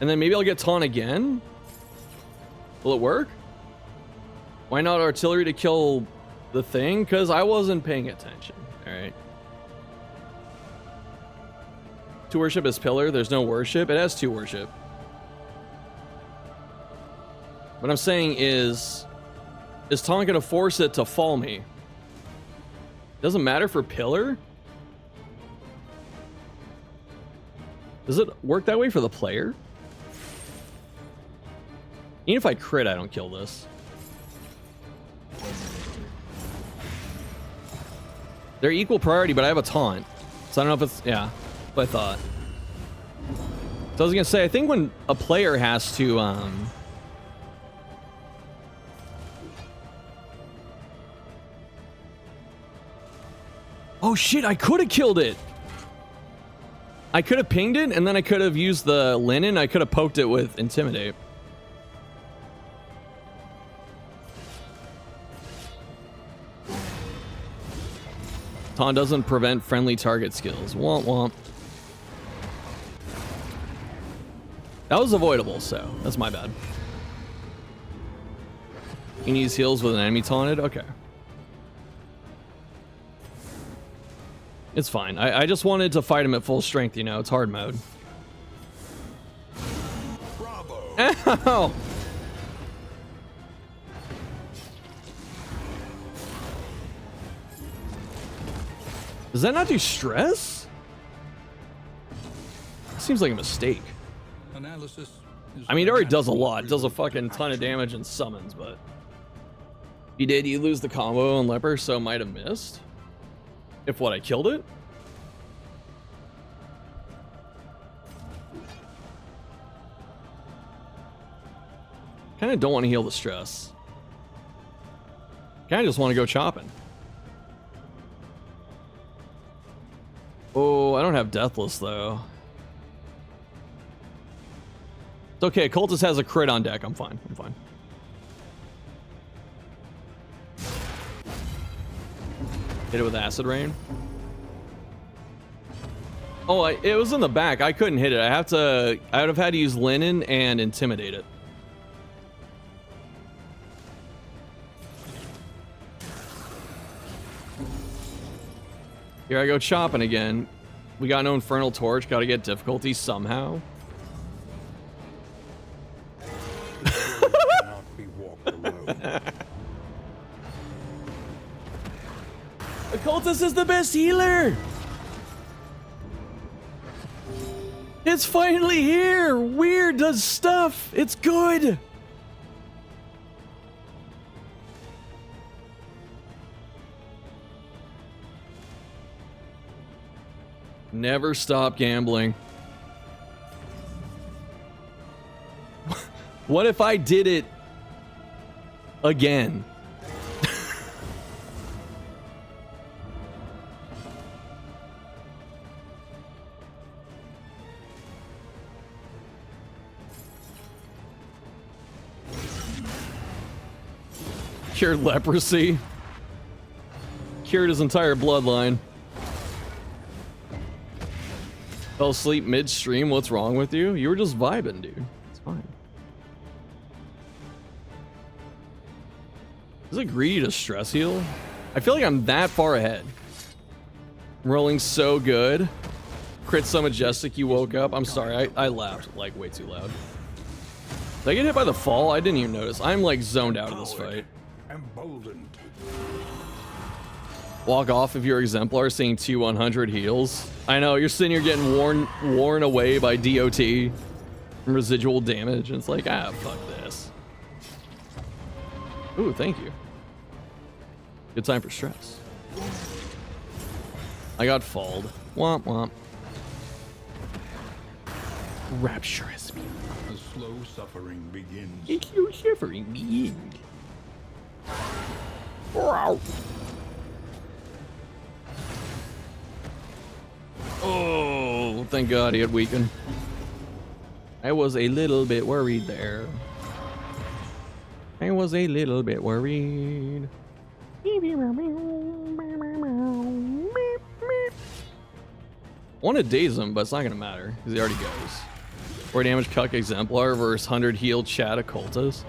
And then maybe I'll get taunt again? Will it work? Why not artillery to kill the thing? Because I wasn't paying attention. Alright. To worship is pillar. There's no worship. It has 2 worship. What I'm saying is taunt gonna force it to fall me? Doesn't matter for pillar? Does it work that way for the player? Even if I crit, I don't kill this. They're equal priority, but I have a taunt. So I don't know if it's... Yeah, what I thought. So I was gonna say, I think when a player has to... Oh shit, I could have killed it! I could have pinged it, and then I could have used the linen. I could have poked it with Intimidate. Taunt doesn't prevent friendly target skills. Womp womp. That was avoidable, so that's my bad. He needs heals with an enemy taunted? Okay. It's fine. I just wanted to fight him at full strength, you know. It's hard mode. Bravo. Ow! Does that not do stress? Seems like a mistake. Analysis is I mean, it already does a natural lot. It does a fucking ton of damage and summons, but... You did, you lose the combo on Leper, so might have missed. If what, I killed it? Kinda don't want to heal the stress. Kinda just want to go chopping. Oh, I don't have Deathless, though. It's okay, Cultist has a crit on deck. I'm fine, I'm fine. Hit it with Acid Rain. Oh, it was in the back. I couldn't hit it. I would have had to use Linen and Intimidate it. Here I go chopping again. We got no Infernal Torch. Gotta get difficulty somehow. cannot be walked alone. Occultist is the best healer! It's finally here! Weird does stuff! It's good! Never stop gambling. What if I did it again? Cured leprosy. Cured his entire bloodline. Fell asleep midstream. What's wrong with you? You were just vibing, dude. It's fine. Is it greedy to stress heal? I feel like I'm that far ahead. Rolling so good. Crit so majestic you woke up. I'm sorry, I laughed like way too loud. Did I get hit by the fall? I didn't even notice. I'm like zoned out of this fight. Emboldened. Walk off if you're exemplar seeing 2-100 heals. I know, you're sitting here getting worn away by DOT and residual damage, and it's like, ah, fuck this. Ooh, thank you. Good time for stress. I got falled. Womp womp. Rapturous. The slow suffering begins. It's your suffering begins. Wow. Oh, thank God he had weakened. I was a little bit worried there. I was a little bit worried. I want to daze him, but it's not going to matter because he already goes. 4 damage Cuck Exemplar versus 100 healed Chat Occultist.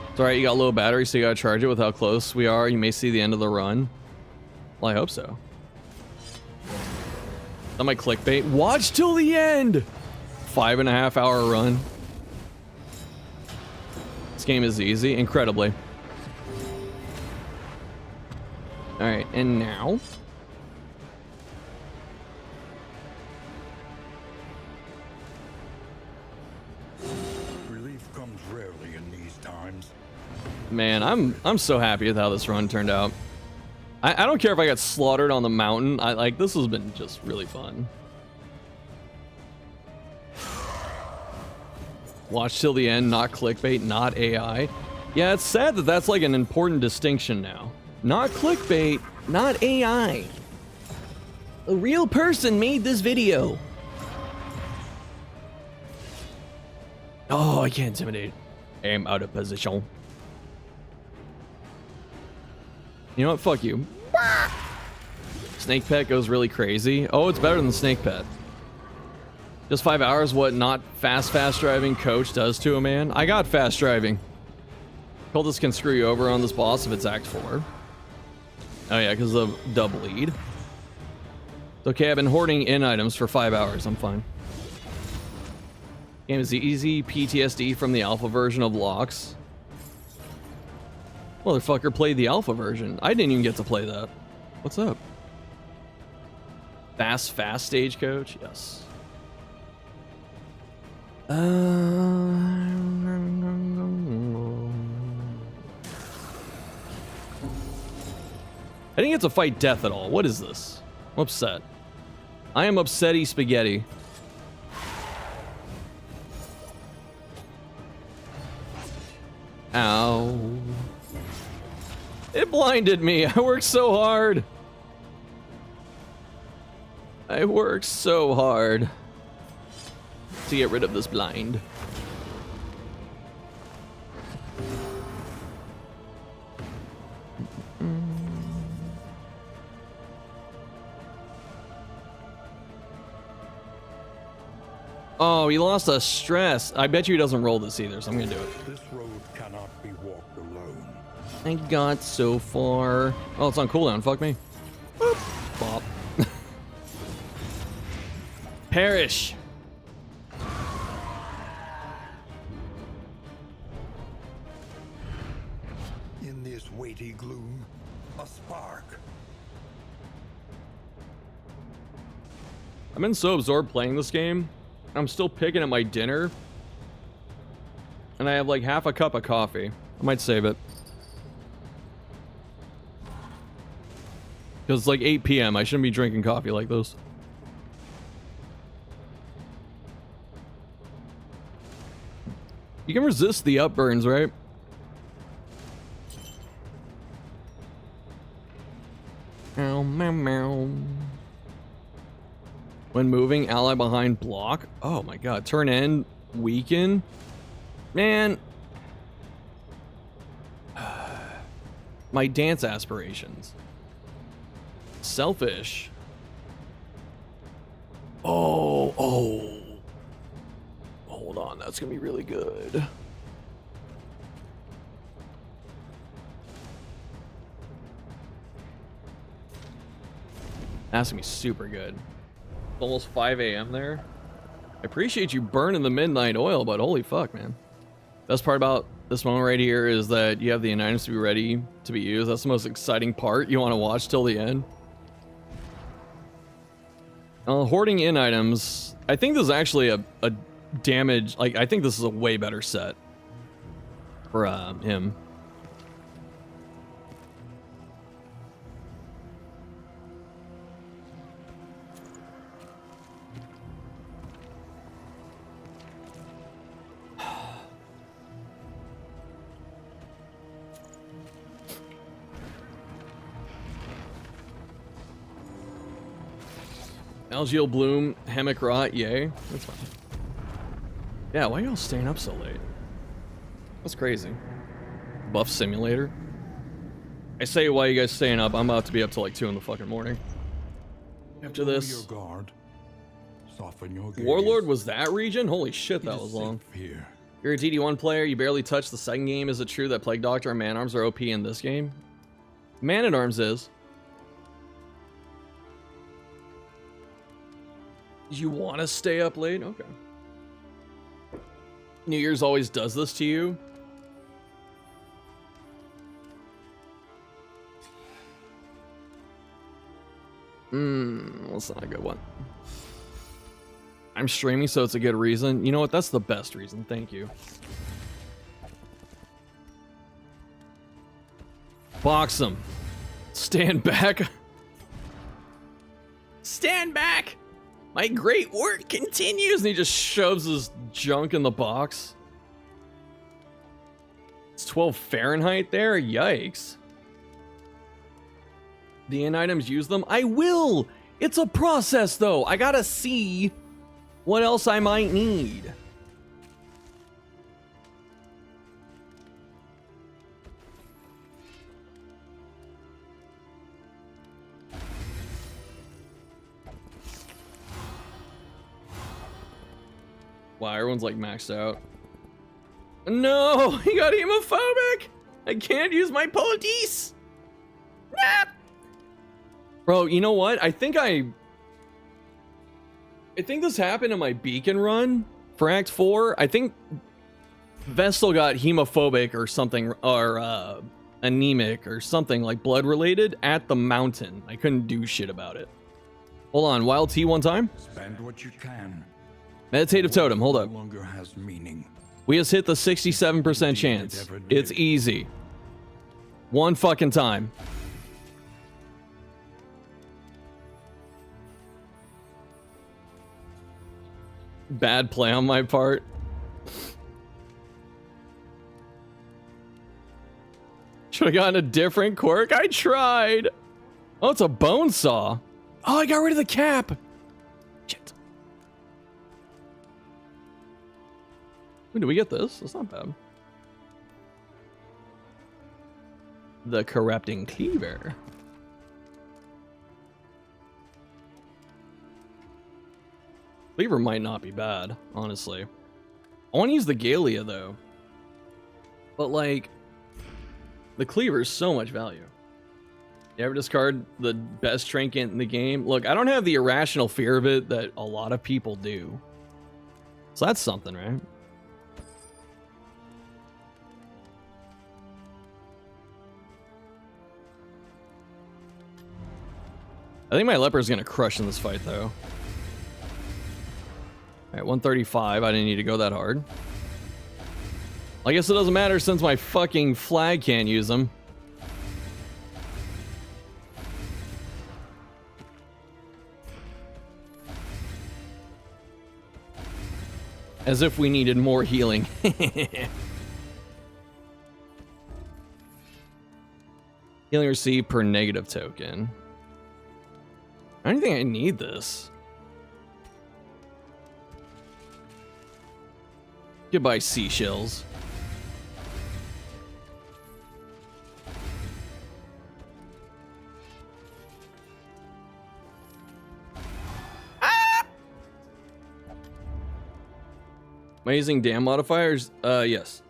It's alright, you got low battery, so you gotta charge it with how close we are. You may see the end of the run. Well, I hope so. That might clickbait. Watch till the end! 5.5 hour run. This game is easy, incredibly. Alright, and now... Relief comes rarely in these times. Man, I'm so happy with how this run turned out. I don't care if I got slaughtered on the mountain. This has been just really fun. Watch till the end, not clickbait, not AI. Yeah, it's sad that that's like an important distinction now. Not clickbait, not AI. A real person made this video. Oh, I can't intimidate. I'm out of position. You know what? Fuck you. Snake Pet goes really crazy. Oh, it's better than Snake Pet. Just 5 hours, what not fast driving coach does to a man. I got fast driving. Cultists can screw you over on this boss if it's Act 4. Oh yeah, because of double lead. It's okay, I've been hoarding in items for 5 hours. I'm fine. Game is easy PTSD from the alpha version of Locks. Motherfucker played the alpha version. I didn't even get to play that. What's up? Fast stagecoach? Yes. I didn't get to fight death at all. What is this? I'm upset. I am upsetty spaghetti. Ow. It blinded me. I worked so hard. I worked so hard to get rid of this blind. Oh, he lost a stress. I bet you he doesn't roll this either, so I'm gonna do it. This road cannot be walked alone. I got so far. Oh, it's on cooldown. Fuck me. Boop. Bop. Perish. In this weighty gloom, a spark. I've been so absorbed playing this game. I'm still picking at my dinner. And I have like half a cup of coffee. I might save it. Because it's like 8 p.m. I shouldn't be drinking coffee like this. You can resist the upburns, right? Meow, meow, meow. When moving, ally behind block. Oh my god. Turn in, weaken. Man. My dance aspirations. Selfish. Oh. Hold on, that's gonna be really good. That's gonna be super good. It's almost 5 a.m. there. I appreciate you burning the midnight oil, but holy fuck, man. Best part about this moment right here is that you have the items to be ready to be used. That's the most exciting part. You want to watch till the end. Hoarding in items. I think this is actually a damage. Like, I think this is a way better set for him. Algae bloom, hammock rot, yay. That's fine. Yeah, why are y'all staying up so late? That's crazy. Buff simulator. I say, why are you guys staying up? I'm about to be up till like 2 in the fucking morning. After Lower this. your guard. Soften your gaze. Warlord was that region? Holy shit, that was long. Here. You're a DD1 player, you barely touched the second game. Is it true that Plague Doctor and Man-Arms are OP in this game? Man-at-Arms is. You want to stay up late? Okay. New Year's always does this to you. That's not a good one. I'm streaming, so it's a good reason. You know what? That's the best reason. Thank you. Box him. Stand back. Stand back. My great work continues. And he just shoves his junk in the box. It's 12 Fahrenheit there. Yikes. The end items, use them. I will. It's a process, though. I gotta see what else I might need. Wow, everyone's like maxed out. No, he got hemophobic. I can't use my police. Nah. Bro, you know what? I think this happened in my beacon run for Act 4. I think Vestal got hemophobic or something, or anemic or something like blood related at the mountain. I couldn't do shit about it. Hold on, wild tea one time. Spend what you can. Meditative totem, hold up. No longer has meaning. We just hit the 67% chance. It's easy. One fucking time. Bad play on my part. Should have gotten a different quirk. I tried. Oh, it's a bone saw. Oh, I got rid of the cap. Shit. When do we get this? That's not bad. The corrupting cleaver. Cleaver might not be bad, honestly. I want to use the Galea, though. But, like, the cleaver is so much value. You ever discard the best trinket in the game? Look, I don't have the irrational fear of it that a lot of people do. So that's something, right? I think my leper is going to crush in this fight, though. Alright, 135. I didn't need to go that hard. I guess it doesn't matter since my fucking flag can't use them. As if we needed more healing. Healing received per negative token. I don't think I need this. Goodbye, seashells. Ah! Am I using dam modifiers? Yes.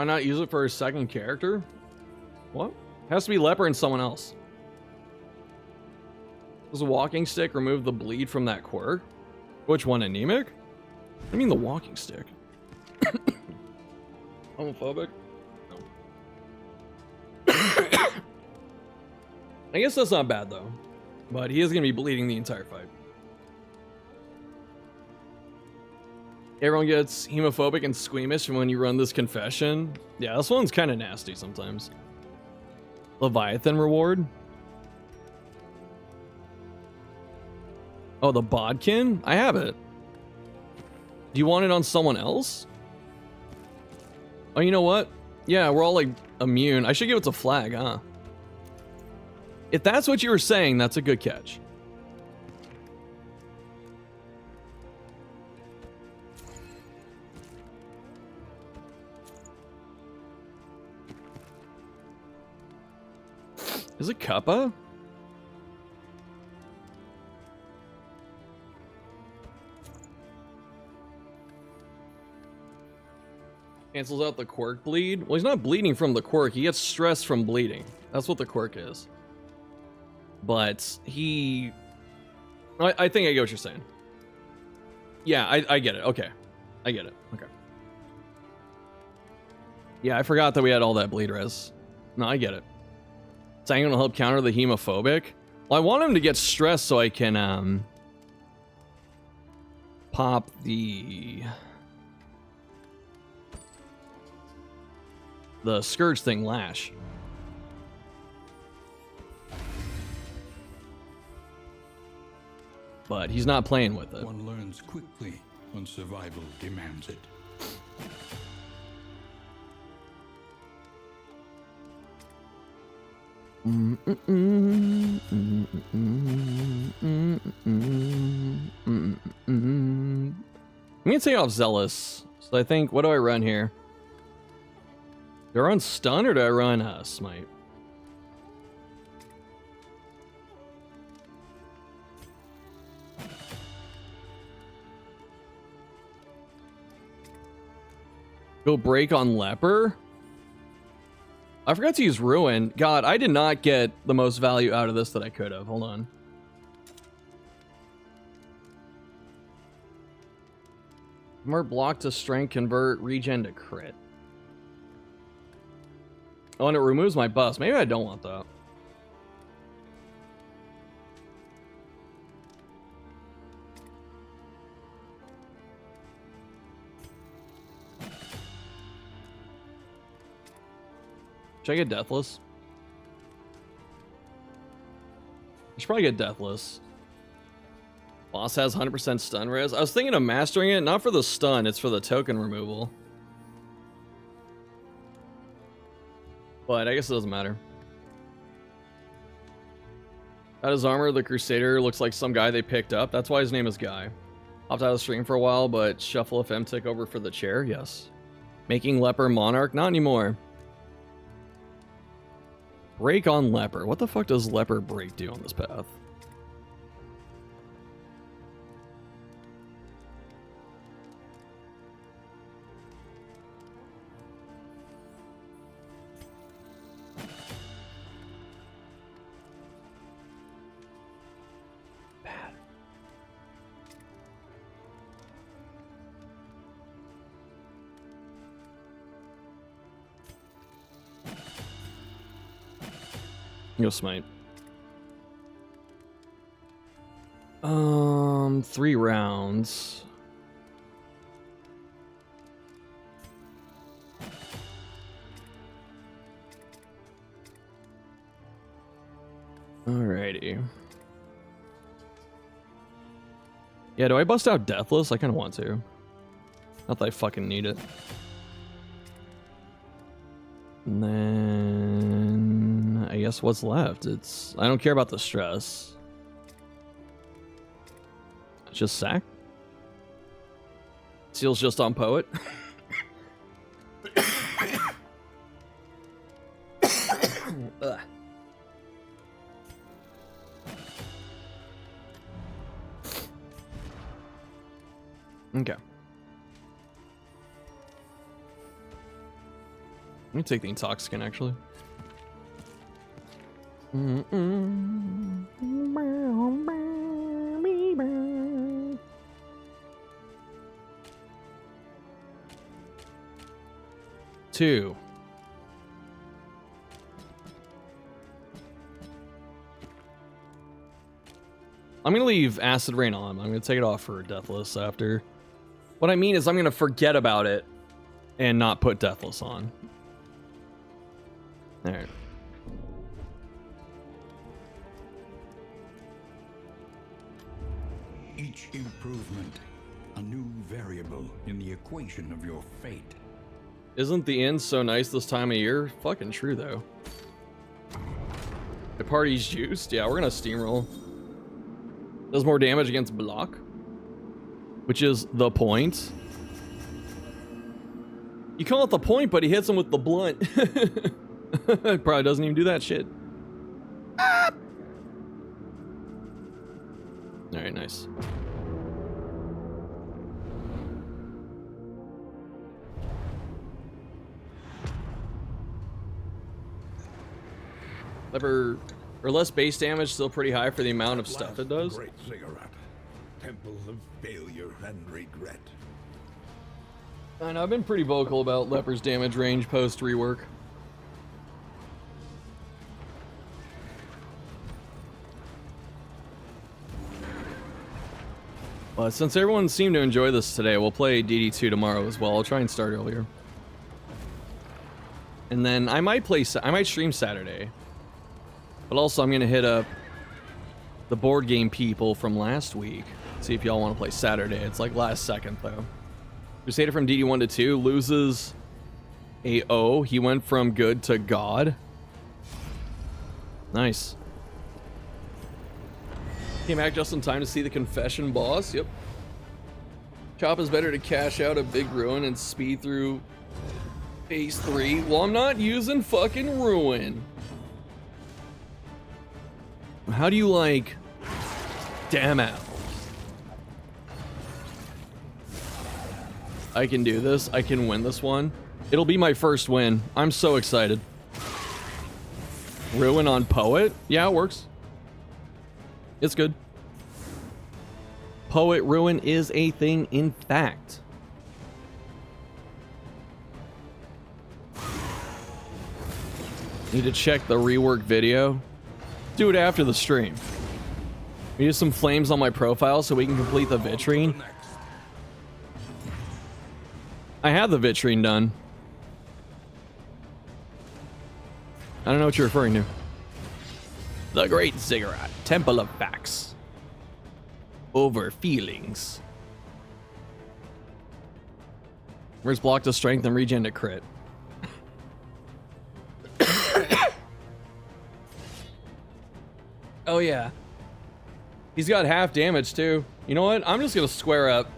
Why not use it for a second character? What? Has to be leper and someone else. Does a walking stick remove the bleed from that quirk? Which one, anemic? I mean the walking stick. Homophobic? No. I guess that's not bad though. But he is going to be bleeding the entire fight. Everyone gets hemophobic and squeamish when you run this confession. Yeah, this one's kind of nasty sometimes. Leviathan reward. Oh, the bodkin? I have it. Do you want it on someone else? Oh, you know what? Yeah, we're all like immune. I should give it to Flag, huh? If that's what you were saying, that's a good catch. Is it Kappa? Cancels out the quirk bleed? Well, he's not bleeding from the quirk. He gets stress from bleeding. That's what the quirk is. But he... I think I get what you're saying. Yeah, I get it. Okay. I get it. Okay. Yeah, I forgot that we had all that bleed res. No, I get it. Saying it'll help counter the hemophobic. Well, I want him to get stressed so I can pop the scourge thing lash. But he's not playing with it. One learns quickly when survival demands it. I'm gonna take off Zealous. So I think, what do I run here? Do I run Stun or do I run Smite? Go break on Leper? I forgot to use Ruin. God, I did not get the most value out of this that I could have. Hold on. Convert block to strength, convert regen to crit. Oh, and it removes my buffs. Maybe I don't want that. Should I get Deathless? I should probably get Deathless. Boss has 100% stun res. I was thinking of mastering it, not for the stun, it's for the token removal. But I guess it doesn't matter. Got his armor, the Crusader looks like some guy they picked up. That's why his name is Guy. Hopped out of the stream for a while, but Shuffle FM took over for the chair, yes. Making Leper Monarch, not anymore. Break on Leper. What the fuck does Leper Break do on this path? Bad. Go Smite. 3 rounds. Alrighty. Yeah, do I bust out Deathless? I kind of want to. Not that I fucking need it. And then I guess what's left? It's I don't care about the stress. It's just sack. Seal's just on Poet. Ugh. Okay. Let me take the intoxicant, actually. Two. I'm gonna leave Acid Rain on. I'm gonna take it off for Deathless after. What I mean is I'm gonna forget about it and not put Deathless on. Alright. Each improvement, a new variable in the equation of your fate. Isn't the inn so nice this time of year? Fucking true, though. The party's juiced? Yeah, we're gonna steamroll. Does more damage against block. Which is the point. You call it the point, but he hits him with the blunt. Probably doesn't even do that shit. Alright, nice. Lever, or less base damage, still pretty high for the amount of stuff it does. Great cigarette. Temple of failure and regret. And I've been pretty vocal about Leper's damage range post rework. But since everyone seemed to enjoy this today, we'll play DD2 tomorrow as well. I'll try and start earlier. And then I might stream Saturday. But also I'm gonna hit up the board game people from last week. See if y'all want to play Saturday. It's like last second though. Crusader from DD1 to 2 loses a O. He went from good to God. Nice. Came back just in time to see the confession boss. Yep. Chop is better to cash out a big ruin and speed through phase 3. Well, I'm not using fucking ruin. How do you like damn out? I can do this. I can win this one. It'll be my first win. I'm so excited. Ruin on Poet? Yeah, it works. It's good. Poet Ruin is a thing, in fact. Need to check the rework video. Do it after the stream. We use some flames on my profile so we can complete the vitrine. I have the vitrine done. I don't know what you're referring to. The Great Ziggurat, Temple of Facts. Over feelings. Where's block to strength and regen to crit? Oh yeah. He's got half damage too. You know what? I'm just gonna square up.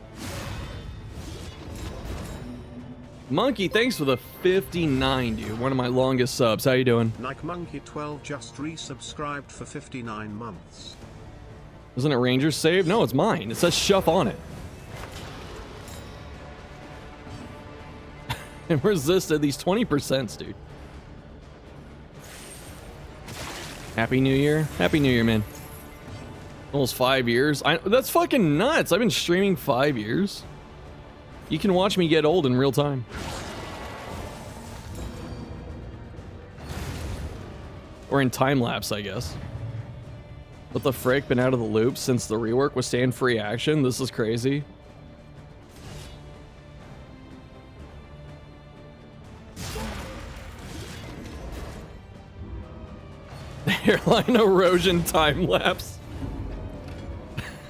Monkey, thanks for the 59, dude. One of my longest subs. How you doing? Nike Monkey 12 just resubscribed for 59 months. Isn't it Ranger's save? No, it's mine. It says Shuff on it. And resisted these 20%, dude. Happy New Year. Happy New Year, man. Almost 5 years. That's fucking nuts. I've been streaming 5 years. You can watch me get old in real time. Or in time lapse, I guess. What the frick? Been out of the loop since the rework was staying free action? This is crazy. Hairline erosion time lapse.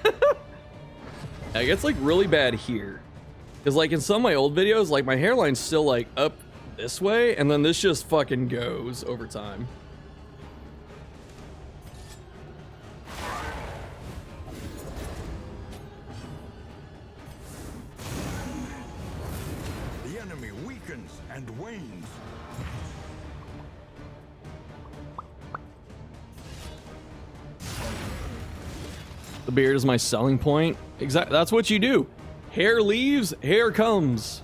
It gets like really bad here. Because like in some of my old videos, like my hairline's still like up this way, and then this just fucking goes over time. The enemy weakens and wanes. The beard is my selling point. Exactly. That's what you do. Hair leaves, hair comes.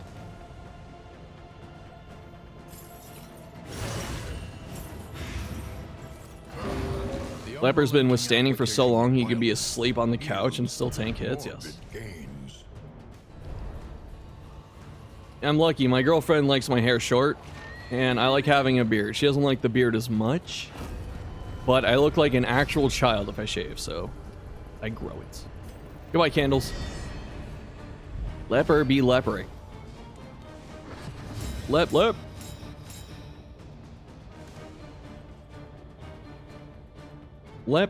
Leper's been withstanding for so long he could be asleep on the couch and still tank hits, yes. I'm lucky, my girlfriend likes my hair short, and I like having a beard. She doesn't like the beard as much, but I look like an actual child if I shave, so I grow it. Goodbye, candles. Leper be lepering. Lep.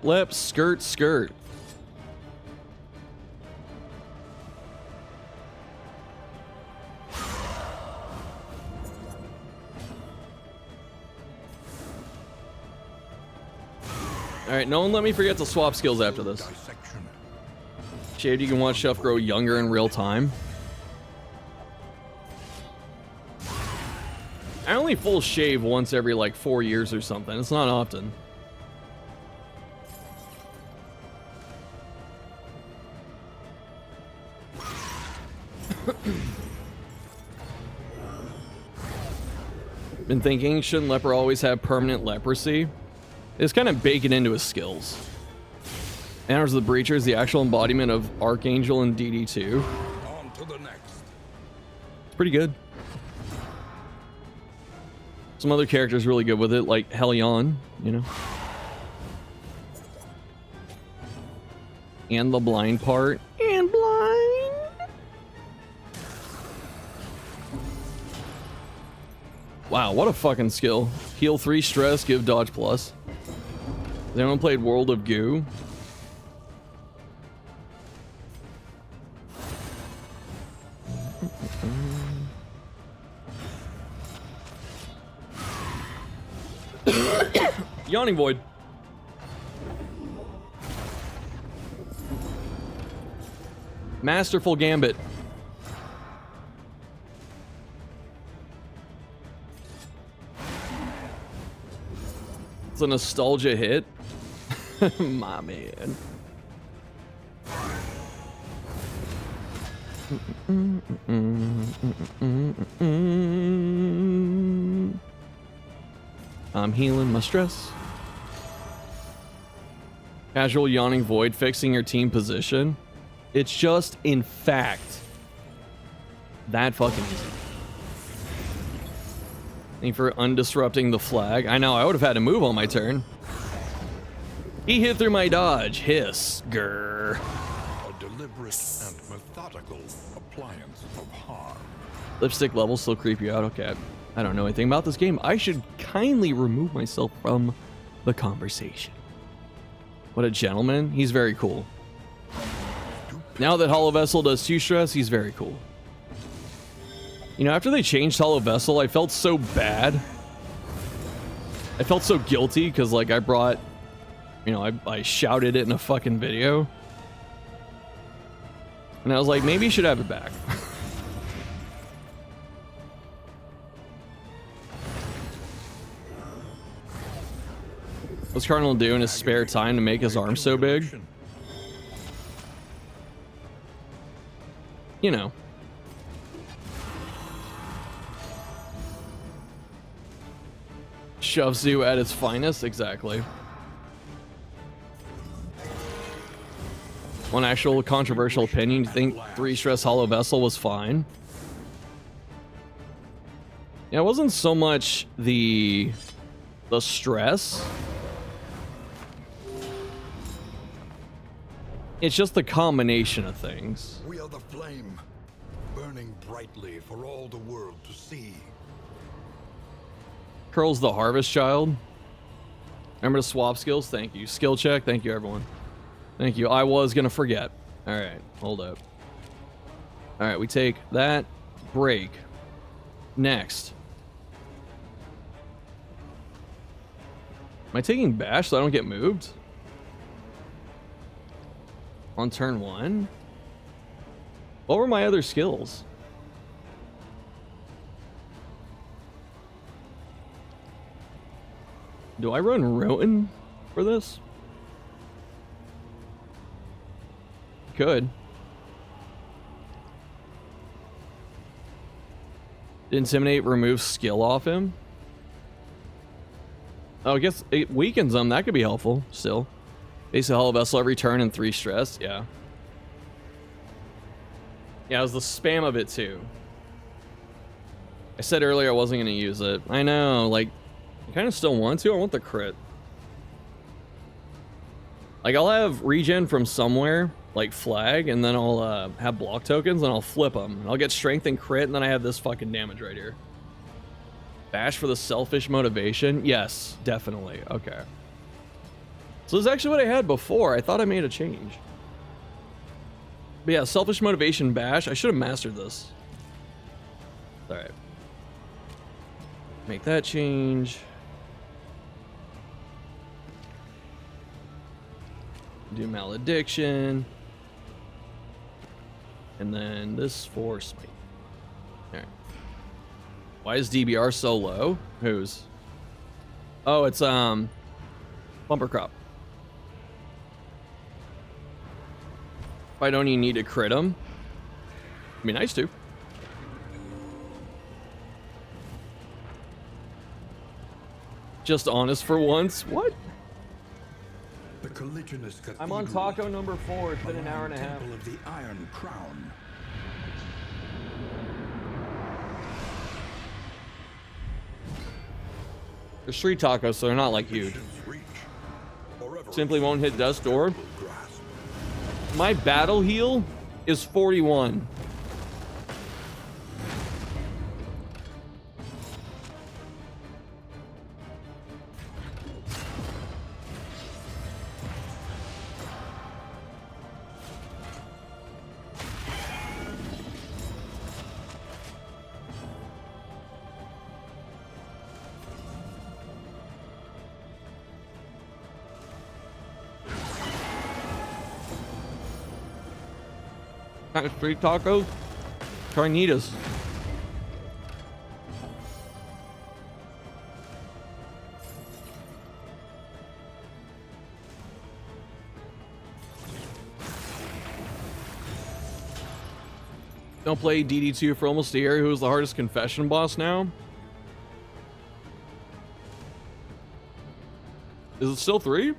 Lep, skirt. Alright, no one let me forget to swap skills after this. Shaved, you can watch stuff grow younger in real time. I only full shave once every like 4 years or something. It's not often. Been thinking, shouldn't Leper always have permanent leprosy? It's kind of bake it into his skills. Annals of the Breacher is the actual embodiment of Archangel in DD2. On to the next. It's pretty good. Some other characters really good with it, like Hellion, you know. And the blind part. And blind. Wow, what a fucking skill. Heal 3 stress, give dodge plus. Has anyone played World of Goo? Yawning Void. Masterful Gambit. It's a nostalgia hit. My man. I'm healing my stress. Casual Yawning Void, fixing your team position. It's just, in fact, that fucking easy. Thank you for undisrupting the flag. I know, I would have had to move on my turn. He hit through my dodge. Hiss. Grr. A deliberate and methodical appliance of harm. Lipstick levels still creep you out. Okay. I don't know anything about this game. I should kindly remove myself from the conversation. What a gentleman. He's very cool. Now that Hollow Vessel does 2 stress, he's very cool. You know, after they changed Hollow Vessel, I felt so bad. I felt so guilty because, like, I brought... You know, I shouted it in a fucking video. And I was like, maybe you should have it back. What's Cardinal do in his spare time to make his arm so big? You know. Shoves you at its finest, exactly. One actual controversial opinion, you think 3 stress Hollow Vessel was fine? Yeah, it wasn't so much the stress. It's just the combination of things. We are the flame, burning brightly for all the world to see. Curl's the Harvest Child. Remember to swap skills? Thank you. Skill check? Thank you, everyone. Thank you. I was gonna forget. Alright, hold up. Alright, we take that. Break. Next. Am I taking bash so I don't get moved? On turn 1? What were my other skills? Do I run Rowan for this? Could. Intimidate removes skill off him. Oh, I guess it weakens him. That could be helpful still. Basic hull vessel every turn and 3 stress. Yeah. Yeah, it was the spam of it too. I said earlier I wasn't going to use it. I know, like, I kind of still want to. I want the crit. Like, I'll have regen from somewhere, like flag, and then I'll have block tokens, and I'll flip them. I'll get strength and crit, and then I have this fucking damage right here. Bash for the selfish motivation? Yes, definitely. Okay. So this is actually what I had before. I thought I made a change. But yeah, selfish motivation bash. I should have mastered this. Alright. Make that change. Do malediction. And then this for smite. Alright. Why is DBR so low? Whose? Oh, it's bumper crop. I don't even need to crit him. It'd be nice to. Just honest for once. What? The Caligulous I'm on Cathedral, taco number 4. It's been an hour and a half. Temple of the Iron Crown. They're street tacos, so they're not like huge. Simply won't hit death's door. My battle heal is 41. Kind of street tacos? Carnitas. Don't play DD2 for almost a year. Who's the hardest confession boss now? Is it still 3?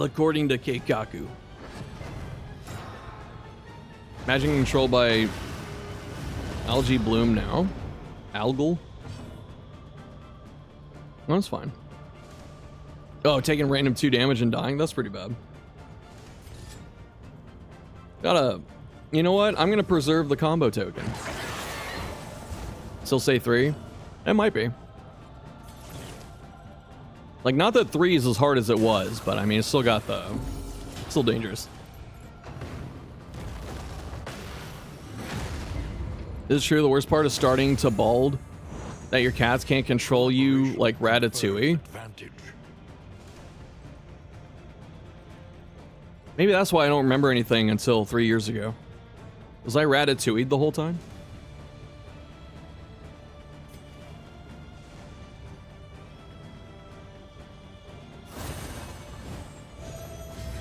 According to Keikaku. Magic controlled by Algae Bloom now. Algal. No, that's fine. Oh, taking random 2 damage and dying? That's pretty bad. Gotta... You know what? I'm gonna preserve the combo token. Still say 3? It might be. Like, not that 3 is as hard as it was, but I mean, it's still got the... Still dangerous. Is it true the worst part is starting to bald? That your cats can't control you like Ratatouille? Maybe that's why I don't remember anything until 3 years ago. Was I Ratatouille the whole time?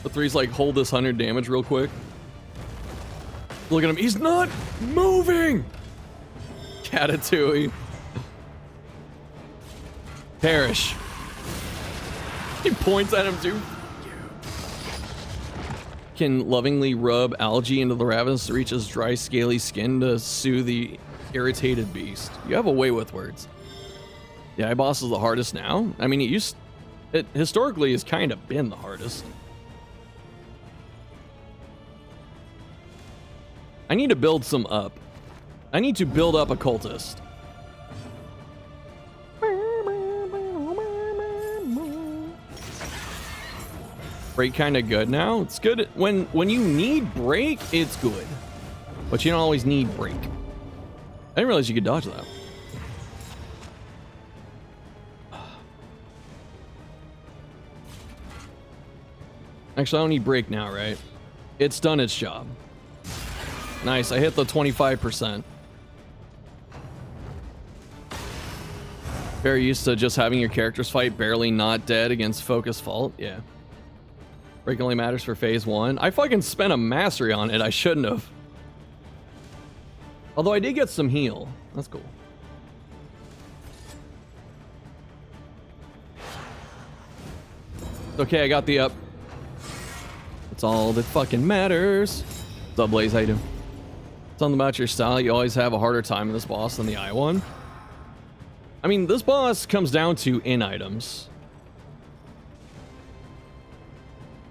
The 3's like, hold this 100 damage real quick. Look at him. He's not moving! Catatouille. Perish. He points at him too. Can lovingly rub algae into the ravenous to reach his dry, scaly skin to soothe the irritated beast. You have a way with words. The eye boss is the hardest now? I mean, it historically has kind of been the hardest. I need to build some up. I need to build up a cultist. Break kind of good now. It's good when you need break, it's good. But you don't always need break. I didn't realize you could dodge that. Actually, I don't need break now, right? It's done its job. Nice, I hit the 25%. Very used to just having your characters fight barely not dead against Focus Fault. Yeah. Break only matters for phase 1. I fucking spent a mastery on it. I shouldn't have. Although I did get some heal. That's cool. Okay, I got the up. That's all that fucking matters. What's up, Blaze? How you doing? Something about your style. You always have a harder time in this boss than the I one. I mean, this boss comes down to in items.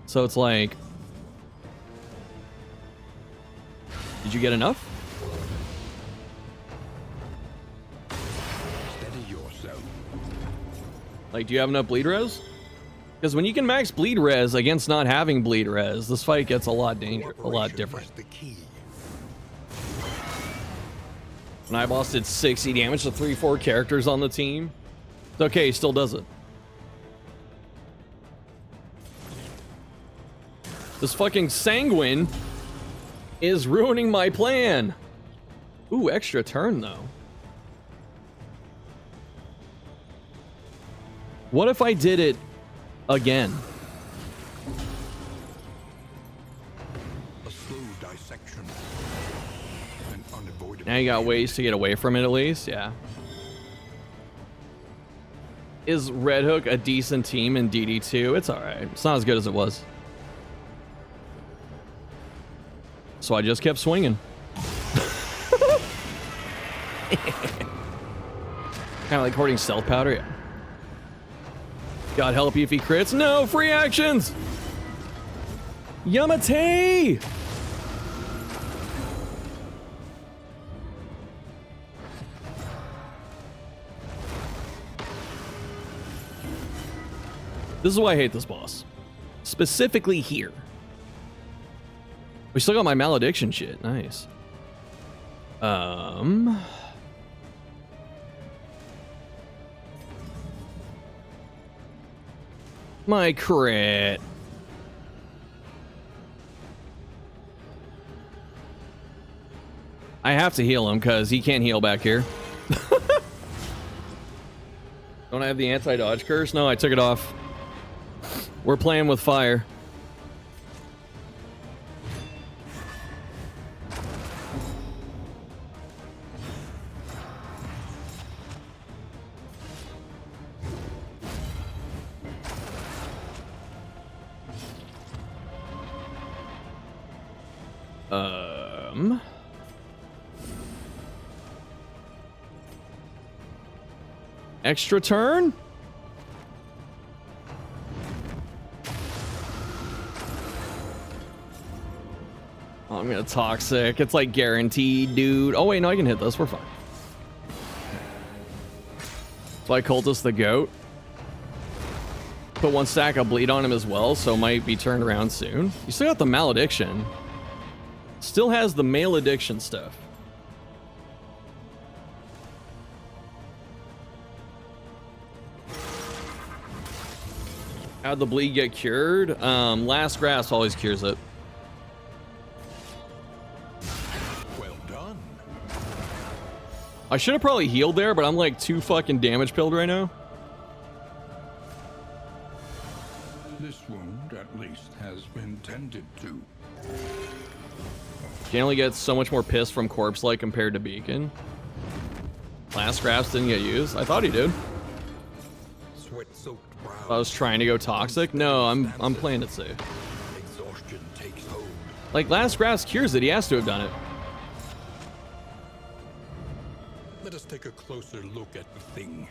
So it's like... Did you get enough? Steady yourself. Like, do you have enough bleed res? Because when you can max bleed res against not having bleed res, this fight gets a lot different. The key. When I boss did 60 damage to 3-4 characters on the team. It's okay, he still does it. This fucking Sanguine is ruining my plan. Ooh, extra turn though. What if I did it again? A slow dissection. An unavoidable. Now you got ways to get away from it at least, yeah. Is Red Hook a decent team in DD2? It's alright. It's not as good as it was. So I just kept swinging. Kind of like hoarding stealth powder, yeah. God help you if he crits. No, free actions! Yamate! This is why I hate this boss. Specifically here. We still got my malediction shit. Nice. My crit. I have to heal him because he can't heal back here. Don't I have the anti-dodge curse? No, I took it off. We're playing with fire. Extra turn? Oh, I'm gonna toxic. It's like guaranteed, dude. Oh wait, no, I can hit this. We're fine. So I cultist the goat. Put one stack of bleed on him as well, so might be turned around soon. You still got the malediction. Still has the malediction stuff. How'd the bleed get cured? Last grass always cures it. Well done. I should have probably healed there, but I'm like too fucking damage pilled right now. This wound, at least, has been tended to. Generally gets so much more pissed from corpse light compared to beacon. Last grasp didn't get used. I thought he did. Sweat-soaked brow. I was trying to go toxic. No, I'm playing it safe. Exhaustion takes hold. Like last grasp cures it. He has to have done it. Let us take a closer look at the thing,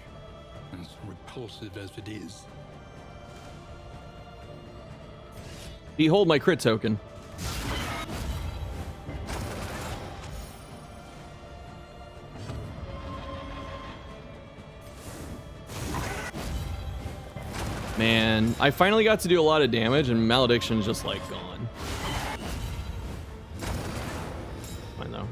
as repulsive as it is. Behold my crit token. Man, I finally got to do a lot of damage and malediction's just like gone. I know.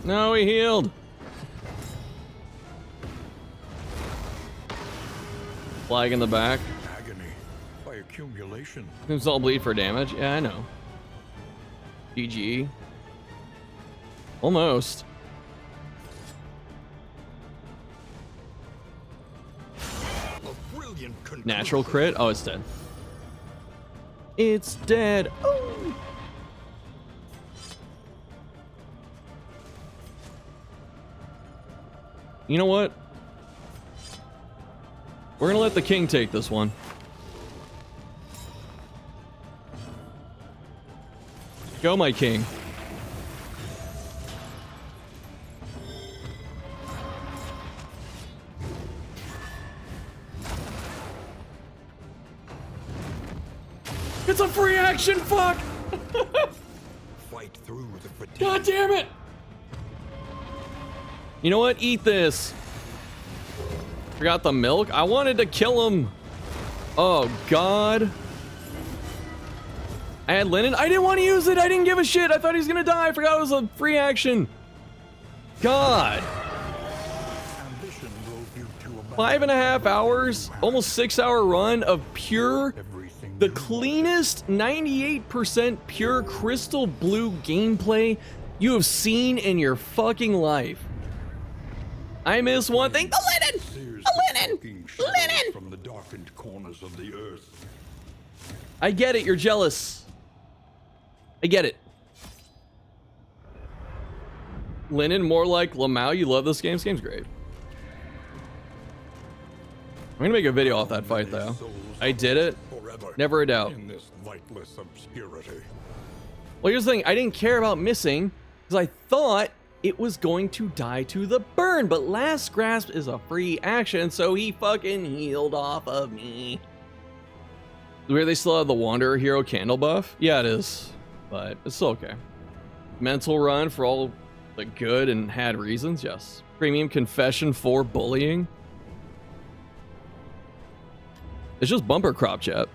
No, he healed. Flag in the back. Agony by accumulation. It's all bleed for damage. Yeah, I know. GG. Almost. Natural crit. Oh, it's dead. It's dead. Oh. You know what? We're gonna let the king take this one. Go, my king. It's a free action, fuck! Fight through the fatigue. God damn it! You know what? Eat this. Forgot the milk. I wanted to kill him. Oh, God. I had linen. I didn't want to use it. I didn't give a shit. I thought he was going to die. I forgot it was a free action. God. Ambition drove you to a 5.5 hours, almost 6-hour run of pure, the cleanest 98% pure crystal blue gameplay you have seen in your fucking life. I miss one thing. The linen! Linen! From the darkened corners of the earth. I get it. You're jealous. I get it. Linen, more like Lamau. You love this game. This game's great. I'm gonna make a video off that fight, though. I did it. Never a doubt. In this lightless obscurity. Well, here's the thing. I didn't care about missing because I thought it was going to die to the burn, but Last Grasp is a free action, so he fucking healed off of me. Where they still have the Wanderer Hero candle buff? Yeah, it is, but it's still okay. Mental run for all the good and had reasons, yes. Premium confession for bullying. It's just bumper crop, chat.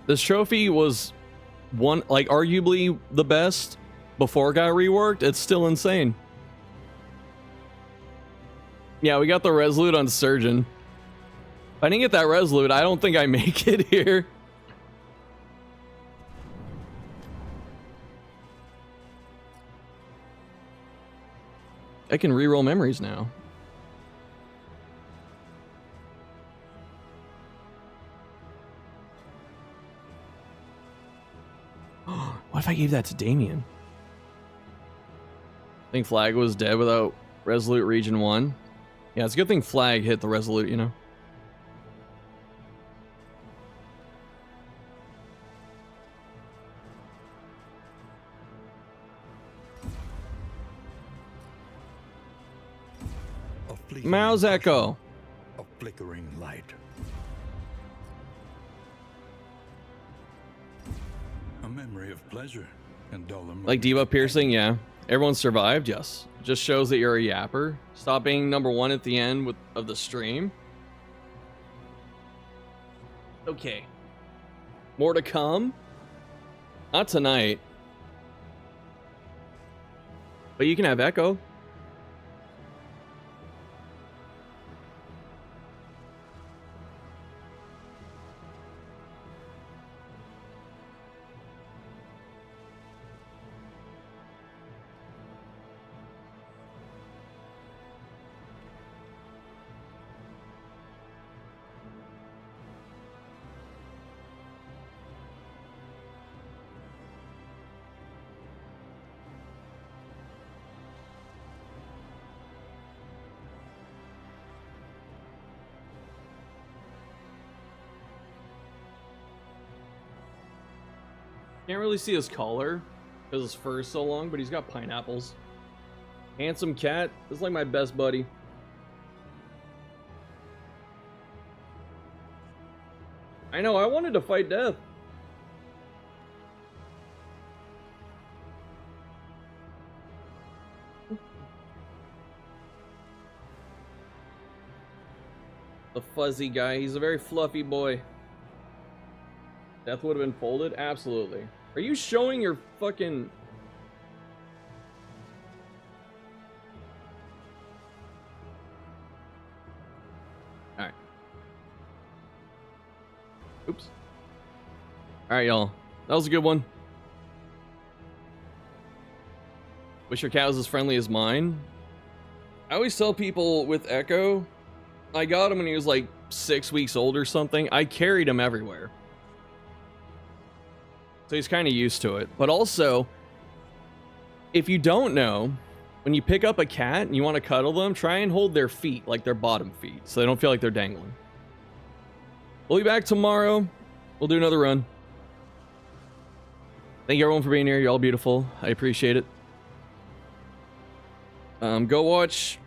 This trophy was one, like, arguably the best before it got reworked. It's still insane. Yeah, we got the Resolute on Surgeon. If I didn't get that Resolute, I don't think I make it here. I can reroll memories now. What if I gave that to Damien? I think Flag was dead without Resolute Region 1. Yeah, it's a good thing Flag hit the Resolute, you know? Mao's Echo. A flickering light. A memory of pleasure and dull like debuff piercing, yeah. Everyone survived, yes. Just shows that you're a yapper. Stop being #1 at the end of the stream. Okay. More to come. Not tonight. But you can have Echo. Can't really see his collar because his fur is so long, but he's got pineapples. Handsome cat. This is like my best buddy. I know, I wanted to fight death. The fuzzy guy. He's a very fluffy boy. Death would have been folded? Absolutely. Are you showing your fucking... Alright. Oops. Alright, y'all. That was a good one. Wish your cat was as friendly as mine. I always tell people with Echo, I got him when he was like 6 weeks old or something. I carried him everywhere. So he's kind of used to it. But also, if you don't know, when you pick up a cat and you want to cuddle them, try and hold their feet, like their bottom feet, so they don't feel like they're dangling. We'll be back tomorrow. We'll do another run. Thank you everyone for being here. You're all beautiful. I appreciate it. Go watch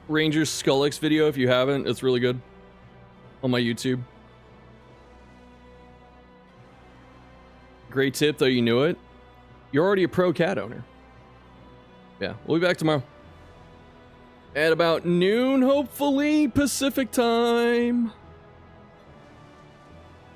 Ranger's Skullix video if you haven't. It's really good on my YouTube. Great tip, though you knew it. You're already a pro cat owner. Yeah, we'll be back tomorrow. At about noon, hopefully, Pacific time.